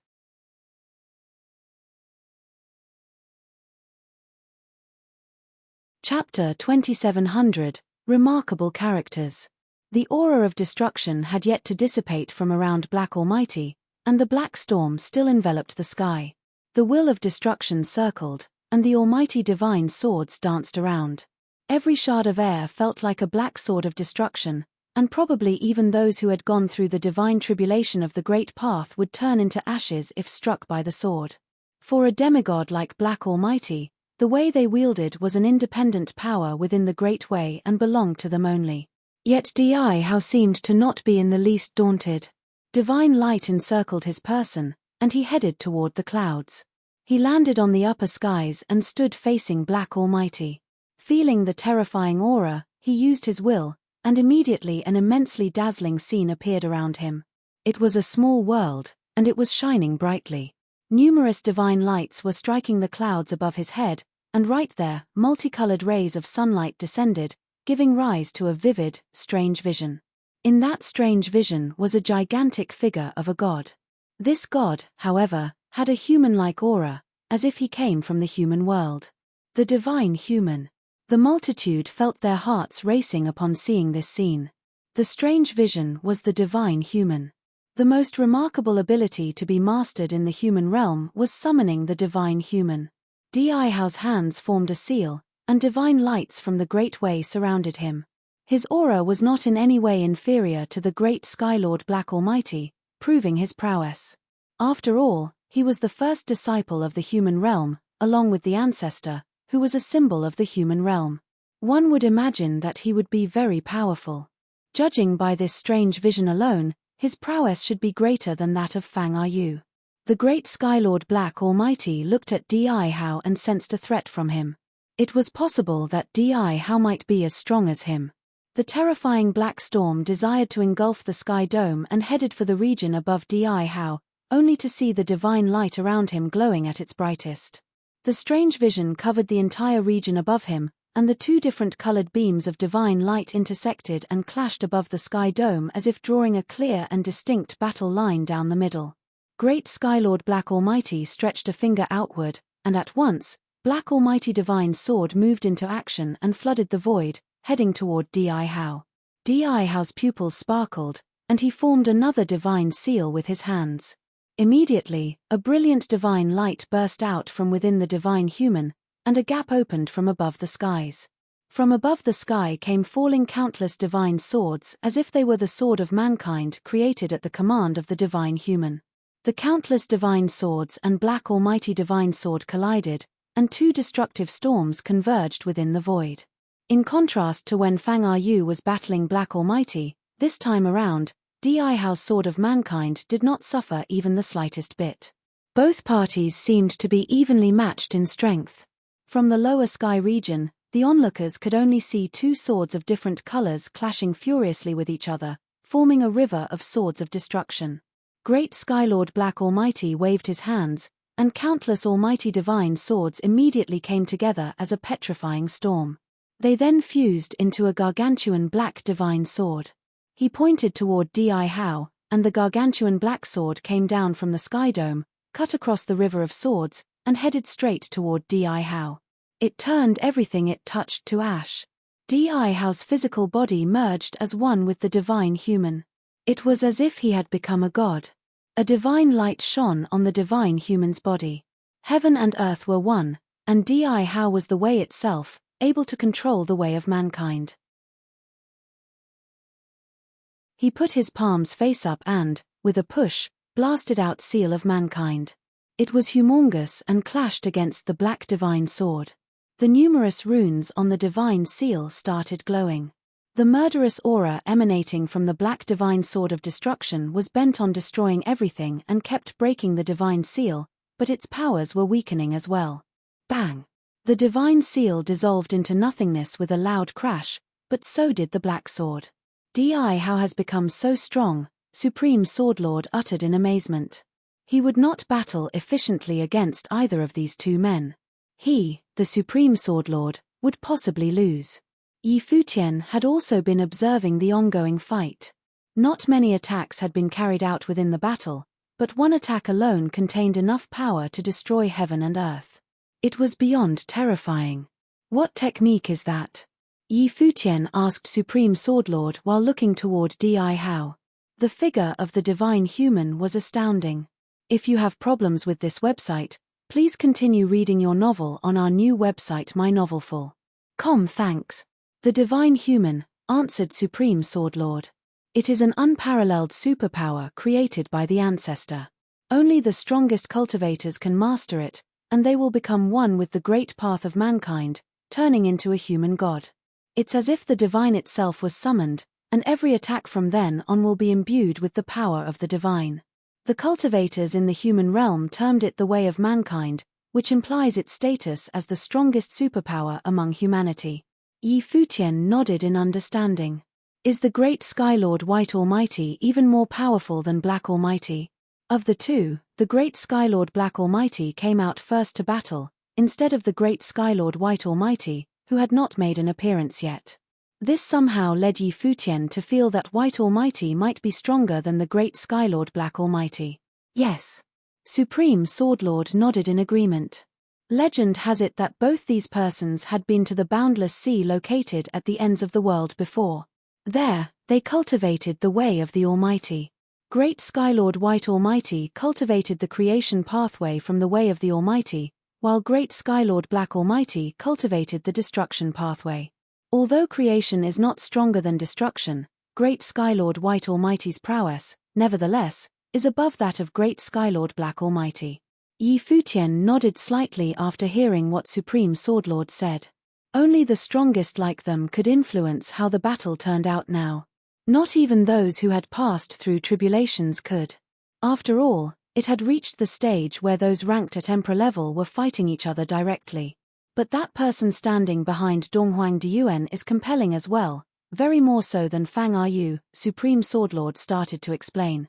Chapter 2700, Remarkable Characters. The aura of destruction had yet to dissipate from around Black Almighty, and the black storm still enveloped the sky. The will of destruction circled, and the almighty divine swords danced around. Every shard of air felt like a black sword of destruction, and probably even those who had gone through the divine tribulation of the great path would turn into ashes if struck by the sword. For a demigod like Black Almighty, the way they wielded was an independent power within the great way and belonged to them only. Yet Di Hao seemed to not be in the least daunted. Divine light encircled his person, and he headed toward the clouds. He landed on the upper skies and stood facing Black Almighty. Feeling the terrifying aura, he used his will, and immediately an immensely dazzling scene appeared around him. It was a small world, and it was shining brightly. Numerous divine lights were striking the clouds above his head, and right there, multicolored rays of sunlight descended, giving rise to a vivid, strange vision. In that strange vision was a gigantic figure of a god. This god, however, had a human-like aura, as if he came from the human world. The divine human. The multitude felt their hearts racing upon seeing this scene. The strange vision was the divine human. The most remarkable ability to be mastered in the human realm was summoning the divine human. Dihao's hands formed a seal, and divine lights from the Great Way surrounded him. His aura was not in any way inferior to the great Skylord Black Almighty, proving his prowess. After all, he was the first disciple of the human realm, along with the ancestor, who was a symbol of the human realm. One would imagine that he would be very powerful. Judging by this strange vision alone, his prowess should be greater than that of Fang Yu. The great Skylord Black Almighty looked at Dihao and sensed a threat from him. It was possible that Dihao might be as strong as him. The terrifying black storm desired to engulf the sky dome and headed for the region above Dihao, only to see the divine light around him glowing at its brightest. The strange vision covered the entire region above him, and the two different colored beams of divine light intersected and clashed above the sky dome as if drawing a clear and distinct battle line down the middle. Great Skylord Black Almighty stretched a finger outward, and at once, Black Almighty Divine Sword moved into action and flooded the void, heading toward Dihao. Dihao's pupils sparkled, and he formed another divine seal with his hands. Immediately, a brilliant divine light burst out from within the divine human, and a gap opened from above the skies. From above the sky came falling countless divine swords as if they were the sword of mankind created at the command of the divine human. The countless divine swords and Black Almighty Divine Sword collided, and two destructive storms converged within the void. In contrast to when Fang Yu was battling Black Almighty, this time around, Dihao's Sword of Mankind did not suffer even the slightest bit. Both parties seemed to be evenly matched in strength. From the lower sky region, the onlookers could only see two swords of different colors clashing furiously with each other, forming a river of swords of destruction. Great Skylord Black Almighty waved his hands, and countless almighty divine swords immediately came together as a petrifying storm. They then fused into a gargantuan black divine sword. He pointed toward Dihao, and the gargantuan black sword came down from the sky dome, cut across the river of swords, and headed straight toward Dihao. It turned everything it touched to ash. Dihao's physical body merged as one with the divine human. It was as if he had become a god. A divine light shone on the divine human's body. Heaven and earth were one, and Dihao was the way itself, able to control the way of mankind. He put his palms face up and, with a push, blasted out Seal of Mankind. It was humongous and clashed against the black divine sword. The numerous runes on the divine seal started glowing. The murderous aura emanating from the black divine sword of destruction was bent on destroying everything and kept breaking the divine seal, but its powers were weakening as well. Bang! The divine seal dissolved into nothingness with a loud crash, but so did the black sword. Dihao has become so strong, Supreme Swordlord uttered in amazement. He would not battle efficiently against either of these two men. He, the Supreme Swordlord, would possibly lose. Futian had also been observing the ongoing fight. Not many attacks had been carried out within the battle, but one attack alone contained enough power to destroy heaven and earth. It was beyond terrifying. What technique is that? Futian asked Supreme Swordlord while looking toward Dihao. The figure of the divine human was astounding. If you have problems with this website, please continue reading your novel on our new website mynovelful.com. Thanks. The divine human, answered Supreme Swordlord. It is an unparalleled superpower created by the ancestor. Only the strongest cultivators can master it, and they will become one with the great path of mankind, turning into a human god. It's as if the divine itself was summoned, and every attack from then on will be imbued with the power of the divine. The cultivators in the human realm termed it the way of mankind, which implies its status as the strongest superpower among humanity. Futian nodded in understanding. Is the great Skylord White Almighty even more powerful than Black Almighty? Of the two, the great Skylord Black Almighty came out first to battle, instead of the great Skylord White Almighty, who had not made an appearance yet. This somehow led Yi Futian to feel that White Almighty might be stronger than the great Skylord Black Almighty. Yes. Supreme Swordlord nodded in agreement. Legend has it that both these persons had been to the boundless sea located at the ends of the world before. There, they cultivated the way of the Almighty. Great Skylord White Almighty cultivated the creation pathway from the way of the Almighty, while Great Skylord Black Almighty cultivated the destruction pathway. Although creation is not stronger than destruction, Great Skylord White Almighty's prowess, nevertheless, is above that of Great Skylord Black Almighty. Yi Futian nodded slightly after hearing what Supreme Swordlord said. Only the strongest like them could influence how the battle turned out now. Not even those who had passed through tribulations could. After all, it had reached the stage where those ranked at Emperor level were fighting each other directly. But that person standing behind Donghuang Diyuan is compelling as well, very more so than Fang Ayu, Supreme Swordlord started to explain.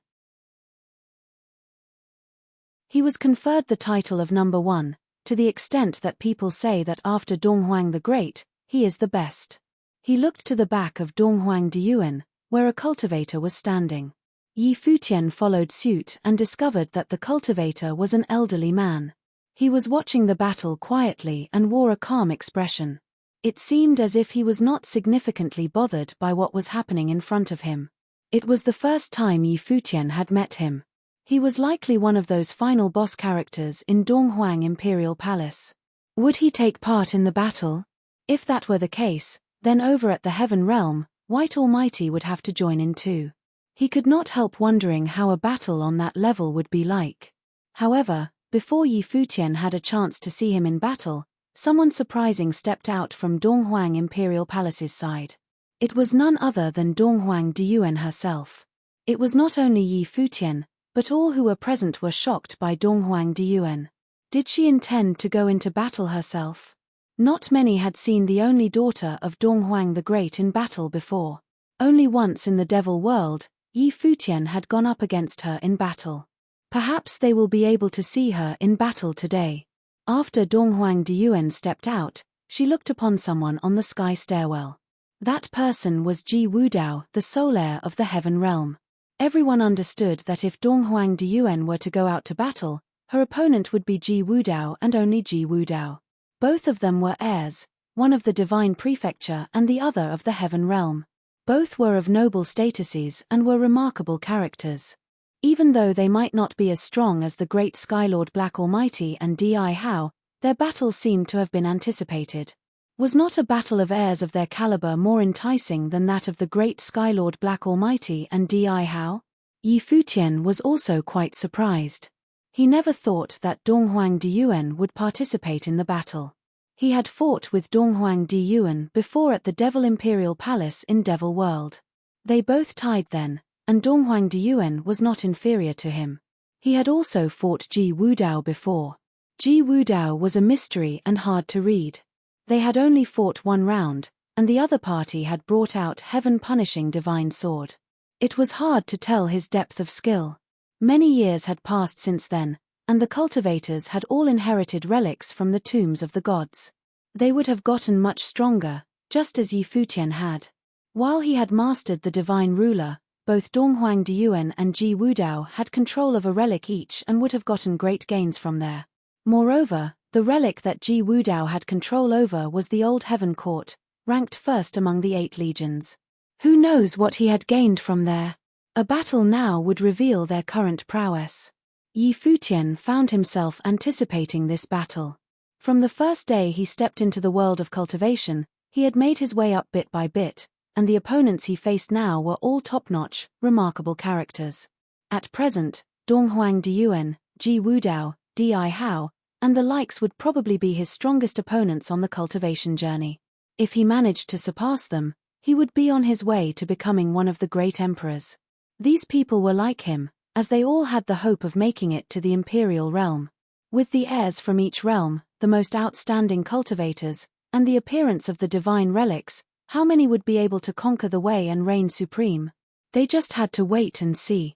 He was conferred the title of number 1, to the extent that people say that after Donghuang the Great, he is the best. He looked to the back of Donghuang Diyuan, where a cultivator was standing. Yi Futian followed suit and discovered that the cultivator was an elderly man. He was watching the battle quietly and wore a calm expression. It seemed as if he was not significantly bothered by what was happening in front of him. It was the first time Yi Futian had met him. He was likely one of those final boss characters in Donghuang Imperial Palace. Would he take part in the battle? If that were the case, then over at the Heaven Realm, White Almighty would have to join in too. He could not help wondering how a battle on that level would be like. However, before Yi Futian had a chance to see him in battle, someone surprising stepped out from Donghuang Imperial Palace's side. It was none other than Donghuang Diyuan herself. It was not only Yi Futian, but all who were present were shocked by Donghuang Diyuan. Did she intend to go into battle herself? Not many had seen the only daughter of Donghuang the Great in battle before. Only once in the Devil World, Yi Futian had gone up against her in battle. Perhaps they will be able to see her in battle today. After Donghuang Diyuan stepped out, she looked upon someone on the sky stairwell. That person was Ji Wudao, the sole heir of the Heaven Realm. Everyone understood that if Donghuang Diyuan were to go out to battle, her opponent would be Ji Wudao and only Ji Wudao. Both of them were heirs, one of the Divine Prefecture and the other of the Heaven Realm. Both were of noble statuses and were remarkable characters. Even though they might not be as strong as the great Skylord Black Almighty and Di Hao, their battle seemed to have been anticipated. Was not a battle of heirs of their caliber more enticing than that of the great Skylord Black Almighty and Di Hao? Yi Futian was also quite surprised. He never thought that Donghuang Diyuan would participate in the battle. He had fought with Donghuang Diyuan before at the Devil Imperial Palace in Devil World. They both tied then, and Donghuang Diyuan was not inferior to him. He had also fought Ji Wudao before. Ji Wudao was a mystery and hard to read. They had only fought one round, and the other party had brought out heaven-punishing divine sword. It was hard to tell his depth of skill. Many years had passed since then, and the cultivators had all inherited relics from the tombs of the gods. They would have gotten much stronger, just as Yi Futian had. While he had mastered the divine ruler, both Donghuang Diyuan and Ji Wudao had control of a relic each and would have gotten great gains from there. Moreover, the relic that Ji Wudao had control over was the old Heaven Court, ranked first among the 8 legions. Who knows what he had gained from there? A battle now would reveal their current prowess. Yi Futian found himself anticipating this battle. From the first day he stepped into the world of cultivation, he had made his way up bit by bit, and the opponents he faced now were all top-notch, remarkable characters. At present, Donghuang Diyuan, Ji Wudao, Di Hao, and the likes would probably be his strongest opponents on the cultivation journey. If he managed to surpass them, he would be on his way to becoming one of the great emperors. These people were like him, as they all had the hope of making it to the imperial realm. With the heirs from each realm, the most outstanding cultivators, and the appearance of the divine relics, how many would be able to conquer the way and reign supreme? They just had to wait and see.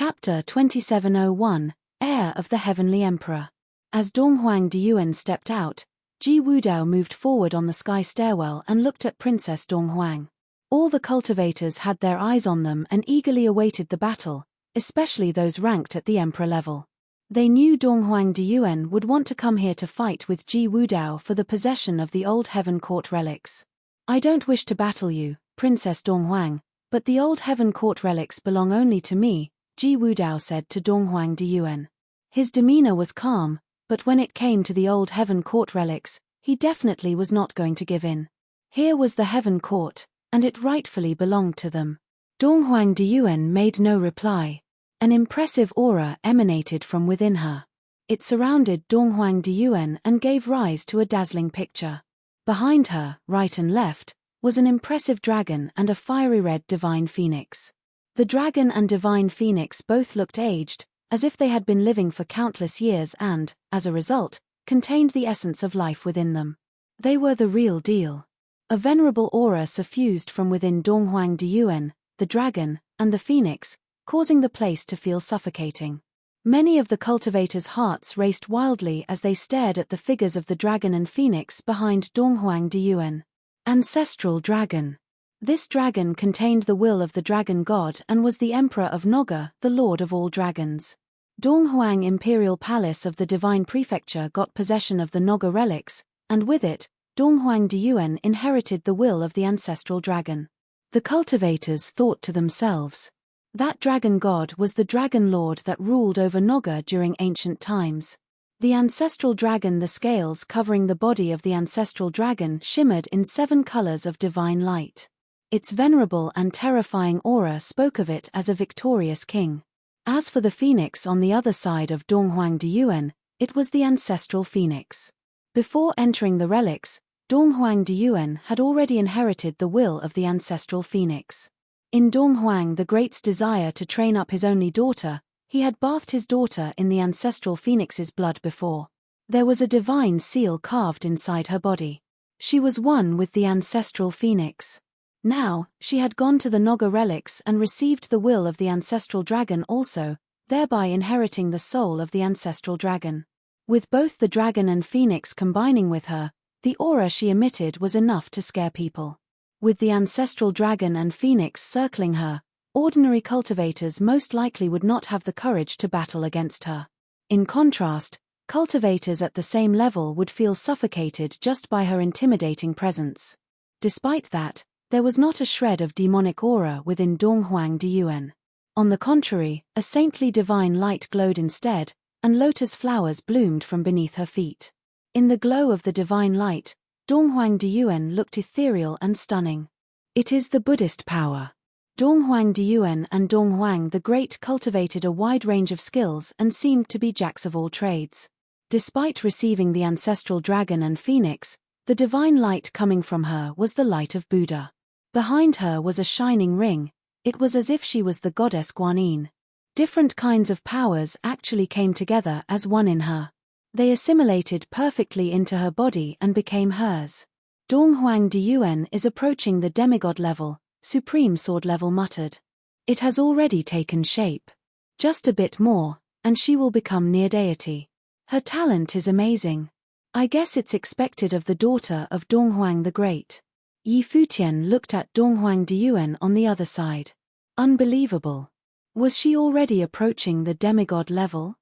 Chapter 2701, Heir of the Heavenly Emperor. As Donghuang Diyuan stepped out, Ji Wudao moved forward on the sky stairwell and looked at Princess Donghuang. All the cultivators had their eyes on them and eagerly awaited the battle, especially those ranked at the emperor level. They knew Donghuang Diyuan would want to come here to fight with Ji Wudao for the possession of the old Heaven Court relics. I don't wish to battle you, Princess Donghuang, but the old Heaven Court relics belong only to me, Ji Wudao said to Donghuang Diyuan. His demeanor was calm, but when it came to the old Heaven Court relics, he definitely was not going to give in. Here was the Heaven Court, and it rightfully belonged to them. Donghuang Diyuan made no reply. An impressive aura emanated from within her. It surrounded Donghuang Diyuan and gave rise to a dazzling picture. Behind her, right and left, was an impressive dragon and a fiery red divine phoenix. The dragon and divine phoenix both looked aged, as if they had been living for countless years and, as a result, contained the essence of life within them. They were the real deal. A venerable aura suffused from within Donghuang Diyuan, the dragon, and the phoenix, causing the place to feel suffocating. Many of the cultivators' hearts raced wildly as they stared at the figures of the dragon and phoenix behind Donghuang Diyuan. Ancestral dragon. This dragon contained the will of the dragon god and was the emperor of Noga, the lord of all dragons. Donghuang Imperial Palace of the Divine Prefecture got possession of the Noga relics, and with it, Donghuang Diyuan inherited the will of the ancestral dragon. The cultivators thought to themselves, that dragon god was the dragon lord that ruled over Noga during ancient times. The ancestral dragon, the scales covering the body of the ancestral dragon shimmered in 7 colors of divine light. Its venerable and terrifying aura spoke of it as a victorious king. As for the phoenix on the other side of Donghuang Diyuan, it was the ancestral phoenix. Before entering the relics, Donghuang Diyuan had already inherited the will of the ancestral phoenix. In Donghuang the Great's desire to train up his only daughter, he had bathed his daughter in the ancestral phoenix's blood before. There was a divine seal carved inside her body. She was one with the ancestral phoenix. Now, she had gone to the Noga relics and received the will of the ancestral dragon also, thereby inheriting the soul of the ancestral dragon. With both the dragon and phoenix combining with her, the aura she emitted was enough to scare people. With the ancestral dragon and phoenix circling her, ordinary cultivators most likely would not have the courage to battle against her. In contrast, cultivators at the same level would feel suffocated just by her intimidating presence. Despite that, there was not a shred of demonic aura within Donghuang Diyuan. On the contrary, a saintly divine light glowed instead, and lotus flowers bloomed from beneath her feet. In the glow of the divine light, Donghuang Diyuan looked ethereal and stunning. It is the Buddhist power. Donghuang Diyuan and Donghuang the Great cultivated a wide range of skills and seemed to be jacks of all trades. Despite receiving the ancestral dragon and phoenix, the divine light coming from her was the light of Buddha. Behind her was a shining ring. It was as if she was the goddess Guanyin. Different kinds of powers actually came together as one in her. They assimilated perfectly into her body and became hers. Donghuang Diyuan is approaching the demigod level, supreme sword level muttered. It has already taken shape. Just a bit more, and she will become near deity. Her talent is amazing. I guess it's expected of the daughter of Donghuang the Great. Futian looked at Donghuang Diyuan on the other side. Unbelievable. Was she already approaching the demigod level?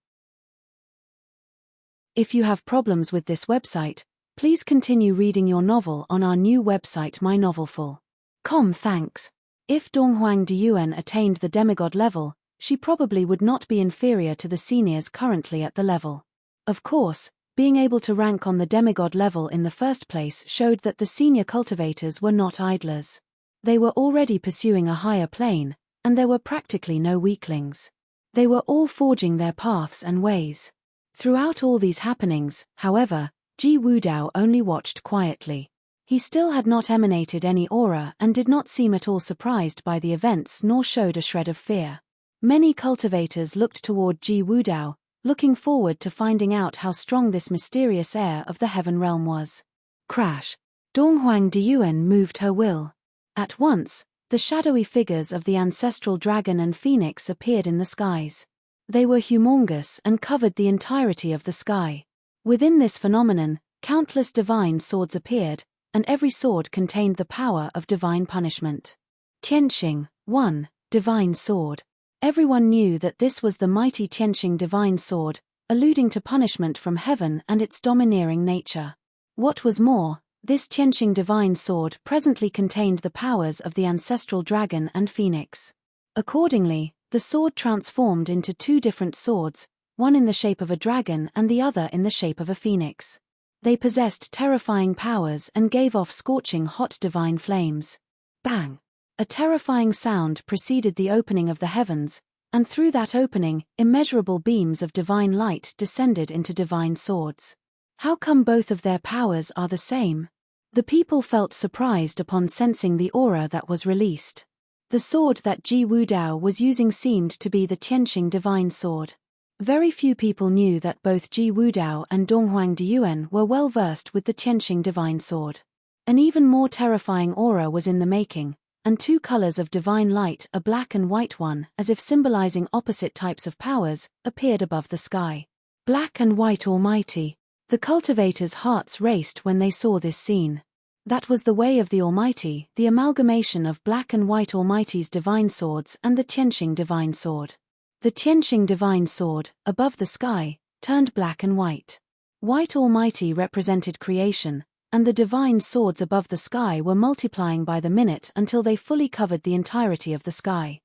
If you have problems with this website, please continue reading your novel on our new website mynovelful.com. Thanks. If Donghuang Diyuan attained the demigod level, she probably would not be inferior to the seniors currently at the level. Of course, being able to rank on the demigod level in the first place showed that the senior cultivators were not idlers. They were already pursuing a higher plane, and there were practically no weaklings. They were all forging their paths and ways. Throughout all these happenings, however, Ji Wudao only watched quietly. He still had not emanated any aura and did not seem at all surprised by the events nor showed a shred of fear. Many cultivators looked toward Ji Wudao, looking forward to finding out how strong this mysterious heir of the heaven realm was. Crash. Donghuang Diyuan moved her will. At once, The shadowy figures of the ancestral dragon and phoenix appeared in the skies. They were humongous and covered the entirety of the sky. Within this phenomenon, countless divine swords appeared, and every sword contained the power of divine punishment. Tianqing, 1. Divine Sword. Everyone knew that this was the mighty Tianqing divine sword, alluding to punishment from heaven and its domineering nature. What was more, this Tianqing divine sword presently contained the powers of the ancestral dragon and phoenix. Accordingly, the sword transformed into two different swords, one in the shape of a dragon and the other in the shape of a phoenix. They possessed terrifying powers and gave off scorching hot divine flames. Bang! A terrifying sound preceded the opening of the heavens, and through that opening, immeasurable beams of divine light descended into divine swords. How come both of their powers are the same? The people felt surprised upon sensing the aura that was released. The sword that Ji Wudao was using seemed to be the Tianqing divine sword. Very few people knew that both Ji Wudao and Donghuang Diyuan were well versed with the Tianqing divine sword. An even more terrifying aura was in the making, and two colors of divine light, a black and white one, as if symbolizing opposite types of powers, appeared above the sky. Black and white Almighty. The cultivators' hearts raced when they saw this scene. That was the way of the Almighty, the amalgamation of Black and White Almighty's divine swords and the Tianqing divine sword. The Tianqing divine sword, above the sky, turned black and white. White Almighty represented creation, and the divine swords above the sky were multiplying by the minute until they fully covered the entirety of the sky.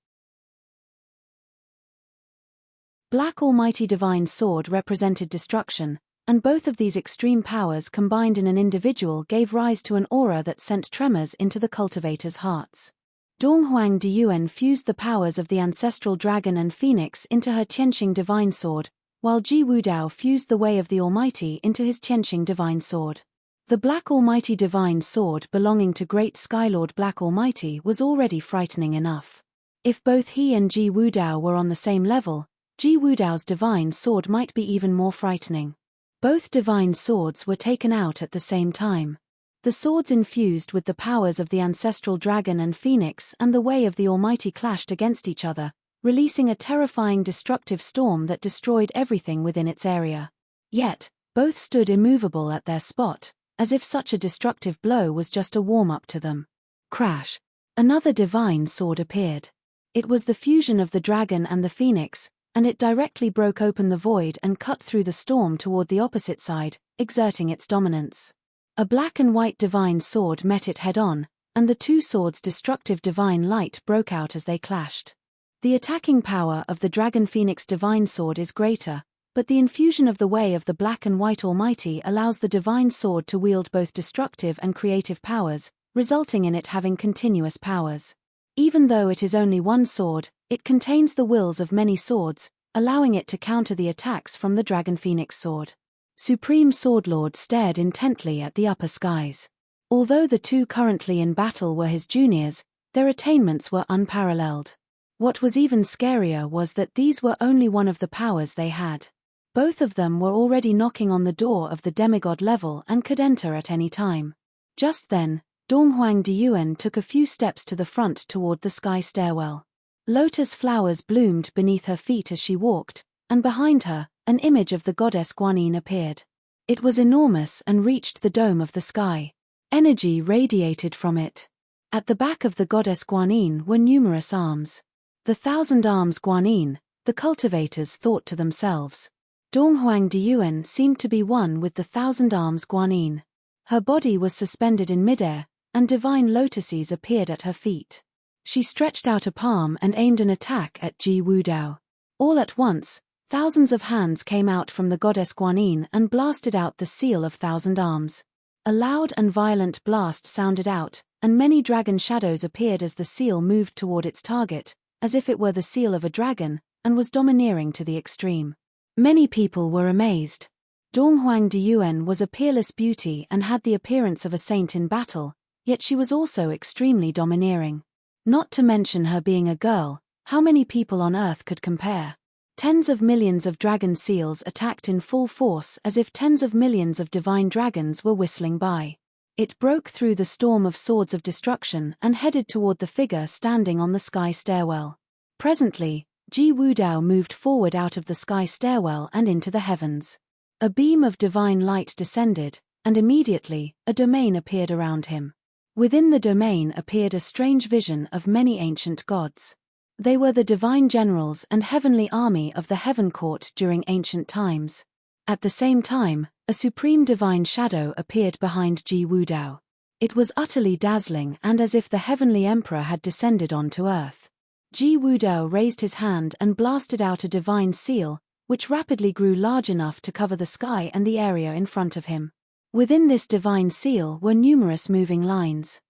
Black Almighty divine sword represented destruction, and both of these extreme powers combined in an individual gave rise to an aura that sent tremors into the cultivators' hearts. Donghuang Diyuan fused the powers of the ancestral dragon and phoenix into her Tianqing divine sword, while Ji Wudao fused the way of the Almighty into his Tianqing divine sword. The Black Almighty divine sword belonging to Great Skylord Black Almighty was already frightening enough. If both he and Ji Wudao were on the same level, Ji Wudao's divine sword might be even more frightening. Both divine swords were taken out at the same time. The swords infused with the powers of the ancestral dragon and phoenix and the way of the Almighty clashed against each other, releasing a terrifying destructive storm that destroyed everything within its area. Yet, both stood immovable at their spot, as if such a destructive blow was just a warm-up to them. Crash! Another divine sword appeared. It was the fusion of the dragon and the phoenix, and it directly broke open the void and cut through the storm toward the opposite side, exerting its dominance. A black and white divine sword met it head-on, and the two swords' destructive divine light broke out as they clashed. The attacking power of the dragon phoenix divine sword is greater, but the infusion of the way of the black and white Almighty allows the divine sword to wield both destructive and creative powers, resulting in it having continuous powers. Even though it is only one sword, it contains the wills of many swords, allowing it to counter the attacks from the Dragon Phoenix sword. Supreme Swordlord stared intently at the upper skies. Although the two currently in battle were his juniors, their attainments were unparalleled. What was even scarier was that these were only one of the powers they had. Both of them were already knocking on the door of the demigod level and could enter at any time. Just then, Donghuang Diyuan took a few steps to the front toward the sky stairwell. Lotus flowers bloomed beneath her feet as she walked, and behind her, an image of the goddess Guanyin appeared. It was enormous and reached the dome of the sky. Energy radiated from it. At the back of the goddess Guanyin were numerous arms. The thousand arms Guanyin, the cultivators thought to themselves. Donghuang Diyuan seemed to be one with the thousand arms Guanyin. Her body was suspended in midair, and divine lotuses appeared at her feet. She stretched out a palm and aimed an attack at Ji Wudao. All at once, thousands of hands came out from the goddess Guanyin and blasted out the seal of thousand arms. A loud and violent blast sounded out, and many dragon shadows appeared as the seal moved toward its target, as if it were the seal of a dragon, and was domineering to the extreme. Many people were amazed. Donghuang Diyuan was a peerless beauty and had the appearance of a saint in battle, yet she was also extremely domineering. Not to mention her being a girl, how many people on Earth could compare? Tens of millions of dragon seals attacked in full force as if tens of millions of divine dragons were whistling by. It broke through the storm of swords of destruction and headed toward the figure standing on the sky stairwell. Presently, Ji Wudao moved forward out of the sky stairwell and into the heavens. A beam of divine light descended, and immediately, a domain appeared around him. Within the domain appeared a strange vision of many ancient gods. They were the divine generals and heavenly army of the heaven court during ancient times. At the same time, a supreme divine shadow appeared behind Ji Wudao. It was utterly dazzling and as if the heavenly emperor had descended onto earth. Ji Wudao raised his hand and blasted out a divine seal, which rapidly grew large enough to cover the sky and the area in front of him. Within this divine seal were numerous moving lines.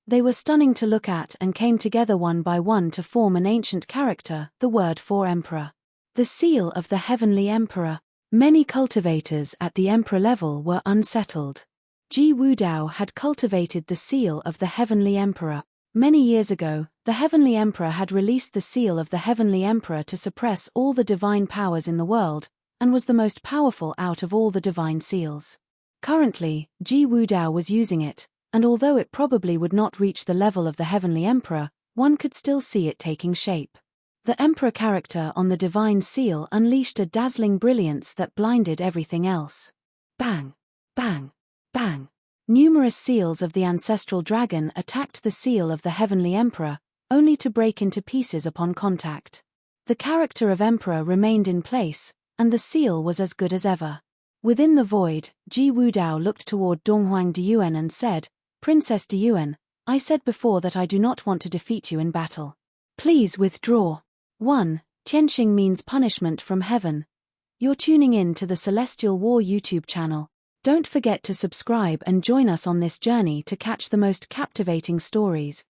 They were stunning to look at and came together one by one to form an ancient character, the word for emperor. The seal of the heavenly emperor. Many cultivators at the emperor level were unsettled. Ji Wudao had cultivated the seal of the heavenly emperor. Many years ago, the heavenly emperor had released the seal of the heavenly emperor to suppress all the divine powers in the world, and was the most powerful out of all the divine seals. Currently, Ji Wudao was using it, and although it probably would not reach the level of the heavenly emperor, one could still see it taking shape. The emperor character on the divine seal unleashed a dazzling brilliance that blinded everything else. Bang! Bang! Bang! Numerous seals of the ancestral dragon attacked the seal of the heavenly emperor, only to break into pieces upon contact. The character of emperor remained in place, and the seal was as good as ever. Within the void, Ji Wudao looked toward Donghuang Diyuan and said, "Princess Diyuan, I said before that I do not want to defeat you in battle. Please withdraw." 1. Tianxing means punishment from heaven. You're tuning in to the Celestial War YouTube channel. Don't forget to subscribe and join us on this journey to catch the most captivating stories.